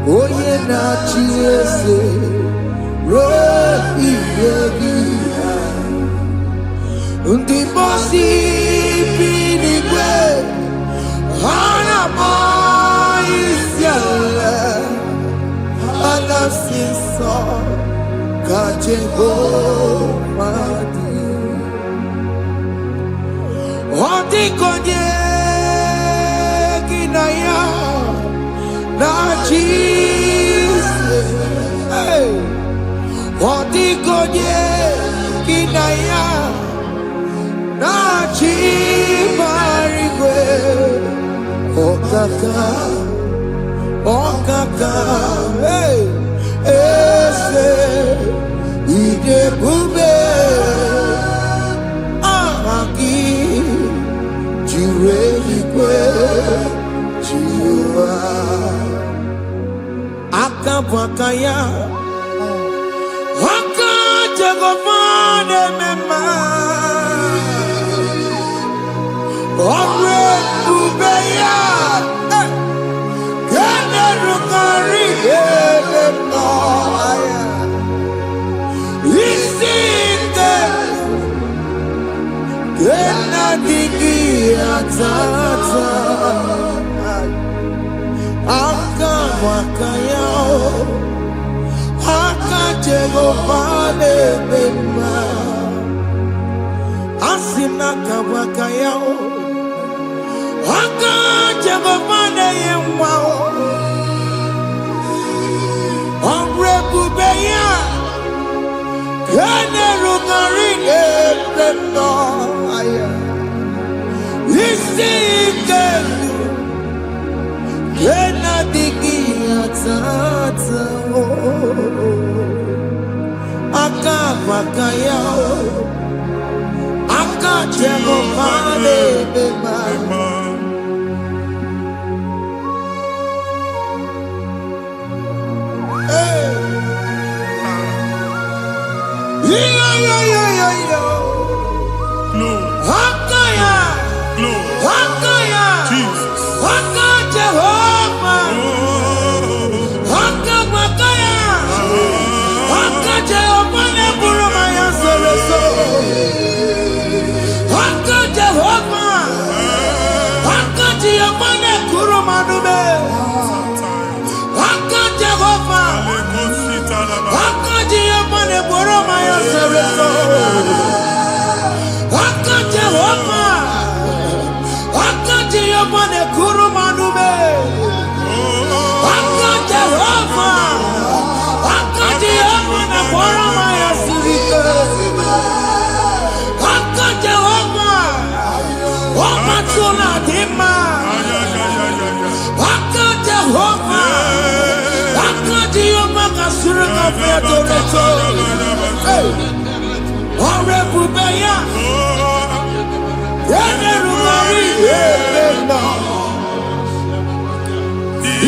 Oye na chiese rohi yegi undi bosi pinigwe hana maisiala alasinso kachego madi odi konye kinaya na Jesus, hey, odi konye kinaya na chibarigwe, okaka, hey, ese ide bube, amaki, jireligwe, jiwa. Akabakaya Akajagomane mema Omre ubeya Kene rukari noaya Isite Kena digi atata Akabakaya Akajagomane mema Asina kabakaya Akajagomane yemwa Omrebubeya Kene rugarine pendo aya Isikelu Kena digi atata Akabakaya Akajagomane mema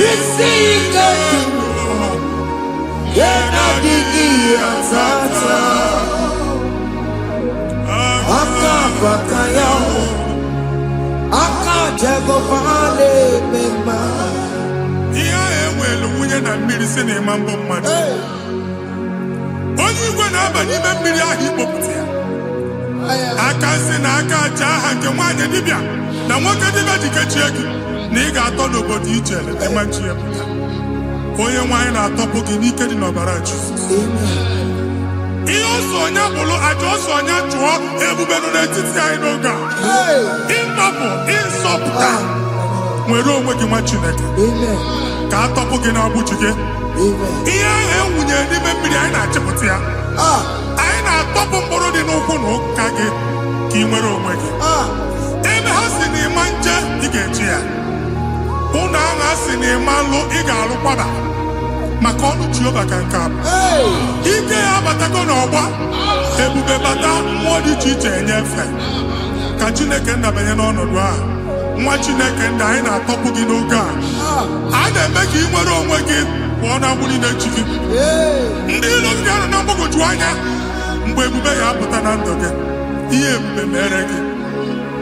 Isika tu Yena digi atata Aka bakaya Aka jago vale mema Iya enwelu nwunye na mmiri si na ịma mbọ mmadụ. Onye igwe na-aba n'ime mmiri ahụ ikpopụta ya. Aka si na aka aja aha nke nwaanyị dibịa na nwoke dibịa ji kechie gị na ị ga-atọ n'obodo ijele ịma nchi ya pụta. Onye nwaanyị na-atọpụ gị n'ike dị n'ọbara Jizọs. Ihe ọsọ onye bụrụ aja ọsọ onye chụọ ebube nọ n'etiti anyị n'oge a. Ịtọpụ ịsọpụta nwere onwe gị nwa Chineke ka atọpụ gị n'agbụchi gị. Ihe ahụ ewunye n'ime mmiri anyị na-achịpụta ya. Anyị na-atọpụ mkpụrụ dị n'ụkwụ na ụka gị ka ị nwere onwe gị. Ebe ha si na ịma nje ị ga-eji ya. Ụlọ ahụ ha si na ịma nlụ ị ga-alụkwaba maka ọnụ Jehova ka nke a bụ. Ike ya abatago n'ọgba ebube bata mmụọ dị iche iche enyefe ka Chineke ndabanye n'ọnọdụ ahụ. Nwa Chineke ndị anyị na-atọpụ gị n'oge a. A na-eme ka ị nwere onwe gị pụọ na mgbuli na-echi gị. Ndị ilo gị ga-anọ na mgbagwoju anya mgbe ebube ya apụta na ndụ gị. Ihe ebube mere gị.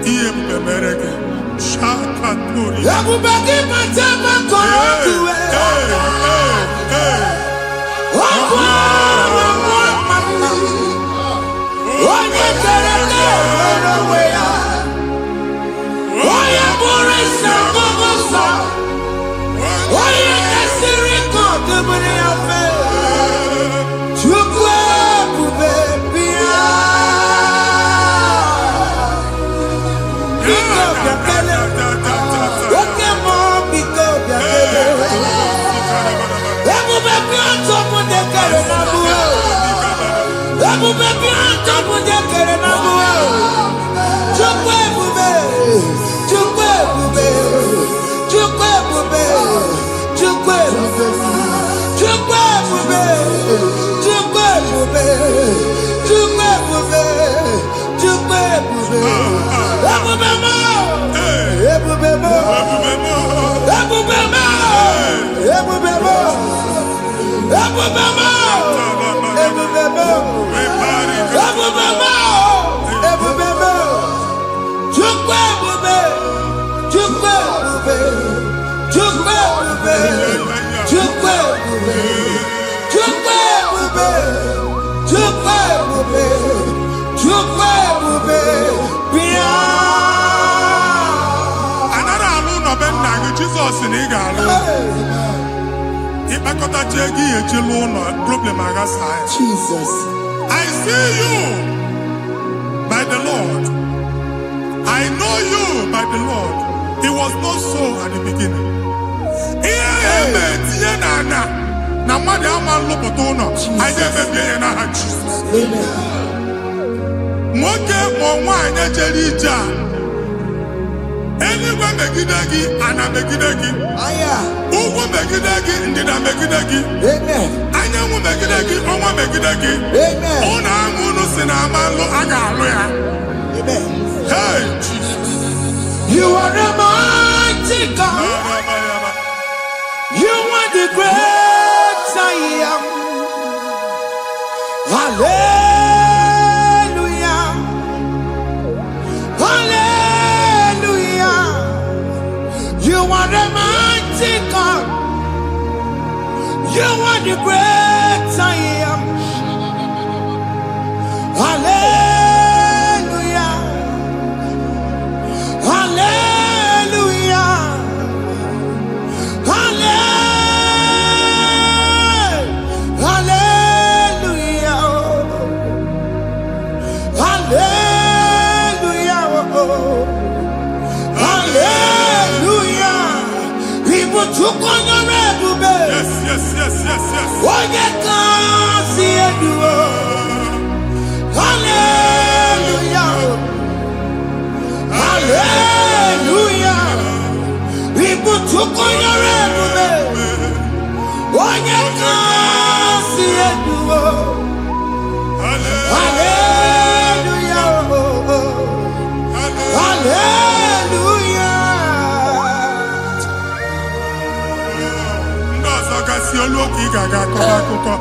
Ihe ebube mere gị. Shakatori. Ebube gị bata maka ọdụwe onye kere ka nwere onwe ya onye bụrụ isi ọgụgụ nsọ onye kesịrị ka ọdụbụrụ ya fe Chukwu ebube bịa biko bịakele oke mmụọ biko bịakele ebube bịa ntọpụ dekere na mbuo ebube bịa ntọpụ dekere na mbuo Chukwu ebube Chukwu ebube Chukwu ebube Chukwu ebube Chukwu ebube Chukwu ebube Chukwu ebube Chukwu ebube ebube mo ebube mo ebube mo ebube mo ebube mo ebube mo ebube mo ebube mo Chukwu ebube Chukwu ebube Chukwu ebube Chukwu ebube Chukwu ebube Chukwu ebube Chukwu ebube bịa. Anara alụ n'ọbe nna gị Jizọs na ị ga-alụ. Ịkpakọtacha ego ihe eji lụọ ụlọ problem aghasa ya. Jesus. I see you by the Lord. I know you by the Lord. It was not so at the beginning. Ihe eme tinye n'ana na mmadụ ama nlụpụta ụlọ anyị ga-emebie ya n'aha Jizọs. Nwoke ma nwaanyị jere ije a eluigwe megide gị ana megide gị ugwu megide gị ndịda megide gị anyanwụ megide gị ọnwa megide gị ụlọ ahụ unu si na ama nlụ a ga-alụ ya. Hey, Jesus. You are the mighty God. You are the great I am. Hallelujah. Hallelujah. You are the mighty God. You are the great I am. Hallelujah. Hallelujah. Hallelujah. Hallelujah. Hallelujah. People took on your red bed. Yes, yes, yes, yes, yes. Why you can't see it? Hallelujah. Hallelujah. People took on your red bed. Why you can't see it? Hallelujah. Hallelujah. ka ị ga-aga akọba akụkọ.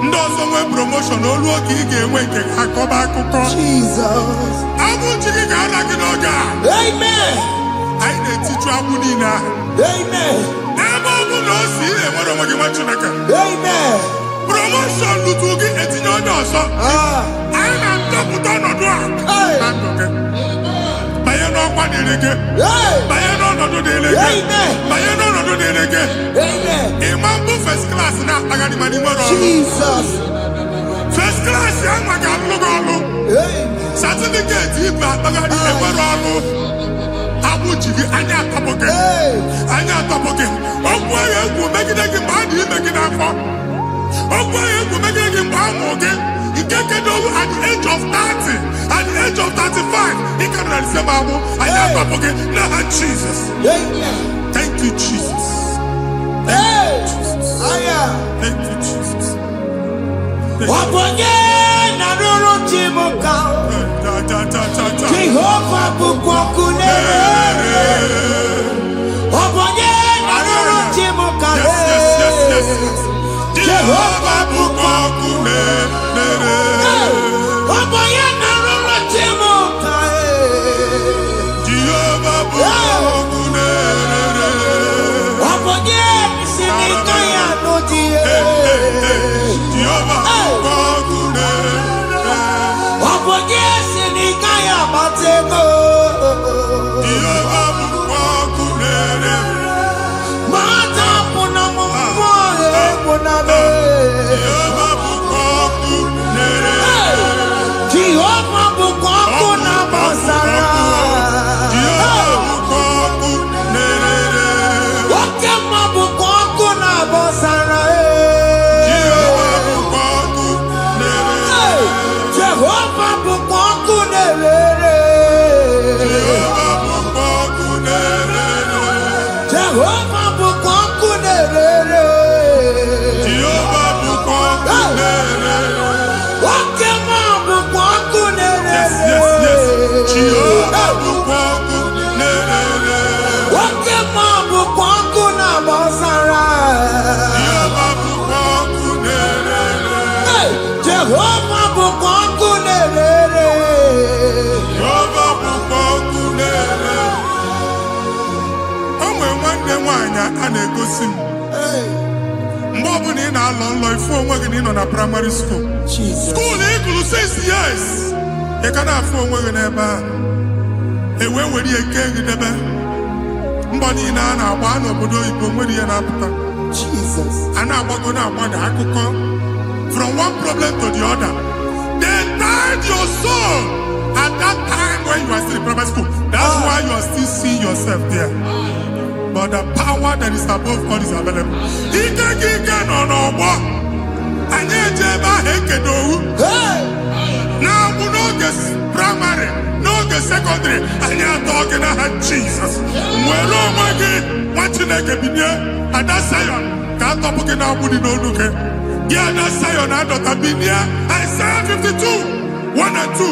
Ndị ọzọ nwee promotion olu oge ị ga-enwe nke akọba akụkọ. Jesus. Agbụ ji gị ga-ala gị n'oge a. Amen. Anyị na-etiju agbụ niile ahụ. Amen. Ebe ọ bụ na o si enwere onwe gị nwa Chineke. Amen. Promotion lutu gị etinye onye ọzọ. Anyị na-adọpụta ọnọdụ a na ndụ gị. Banye n'ọkwa dịrị gị. Banye n'ọnọdụ dịrị gị. Banye n'ọnọdụ dịrị gị. Ịma mbụ first class na-akpagharị ma n'ime ọrụ. Jesus. First class ya nwa ga-alụ gị ọrụ. Certificate ibu akpagharị enwere ọrụ. Agbụ ji gị anya atọpụ gị. Anya atọpụ gị. Okwu agha egwu megide gị mgbe a dị ime gị n'afọ. Okwu agha egwu megide gị mgbe a mụ gị. Nke kedowu at the age of 30, at the age of 35, ị ka nọ n'ise ma agbụ. Anya atọpụ gị n'aha Jesus. Thank you, Jesus. Thank you, Jesus. Thank you, Jesus. Wabonye na ruru chimuka. Jehovah bukwakune. Wabonye na ruru chimuka. Jehovah bukwakune. Wabonye na ruru chimuka. Jehovah bukwakune. Wabonye sinika ya nodie. Jehovah bukwakune. Wabonye sinika ya matego. Jehovah bukwakune. Mata puna mumwe puna be. Jehovah bukwakune. Jehovah bukwakuna basara. Jehovah bukwakune. Wakema bukwakuna basara. Jehovah bukwakune. Jehovah bukwakune. Jehovah bukwakune. Jehovah bukwakune. Jehovah bukwakune. Wakema bukwakune. Yes, yes, yes. Jehovah bukwakune. Wakema bukwakuna basara. Jehovah bukwakune. Jehovah bukwakune. Jehovah bukwakune. O nwere nwanne nwaanyị a na-egosi m. Mgbe ọbụla ị na-alọ nlọ ifu onwe gị na ị nọ na praịmarị skuul. Jesus. Skuul ị gụrụ 6 years. Ị ka na-afụ onwe gị n'ebe ahụ. E wee were ihe kee gị debe. Mbọ niile a na-agba n'obodo oyibo nwere ihe na-apụta. Jesus. A na-agbago na-agbada akụkọ from one problem to the other. They tied your soul at that time when you are still in primary school. That's why you are still seeing yourself there. But the power that is above all is available. Ike gị ike nọ n'ọgbọ. Anyị eje ebe ahụ ekedowu. Na-agbụ n'oge praịmarị, n'oge sekọndịrị, anyị atọ gị n'aha Jizọs. Nwere onwe gị, nwa Chineke binye, Ada Sayọn ka atọpụ gị na-agbụ dị n'olu gị. Gị Ada Sayọn adọta binye, Isaiah 52, 1 and 2.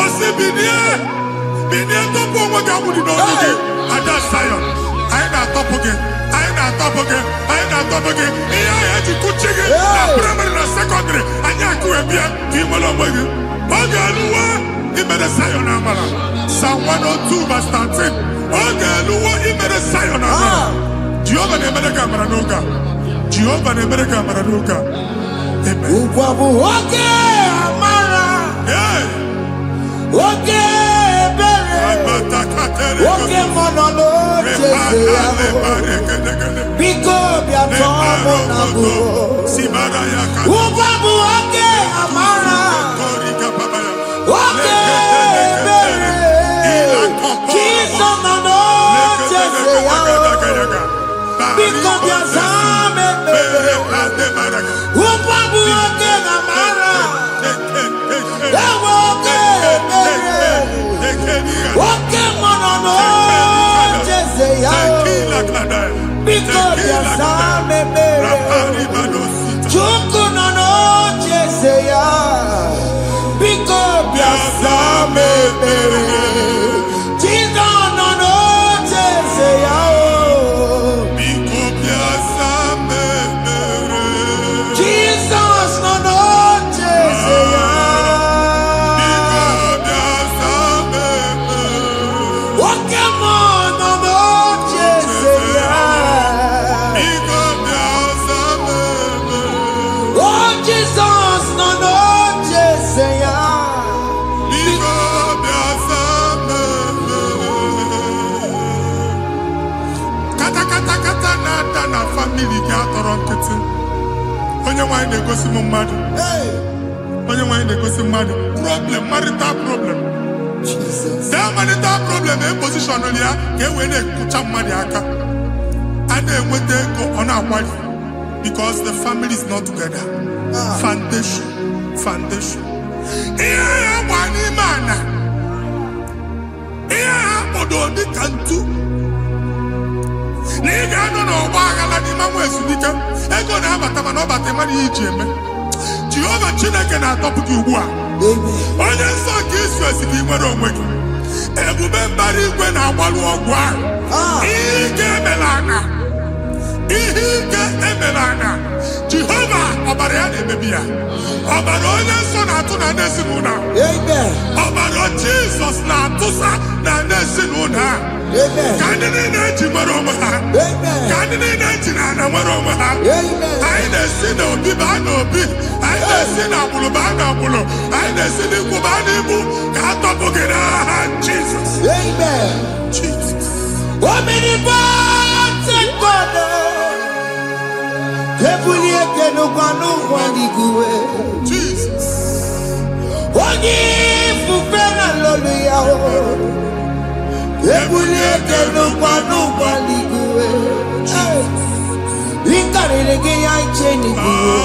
O si binye, binye tọpụ onwe gị agbụ dị n'olu gị. Ada Sayọn, anyị na-atọpụ gị, anyị na-atọpụ gị, anyị na-atọpụ gị. Ihe anyị eji kụchi gị na praịmarị na sekọndịrị, anyị akụwebịa ka ị nwere onwe gị. Oge eluwa imere Sayọn amara. Psalm 102 verse 13. Oge eluwa imere Sayọn amara. Jehova na-emere gị amara n'oge a. Jehova na-emere gị amara n'oge a. Amen. Ukwabu oge amara. Hey! Oge ebere. Oge mọnọ n'oche ya. Biko bịa tọọ mụ na mbụ. Ukwabu oge amara. Oge ebere. Jesus nọ n'oche ya. Biko bịa zaa m ekpere. Ukwabu oge amara. Ewe oge ebere. Oge mọnọ n'oche ya. Biko bịa zaa m ekpere. Chukwu nọ n'oche ya. Biko bịa zaa m ekpere. Jizọs nọ n'oche ya. Biko bịa zaa m ekpere. wine they go see mad. Only wine they go see mad. Problem, marital problem. Jesus. That marital problem in position on here, get when they put up Mariaka. And then when they go on our wife, because the family is not together. Foundation. Yeah, one man. Yeah, Ododi Kantu. Nigga, no, Bagala, the man was speaking. I go now, but I'm not about the money. Jehovah Chineke na top you. Onye nsọ ka isu esi ka inwere onwe gị. Ebube mbara igwe na-agbalụ ọgwụ ahụ. Ihe ike emela anya. Jehova ọbara ya na-emebi ya. Ọbara onye nsọ na-atụ na ndị ezinụlọ. Ọbara Jizọs na-atụsa na ndị ezinụlọ. Ka ndị niile eji nwere onwe ha. Ka ndị niile eji na ana nwere onwe ha. Anyị na-esi n'obi baa n'obi. Anyị na-esi n'agbụrụ baa n'agbụrụ. Anyị na-esi n'ikwu baa n'ikwu. Ka a tọpụ gị n'aha Jizọs. Jesus. Omnipotent God. Ebulie kenukanu waniguwe. Jesus. Onye fufena lolu ya o. Ebulie kenukanu waniguwe. Inkarele ke ya icheni guwe.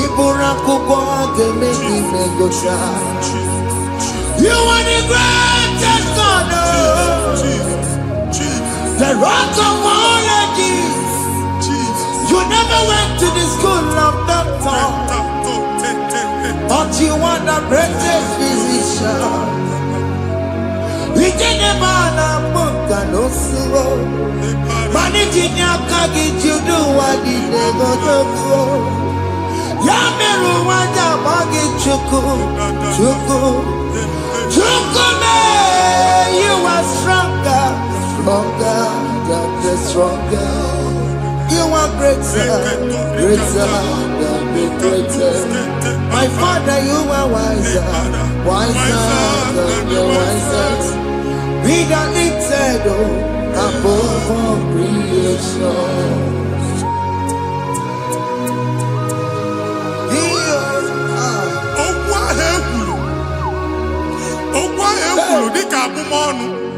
Ibura kubwa geme imegosha. You are the greatest God. The rock of all ages. You never went to the school of doctor, but you are the greatest physician. We didn't man a book and no slow. Managing your carriage, you do what you never do. Yameru wanja bagi chuku. You are stronger than the stronger. You are greater than the greatest. My Father, you are wiser than the wisest. Be the lifted above all creation.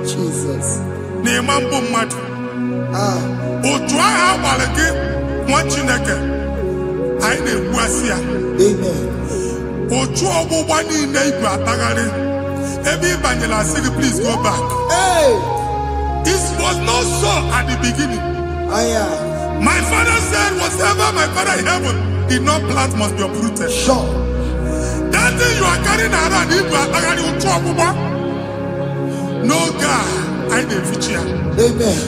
Jesus. Otu aha agbara gị nwa Chineke anyị na-egbu asị ya. Otu ọgbụgba niile ibu atagharị ebe ị banyere asị gị please go back. This was not so at the beginning. My father said whatever my father in heaven did not plant must be uprooted. Sure. That thing you are carrying around ibu atagharị otu ọgbụgba. No God. I na-efichi ya.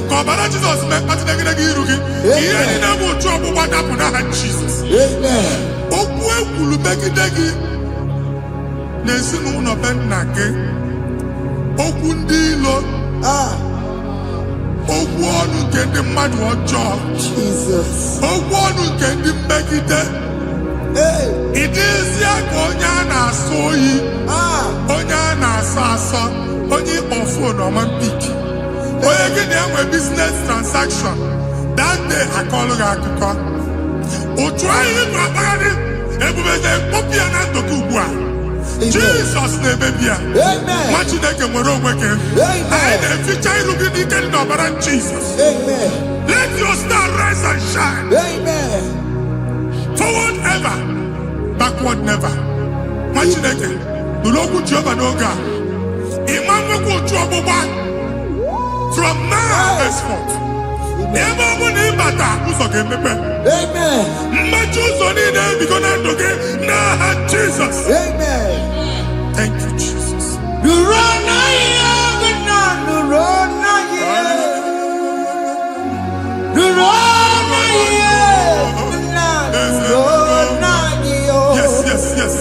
Ka ọbara Jizọs mee mkpatụ negidegi iru gị. Ihe niile bụ otu ọgbụgba dapụ n'aha Jizọs. Okwu ekwuru megide gị n'ezinụlọ be nna gị. Okwu ndị ilo. Okwu ọnụ nke ndị mmadụ ọjọọ. Okwu ọnụ nke ndị mmegide. Ị dịzịa ka onye a na-asọ oyi. Onye a na-asọ asọ. Onye ịkpọ phone ọma mpik. Onye gị na-enwe business transaction. That day akọlụ gị akụkọ. Otu anyị bụ akpagharị ebube na-ekpọpụ ya na ndụ gị ugbu a. Jizọs na-emebi ya. Nwa Chineke nwere onwe gị. Anyị na-eficha iru gị n'ike dị n'ọbara Jizọs. Let your star rise and shine. Forward ever, backward never. Nwa Chineke nụrụ okwu Jehova n'oge a. From now henceforth, ebe ọ bụ na ịbata ụzọ ga-emepe. Mmachi ụzọ niile ebigo na ndụ gị n'aha Jizọs. Thank you, Jesus.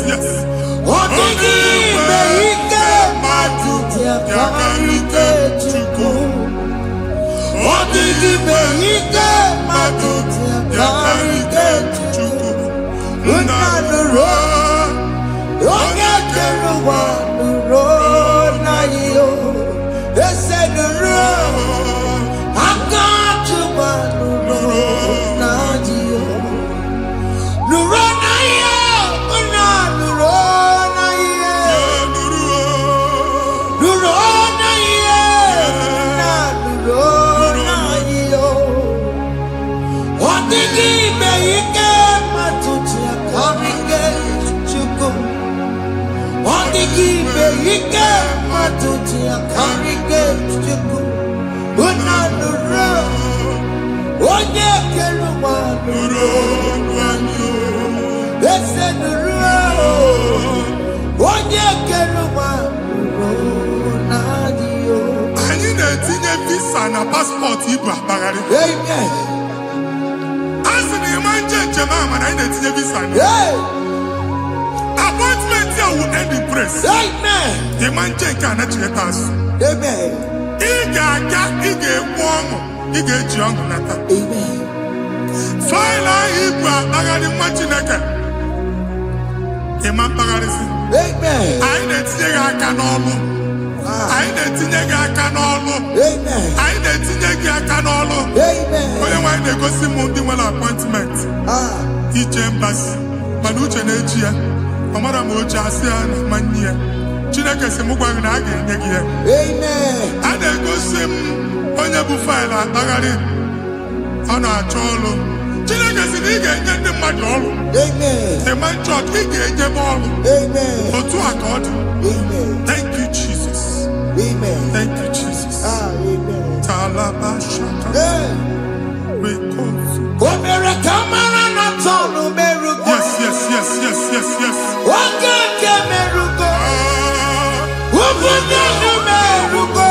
Yes. Yakarike Chukwu. Odigime ike mmadụ yakarike Chukwu. Nna nụrụ onye kere ụwa nụrụ na iyo. Ese nụrụ aka Chukwu nụrụ na iyo. IGBOW matuti akarike chuku unanuro onye keluwa nuro ese nuro onye keluwa nuro nadio. Anyị na-etinye visa na passport ibu akpagharị. Amen. Asị na ịma njem mana anyị na-etinye visa na. Appointment here will end in praise. Amen. Ịma njem nke a na-echeta azụ. Amen. Ị ga-aga, ị ga-ekwu ọṅụ, ị ga-eji ọṅụ nata. Amen. Faịlụ ahụ ibu akpagharị nwa Chineke. Ịma mkpagharịsị. Amen. Anyị na-etinye gị aka n'ọlụ. Anyị na-etinye gị aka n'ọlụ. Amen. Anyị na-etinye gị aka n'ọlụ. Amen. Onye nwaanyị na-egosi m ndị nwere appointment ije mbasi mana uche na-eji ya ọ mara ma oche asị ya na manye ya. Chineke sị m gwa gị na a ga-enye gị ya. Amen. A na-egosi m onye bụ faịlụ akpagharị ọ na-achọ ọrụ. Chineke sị na ị ga-enye ndị mmadụ ọrụ. Amen. Ịma chọọchị ị ga-enyebe ọrụ. Amen. Otu a ka ọ dị. Amen. Thank you Jesus. Amen. Thank you Jesus. Amen. Talabashaka. Rekosu. Omere kamara na tonu merugo. Yes, yes, yes, yes, yes, yes. Okeke merugo. Ubunye merugo.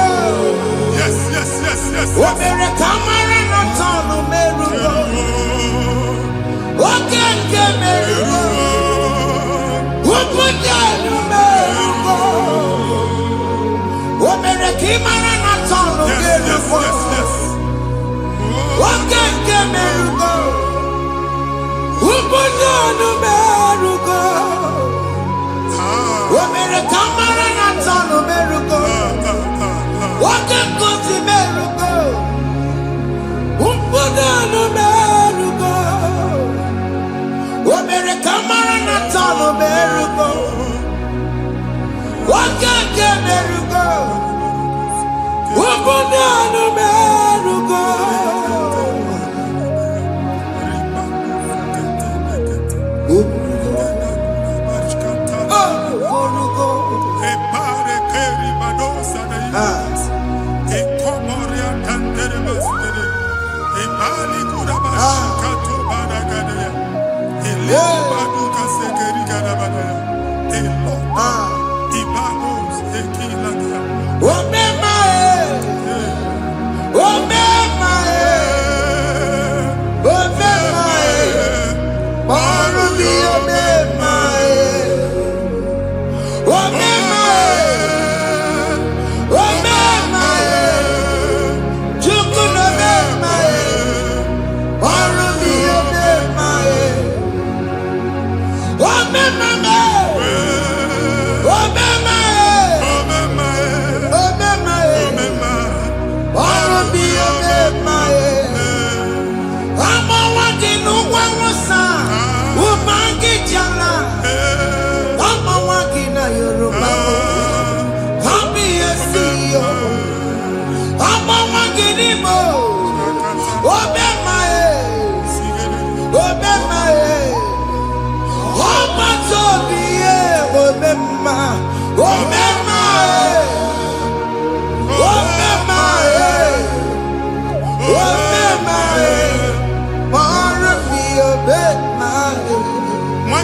Yes, yes, yes, yes. Omere kamara na tonu merugo. Okeke merugo. Ubunye merugo. Omere kamara na tonu merugo. Okeke merugo. Ubunye merugo. Omere kamara na tonu merugo. Okeke merugo. Ubunye merugo. Omere kamara na tonu merugo. Okeke merugo. Ubunye merugo.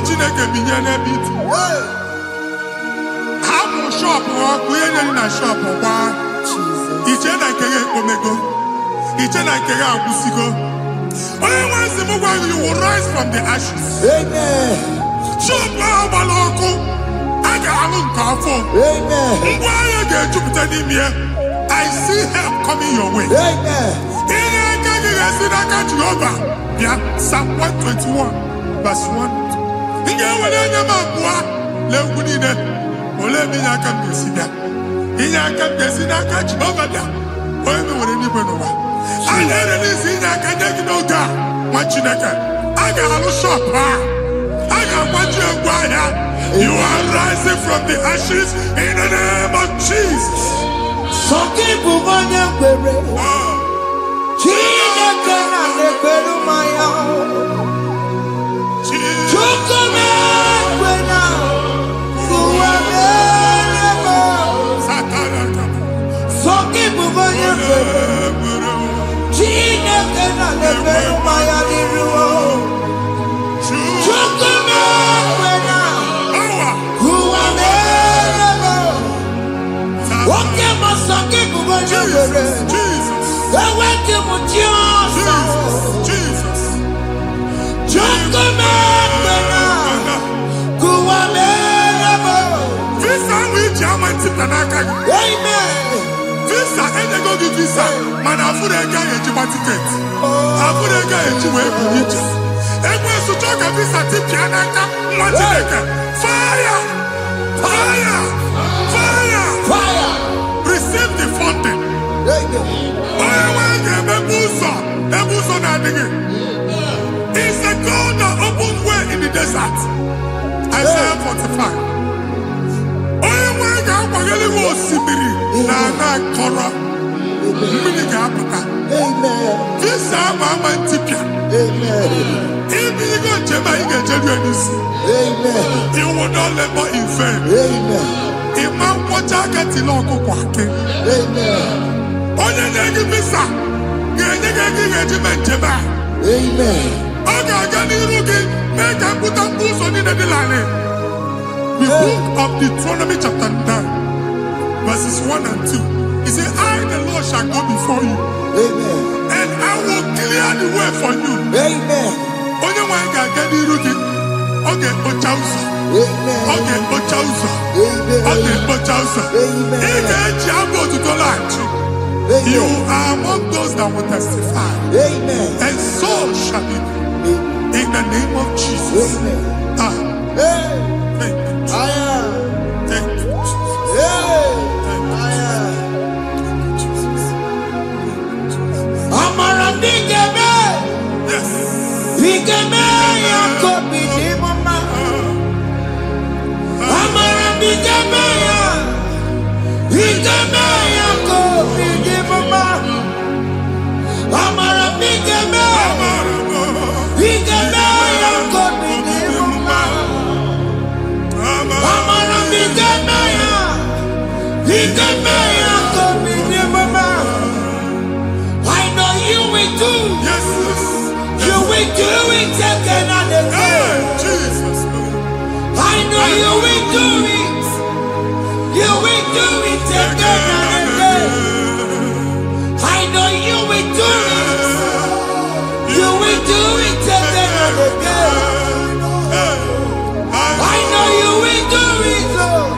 Chineke binye n'ebe iti. Hapụ shọpụ ọkụ ihe nyere na shọpụ gbaa. Iche na nke ya ekpomego. Iche na nke ya agwụsigo. Onye nwe nsị m gwa you will rise from the ashes. Amen. Shọpụ ahụ gbara ọkụ. A ga-alụ nke afọ. Amen. Ngwa ahịa ga-ejupụta n'ime ya. I see help coming your way. Amen. Ihe aka gị ga-esi n'aka Jehova. Bịa Psalm 121 verse 1. Ị ga-ewere anya m abụọ n'egwu niile. Olee ebe inye aka m ga-esi bịa? Inye aka m ga-esi n'aka Jehova bịa. Onye mewere n'igwe n'ụwa. A na-erelisi inye aka nye gị n'oge a nwa Chineke. A ga-alụ shọpụ a. A ga-agbaji egwu ahịa. You are rising from the ashes in the name of Jesus. Sọkị bụ onye kwere. Chineke na na-ekwere mmanya. Chukwu na-ekwe na ụwa mee. Visa, and they go to visa. Man, I put a guy a ticket. I put a guy a ticket. And when you talk a visa, fire! Fire! Fire! Fire! Receive the funding. It's the God that opens way in the desert. Isaiah 45. This time I'm Antipia. If you go to you will not labor in vain. If man watch out get the local walking. Only the visa. The book of Deuteronomy chapter 9, verses 1 and 2. He said, I, the Lord, shall go before you. Amen. And I will clear the way for you. Amen. Only one can get the routine. Okay, Ochausa. Amen. Okay, Ochausa. Amen. Okay, Ochausa. Amen. You are among those that will testify. Amen. And so shall it be. In the name of Jesus. Amen. Thank you. Thank you, Jesus. I know you will do. Yes. You will do it again and again. Jesus. I know you will do it. You will do it again and again. I know you will do it. You will do it again and again. I know you will do it, Lord.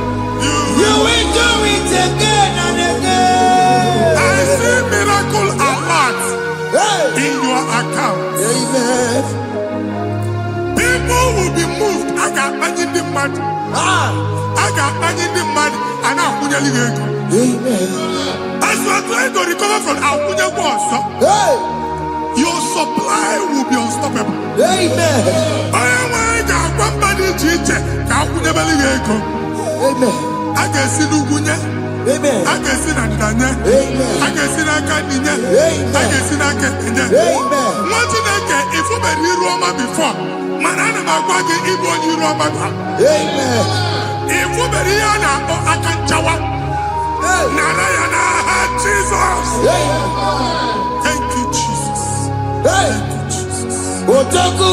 You will do it again and again. I see miracle alert in your account. Amen. People will be moved. I got money in the mud. I got money in the mud. And I'm going to leave. Amen. As you are trying to recover from Abuja Boss, your supply will be unstoppable. Amen. I got one body teacher. Amen. I can see Lugunya. Amen. I can see Nandanya. Amen. I can see Nakaninya. Amen. I can see Nakaninya. Amen. What did I get if you were Roma before? Manana Magwagi, Ibo, Roma. Amen. If you were Rihanna or Akanchawa, Narayana, Jesus. Thank you, Jesus. Thank you, Jesus. Otaku.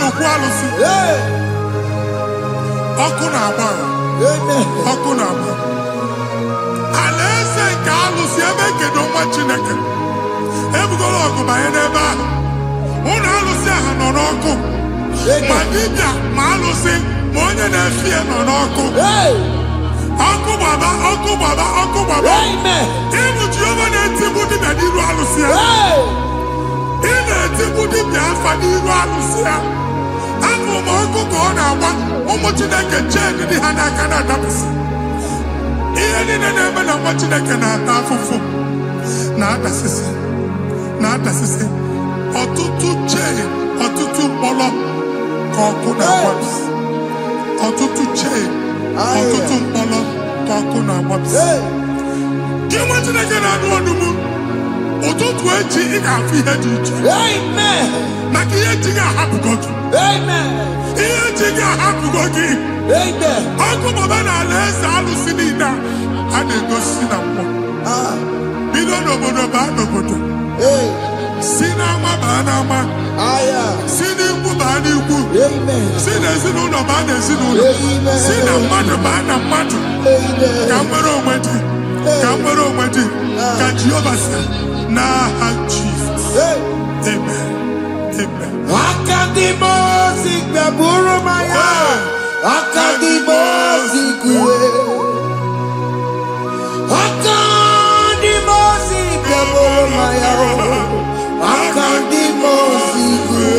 okwu alụsị. Ọkụ na-agba. Ọkụ na-agba. Alaeze nke alụsị ebe kedu nwa Chineke. Ebugoro ọgụ banye n'ebe ahụ. Ụlọ alụsị ahụ nọ n'ọkụ. Ma dibịa ma alụsị ma onye na-efi ya nọ n'ọkụ. Ọkụ gbaba, ọkụ gbaba, ọkụ gbaba. Ịbụ Jehova na-etigbu dibịa n'iru alụsị ya. Ị na-etigbu dibịa afa n'iru alụsị ya. Afọ ma ọkụ ka ọ na-agba ụmụ Chineke chee dị ha n'aka na-adapụsị. Ihe niile na-eme na nwa Chineke na-ata afụfụ na-adasịsị ọtụtụ chee, ọtụtụ mkpọrọ ka ọkụ na-agbapụsị. Ọtụtụ chee, ọtụtụ mkpọrọ ka ọkụ na-agbapụsị. Gị nwa Chineke na-anụ ọdụm ụtụtụ echi ị ga-afụ ihe dị iche. Maka ihe echi ga-ahapụgo gị. Ihe echi ga-ahapụgo gị. Ọkụ baba na alaeze alụsị niile a na-egosi na mmụọ. Bido n'obodo baa n'obodo. Si n'ama baa n'ama. Si n'ikwu baa n'ikwu. Si n'ezinụlọ baa n'ezinụlọ. Si na mmadụ baa na mmadụ. Ka nwere onwe dị. Ka nwere onwe dị. Ka Jehova sị n'aha Jizọs. Amen. Amen. Akadimosi gbaburu maya. Akadimosi kuwe. Akadimosi gbaburu maya. Akadimosi kuwe.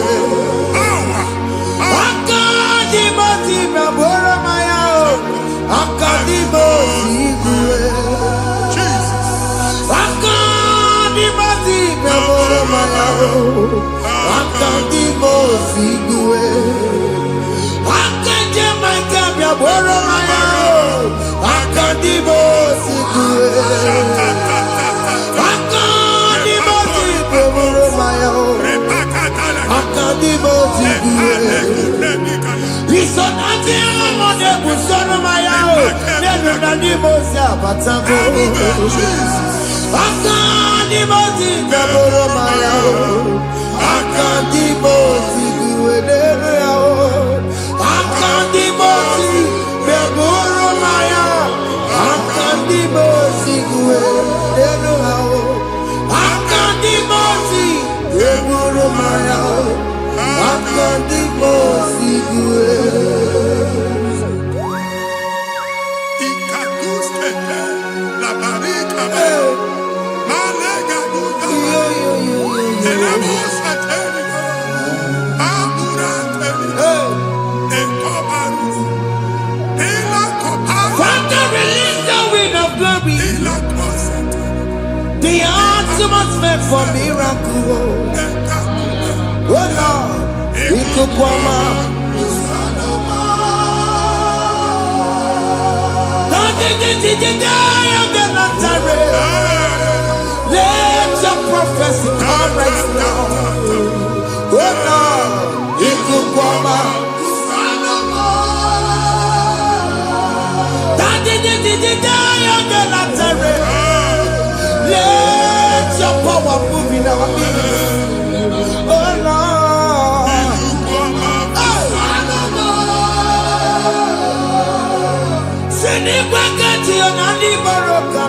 Akadimosi gbaburu maya. Akadimosi kuwe. Akadimosi gbaburu maya. Akadimosi kuwe. Akadimosi gbaburu maya. Akadimosi kuwe. Akadimosi gbaburu maya. Akadimosi kuwe. Isonati amode busoro maya. Nenu nadimosi abatago. Akadimosi gbaburu maya. Akadimosi kuwe. Akadimosi gbaburu maya. Akadimosi kuwe. Akadimosi gbaburu maya. Akadimosi kuwe. Ikakuskete la barika. Malega duda. Elemosa telika. Amura telika. Ekobaru. Ela koparu. Father, release the wind of glory. Ela kosete. The atmosphere for miracle. Oh Lord, Ikukwama. Let your prophecy come right now. Oh Lord, Ikukwama. Let your power move in our midst. Oh Lord. Send it back at you, Nani Baroka,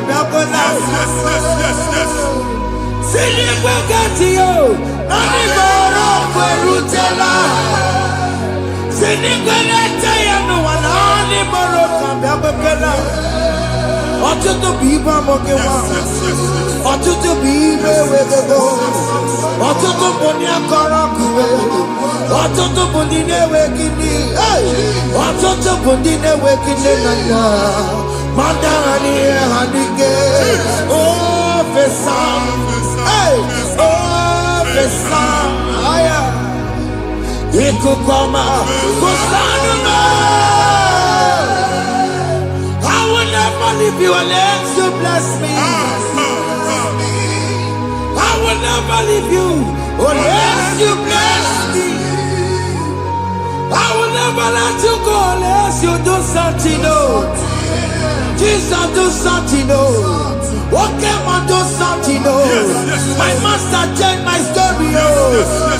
send it back at you, Nani Baroka, Rutella. Send it back at you, Nani Baroka, ọtụtụ bụ ibe amụghị nwa, ọtụtụ bụ ibe ewegego, ọtụtụ bụ ndị akọrọ kụwe, ọtụtụ bụ ndị na-enweghị nne, ọtụtụ bụ ndị na-enweghị nne na nna, ma dara n'ihe ha n'ike. Ofesa, ofesa, aya, ikuku ọma, kwụsanụ m. I will never leave you unless you bless me. I will never leave you unless you bless me. I will never let you go unless you do something new. Jesus, do something new. Okay, man, do something new. My master changed my story.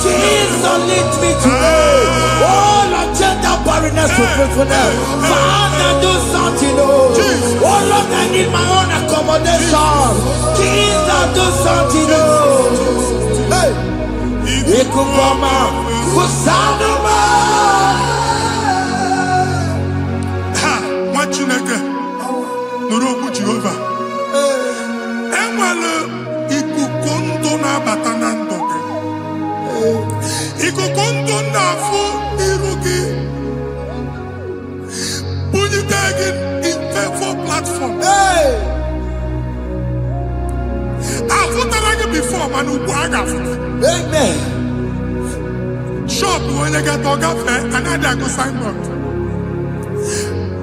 Jesus, lead me today. kindness, for faithfulness. Father, do something, oh. Oh Lord, I need my own accommodation. Jesus, do something, oh. Hey. Ikukoma, Kusanuma. Ha, Machineke, Nurobu Jehovah. Emwale ikukondo na batanando. Ikukondo na fu irugi. Bunitagin in favor platform. Hey. I've put before, man, who Amen. Shop when you get dog another go signboard.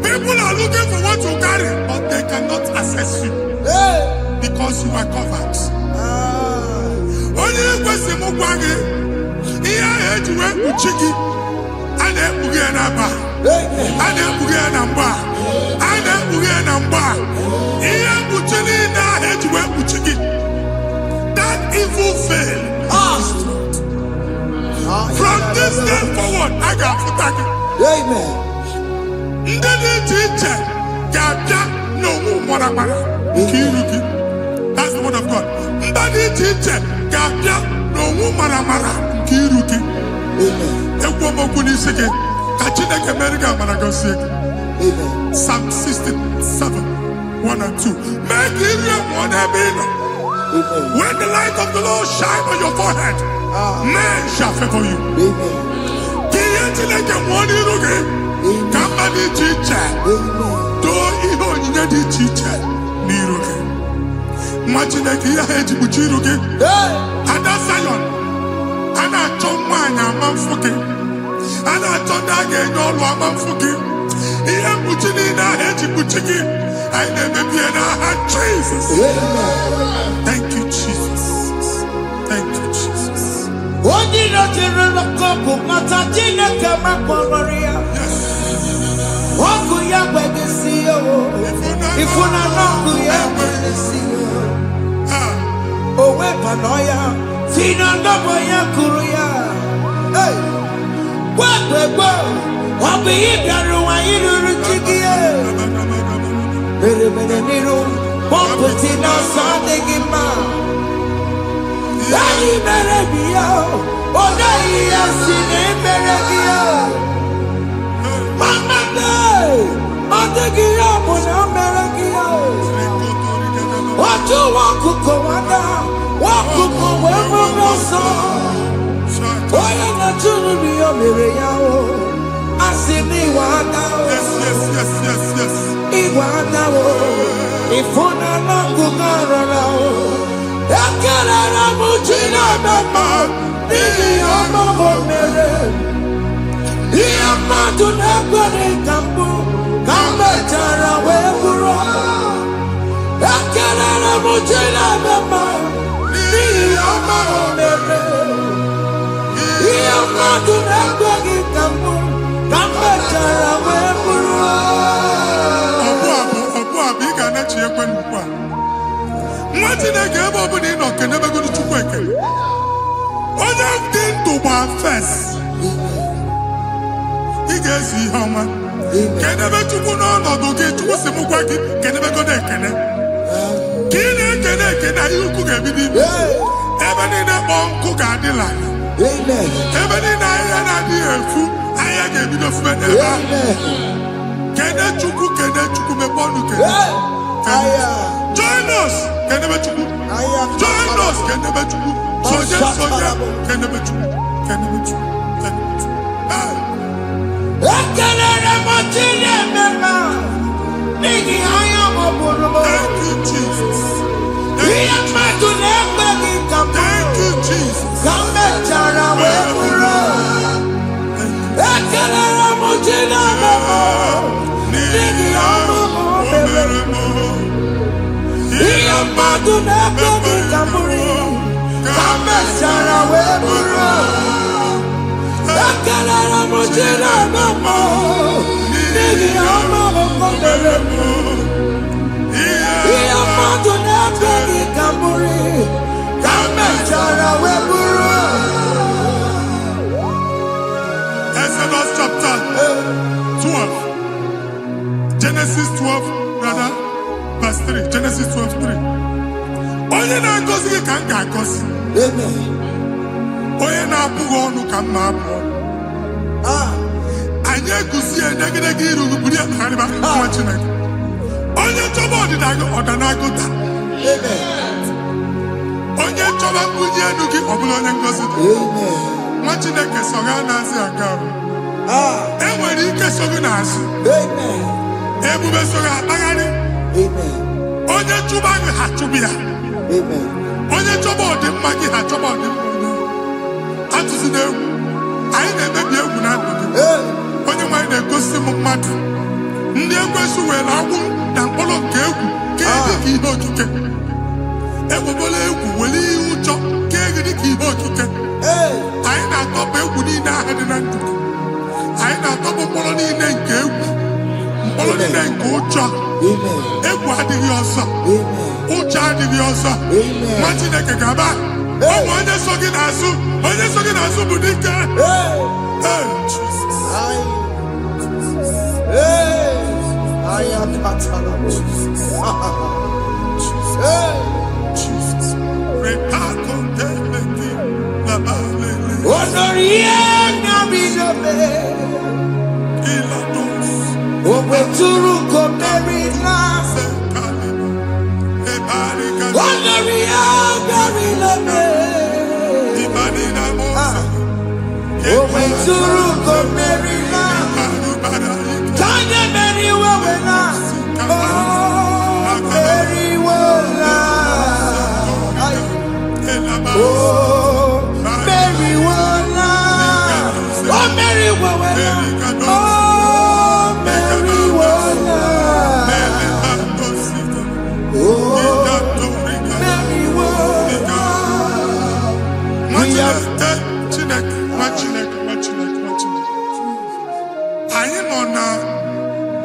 People are looking for what you carry, but they cannot access you because you are covered. Only question Mugwagi, here head you went to Chiki, and then Bugianaba, and then Bugianamba, and then Bugianamba. Here Buchini, now head you went to Chiki. That evil fail. From this day forward, I got for tagging. Amen. That's the word of God. Psalm 67, 1 and 2. Make Israel one heaven. When the light of the Lord shine on your forehead, men shall favor you. Somebody teacher, do even the teacher. Niroke. Imagine that you had to put you again. And that's Zion. And I told mine, I'm fucking. And I told that again, no, I'm fucking. He had put you in our head to put you in. I never be in our heart, Jesus. Thank you, Jesus. Thank you, Jesus. What did I tell you? Matatina kama kwa Maria. Waku ya kwegesiyo. Ifuna naku ya kwegesiyo. Owe panoya. Fina ndobo ya kuruya. Hey. Wekwe. Wabi ibiaru wa iruru chigiye. Mere niru. Pomputi na sadegima. Yari mere biyo. Oda iya sine mere biyo. Mama day. Adegiya muna mere biyo. Watu wakuko wada. Wakuko wemo noso. Oya na chunu biyo mere yao. Asini wada. Yes. Iwada wo. Ifuna na kumarana wo. Ekelera mujina mama. Nini amamo mere. Iya matu nekwere kambu. Kambe chara weburo. Ekelera mujina mama. Nini amamo mere. Iya matu nekwere kambu. Kambe chara weburo. Obu abiga na chie kwenu kwa. Mwati na gebe obu ni no kenebe gudu chukwu ekele. Onye dị ndụ gba fes. Ị ga-esi ihe ọma. Kenebe chukwu n'ọnọdụ gị, chukwu si mụ gwa gị, kenebe godo ekele. Ka ị na-ekele ekele, ihe ukwu ga-ebido ibi. Ebe niile kpọ nkụ ga-adị n'ala. Ebe niile ahịhịa na-adịghị efu, ahịhịa ga-ebido fube n'ebe ahụ. Kene chukwu mepe ọnụ kene. Join us, kenebe chukwu. Join us, kenebe chukwu. Soja, kenebe chukwu. Ekelere motile mema. Nigi aya mobolo. Thank you, Jesus. Iya matu nekwegi kambu. Thank you, Jesus. Kambe chara weburo. Ekelere motile mema. Nigi aya mobolo. Iya matu nekwegi kambu. Kambe chara weburo. Ekelere motile mema. Nigi aya mobolo. Iya matu nekwegi kambu. Kambe chara weburo. Exodus chapter 12. Genesis 12, rather, verse 3. Genesis 12, 3. Onye na-agọzi gị ka m ga-agọzi. Onye na-abụghị ọnụ ka m na-abụ ọnụ. Anyị egusi edegedege iru buru ya karịba nwa Chineke. Onye chọba ọdịda gị ọdanagụta. Onye chọba mbunye elu gị ọ bụla onye ngọzi. Nwa Chineke so ga na-azị aga arụ. Enwere ike so gị n'azụ. Ebube so gị akpagharị. Onye chụba gị ha chụbụ ya. Onye chọba ọdịmma gị ha chọba ọdịmma. Atụzi n'egwu. Anyị na-emebi egwu na ndụ gị. Onye nwanyị na-egosi m mmadụ. Ndị ekwensu were agwụ na mkpọrọ nke egwu kee dị ka ihe okike. Ekwebola egwu were ihe ụjọ kee gị dị ka ihe okike. Anyị na-atọpụ egwu niile ahụ dị na ndụ gị. Anyị na-atọpụ mkpọrọ niile nke egwu. Mkpọrọ niile nke ụjọ. Egwu adịghị ọzọ. Ụjọ adịghị ọzọ. Nwa Chineke ga-aba. Ọ bụ onye so gị n'azụ. Onye so gị n'azụ bụ dike.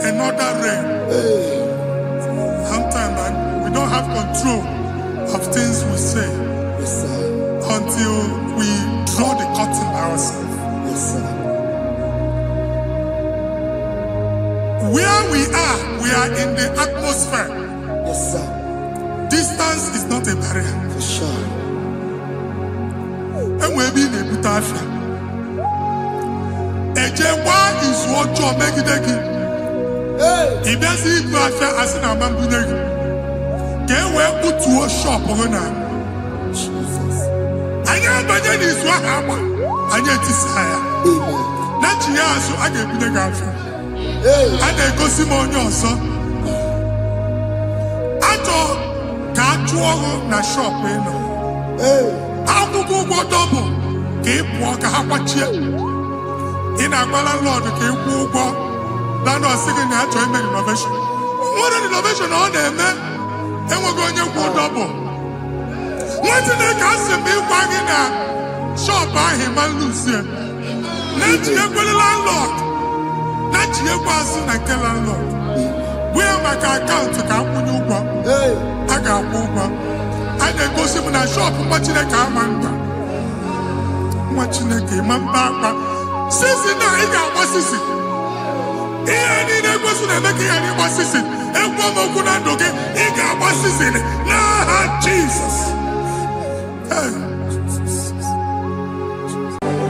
Another realm. Sometimes we don't have control of things we say until we draw the curtain ourselves. Where we are in the atmosphere. Distance is not a barrier. And we'll be in a butafia. Ejewa is what you're making. If there's a good as in a man, get where put to a shop or not. I know, but then is what happened. I get desire. Not you, so I get the girlfriend. And they go Simon also. I thought, can't you na shop, you know? How to go double? Keep walk a hapachi. In a Lord, keep walk. That was singing that to make innovation. What an innovation on them, man. And we're going to go double. What in the castle be wagging a shop by him and Lucia? Not your landlord. Not your person and tell landlord. We are my account to come when you go. I got over. And they go see in a shop watching a car man. Watching a game and back. Since now, I got what's this? Any person making any assistant, and woman could not do it. He got assistant. Nah, Jesus.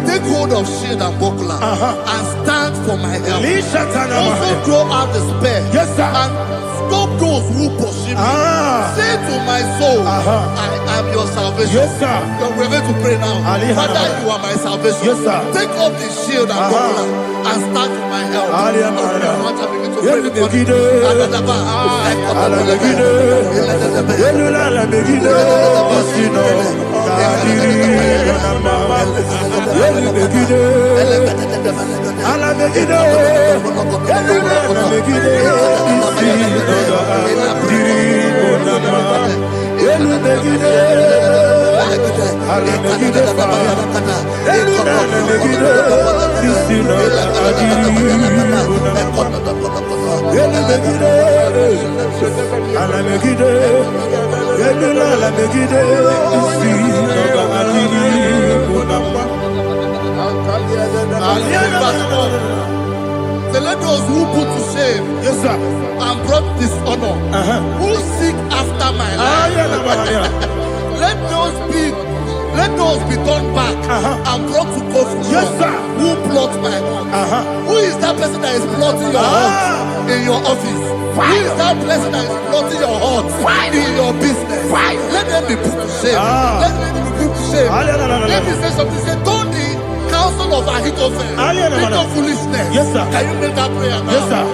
Take hold of shield and buckler and stand for my help. Also throw out despair. Yes, sir. And stop those who pursue me. Say to my soul, I am your salvation. Yes, sir. You're ready to pray now. Father, you are my salvation. Yes, sir. Take off the shield and buckler and stand for my help. Say, let those who put to shame, Yes, sir. and brought dishonor, who seek after my life. Let those be turned back and brought to confusion. Yes, sir. Who plot my heart? Who is that person that is plotting your heart in your office? Who is that person that is plotting your heart in your business? Let them be put to shame. Let them be put to shame. Let me say something. Say, don't the counsel of Ahithophel think of foolishness. Yes, sir. Can you make that prayer now? Yes, sir.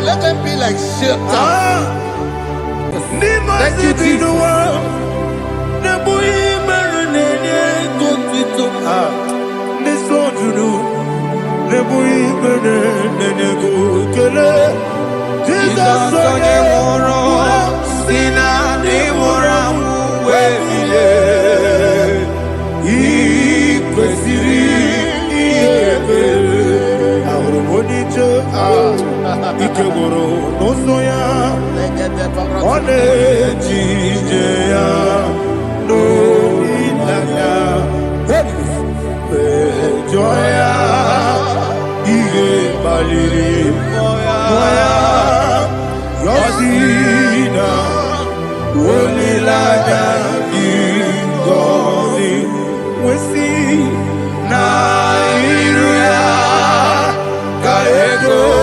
Let them be like shelter. Thank you, Jesus. Ikegoro nosoya one jijeya no ilaya joya ige baliri moya yosina olilaya ingoni wesi na iruya kaego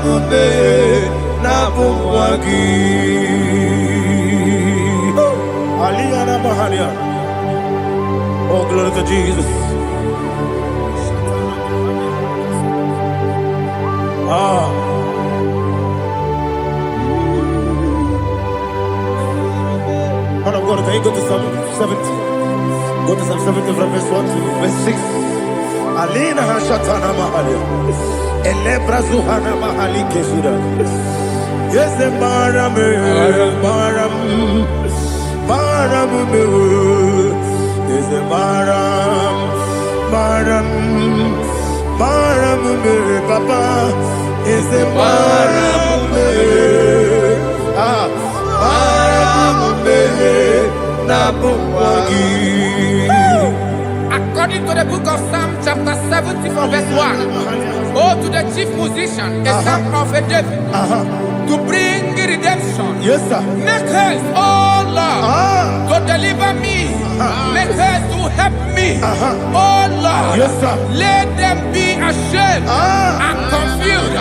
mumbe na bumwagi. Aliyana Mahalia. Oh, glory to Jesus. Man of God, can you go to Psalm 70? Go to Psalm 70 from verse 1 to verse 6. Alina Hashatana Mahalia. Elebra Zuhana Mahali Kesura. Yes, the Maram, Maram, Maram, yes, the Maram, Maram, Maram, Papa, yes, the Maram, According to the book of Psalm chapter 70 from verse 1, oh, to the chief musician, a son of a David, to bring redemption. yes, sir. Make haste, oh Lord, to deliver me. Make haste to help me, oh Lord. Yes, sir. Let them be ashamed and confused.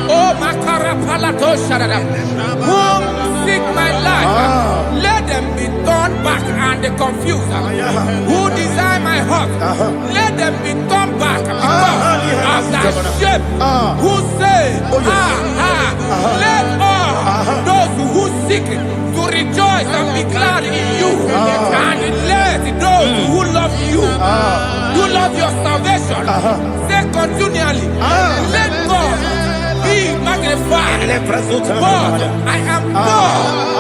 Oh, Makara Palato Shadadam, whom seek my life. Let them be turned back and confused. Who desire my heart, let them be turned back because of that shame. Who say, let all those who seek to rejoice and be glad in you, and let those who love you, who love your salvation, say continually, let God be magnified. God, I am poor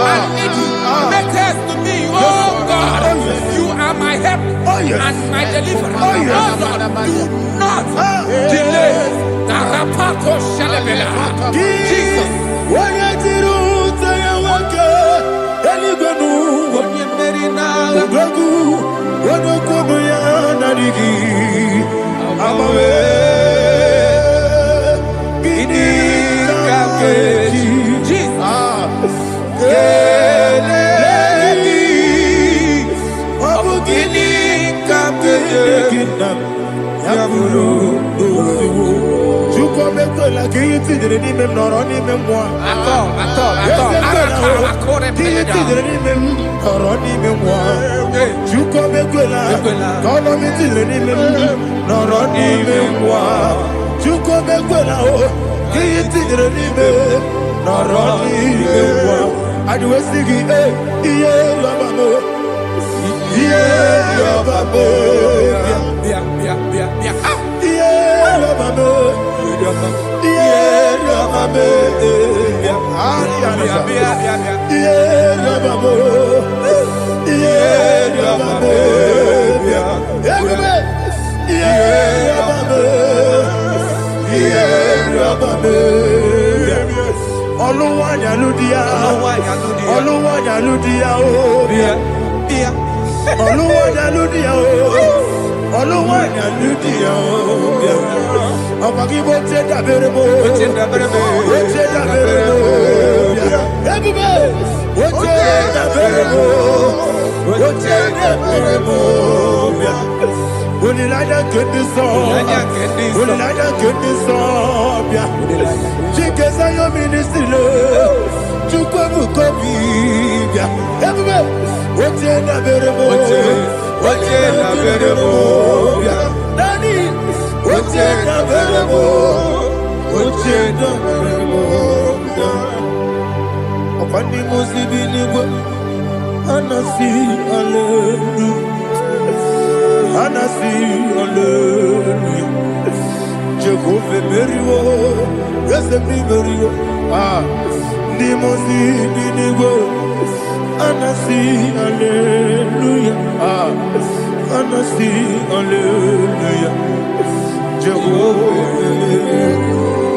and needy. Make haste to me, oh God. You are my help and my deliverer. Oh Lord, do not delay. Tarapato Shalabela. Jesus.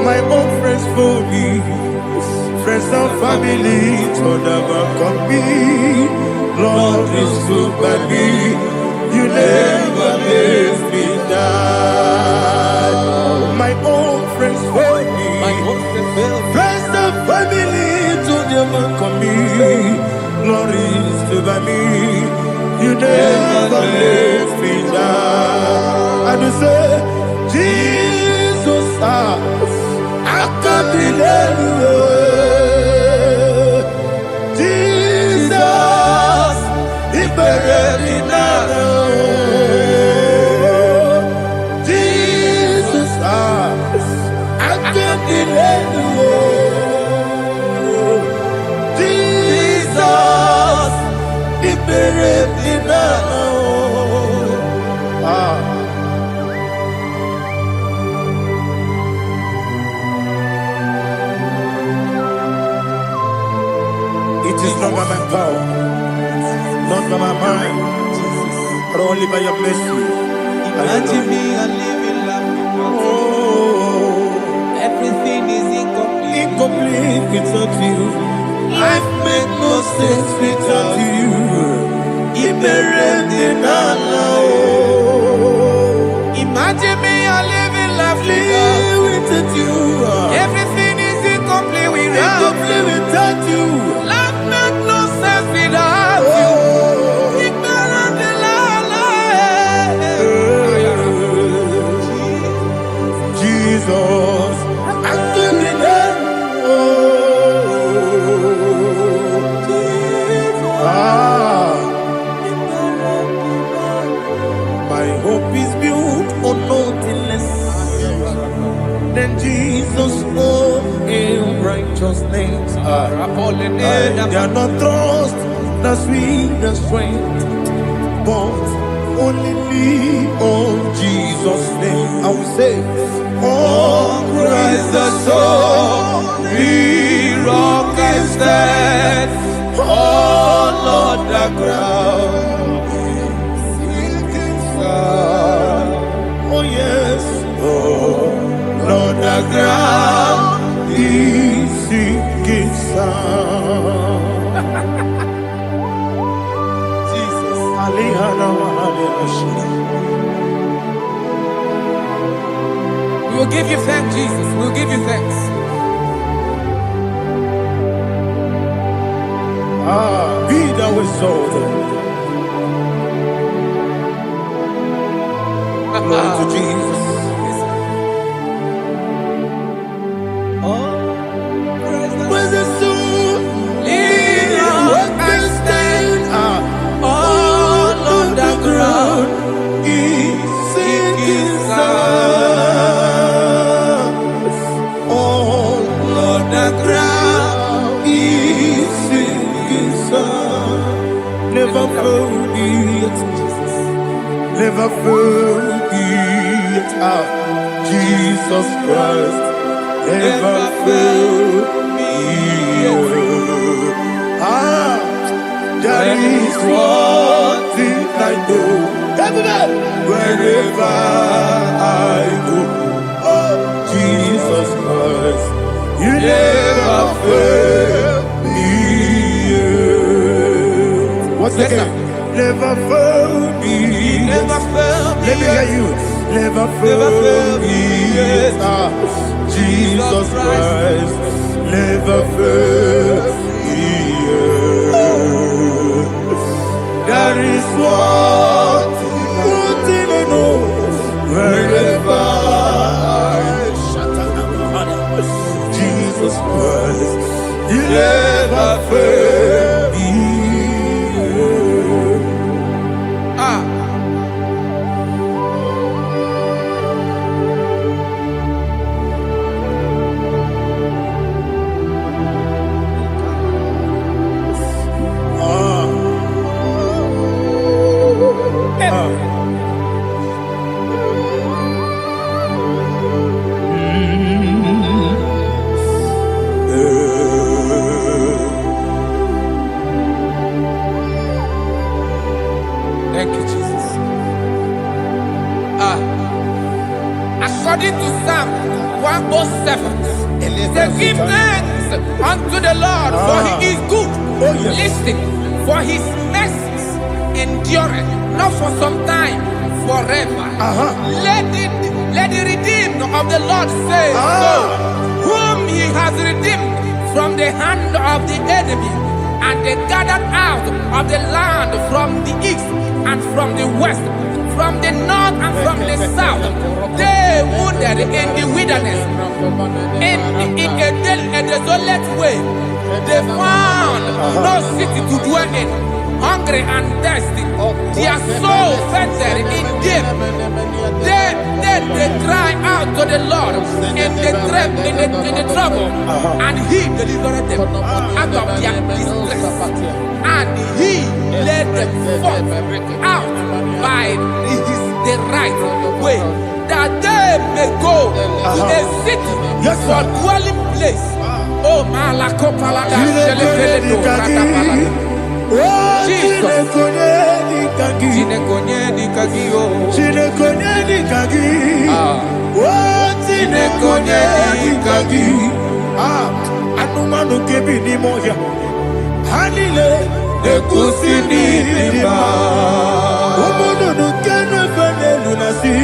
My own friends for me, friends and family, told never come me. Lord is good by me, you never let me die. My own friends for me, friends and family, told never come me. Lord is good by me, you never let me die. And you say, Jesus, I Jesus, He buried in Jesus, I can't delay you. Jesus, He buried in It is not by my power, not by my mind, but only by your mercy. Imagine me and living life without you. Everything is incomplete. Incomplete without you. Life makes no sense without you. Imagine me and living life without you. Everything is incomplete Without you. Life makes no sense without you. Jesus, I'm giving my hope is built on nothing less than Jesus' own righteousness. I cannot trust the sweetest strength, but only lean on Jesus' name. I will say, oh, Christ the solid rock is dead. Oh, Lord, the ground is sinking sun. Oh, yes, oh, Lord, the ground is sinking sun. Jesus, We will give you thanks, Jesus. We will give you thanks. Be thou exalted. Glory to Jesus. Praise the soul. What can stand? All on the ground is sinking sun. All on the ground is sinking sun. Never forget, never forget Jesus Christ. Never forget. That is one thing I know. Wherever I go, oh, Jesus Christ, you never fail me. What's the name? Never fail me. Never fail me. Let me hear you. Never fail me. Jesus Christ, never fail me. That is one thing I know. Wherever Jesus Christ, you never fail me. Thank you, Jesus. According to Psalm 107, say, give thanks unto the Lord, for he is good. Listen, for his mercies endureth, not for some time, forever. Let the redeemed of the Lord say so, whom he has redeemed from the hand of the enemy, And they gathered out of the land from the east and from the west, from the north and from the south. They wandered in the wilderness, in a desolate way. They found no city to dwell in, hungry and thirsty. Their soul fettered in deep. They cry out to the Lord in the trouble, and He delivered them out of their distress, and He led them forth out by the right way, that they may go to a city for dwelling place. Oh, Malakopalada, Jesus. Anumanu kebi ni moya Hanile Nekusini nima Umudu nukenu fene lunasi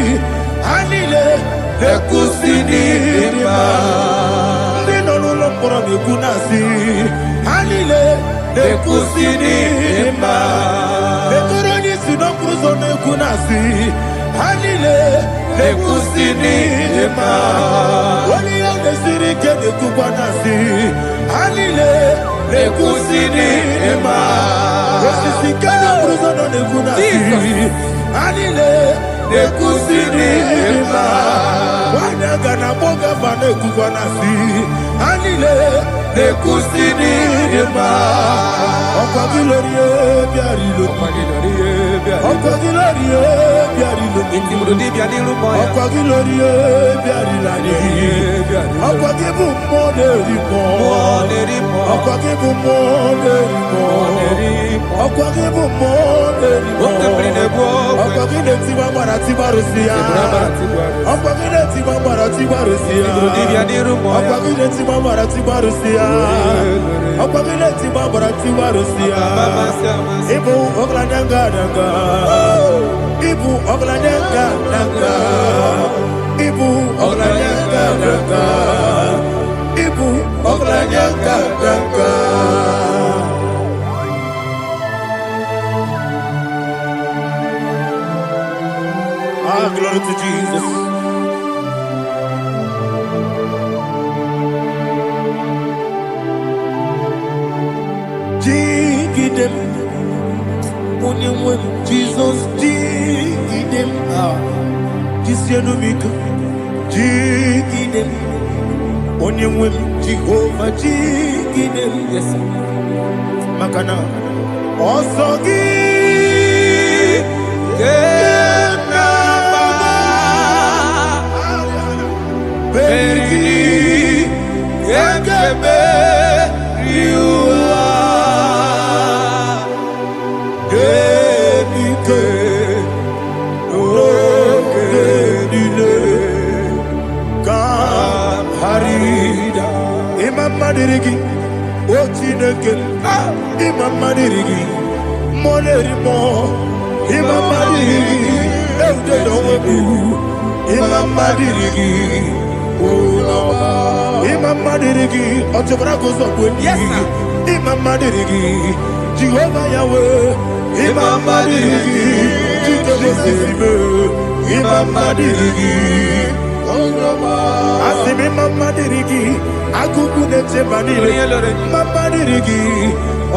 Hanile Nekusini nima Nino lulopora mikunasi Hanile Nekusini nima Nekoroni sinokruzo nekunasi Hanile Nekusini nima Wali ya nesirike nekubwanasi Hanile Nekusini nima Wasisikana bruzo nekunasi Hanile Nekusini nima Wanaga na boga vane kubwanasi Hanile Nekusini nima Okwa gilorie biarilo Okwa gilorie biarilo Okwa gilorie biarilani Okwa gibu moderimo Okwa gibu moderimo Okwa gibu moderimo Okwa gile tiba mara tiba rusia Okwa gile tiba mara tiba rusia Okwa gile tiba mara tiba rusia Okwa gile tiba mara tiba rusia Ibu oglananga nanga Ibu oglananga nanga Ibu oglananga nanga Ibu oglananga nanga Ah, glory to Jesus. Jigidem, Jesus, jigidem, Jisianumika, jigidem, Onyemwem, Jehovah, jigidem, yes, Makana, Osogi, Berigi, Gekebe, Riua, Genike, Genile, Kam Harida, Imam Madirigi, Ochineke, Imam Madirigi, Molerimo, Imam Madirigi, Eudedowebu, Imam Madirigi, Imam Madirigi, Otobrakoso Bweni, Imam Madirigi, Jehovah Yahweh, Imam Madirigi, Jitobosisibe, Imam Madirigi, Asim Imam Madirigi, Akukune Manile, Imam Madirigi,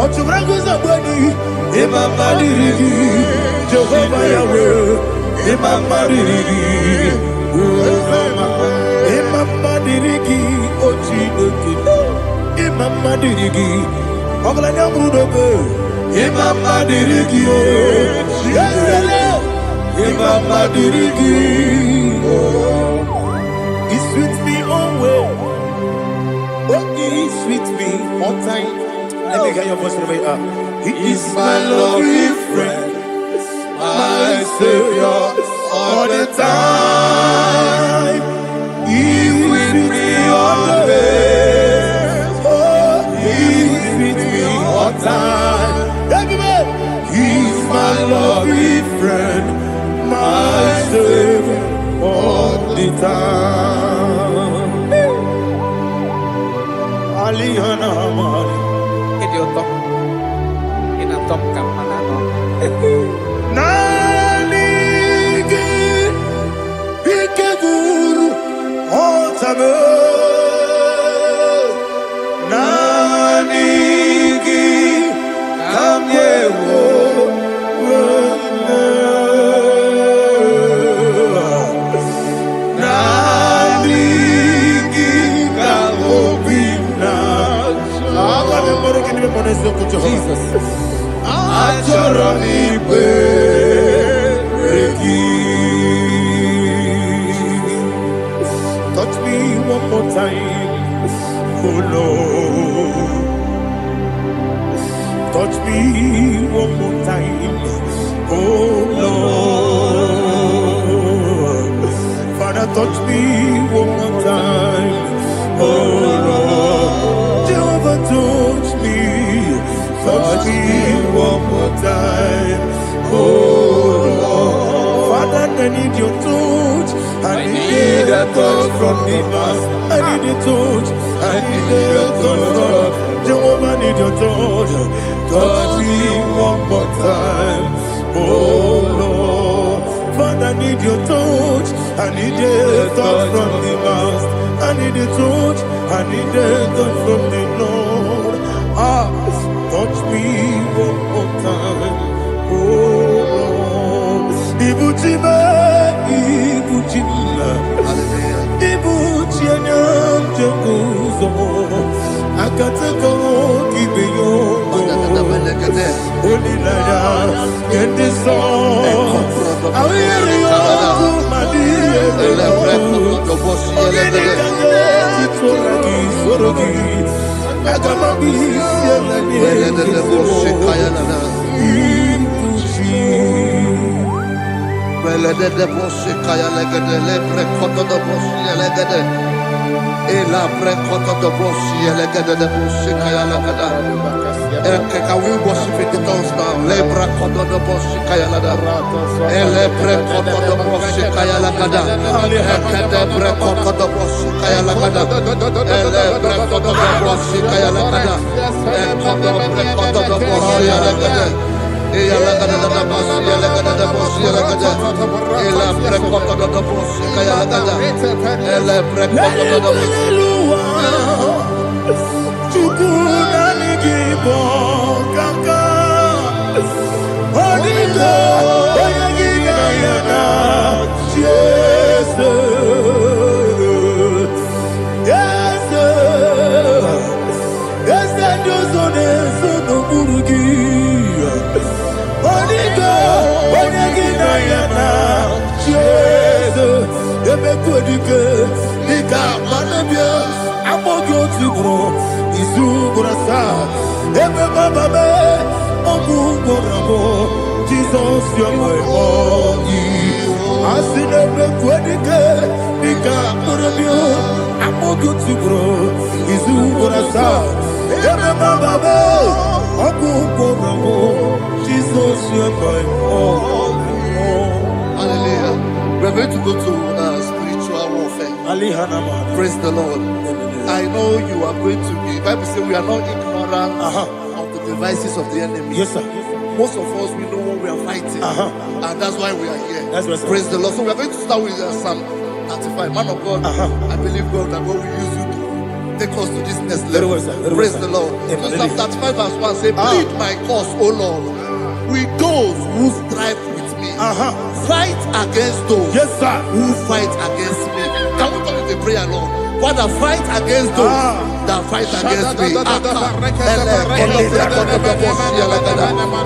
Otobrakoso Bweni, Imam Madirigi, Jehovah Yahweh, Imam Madirigi, Imam Madirigi, Ochineke, Imam Madirigi, Oglanya Brudobe, Imam Madirigi, Imam Madirigi, He's with me always. Oh, He's with me all time. Let me hear your voice from here. He is my lovely friend, my Savior, all the time. He's with me always. Oh, He's with me all time. Everybody, He's my lovely friend, my Savior, all the time. Aliyana Mari. top kapalano. Nanigi ikeguru otame. Nanigi kamyewo. Jesus. Touch me one more time, oh Lord. Touch me one more time, oh Lord. Father, touch me one more time, oh Lord. Jehovah, touch me. Touch me one more time, oh Lord. Father, I need your touch. I need a touch from the past. I need a touch. I need a touch from Jehovah. I need your touch. Touch me one more time, oh Lord. Father, I need your touch. I need a touch from the past. I need a touch. I need a touch from the Lord. Touch me one more time, oh Lord. Ibuchima, Ibuchima, Ibuchina, Jeruzo. Akateko kibeyo, Olilaya, get this song. I will hear you, my dear. Can we worship in the tongues now? Lebra koto do boshi kaya lada. Elebre koto do boshi kaya lada. Ekede bre koto do boshi kaya lada. Elebre koto do boshi kaya lada. Ekodo bre koto do boshi lada. Eya lada da boshi lada da boshi lada. Elebre koto do boshi kaya lada. Elebre koto do boshi. Igbo kaka Onigo Oyagina yana Jesus Yes Dozone Sono Burugi Onigo Oyagina yana Jesus Ebekodike Nika Manabia Amogyo Tibro Izuburasa, Ebe Baba Be, Oguborabo, Jesus, you're my body. Asinebe Kwadike, Nika Morabio, Amogo Tibro, Izuburasa, Ebe Baba Be, Oguborabo, Jesus, you're my body. Hallelujah. We're going to go to spiritual warfare. Praise the Lord. I know you are going to be. Bible says we are not ignorant of the devices of the enemy. Yes, sir. Most of us, we know what we are fighting. And that's why we are here. That's right, sir. Praise the Lord. So we are going to start with Psalm 35. Man of God, I believe God that God will use you to take us to this next level. Well, sir. Praise the Lord. So Psalm 35 verse 1 say, plead my cause, O Lord, with those who strive with me. Fight against those who fight against me. Can we come with a prayer, Lord? Father, fight against those that fight against me.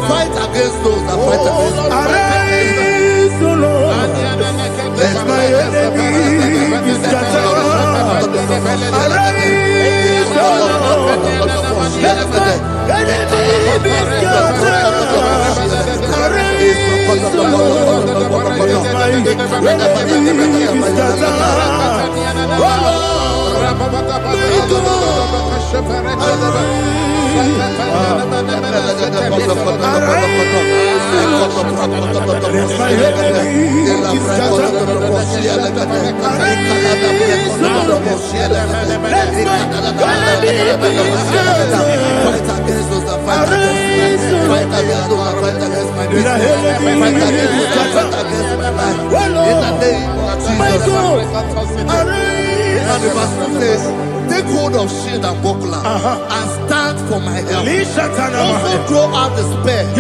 Fight against those that fight against me. Arise, O Lord. Let my enemy be scattered. Arise, O Lord. Let my enemy be scattered. Arise, O Lord. Let my enemy be scattered. Fight against fight against my business, fight against my life. In the name of Jesus. And the verse 2 says, take hold of shield and buckler and stand for my help. Also throw out the spear and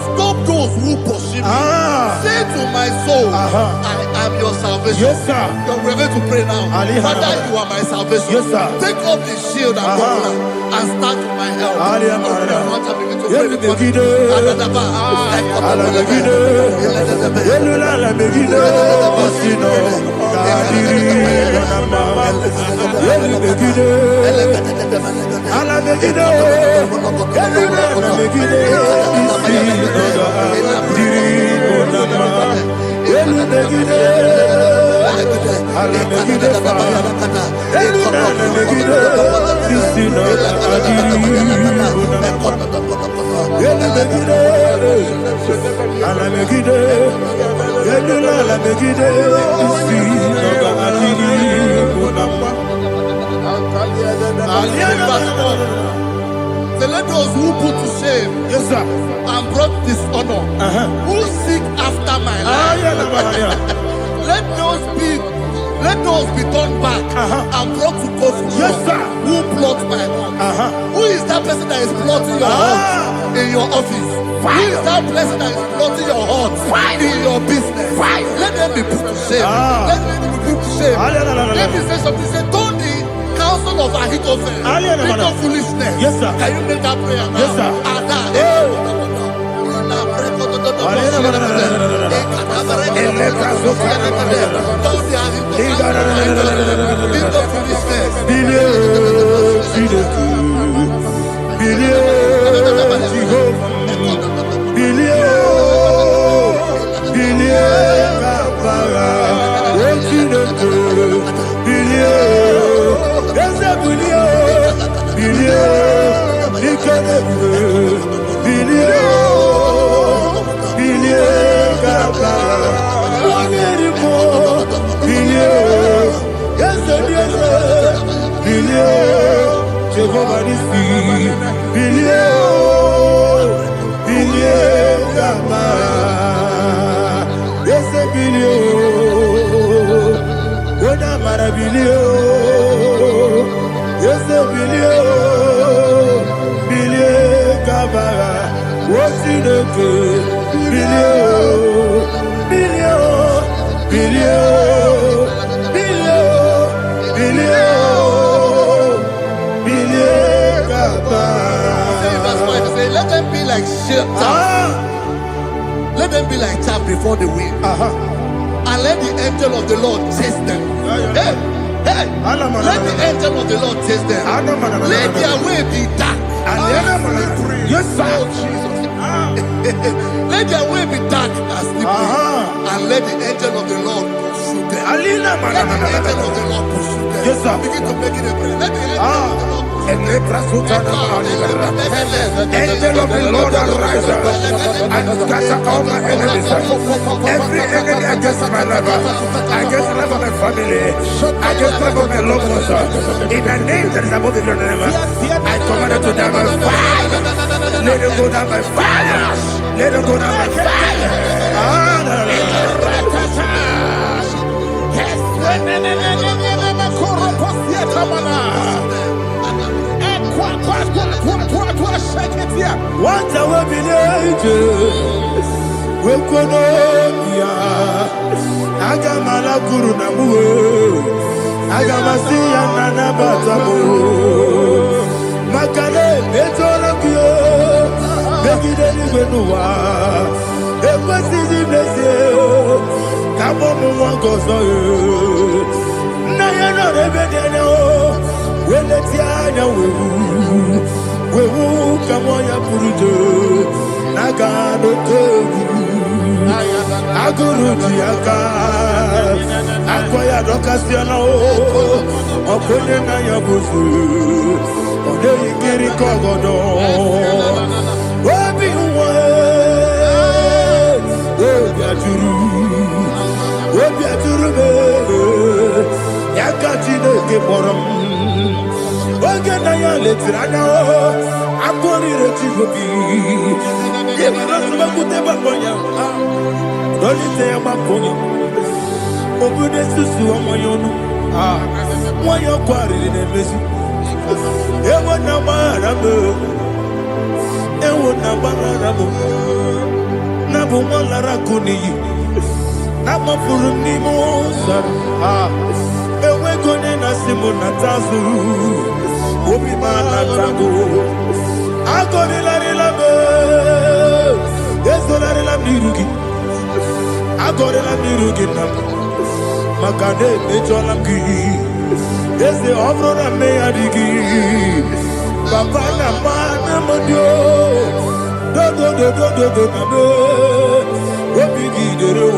stop those who pursue me. Say to my soul, I am your salvation. You're ready to pray now. Father, you are my salvation. Take up the shield and buckler and stand for my help. Let those who put to shame and brought dishonor, who seek after my life, let those be turned back and brought to confusion. Who plot my heart? Who is that person that is plotting your heart in your office? Who is that person that is plotting your heart in your business? Let them be put to shame. Let them be put to shame. Let me say something. Say, don't the counsel of Ahithophel think of foolishness. Can you make that prayer now? Let them be like let them be like chaff before the wind, and let the angel of the Lord chase them. Let the angel of the Lord chase them. Let their way be dark. Let their way be dark as slippery, and let the angel of the Lord pursue them. Let the angel of the Lord pursue them. Begin to make it a prayer. Let the angel of the Lord Angel of the Lord arise and scatter all my enemies. Every enemy against my life, against the life of my family, against the life of my loved ones, in the name that is above the name, I command it to die by fire. Let it go down by fire. Let it go down by fire. What our villages we Konomia Agamala Guru Namu Agamasia Nana Batamu Makale Betolakio Begideli Benua Ekwasizi Blessio Kabomu Wangozo Nayana Rebedeno Weletiana Wewu Kamoya Purujo Nagano Togu Aguru Diaka Akoya Dokasiano Okone Naya Buzu Ode Ikiri Kogodo Obi Uwe Obi Aturu Yakatino Geboram Oge Naya Letirana Akori Retigobi Makade mecholam ki ese obrona me adigi Papa na mana modio do na me obigi dero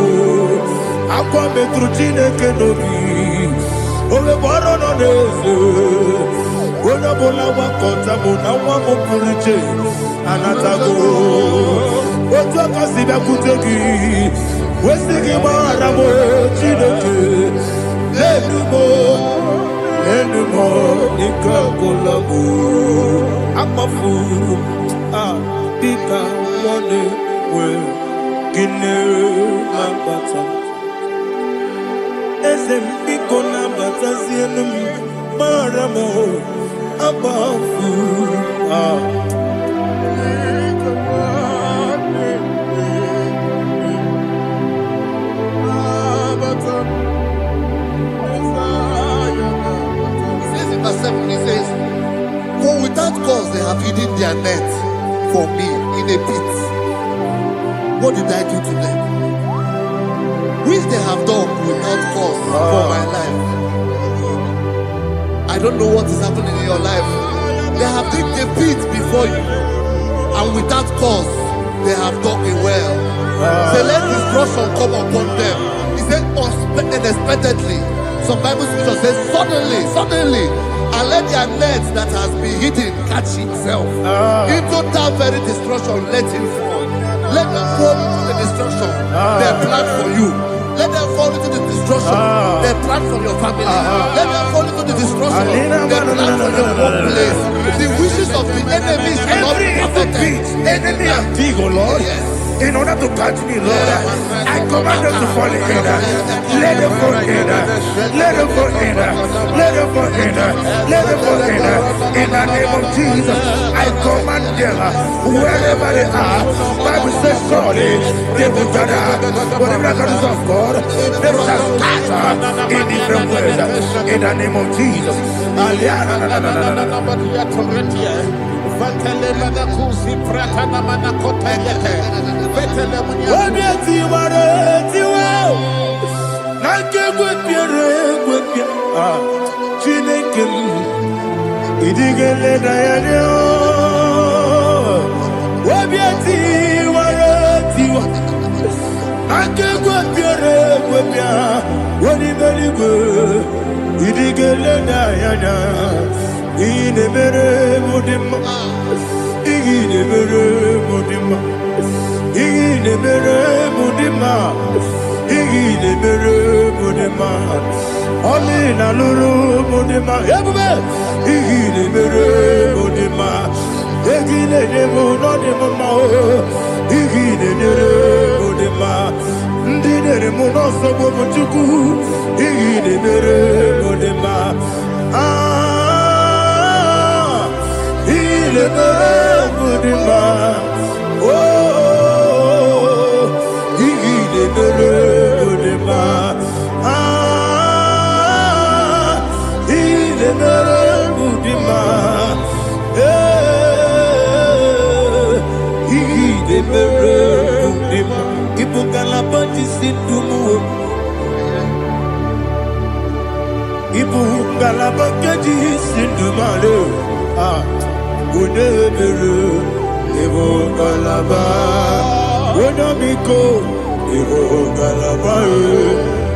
akwa metrutine kenobi ole boro no neze ona bola wa kota mona wa mo puriche anatago otu akasiba kutegi wesigi mara mo chineke lenumo nikakolamu amafu dika one we gine mabata ezembiko na batazienum mara mo abafu He says, for without cause they have hidden their net for me in a pit. What did I do to them? Which they have done without cause for my life. I don't know what is happening in your life. They have digged a pit before you, and without cause they have done it well. Say, let destruction come upon them. He said, unexpectedly. Some Bible scripture says, suddenly, and let their net that has been hidden catch itself. Into that very destruction, let it fall. Let them fall into the destruction they plan for you. Let them fall into the destruction they plan for your family. Let them fall into the destruction they plan for your workplace. The wishes of the enemy shall not be perfected. Enemy of thee, O Lord. Yes. In order to catch me, Lord, I command them to fall in. Let them fall in. Let them fall in. Let them fall in. Let them fall in. In the name of Jesus, I command them wherever they are. Bible says surely they will gather. Whatever the is of God, they shall scatter in different ways. In the name of Jesus.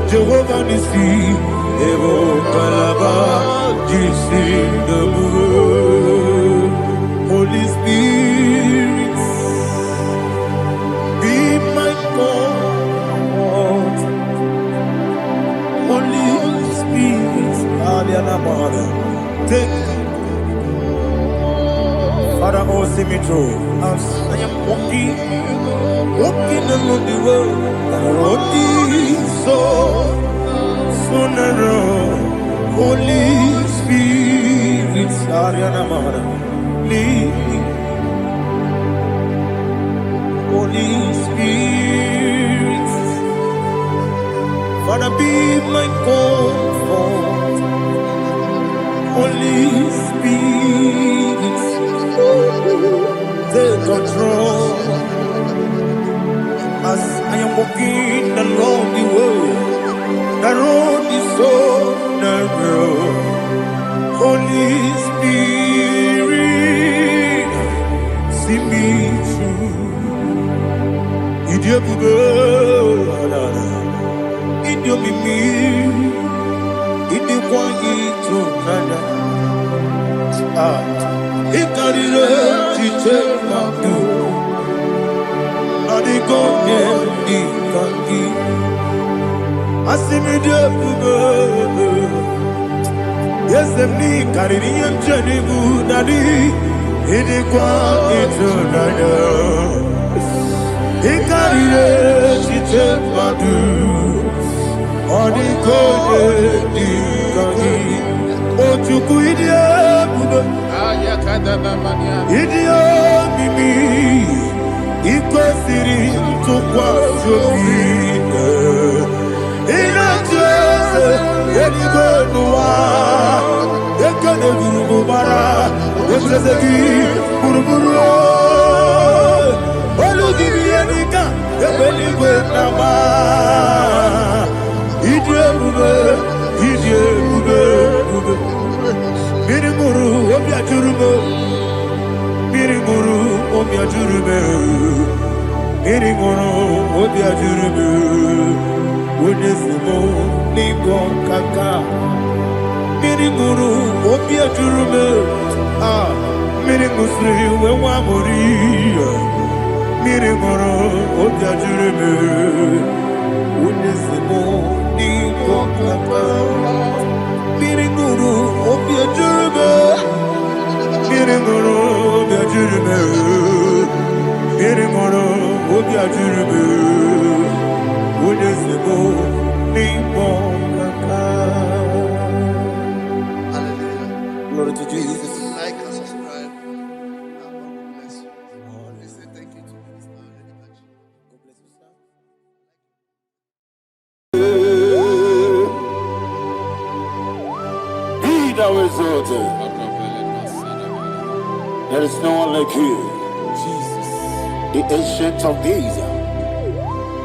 Jehovah Nissi, Evo Kalaba, Jesus the Holy Spirit, be my God. Holy Spirit, Aliana Mara, take Father, oh, see me through. As I am walking along the road, the road is so narrow. Holy Spirit, Ariana Mara, lead me. Holy Spirit, Father, be my comfort. Holy Spirit, take control. As I am walking along the way, the road is so narrow. Holy Spirit, see me through. Yes, the me carrying Jenny Budadi, in the quality he carried it, she took my dues. On the code, oh, to quit idiot, Mimi, equal city to quite your feet. In a chest, any good no one, they can't do Bara, this is a key, Buruburu. Mirigoro, Obia Jurebe, Unisimo, Nico Kaka, Mirigoro, Obia Jurebe, Mirigoro, Obia Jurebe, Mirigoro, Obia Jurebe, Unisimo, Nico Kaka. Hallelujah. Glory to Jesus. Like and subscribe. God bless you. We say thank you to Minister Lady Kachi. God bless you, sir. Be thou exalted. There is no one like you. Jesus. The ancient of days,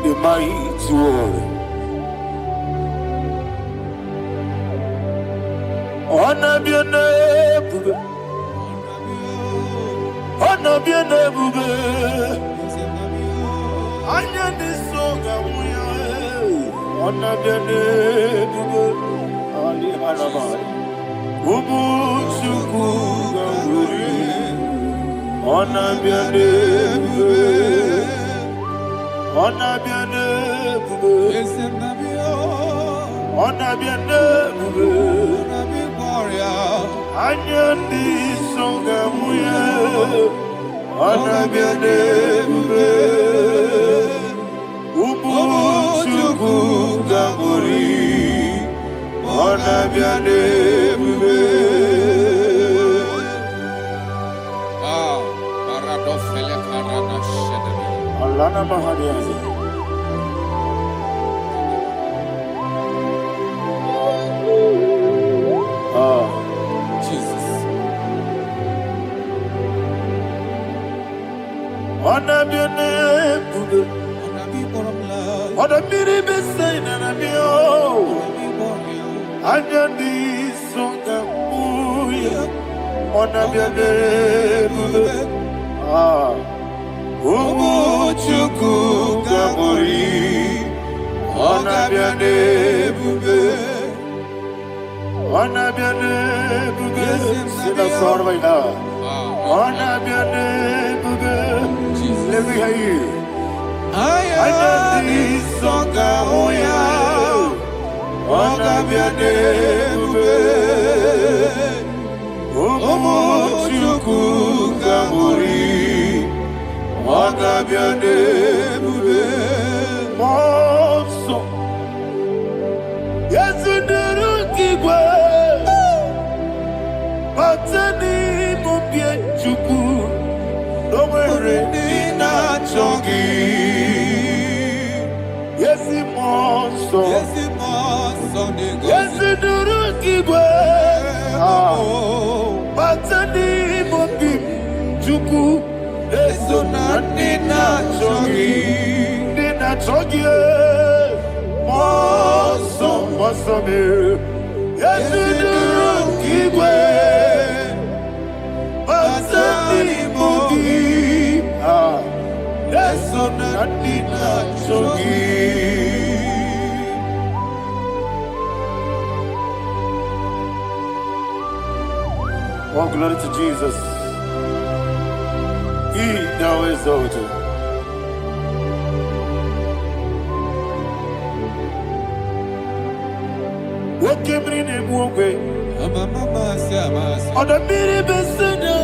the mighty warrior. Honor be your name, honor be your name, honor this song, honor be your name, Ali Hanabai, Ubu Chuku Ganguri, honor be your name, honor be your name, honor be your name. Anyandi songa muye, anabiane bube, ubu chuku ganguri, anabiane bube. Baradofele karana shedebe. Alana mahadiyazi. Jesus. Anabiane bube, anabiri besaina nabio, anyandi songa muye, anabiane bube. Ubu chuku ganguri, anabiane bube. Anabiane bube, sila sor vaina. Anabiane bube, let me hear you. Ayandi songa oya, anabiane bube. Omo chuku Amori, Agabiane Bube, Monso, yes, in the Rukigwe, Patani Mubien Chuku, no Merina Chogi, yes, Monso, yes, in the Rukigwe, Patani Mubien Chuku. Eso na nina chogi, moso me. Yesu duru kigwe, pasani mogi. Eso na nina chogi. Oh, glory to Jesus. He now exalted. What came in and walk away? On the mini besana,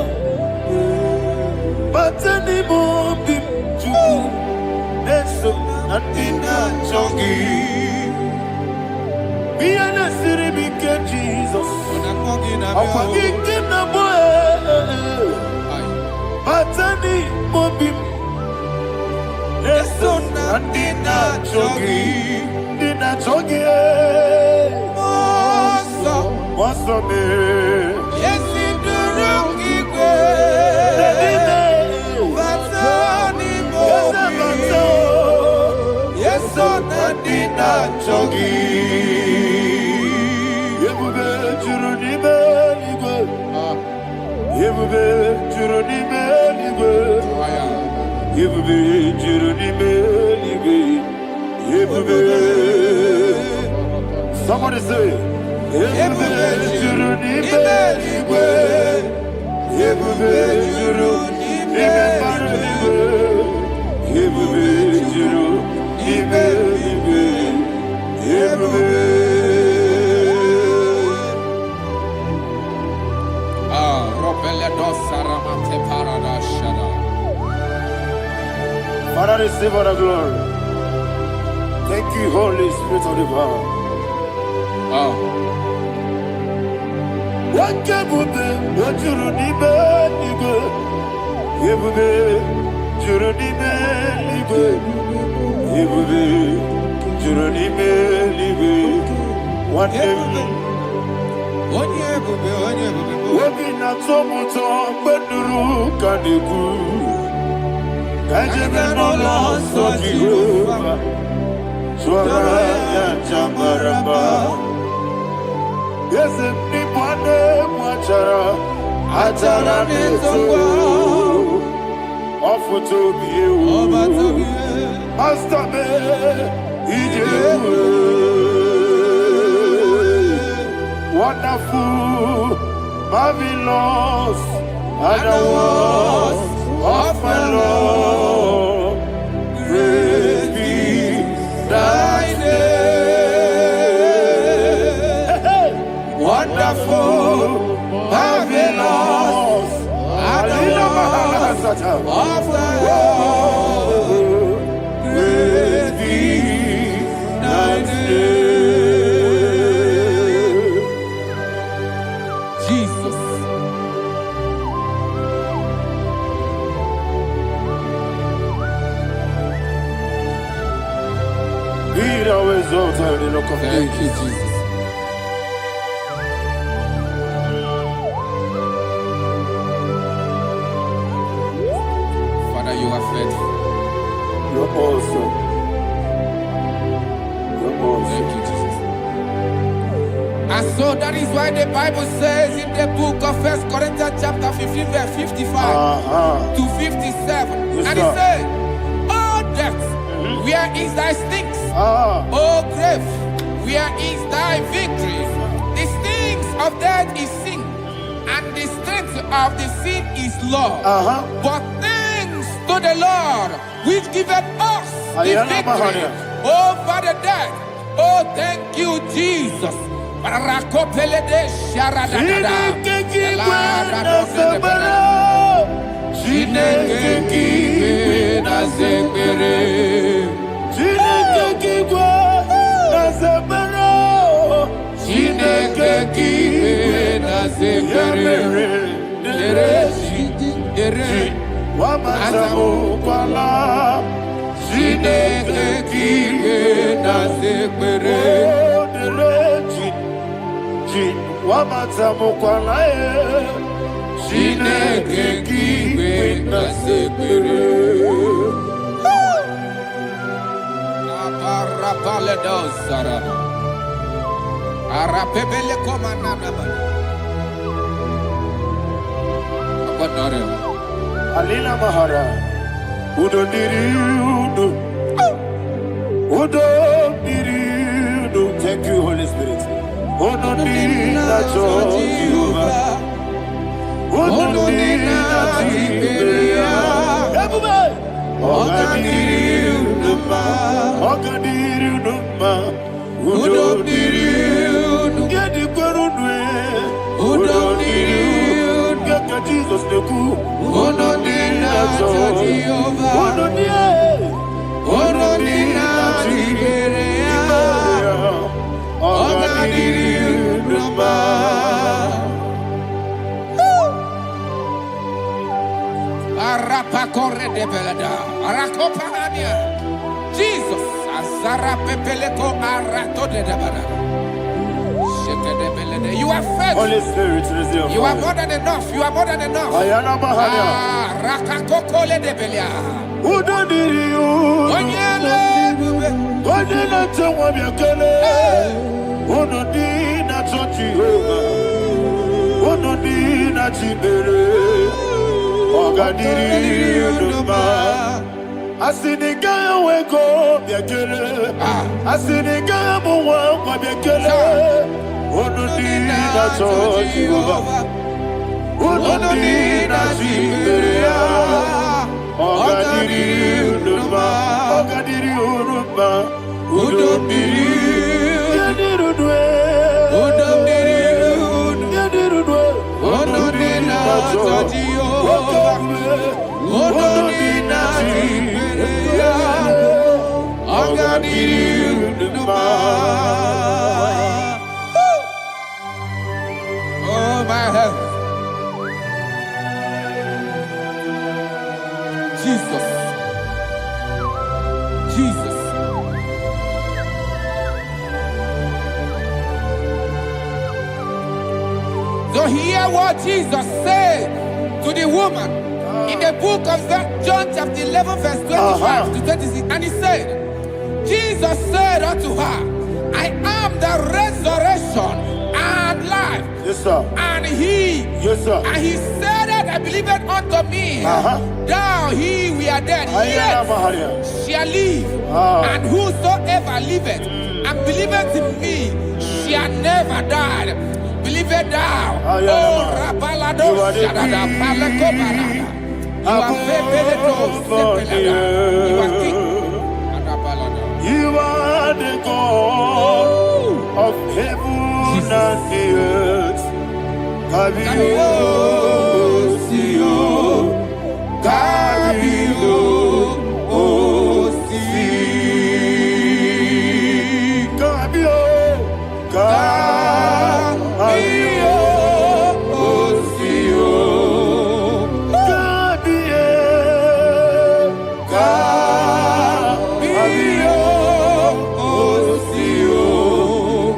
but any more bim to Neso, Natina Chogi. Be an city, big Jesus. I'm forgetting the boy. Patani mobim, eso na dina chogi, moso me. Yesi duru kigwe, patani mobim, yeso na dina chogi. Yebube juru ni beligwe. Yebube juru ni beligwe. Yebube juru ni beligwe. Yebube. Somebody say. Yebube juru ni beligwe. Yebube juru ni beligwe. Yebube juru ni beligwe. Yebube. Father, receive all the glory. Thank you, Holy Spirit of the power. What can we do? What you need, nigga? You will be, you need me, nigga. You will be, you need me, nigga. What day? Working at so much on, but the room can be good. I just no loss of you. Swara Jamaraba. Yes, if Nipane Machara, Atara Nezo, offer to be you. Master me, wonderful, marvelous, and the words of my Lord, great be thy name. Wonderful, marvelous, and the words of my Lord, great be thy name. Thank you, Jesus. Father, you are faithful. You're awesome. You're awesome. Thank you, Jesus. And so that is why the Bible says in the book of 1 Corinthians chapter 15, verse 55 to 57. Yes, and it says, "Oh death, where is thy stings? Oh grave, where is thy victory? The stings of death is sin, and the strength of the sin is law. But thanks to the Lord, which giveth us the victory over the death. Oh, thank you, Jesus." Chineke kiwe na sekpere. Chineke kiwe na sekpere. Chineke kiwe na sekpere. Dere wamatamukwala. Chineke kiwe na sekpere. Dere wamatamukwala. Chineke kiwe na sekpere. Aparapale dosara. Arapebele komanana. Abadare. Alina Mahara. Udo diri udo. Udo diri udo. Thank you, Holy Spirit. Udo diri na Jehovah. Udo diri na Tiberia. Everybody. Oga diri udo ma. Oga diri udo ma. Udo diri udo. Yedi kwerudwe. Udo diri udo. Kaka Jesus neku. Udo diri na Jehovah. Udo diri. Udo diri na Tiberia. Oga diri udo ma. Arapa corre de belada. Arakopania. Jesus. Azara pepeleko arato de dabada. Sheke de belede. You are faithful. Holy Spirit, resume. You are more than enough. You are more than enough. Ayana Mahaya. Rakakokole de belia. Udo diri udo. Onyele bube. Onye na-ete nwa bịa kelee. Unu dị na-achọ Jehova. Unu dị na-achị ikpere. Ọ ga-adịrị unu mma. Asị na ị gaghị enwe ego bịa kelee. Asị na ị gaghị amụ nwa ngwa bịa kelee. Unu dị na-achọ Jehova. Unu dị na-achị ikpere ya. Ọ ga-adịrị unu mma. Ọ ga-adịrị unu mma. Udo mmiri. Yadirudwe. Udo mmiri. Yadirudwe. Udo dị na-achọ Jehova. Udo dị na-achị ikpere ya. Ọ ga-adịrị unu mma. Oh my head. Jesus. Jesus. So hear what Jesus said to the woman in the book of John chapter 11 verse 25 to 26. And he said, Jesus said unto her, I am the resurrection and life. Yes, sir. And he, Yes, sir. and he said that I believed unto me, thou he we are dead, Ayana yet Mahaya. shall live, and whosoever liveth and believeth in me shall never die. Believe it thou. Oh, Rabalado, Shadada, Palako Barada. You are Febeledo, Sepelada. You are king. Adabalada. You are the God of heaven and the earth. Kabio, Sio, Kabio, Si, Kabio, Kabio, Sio, Kabio, Kabio, Sio.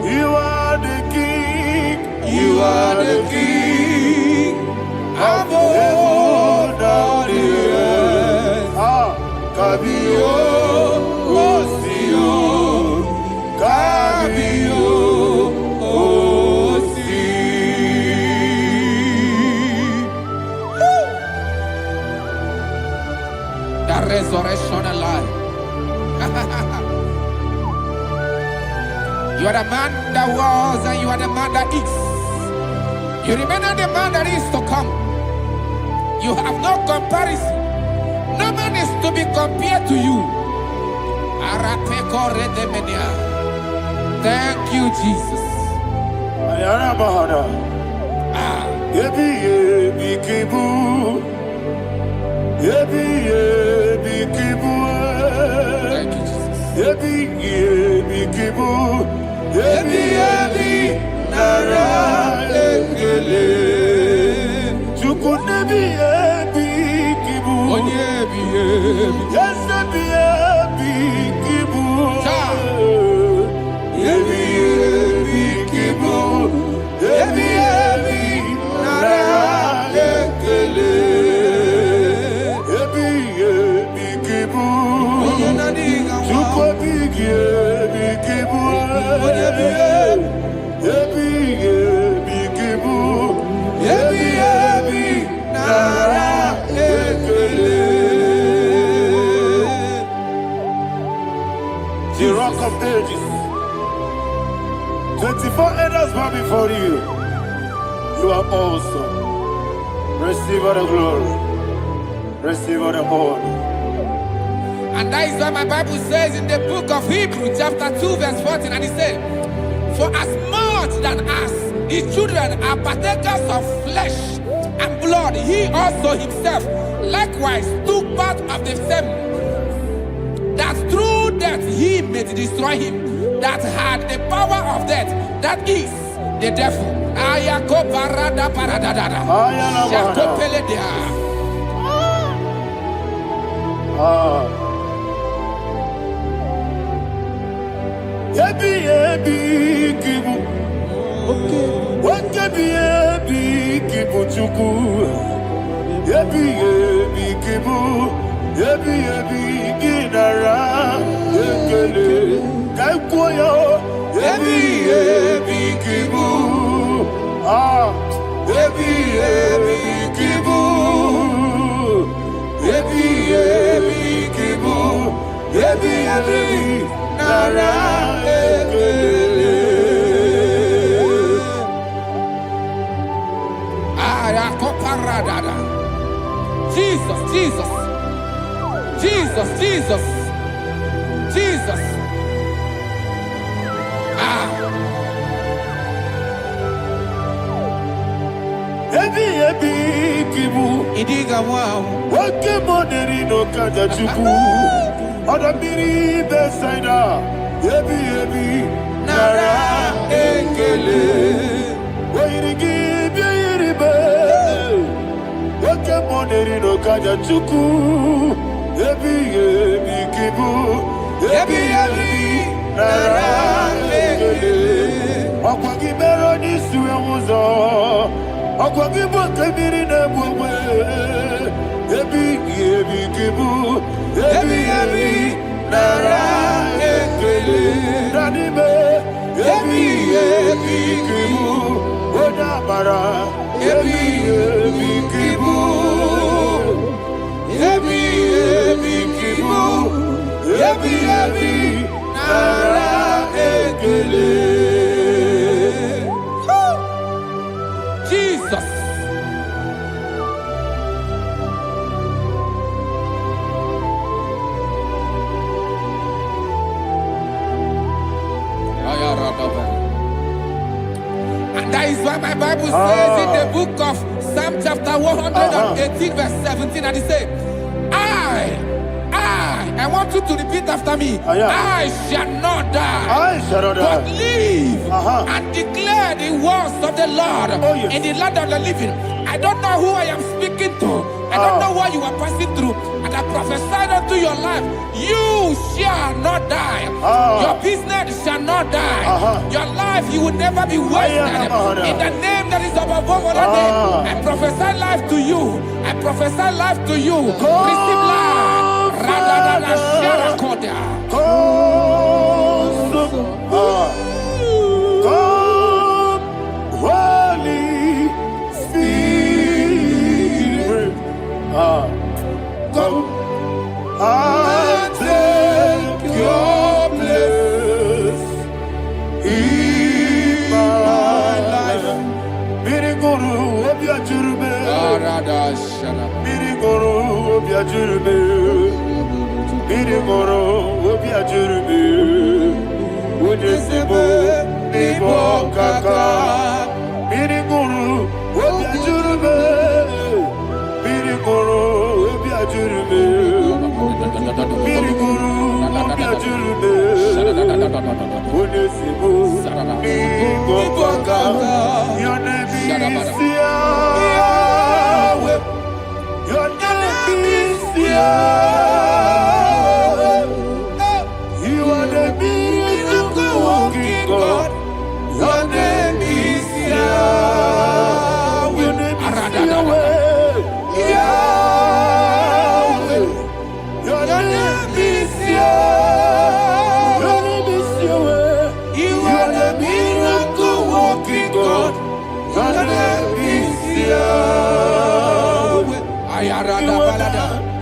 You are the King. You are the King of heaven and the earth. Kabio, Sio, Kabio, Si. The resurrection and life. You are the man that was and you are the man that is. You remember the man that is to come. You have no comparison. No man is to be compared to you. Thank you, Jesus. Ayana Mahada. Yebi yebi kibu. kibu, ebi nara ekele. Chuku nebi kibu, yes ebi kibu, ebi kibu, ebi nara ekele. Ebi kibu, chuku ebi kibu, ebi kibu, ebi nara ekele. The Rock of Ages, 24 elders bow before you. You are awesome. Receive all the glory. Receive all the honor. And that is why my Bible says in the book of Hebrews chapter 2 verse 14, and it says, for as much than us, his children are partakers of flesh and blood, he also himself likewise took part of the same, that through death he may destroy him that had the power of death, that is the devil. Ayako parada paradadada. Shako peledea. Ebi kibu, ebi kibu chuku. Ebi kibu, ebi ginara ekele. Kaikoyo, ebi kibu, ebi kibu, ebi kibu, ebi nara ekele. Ayakoparadada. Jesus, Jesus, Jesus, Jesus, Jesus. Ebi kibu, Idiga wow. wake moneri no kaja chuku. Odamiri besaida, ebi nara ekele. Wairigi biiribe, wake moneri no kaja chuku. Ebi kibu, ebi nara ekele. Okwagi mero ni suwe muzo, okwagi bokebiri ne bwe. Ebi kibu, ebi nara ekele. Nanime, ebi kibu, odamara. Ebi kibu, ebi kibu, ebi nara ekele. Jesus. And that is why my Bible says in the book of Psalm chapter 118 verse 17, and it says, I want you to repeat after me. I shall not die, but live and declare the words of the Lord in the land of the living. I don't know who I am speaking to. I don't know what you are passing through. And I prophesy unto your life, you shall not die. Your business shall not die. Your life, you will never be wasted. In the name that is above all other name, I prophesy life to you. I prophesy life to you. Receive life. Radadada Sharakoda. Holy Spirit, come and take your place in my life. Miriguru obiajurube, miriguru obiajurube, miriguru obiajurube. Ujesebo nibo kaka, miriguru obiajurube, miriguru obiajurube, miriguru obiajurube. You are the miracle working God. Your name is Yahweh. Your name is Yahweh. Yahweh. Your name is Yahweh. Your name is Yahweh. You are the miracle working God. Your name is Yahweh. You are the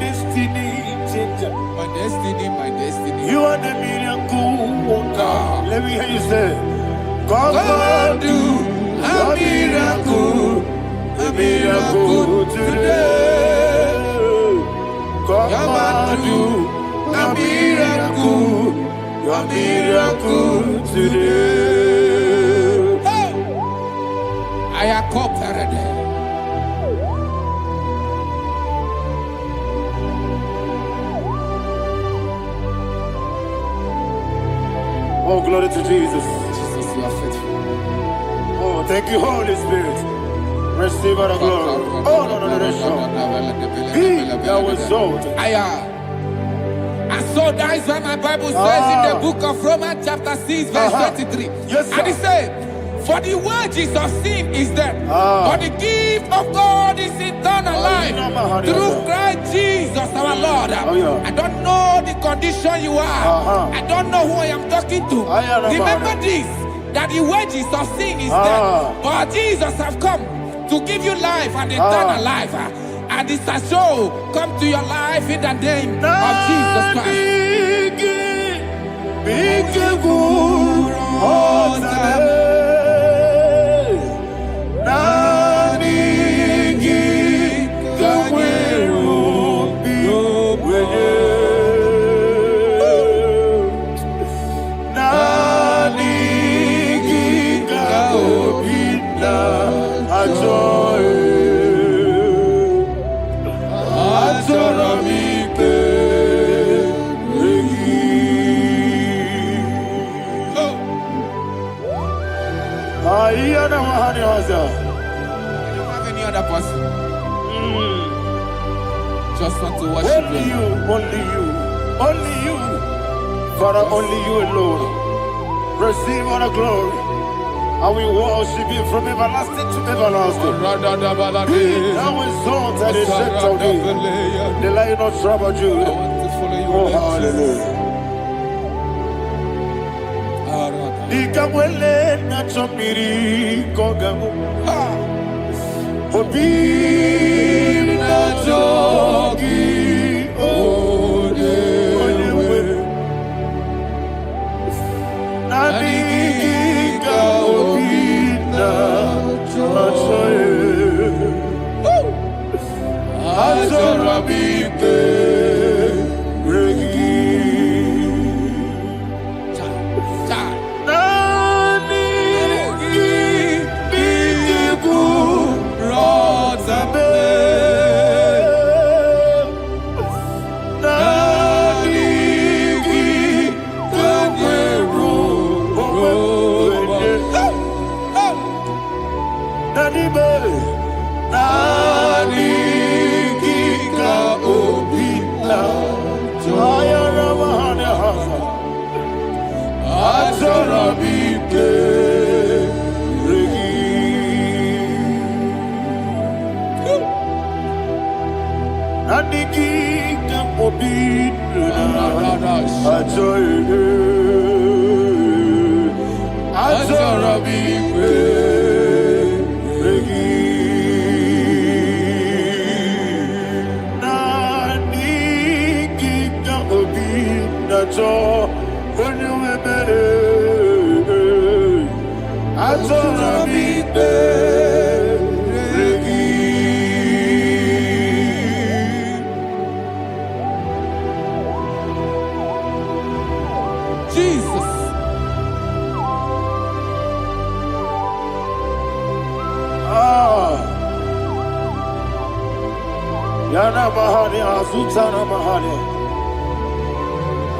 destiny changer. My destiny, my destiny. You are the miracle worker. Let me hear you say, come and do a miracle today. Come and do a miracle today. I am cooperated. Oh, glory to Jesus. Jesus, you are faithful. Oh, thank you, Holy Spirit. Receive all the glory. Oh, no, Be thou exalted. And so that is why my Bible says in the book of Romans chapter 6 verse 23. Yes, sir. And it says, for the wages of sin is death, but the gift of God is eternal life through Christ Jesus our Lord. I don't know the condition you are. I don't know who I am talking to. Remember this, that the wages of sin is death, but Jesus have come to give you life and eternal life. And this shall show come to your life in the name of Jesus Christ. I don't have any other person. Just want to worship only you, only you, only you. Father, only you alone. Receive all the glory. I will worship you from everlasting to everlasting. Be thou exalted and set of thee, the Lion of tribe of Judah. Oh, hallelujah. Ikawele na chomiri kogamu. Obi na jogi odewe. Nabika obi na jogi. Azorabike regi.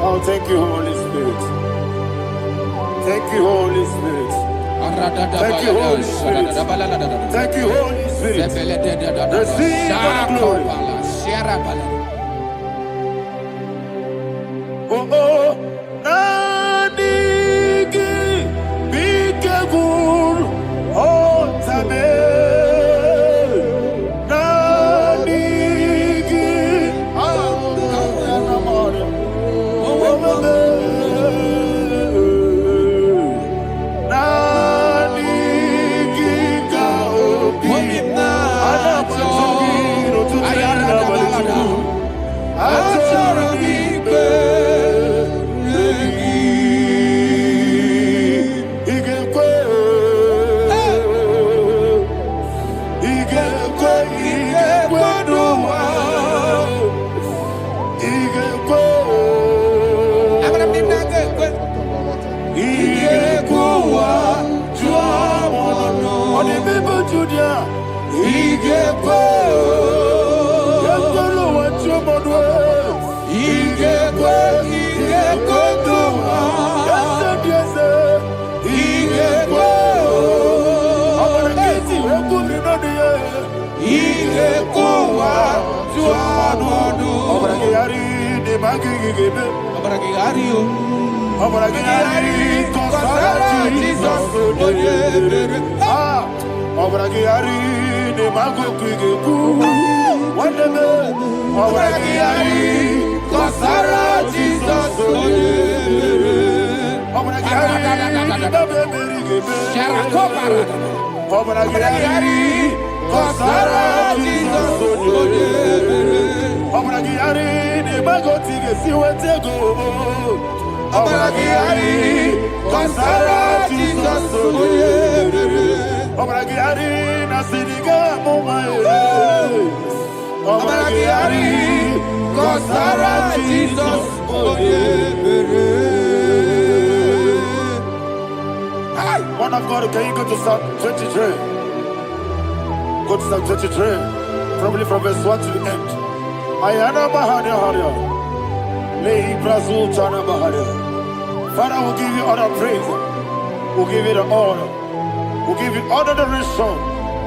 Oh, thank you, Holy Spirit. Thank you, Holy Spirit. Thank you, Holy Spirit. Thank you, Holy Spirit. Receive the glory. oh, Nanigi, Bikagur, oh, Tame, Nanigi, Man of God, can you go to Psalm 23? Go to Psalm 23, probably from verse 1 to the end. Ayana Bahania Haria. Lehi Brazil Chana Bahania. Father, we'll give you all the praise. We'll give you the honor. We'll give you all the adoration.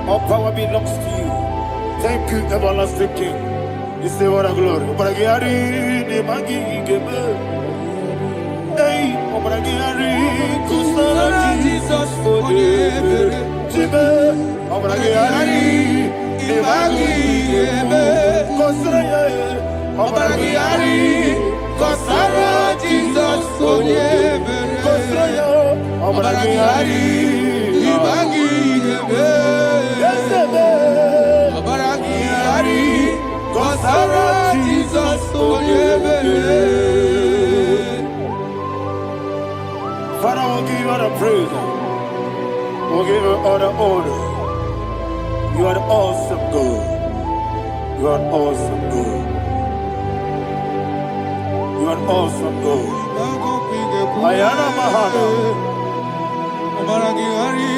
All power belongs to you. Thank you, everlasting King. You say what a glory. Obragiari, the Magi Gebe. Hey, Obragiari, Kusara Jesus for the Jibe. Obragiari, the Magi Gebe. Kusara, Obragiari, Kusara Jesus for the Kusara, Obragiari, the Magi Gebe. Obragiari, Kusara Jesus for the Father, we'll give you all the praise. We'll give you all the honor. You are the awesome God. You are an awesome God. You are an awesome God. Ayana Mahana. Omaragihari,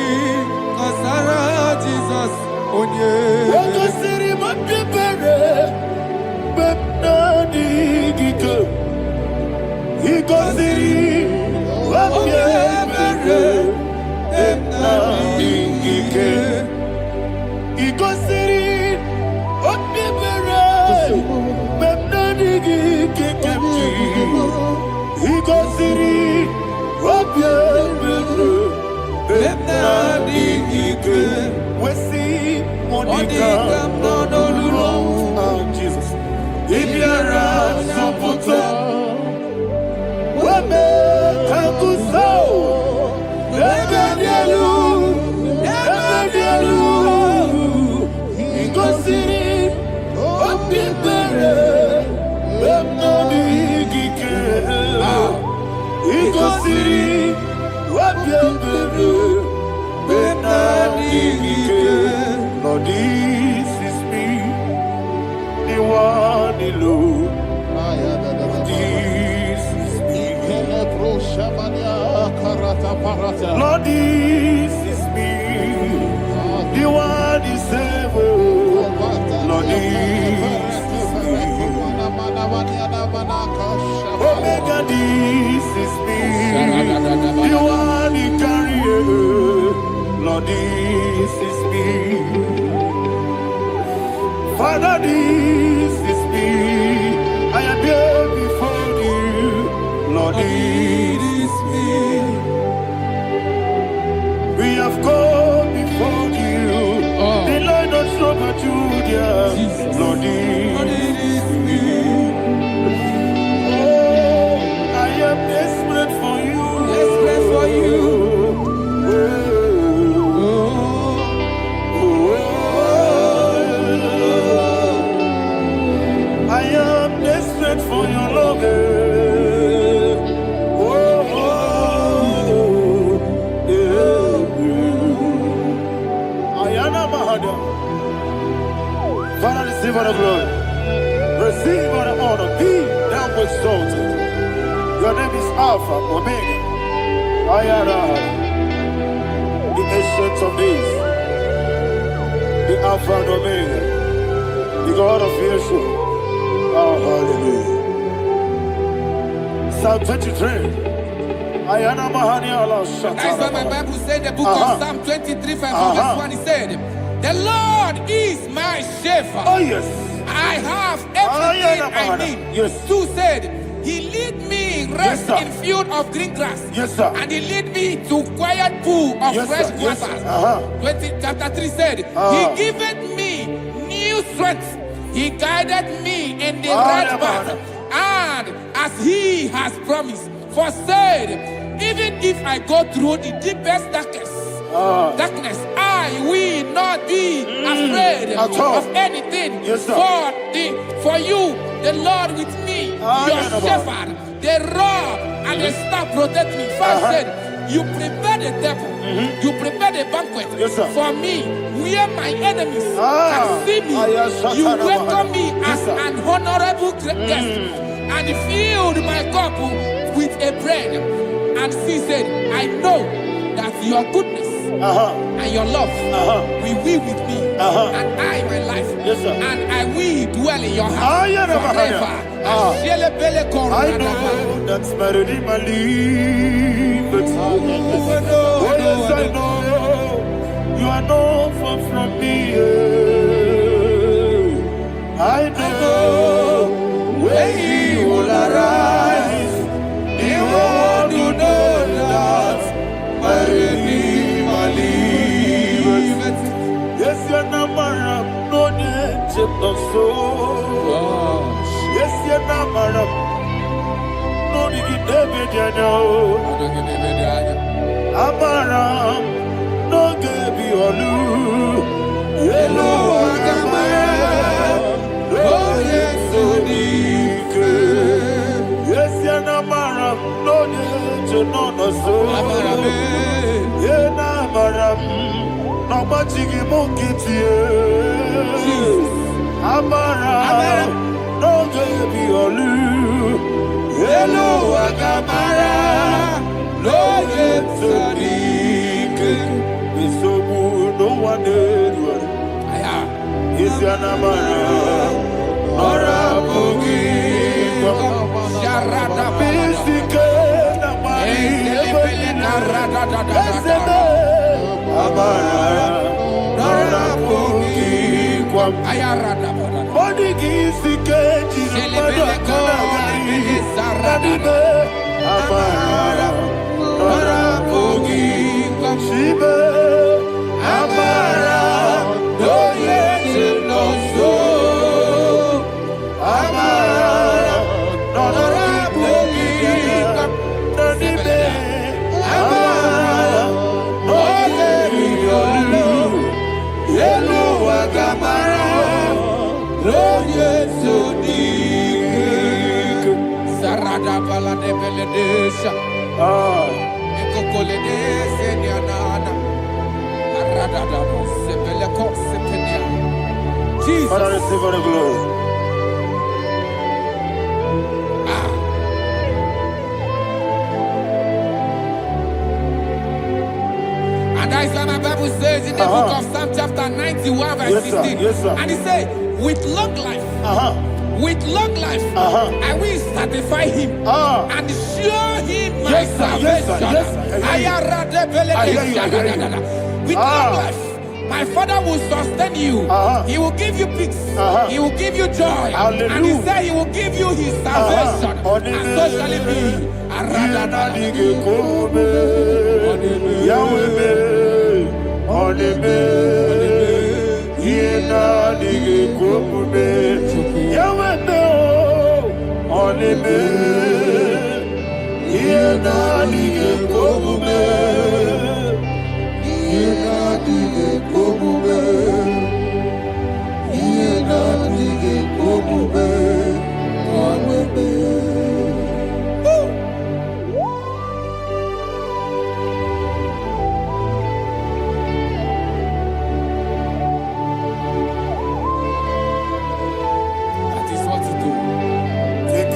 Kasara Jesus, Onye. Wakasiri Mapipere, Bepnadi Giko. Ikosiri. Jesus. If you're Lord, this is me, the one alone. This is me. Lord, this is me, the one is able. Lord, this is me. Omega, this is me, the one in carrier. Lord, this is me. Father, this is me. I am here before you. leads me. We have gone before you. The Lord of Trouble Judah. Lord leads me. Oh, I am desperate for you. Desperate for you. I am desperate for your love. Father, receive all the glory. Receive all the honor. Be thou exalted. Your name is Alpha, Omega. Ayara, the ancient of days, the Alpha and Omega, the God of Yeshua. Oh, hallelujah. Psalm 23. Ayana Mahani Allah Shata. That's why my Bible said the book of Psalm 23, verse 1, he said, the Lord is my shepherd. Oh, yes. I have everything I need. Yes. 2 said, he lead me rest Yes, in field of green grass. Yes, sir. And he lead me to quiet pool of Yes, fresh sir. Yes, waters. sir. Chapter 3 said, he giveth me new strength. He guided me in the right path. And as he has promised, for said, even if I go through the deepest darkness, I will not be afraid of anything. Yes, sir. For you, the Lord with me, your shepherd, the rod and the staff protect me. First said, you prepare the table, you prepare the banquet for me, where my enemies can see me. You welcome me as an honorable guest, and filled my cup with a bread. And she said, I know that your goodness and your love will be with me, and I, my life, and I will dwell in your house forever. I know that's my Redeemer lives. Oh, yes, I know you are not far from me. I know when he will arise, he will do that my Redeemer lives. Yes, you're not my no need of soul. Yes, you're not my no need David, you know. Amaram, no Gaby Olu. Hello, Agamara. Oh, yes, so deep. Yes, you're not Maram, no need to know the soul. Yeah, Namaram, no Machigi Monkey. Amaram, no Gaby Olu. Hello, Agamara. Lord, it's so deep. It's so good, no one did. It's your number. Ora Bogi. Sharada Bisike, Namari. Ora Bogi. Ayarada. Body Gisike, Amara. Ora Bogi. Shibe. Amara. No yes, no so. Amara. Ora Bogi. Nanibe. Amara. No yes, Hello, Agamara. No yes, so deep. Sarada bala de beledesha. Ekokoledese nianana. Arada da sebeleko sepenia. Jesus. Father, receive all the glory. And that's why my Bible says in the book of Psalm chapter 91 verse 16. Yes, sir. And he said, with long life, I will satisfy him and show him my salvation. With long life, my Father will sustain you. He will give you peace. He will give you joy. Hallelujah. And he said he will give you his salvation. And so shall it be. Yanadige Kobe, Yahweh, Onebe, Yanadige Kobe, Yahweh, Onebe, Yanadige Kobe, Yanadige Kobe, Yanadige Kobe, Onebe.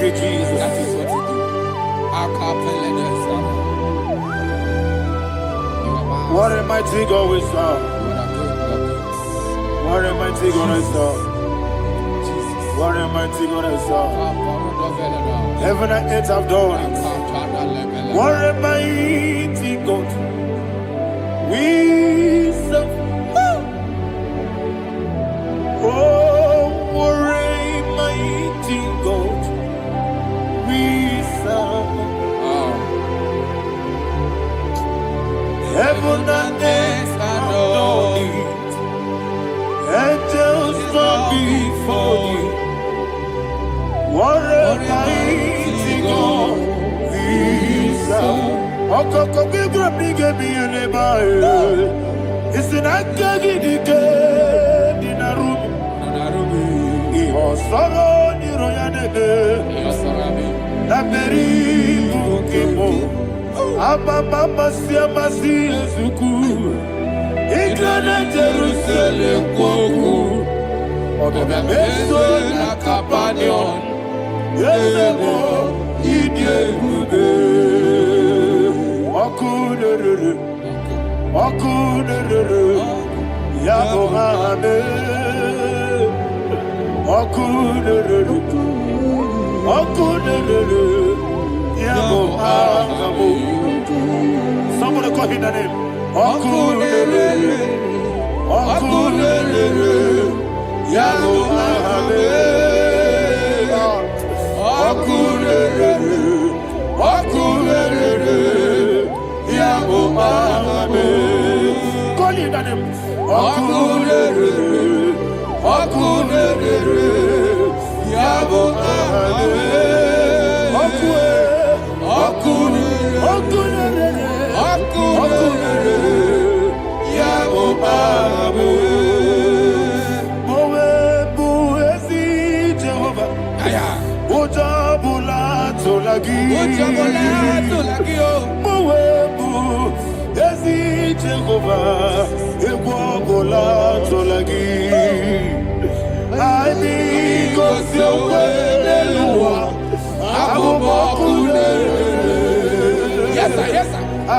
Jesus. That is what you do. What a mighty God we serve. What a mighty God I serve. What a mighty God I serve. Heaven and earth have done it. What a mighty God we serve. Oh, what a mighty God. Heaven and earth adore it. Angels bow before you. What a mighty God we serve. Okoko bigro bige biyele bae. Isinakagi dike dinarubi. Iho soro niroyanebe. Laberi bukimo. Ababa masia masia zuku. Igrana Jerusalem koku. Obebe meso na kapanion. Yesemo idye gube. Okunere. Okunere. Yabo hame. Okunere. Okunere. Yabo hame. Somebody call him the name. Okunere. Okunere. Yabo hame. Okunere. Okunere. Yabo hame. Call him the name. Okunere. Okunere. Yabo hame. Yes, sir. Yes, sir.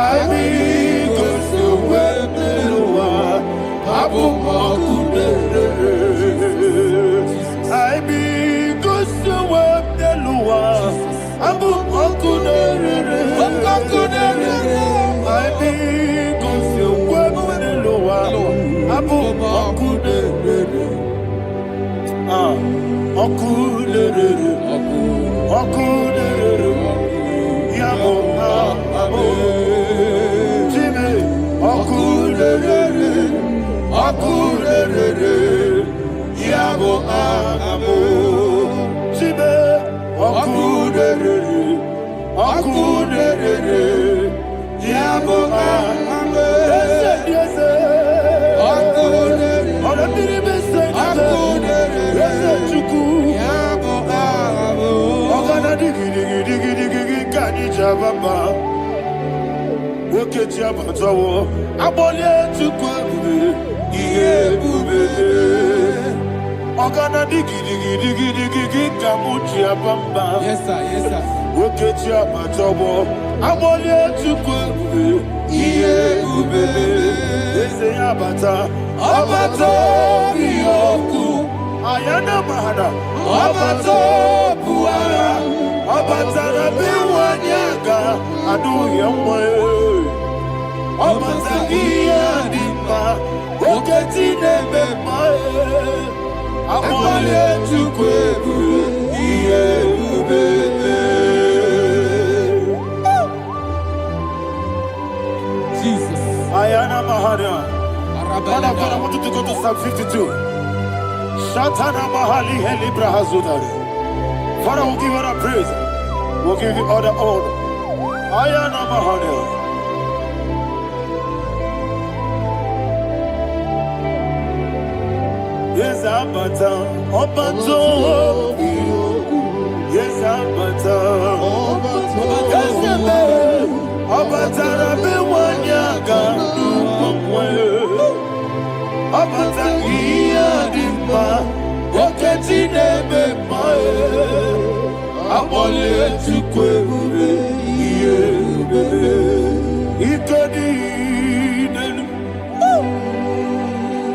Yes, sir. Yes, sir. Ayana mahana, abato buara, abatara biwanyaga, adu yamwe, abatagia dimba, oketi nebe mae, abole tukwebu, iye ubebe. Man of God, I want you to go to Psalm 52. Shatana Mahali Heli Brahazudare. Father, we'll give you the praise. We'll give you all the honor. Ayana Mahali. Yes, Abata. Obato. Yes, Abata. Yes, Abata. Rabe Wanyaga. Abata iya dimba, oketi nebe mae. Abole tukwe ube, iye ube. Ikedi nenu,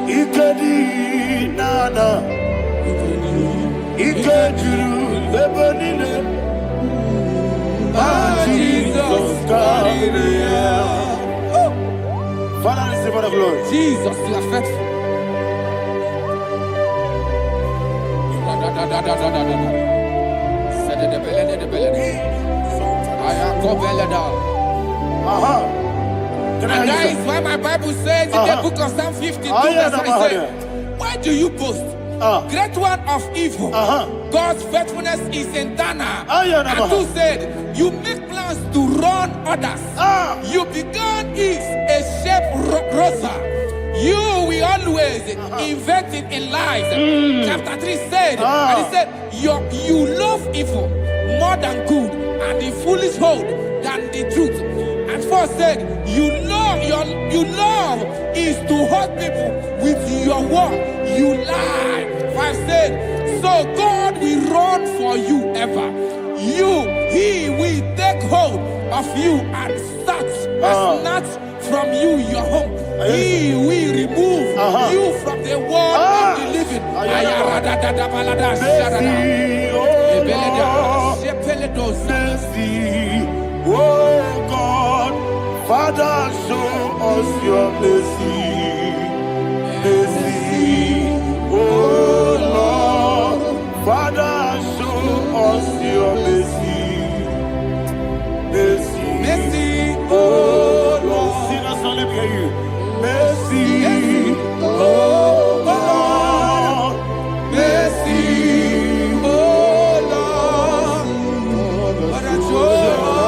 ikedi nana, ikediru lebanine. Jesus God. Father, receive all the glory. Jesus, you are faithful. And that is why my Bible says in the book of Psalm 52, verse 5, why do you boast? Great one of evil. God's faithfulness is eternal. And who said, you make plans to run others. You began is a shape rosa. You will always invent it in lies. Chapter 3 said, and he said, you love evil more than good, and the foolish hold than the truth. And 4 said, you love is to hurt people with your word. You lie. 5 said, so God will run for you ever. He will take hold of you and snatch from you your home. He will remove you from the world of the living. Oh God, Father, show us your mercy. Mercy, oh Lord, Father, show us your mercy. Mercy, Mercy, oh Lord, sinners only hear you. Mercy, oh Lord, mercy, oh Lord, Father, show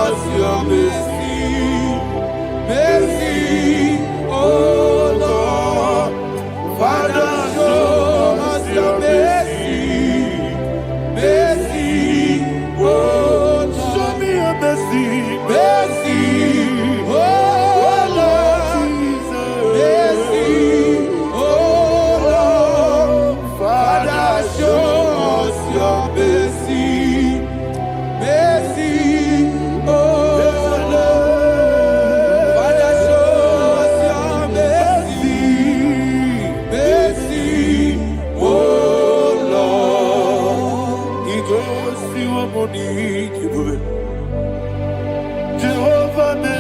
us your mercy. Mercy, oh Lord, Father, show us your mercy. Mercy, oh Lord, show me your mercy. mercy, oh Lord, mercy, oh Lord, Father, show us your mercy. Mercy, oh Lord, Father, show us your mercy. Mercy, oh Lord. He goes to a money. Jehovah me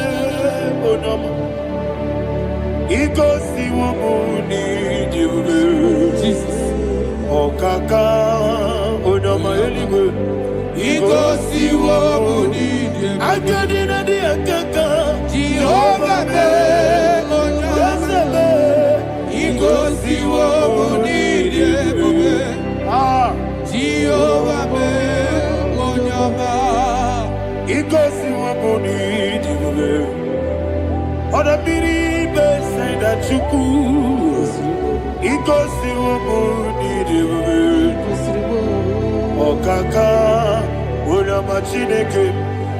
onama. He goes to a money. Jesus. Okaka onama eligwe. He goes to Womuni. Agadina di akaka. Jehovah me onama. He goes to Womuni. Jehovah me onama. He goes to a money. Other people say that you could. He goes to a money. Okaka onama chineke.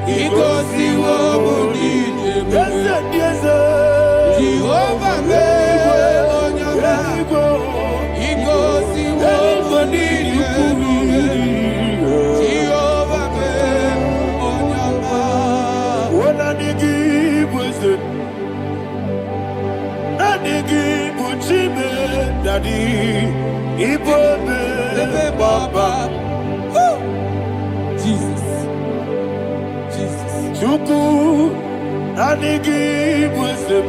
He goes to Womuni. Yes, Jehovah me onama. He goes to Womuni. Jehovah me onama. When I give wisdom, give Uchime, Daddy, Ibobe, Baba, Jesus, Jesus, Chuku, give wisdom,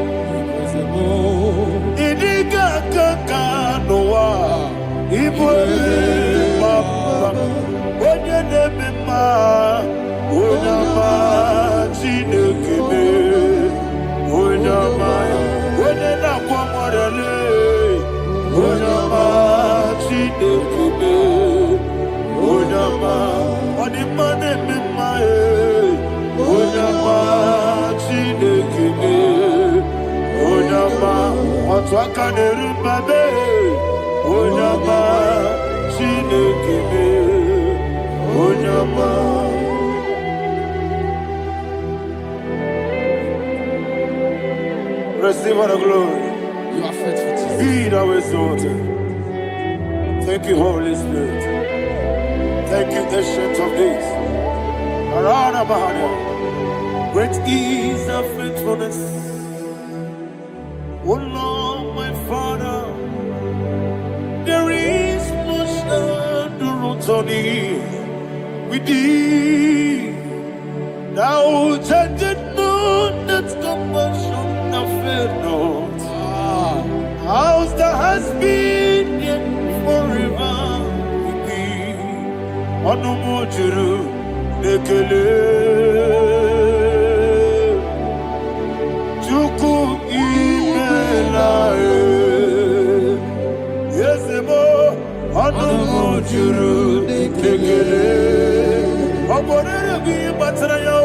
Idiga Kaka Noa, Ibobe, Baba, Onye Nebema, Onama, Chinekebe, Onama, Onena Kwamorele. Twakaneru babe, Onyama, Chinekebe, Onyama. Receive all the glory. You are faithful, Jesus. Be thou exalted. Thank you, Holy Spirit. Thank you, Ancient of Days. Arana Bahana. Great is our faithfulness. Oh Lord, my Father, there is much endurance on thee. With thee, thou judgest not that compassion of faith not. How's the has been yet forever with thee? Anumujuru nekele. Juku imelae. Yesemo anumujuru nekele. Oborere bi batrayo.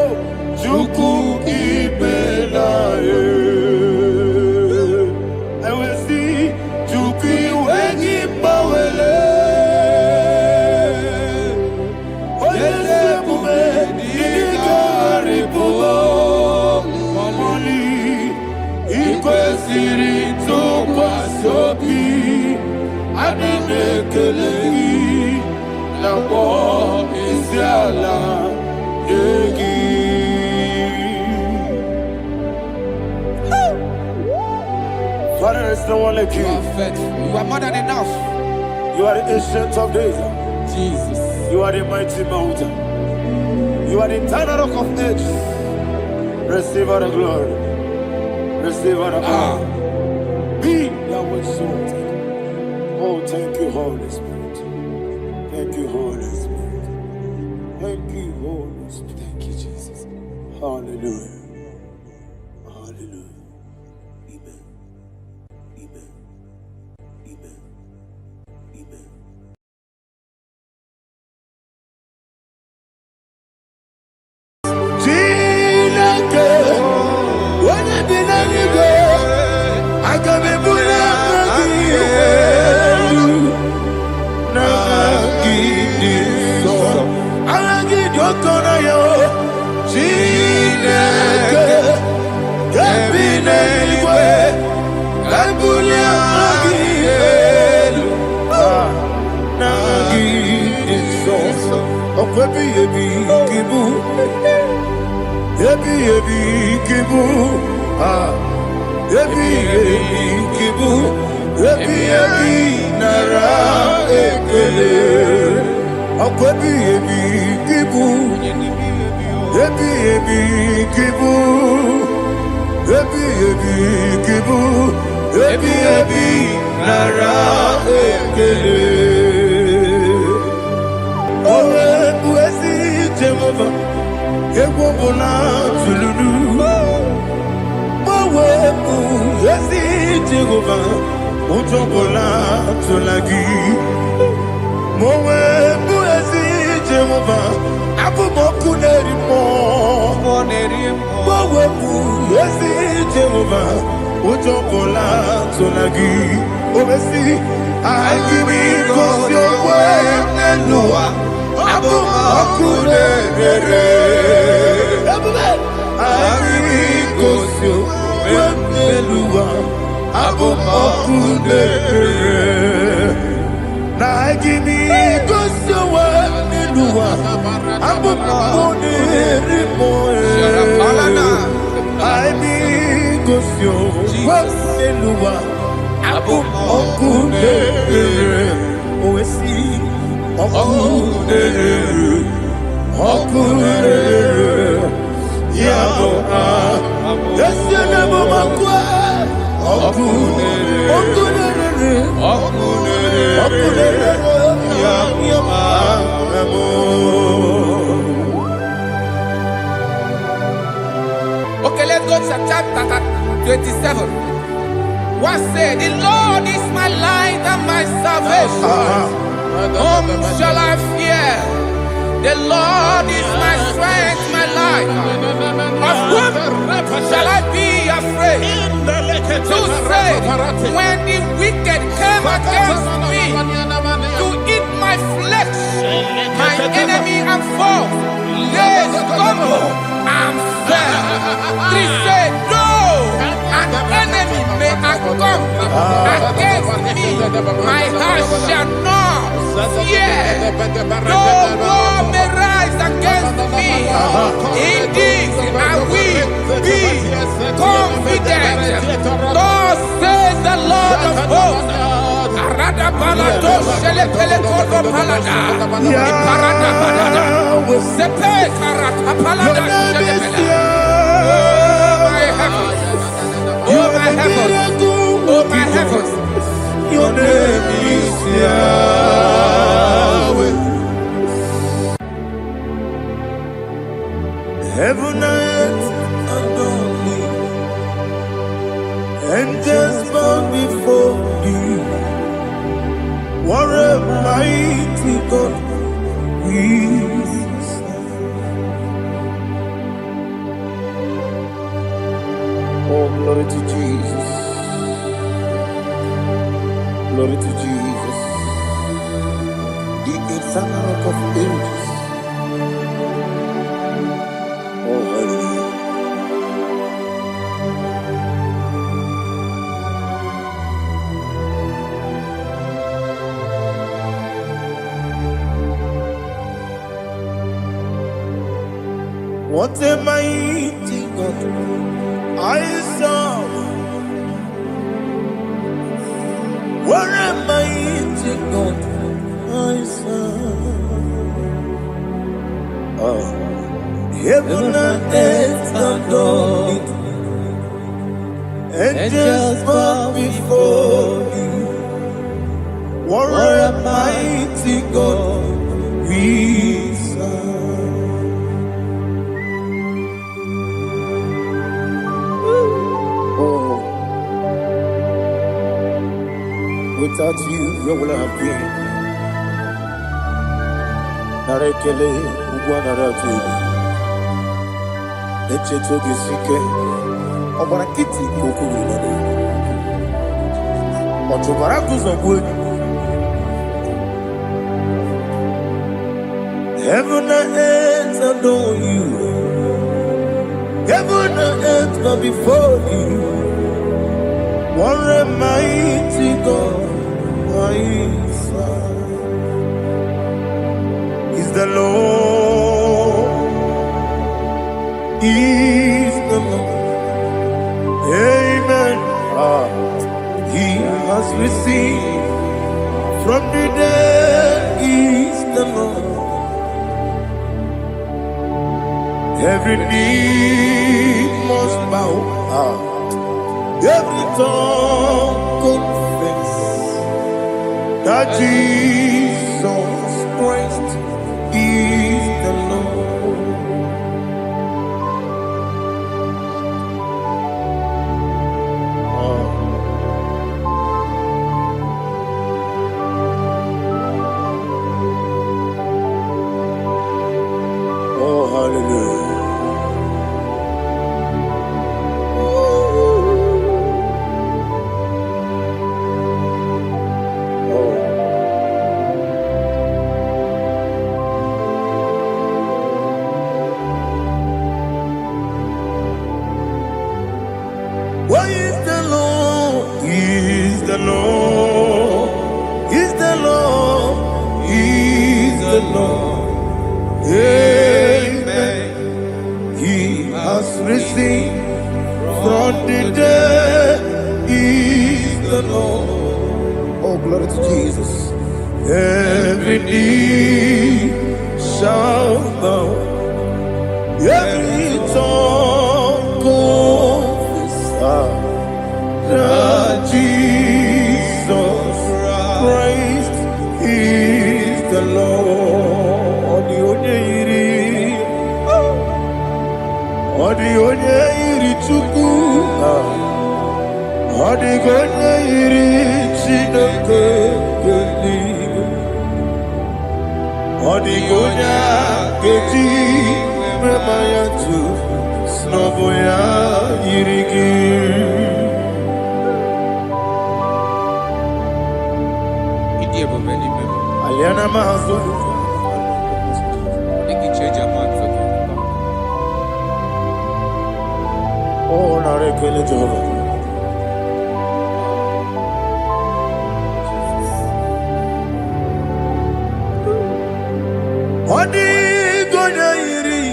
Juku imelae. Father, there is no one like you. You are faithful. You are more than enough. You are the Ancient of Days. Jesus. You are the mighty mountain. You are the eternal rock of ages. Receive all the glory. Receive all the honor. Be thou exalted. Oh, thank you, Holy Spirit. Thank you, Holy Spirit. Thank you, Holy Spirit. Thank you, Jesus. Hallelujah. Hallelujah. Amen. Amen. Amen. Amen. Okay, let's go to chapter 27. What said, the Lord is my light and my salvation. Whom shall I fear? The Lord is my strength, my life. Of whom shall I be afraid? said, when the wicked came against me to eat my flesh, my enemy and foe, they stumble and fell. 3 said, no, an enemy may have come against me, my heart shall not fear. No war may rise against me. In this I will be confident. Thus says the Lord of hosts. Arada balado shele pele kodo palada. Iparada balada. Sepe karata palada shele pele. Oh my heavens. Oh my heavens. Your name is Yahweh. Heaven and earth adore me, angels bow before you. What a mighty God we serve. Oh, glory to Jesus. Glory to Jesus, the eternal rock of ages. Oh, hallelujah. What a mighty God I serve. What a mighty God I serve. Heaven and earth adore it. Angels bow before you. What a mighty God we serve. Oh. Without you, where would I have been? Narekele, Ugwanaratu, Echetoge Sike, Obarakiti, Kokuru, Otobarakus of wood. Heaven and earth adore you. Heaven and earth bow before you. What a mighty God I serve. Is the Lord, is the Lord. Amen. He has received from the dead, is the Lord. Every knee must bow. Every tongue confess that Jesus Christ is the Lord. Oh, hallelujah. Why is the Lord? Is the Lord? Is the Lord? Is the Lord? Amen. He has risen from the dead. Is the Lord? Oh, glory to Jesus. Every knee shall bow. Every tongue confess that Jesus Christ is the Lord. The onye iri Chukwu, onye iri Chineke eluigwe, onye ga-eji mema ya tu n'ọbụ ya yiri gị. Aliana Mazo. Make you change your mind for God. Oh, Narekele Jehovah. Odi gonya iri.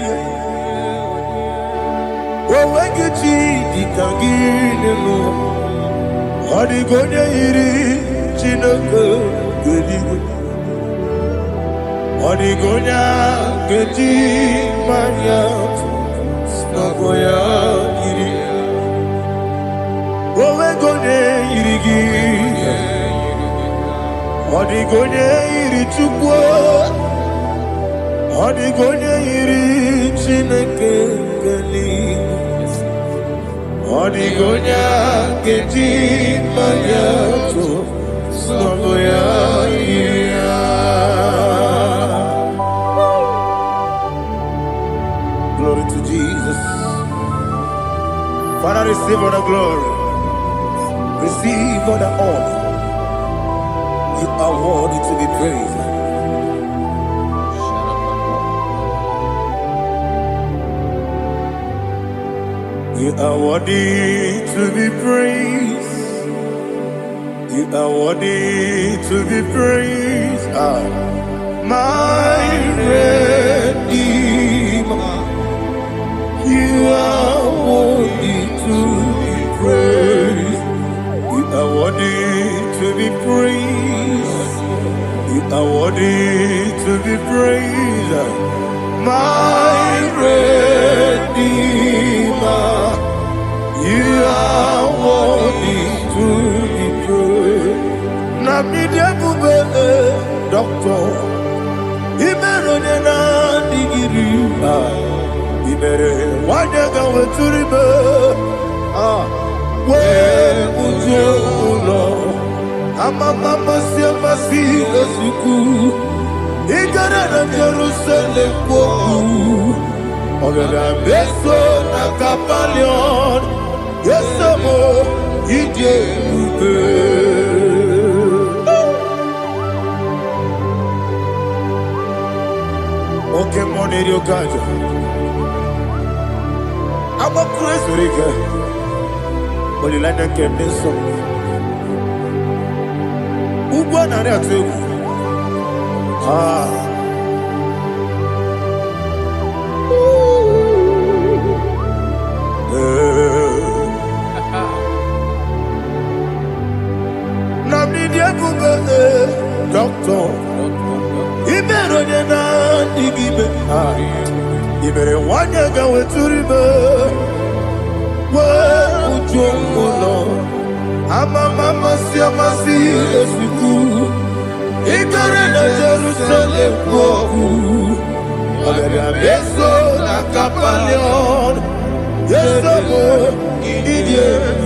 Owegichi dikagine mo. Odi gonya iri chineke geligo. Odi gonya geji manya snagoya iri. Owe gonya iri gi. Odi gonya iri chukwu. Odi gonya iri chineke geligo. Odi gonya geji manya snagoya iri. Glory to Jesus. Father, receive all the glory. Receive all the honor. You are worthy to be praised. You are worthy to be praised. You are worthy to be praised. My Redeemer. You are worthy to be praised. You are worthy to be praised. You are worthy to be praised. My Redeemer. You are worthy to be praised. Nabidebube doctor. Imeronena digiri. Ibere wanyaga weturibe we ujo ulo amama siamasi esuku igara na Jerusalem kwoku ogada beso na kapalion yesemo ije ube oke moneri okajo I'm a crazy rigger. Only like a candy song. Who won a real Doctor, you better than I give it. You better want to go to river. Where would you go? I'm a mama, see a massy, as we do. Ignorant of Jerusalem, Beso, la Capalion, yes, idiot.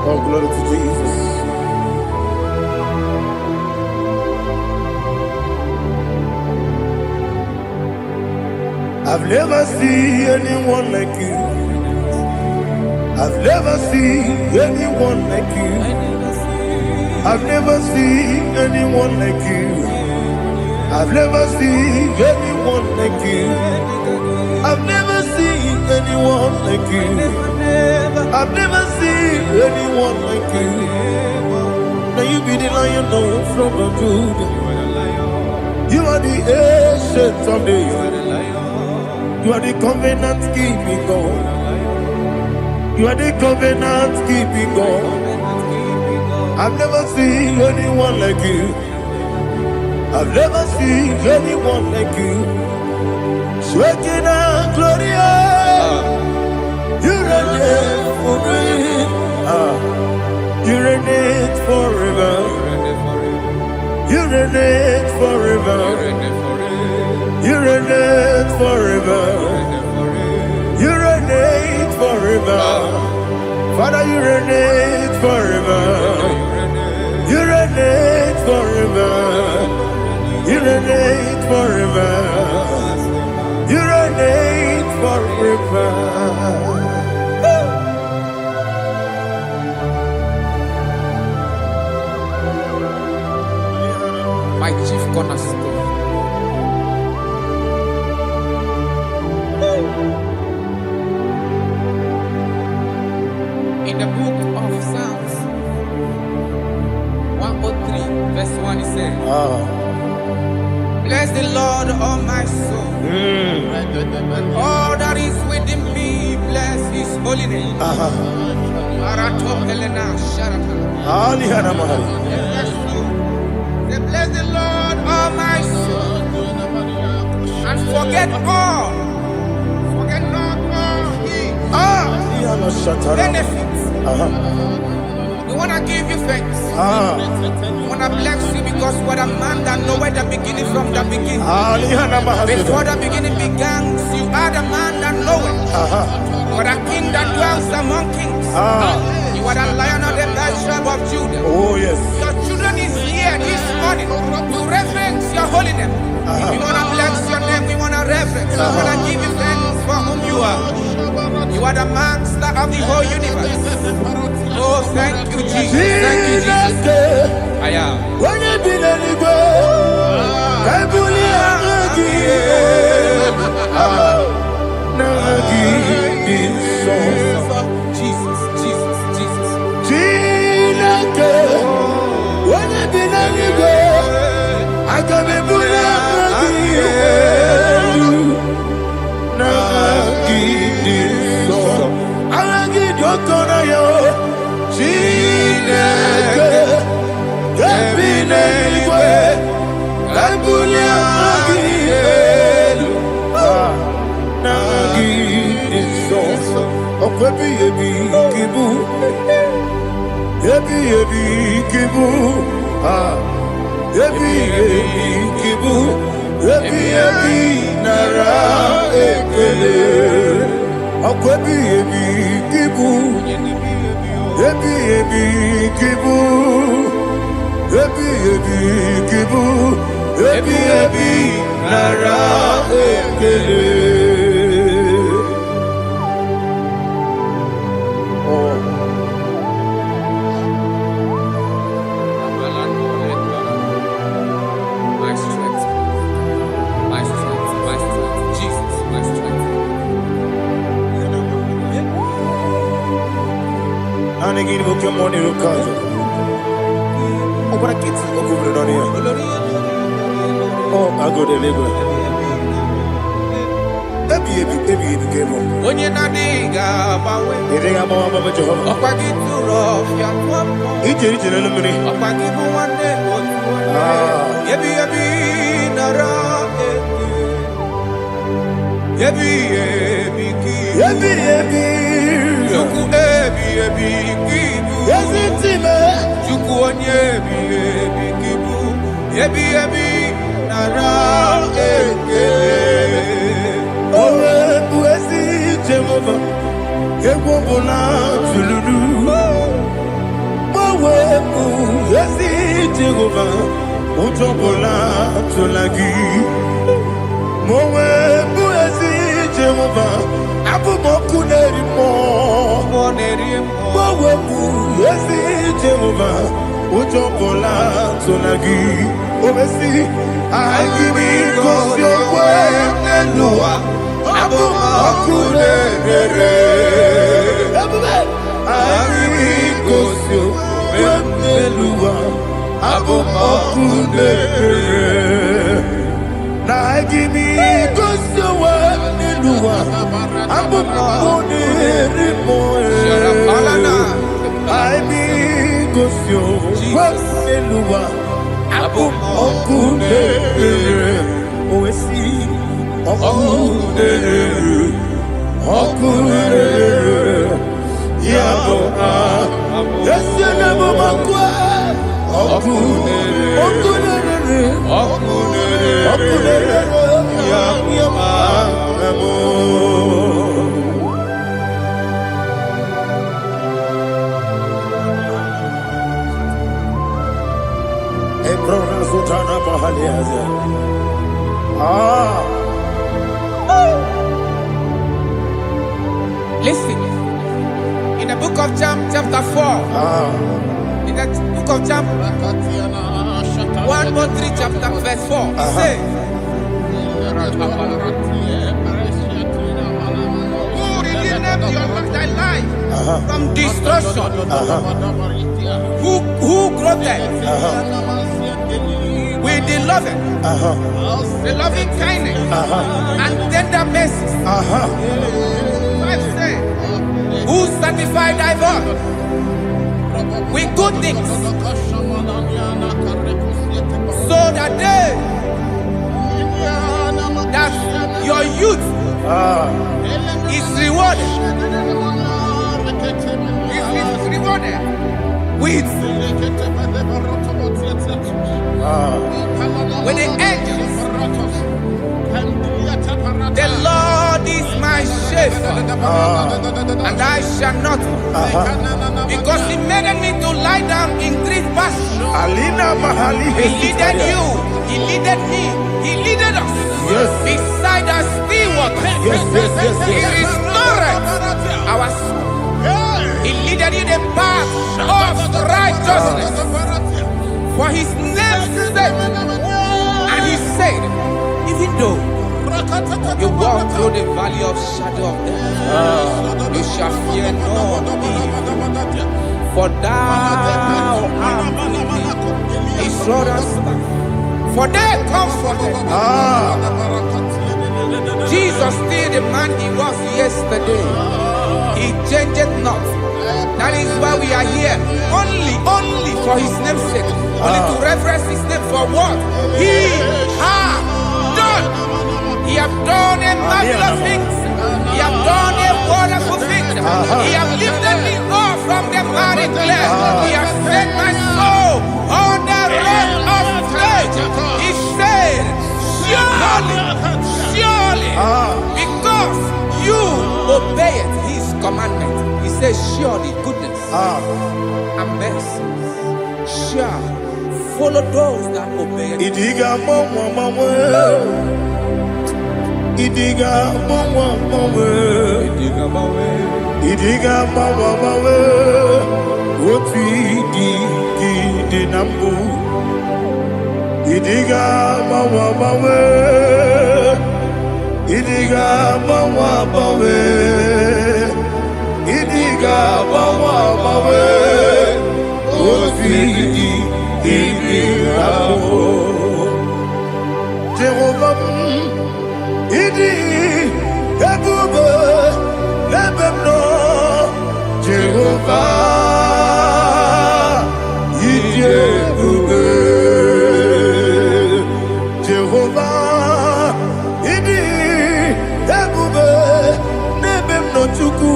Oh, glory to Jesus. I've never seen anyone like you. I've never seen anyone like you. I've never seen anyone like you. I've never seen anyone like you. I've never seen anyone like you. I've never seen anyone like you. Now you be the lion from the Judah. You are the ancient of days. You are the covenant keeping God. You are the covenant keeping God. I've never seen anyone like you. I've never seen anyone like you. Shaking and glorious. You reign forever. You reign forever. You reign forever. You reign forever. You reign forever. Father, you reign forever. You reign forever. You reign forever. You reign forever. chief cornerstone. In the book of Psalms 103, verse 1, it says, bless the Lord, all my soul, and all that is within me, bless his holy name. Bless the Lord, all my soul, and forget not all his benefits. We want to give you thanks. We want to bless you because what a man that knoweth the beginning from the beginning. Before the beginning began, you are the man that knoweth. You are the king that dwells among kings. You are the lion of the tribe of Judah. Oh, yes. Your children is here this morning to reverence your holy name. We want to bless your name. We want to reverence. We want to give you thanks for whom you are. You are the master of the whole universe. Oh, thank you, Jesus. Thank you, Jesus. I am. Jesus, Jesus, Jesus. My strength, my strength, my strength, Jesus, my strength. Onye na-adịghị agbanwe, ọkwa gị tụrụ ọfịa ọkwa gị bụ nwanne otu onye. Ebi ebi nara ebi ebi gị Chukwu ebi ebi gị bụ Chukwu onye ebi ebi gị bụ ebi ebi nara ekele. Listen, in the book of John chapter 4, in the book of John 1 or 3 chapter verse 4. He says, who redeemed thy life from destruction? Who groweth with the loving kindness and tender mercies? 5 says, who sanctified thy body with good things, so that your youth is rewarded. Is rewarded with the angels. The Lord is my shepherd, and I shall not, because He made me to lie down in green pastures. He leaded you, He leaded me, He leaded us beside the still waters. He restored our soul. He leaded you the path of righteousness for His name's sake. And He said, even though you walk through the valley of shadow of death, you shall fear no evil, for thou art with me. His rod and staff, for they comforted. Jesus still the man He was yesterday. He changed not. That is why we are here. Only for His name's sake. Only to reverence His name for what He has done. He has done a marvelous thing. He has done a wonderful thing. He has lifted me up from the miry clay. He has set my soul on the rock of faith. He said, surely, because you obeyed His commandment. He says, surely goodness and mercy shall follow those that obey it. Idiga mawe Oti di nambu Idiga mawe Idiga mawe Idiga mawe Oti di nambu Jehovah Idi ebube lebemno Jehovah Idi ebube Jehovah Idi ebube lebemno chuku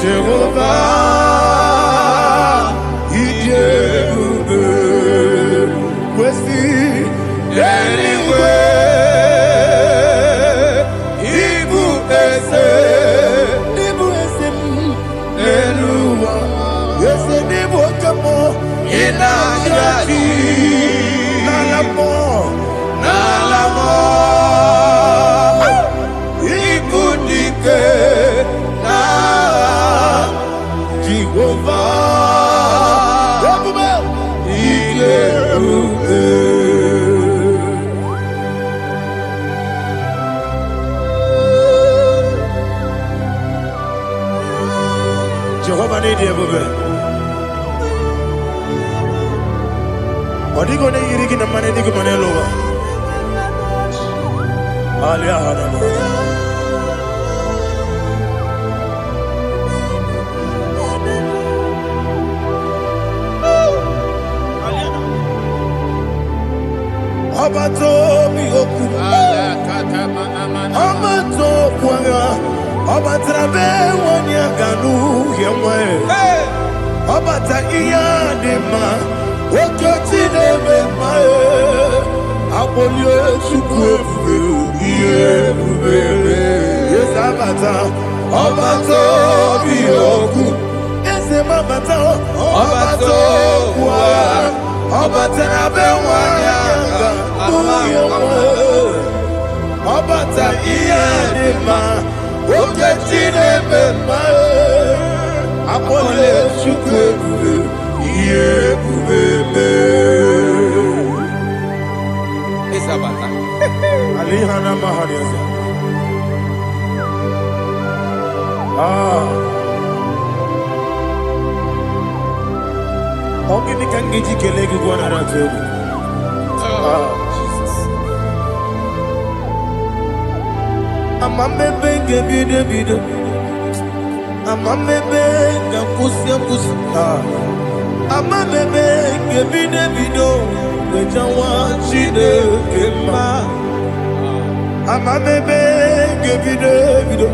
Jehovah Idi ebube Wesi anyway Nalamo Ibudike na Jehovah Jehovah need you. Odigo ne yirigi na mane digo mane lowa. Alia hana. Abato mi oku. Abato kwanga. Abatrabe wanya ganu yemwe. Abata iya dema. Okoti neme mae, abolio chukwe iye yesabata, obato biyoku, esemabata, obato kwa, obata abewanyanga, uyewe, obata iye dema, okoti neme mae, abolio chukwe iye Ogini can get you killing one another. I'm a baby, baby. I'm a baby, I'm a baby, baby. Which I want you to I'm a baby, give you the video.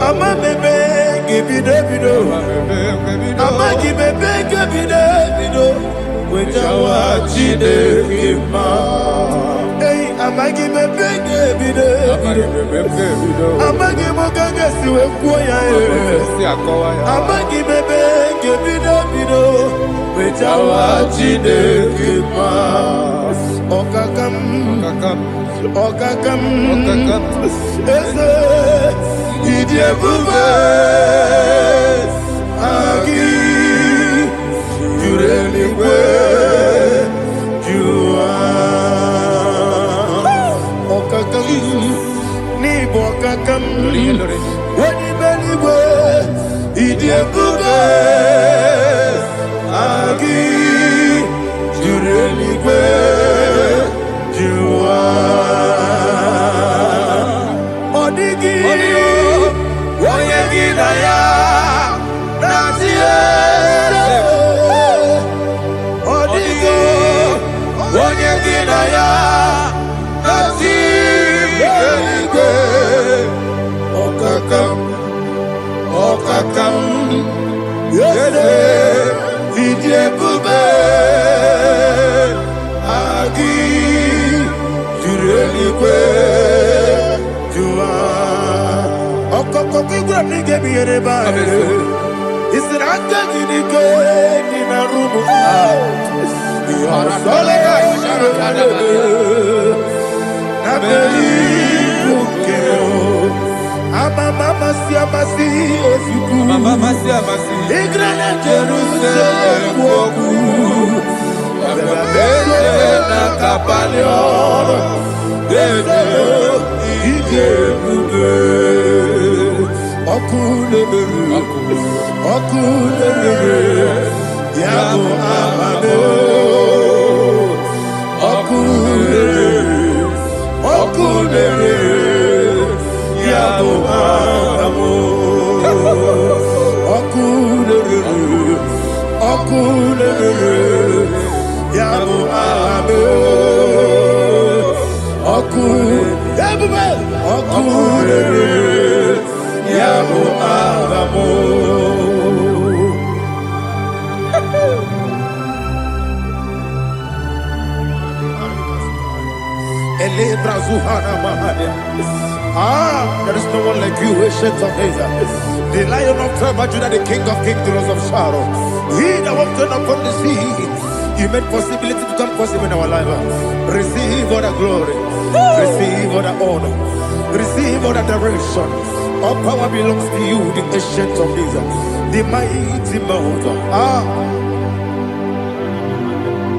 I'm a baby, give you the video. I'm a give a baby, give you the video. Which I want you to give my. Hey, I'm a give a baby, give you the video. I'm a give a gagas to a boy. I'm a give a baby, give you the video. Which I want you to give my. Okakam. Ese idie bube agi jureli we jua okakam ni bokakam wani beli we idie bube agi jureli we jua Okakam, yes, idie bube agi jureli kwe jua. Okakam grami gebi ereba. Isiranga gini ke ni na rumu. Yasole nabeli ukeo. Mama siamasi osuku. Mama siamasi. Igrana Jerusalem woku. Ababele na kapalion. Dede igebe. Okulebere. Okulebere. Yabo amabo. Okulebere. Okulebere. Yabo amo, okulere, yabo amo, okulere, yabo amo. Ele brazuhana mahade. There is no one like you, ancient of days. The Lion of tribe of Judah, the King of Kings, the Rose of Sharon. He that walked upon the sea, He made possibility to come possible in our life. Receive all the glory, receive all the honor, receive all the direction. All power belongs to you, the ancient of days, the mighty mountain.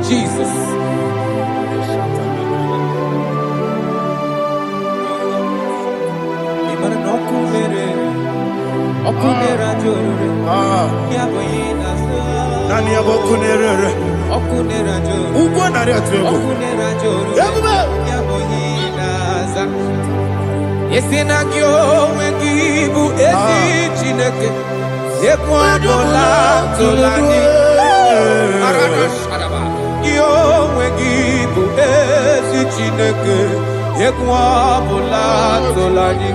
Jesus. Okunera jore, yaboyina so. Nani abokunere? Okunera jore. Ugo nari atuego. Okunera jore. Yaboyina za. Yesina kyo wengibu esi chineke. Yekwadola tolani. Arana sharaba. Kyo wengibu esi chineke. Yekwadola tolani.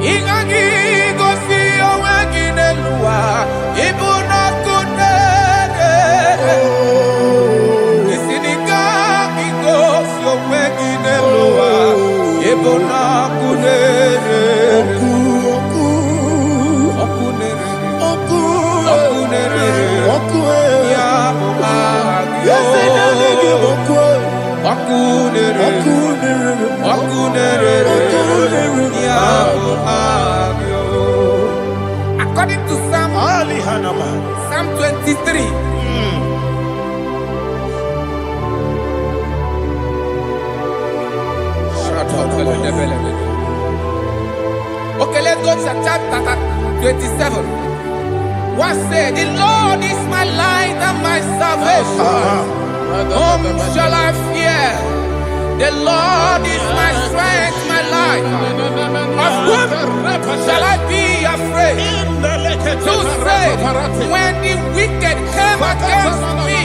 Ingagi gosi owegine luwa ibuna kunere. Isinika gosi owegine luwa ibuna kunere. Okunere. Yabo agyo. Okunere. According to Psalm 23. Okay, let's go to chapter 27. What said? The Lord is my my light and my salvation. Whom shall I fear? The Lord is my strength, my life. Of whom shall I be afraid? To say, when the wicked came against me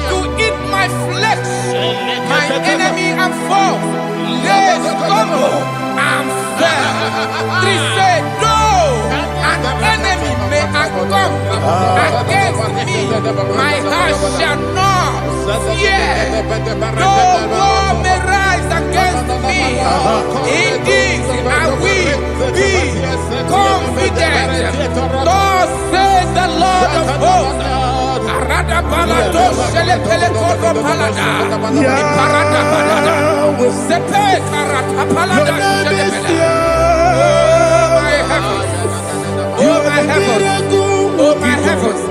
to eat my flesh, my enemy and foe, they stumble and fell. Three said, though an enemy may come against me, my heart shall not fear. Though war may rise against me, in this I will be confident. Thus says the Lord of hosts. Arada balado shele pele kodo palada. Iparada balada. Sepe karata palada shele pele. Oh my heavens. Oh my heavens.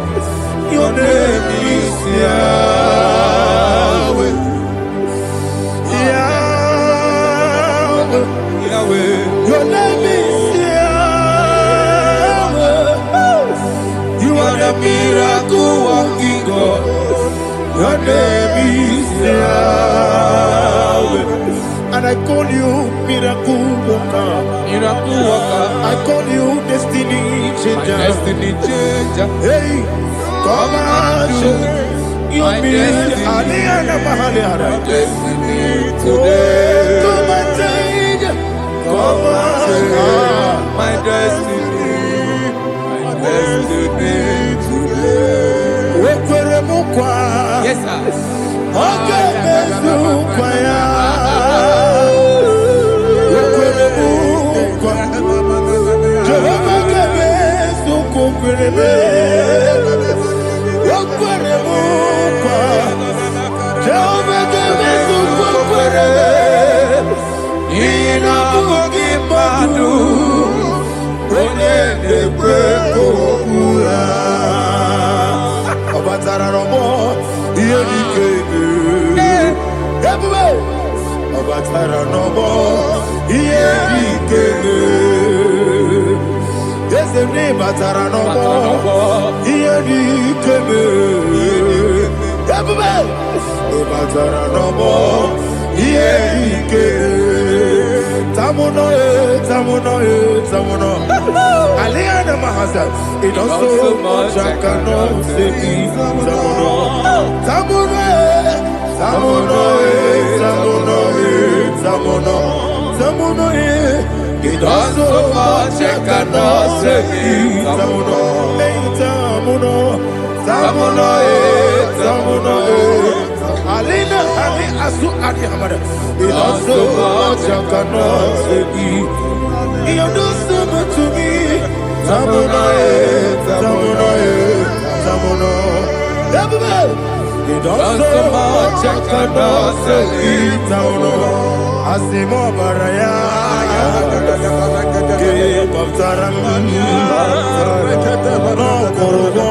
Your name is Yahweh. Yahweh. Yahweh. Your name is Yahweh. You are the miracle working God. Your name is Yahweh. And I call you miracle worker. Miracle worker. I call you destiny changer. Destiny changer. Hey, come on, you mean Aliana Mahaliana. Destiny today. Come on, change. Come on, my destiny. My destiny today. Yes, sir. Okay, it also much I cannot say. It also much I cannot say. Alina Ali Asu Adi Hamada. It also much I cannot say. You do so much to me. Tamuno. It also much I cannot say. Tamuno. Asimo Baraya. Give up Taram. No Kurugo.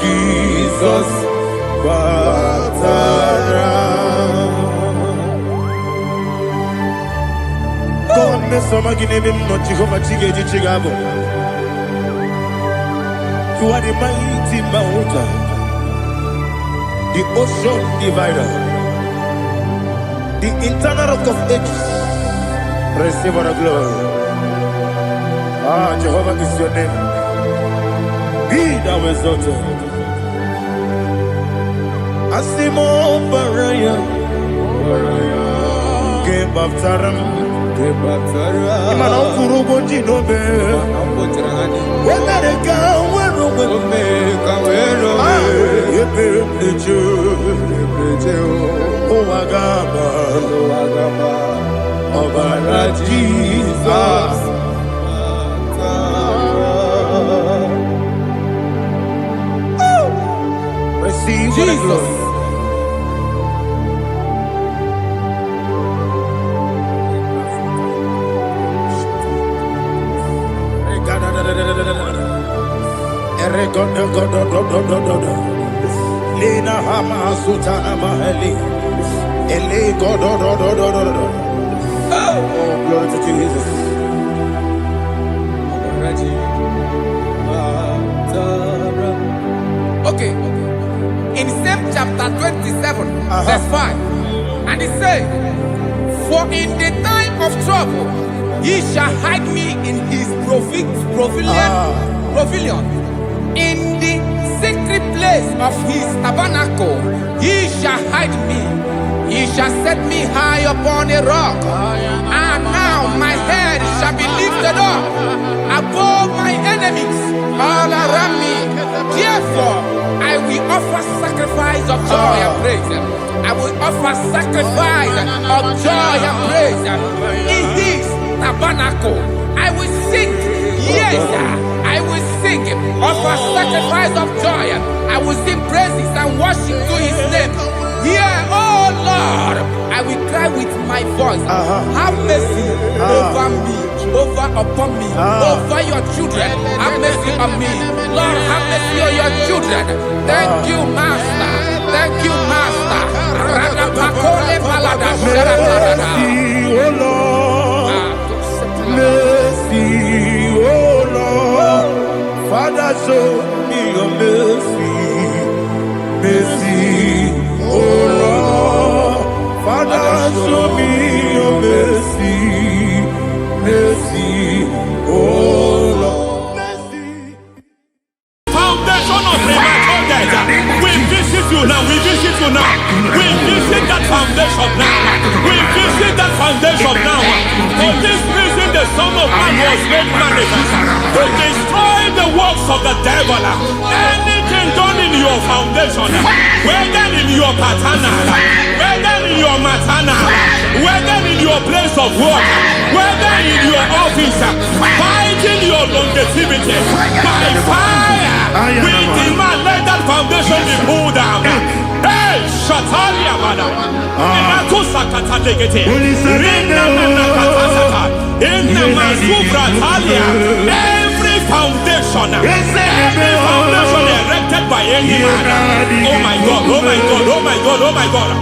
Jesus, God, me some give him no Jehovah Chigabo. You are the mighty mountain, the ocean divider, the internal rock of ages. Receive our glory. Ah, Jehovah is your name. Be thou exalted. Asimo Baraya, Game of Taram, Imano Kurubo Jinobe, when I go, when Jesus. Receive Jesus. Elena Hama Sutana Mahali. Ele God. Oh, glory to Jesus. Okay. In same chapter 27, verse 5. And it says, for in the time of trouble, he shall hide me in his pavilion. In the secret place of his tabernacle, he shall hide me. He shall set me high upon a rock. And now my head shall be lifted up above my enemies all around me. Therefore, I will offer sacrifice of joy and praise. I will offer sacrifice of joy and praise. In his tabernacle, I will sing. Yes, I will sing. Offer sacrifice of joy. I will sing praises and worship to his name. Here, oh Lord, I will cry with my voice. Have mercy over me, upon me, over your children. Have mercy on me. Lord, have mercy on your children. Thank you, Master. Thank you, Master. Mercy, oh Lord. Mercy, oh Lord. Father, show me your mercy. Mercy, oh Lord. Father, show me your mercy. Mercy, oh Lord. Mercy. Foundation of premature death. We visit you now. We visit you now. We visit that foundation now. We visit that foundation now. For this reason, the Son of Man was made manifest to destroy the works of the devil. Anything done in your foundation, whether in your paternal, whether in your maternal, whether in your place of work, whether in your office, fighting your longevity by fire, we demand let that foundation be pulled down. Hey, Shatalia Mada, Inatusa Katalegete, Rina Nakatasata, Inna Masubra Talia, every foundation erected by any man. Oh my God, oh my God, oh my God, oh my God.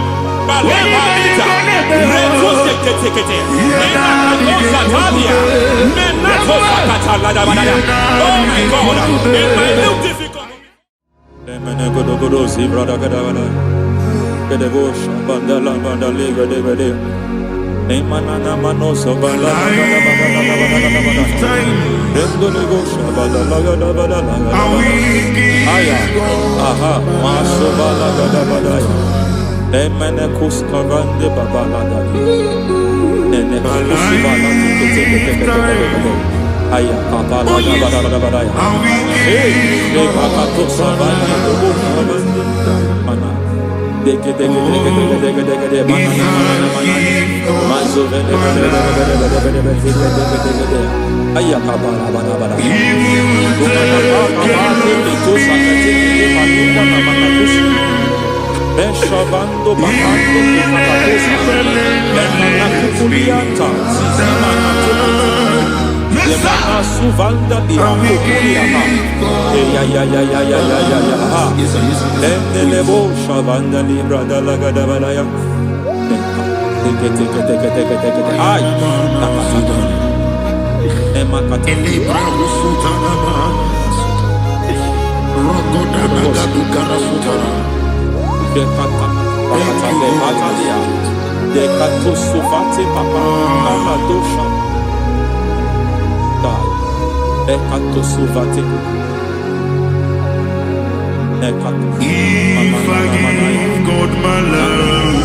Baleba Lita, Retuse Ketekete, Inna Nakatasatalia, Menatosa Katalada. Oh my God, in my new difficult. Aya papa la da ba da ya. Hey, de papa to savana do bo mana. Deke mana. Mazo vene aya papa la ba da. To sakati palinda na manakushi. Beshavando bakando kakakosa. Enna kukulianta, sisima Yemana suvanda biakulia ha. Ya. Lebo shavanda libra da la gada balaya. Teke. Ay. Ema kata. Libra usutana ma. Rogoda gadu karasutana. Dekata. Bakata le batalia. Dekato suvate papa. Amadosha. Ekato suvate. Ekato. If I give God my love,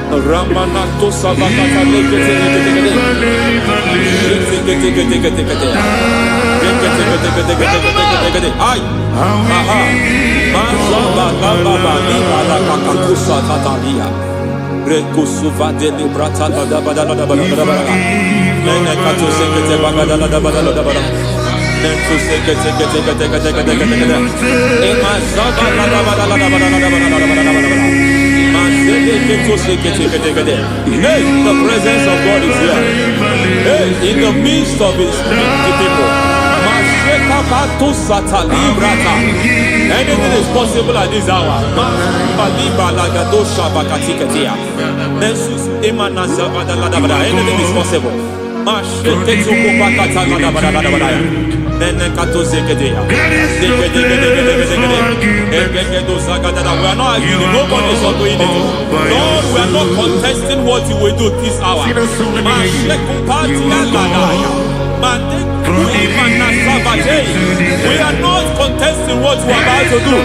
He'll take Ramanato Savakata Ay, aha, Mazaba Baba Libala Kakakusa Tatalia, Rekusuva de Librata da Badala Badala, Nene Katu Sekete Bagadala da Badala, Nentu Sekete, Emazaba da Badala. Hey, the presence of God is here. Hey, in the midst of His people. Anything is possible at this hour. Anything is possible. We are not arguing, nobody is doing it. Lord, we are not contesting what you will do this hour. We are not contesting what you are about to do.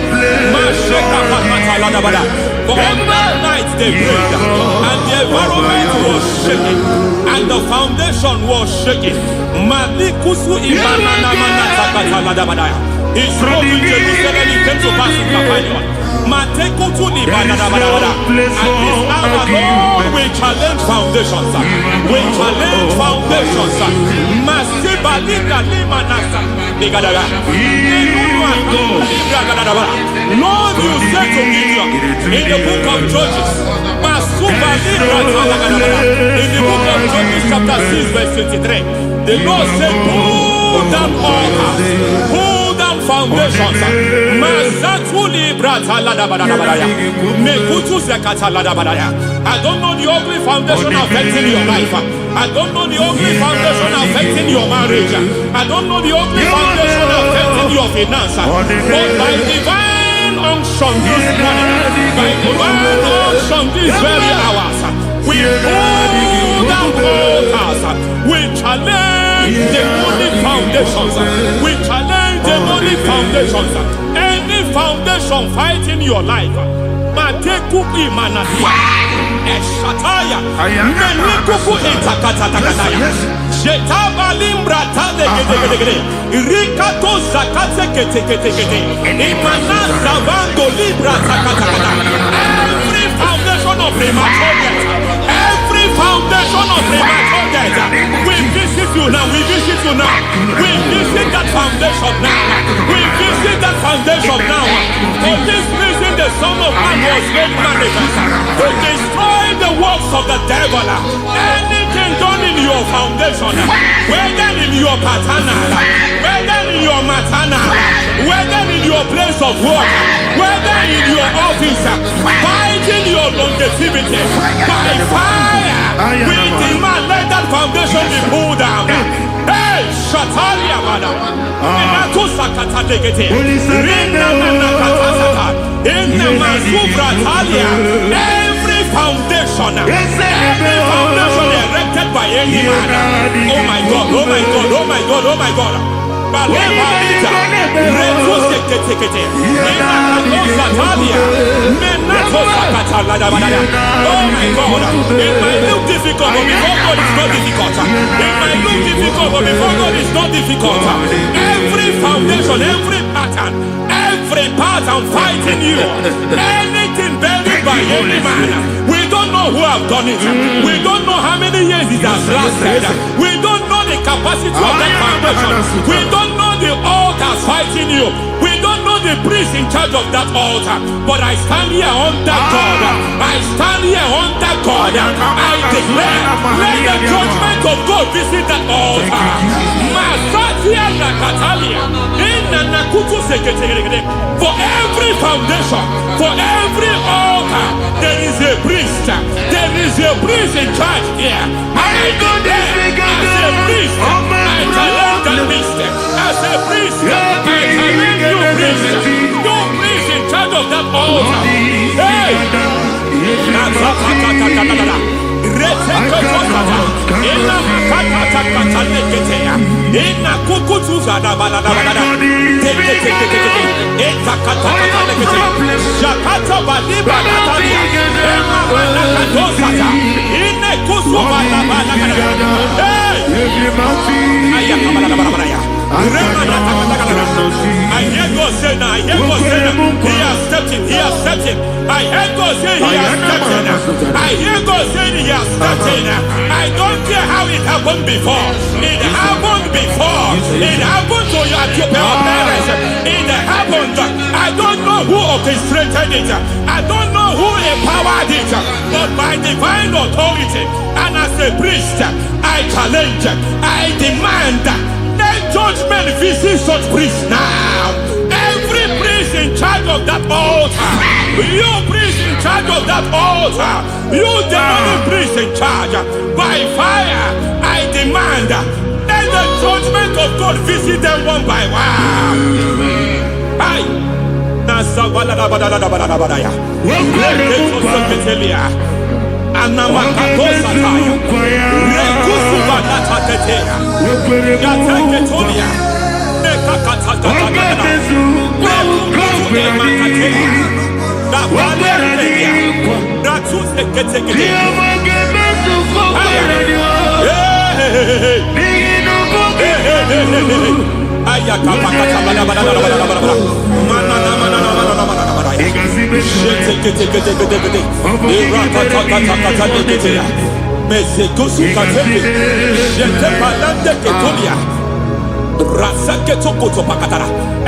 For on that night they prayed, and the environment was shaking, and the foundation was shaking. He spoke in Jerusalem, he came to pass in Capernaum. At this hour, Lord, we challenge foundations. We challenge foundations. Lord, you said to Gideon in the book of Judges, in the book of Judges chapter 6 verse 23, the Lord said, pull down altars, pull down foundations. I don't know the ugly foundation affecting your life. I don't know the ugly foundation affecting your marriage. I don't know the ugly foundation affecting your finance. But by divine unction this morning, by divine unction these very hours, we pull down altars. We challenge demonic foundations. We challenge demonic foundations. Any foundation fighting your life, Matekupi Manasia, Eshataya, Menikupu Itakatatakataya, Shetabalim Brata de Rikato Zakate Kete, Imanasa Bando Libra Takatakata. Every foundation of premature death, every foundation of premature death, we visit you now, we visit you now, we visit that foundation now, we visit that foundation now. For this reason, the Son of Man was made manifest to destroy the works of the devil. Anything done in your foundation, whether in your paternal, whether in your maternal, whether in your place of work, whether in your office, fighting your longevity by fire, we demand let that foundation be pulled down. Hey, Shatalia Mada, Sakata Legate, Rina Nakatasata, in the Masufra Talia, every foundation erected by any man. Oh my God, oh my God, oh my God, oh my God. Oh my God, it might look difficult, but before God it's not difficult. It might look difficult, but before God it's not difficult. Every foundation, every pattern fighting you, anything buried by any man, we don't know who have done it. We don't know how many years it has lasted. We don't know the capacity of that foundation. We don't know the altars fighting you. We don't know the priest in charge of that altar. But I stand here under God. I stand here under God. I declare, let the judgment of God visit that altar. Masatia Nakatalia. For every foundation, for every altar, there is a priest. There is a priest in charge here. I declare, as a priest, I challenge that priest. As a priest, I challenge you priest. You priest in charge of that altar. Hey! I hear God say now, I hear God say now, he has stepped in, he has stepped in. I hear God say he has stepped in. I hear God say he has stepped in. I don't care how it happened before. It happened before. It happened to your parents. It happened. I don't know who orchestrated it. I don't know who empowered it. But by divine authority and as a priest, I challenge, I demand, let judgment visit such priests now. Every priest in charge of that altar, you priest in charge of that altar, you demonic priest in charge, by fire, I demand, let the judgment of God visit them one by one. Aye.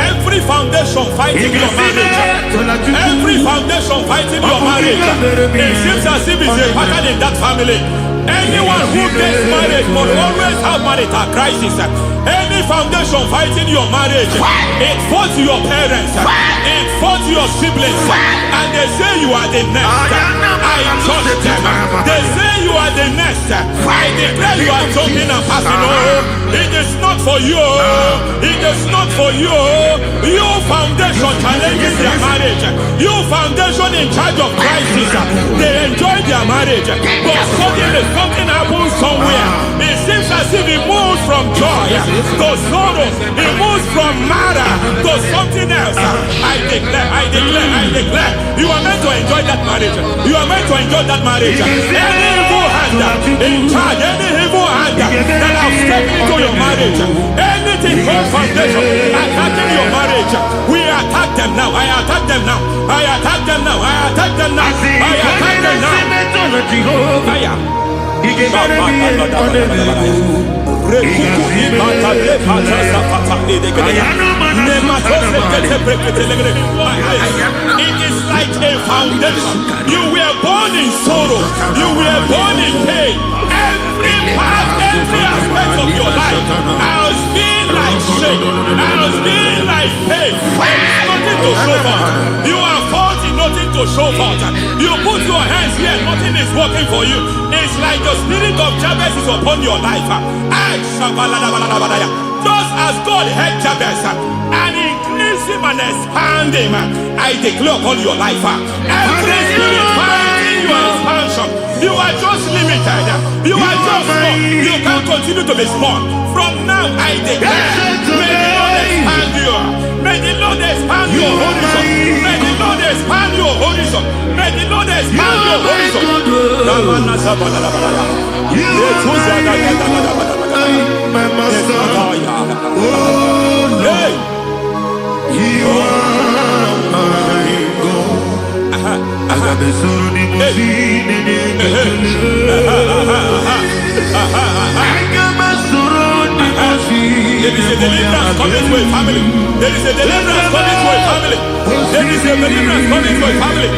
Every foundation fighting your marriage, every foundation fighting your marriage, it seems as if it's a pattern in that family. Anyone who gets married must always have marital crisis. Any foundation fighting your marriage, it fought your parents, it fought your siblings, and they say you are the next. I judge them. They say you are the next. I declare you are jumping and passing. Oh, it is not for you. It is not for you. You foundation challenges their marriage. You foundation in charge of crisis. They enjoy their marriage, but suddenly something happens somewhere. It seems as if it moves from joy to sorrow. It moves from matter to something else. I declare, you are meant to enjoy that marriage. You are meant to enjoy that marriage. Any evil hand in charge, any evil hand that have stepped into your marriage, anything called foundation attacking your marriage, we attack them now. I attack them now. I attack them now. I attack them now. I attack them now. It is like a foundation. You were born in sorrow. You were born in pain. Every part, every aspect of your life has been like shame. Has been like pain. There's nothing to show for. You are faulty, nothing to show for. You put your hands here, nothing is working for you. It's like the spirit of Jabez is upon your life. Just as God had Jabez and increased him and expand him, I declare upon your life. Every spirit fighting your expansion, you are just limited. You are just small. You can't continue to be small. From now, I declare, may the Lord expand you. May the Lord expand your horizon. May the Lord expand your horizon. May the Lord expand your horizon. My master, oh Lord, you are my God. I got the soul in my feet, I got my soul in my feet. There is a deliverance coming to a family. There is a deliverance coming to a family. There is a deliverance coming to a family.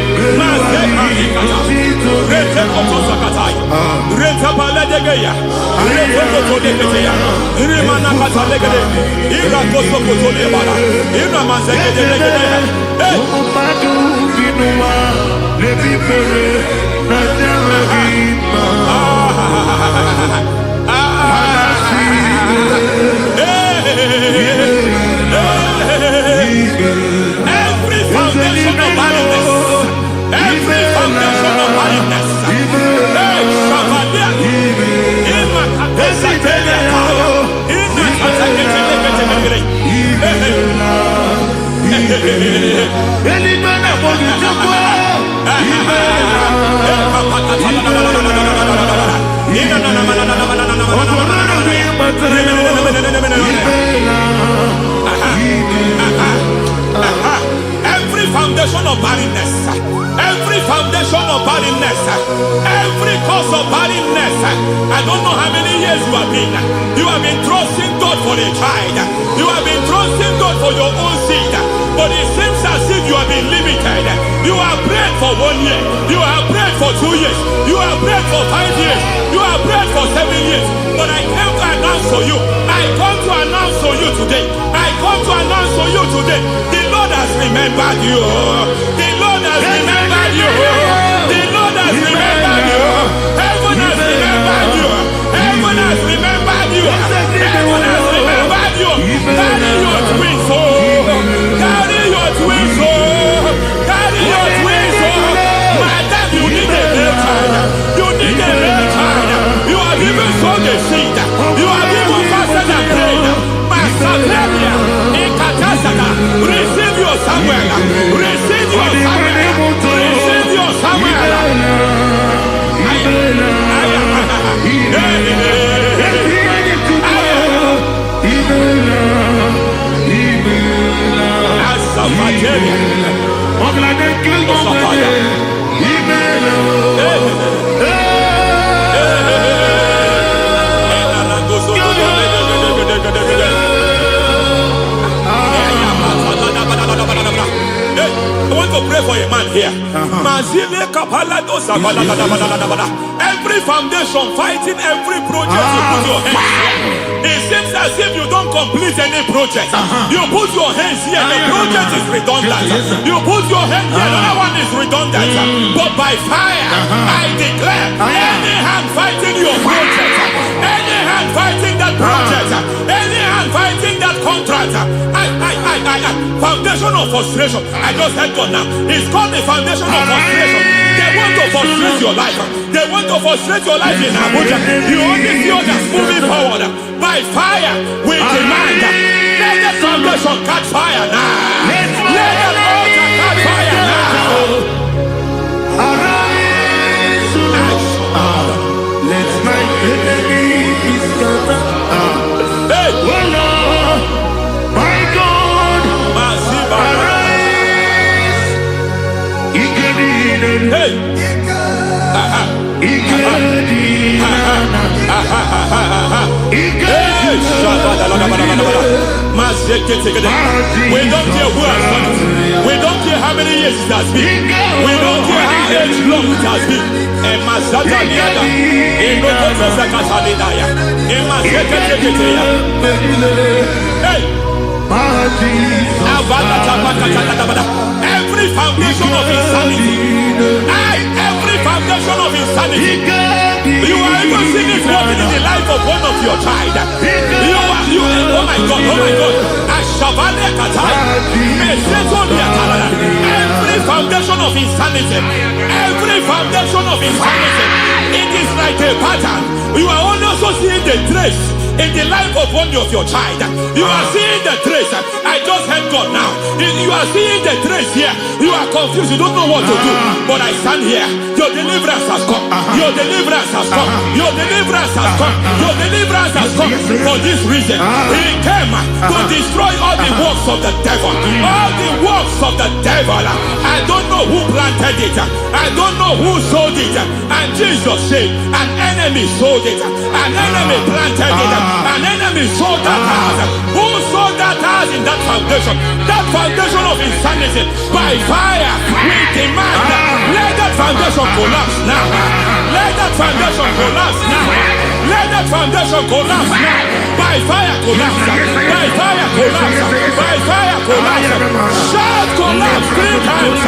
Every foundation of barrenness, every foundation of barrenness, child. You have been trusting God for your own seed, but it seems as if you have been limited. You have prayed for 1 year, you have prayed for 2 years, you have prayed for 5 years, you have prayed for 7 years. But I came to announce for you, I come to announce for you today, I come to announce for you today, the Lord has remembered you. The Lord has remembered you. The Lord has remembered you. Heaven has remembered you. Heaven has remembered you. Heaven has remembered you. Carry your twins, oh. Carry your twins, oh. Carry your twins, oh. Madam, you need a real child. You need a real child. You have even sown the seed. You have even fasted and prayed. Masaperia, Ekatasaka, receive your Samuel. Receive your Samuel. Receive your Samuel. I want to pray for a man here. Every foundation fighting every project you put your hands here. It seems as if you don't complete any project. You put your hands here, the project is redundant. You put your hand here, another one is redundant. But by fire, I declare, any hand fighting your project, any hand fighting that project, any hand fighting that contract, foundation of frustration. I just heard God now. It's called the foundation of frustration. They want to frustrate your life. They want to frustrate your life in Abuja. You only see others moving forward. By fire, we demand. Let the foundation catch fire now. Let the altar catch fire now. Arise, let my enemies scatter. Hey, Oh Lord, my God, arise. hey. We don't care who has done it. We don't care how many years it has been. We don't care how age long it has been. Every foundation of insanity, every foundation of insanity, you are even seeing it working in the life of one of your child. Oh my God, oh my God. Every foundation of insanity, every foundation of insanity, it is like a pattern. You are also seeing the trace in the life of one of your child. You are seeing the trace. I just heard God now. You are seeing the trace here. You are confused. You don't know what to do. But I stand here. Your deliverance has come. Your deliverance has come. Your deliverance has come. Your deliverance has come. For this reason, He came to destroy all the works of the devil. All the works of the devil. I don't know who planted it. I don't know who sold it. And Jesus said, an enemy sold it. An enemy planted it. An enemy sold that house. Who sold that house in that foundation? That foundation of insanity. By fire, we demand, let that foundation collapse now. Let that foundation collapse now. Let that foundation collapse now. By fire collapse. By fire collapse. By fire collapse. Shout collapse 3 times.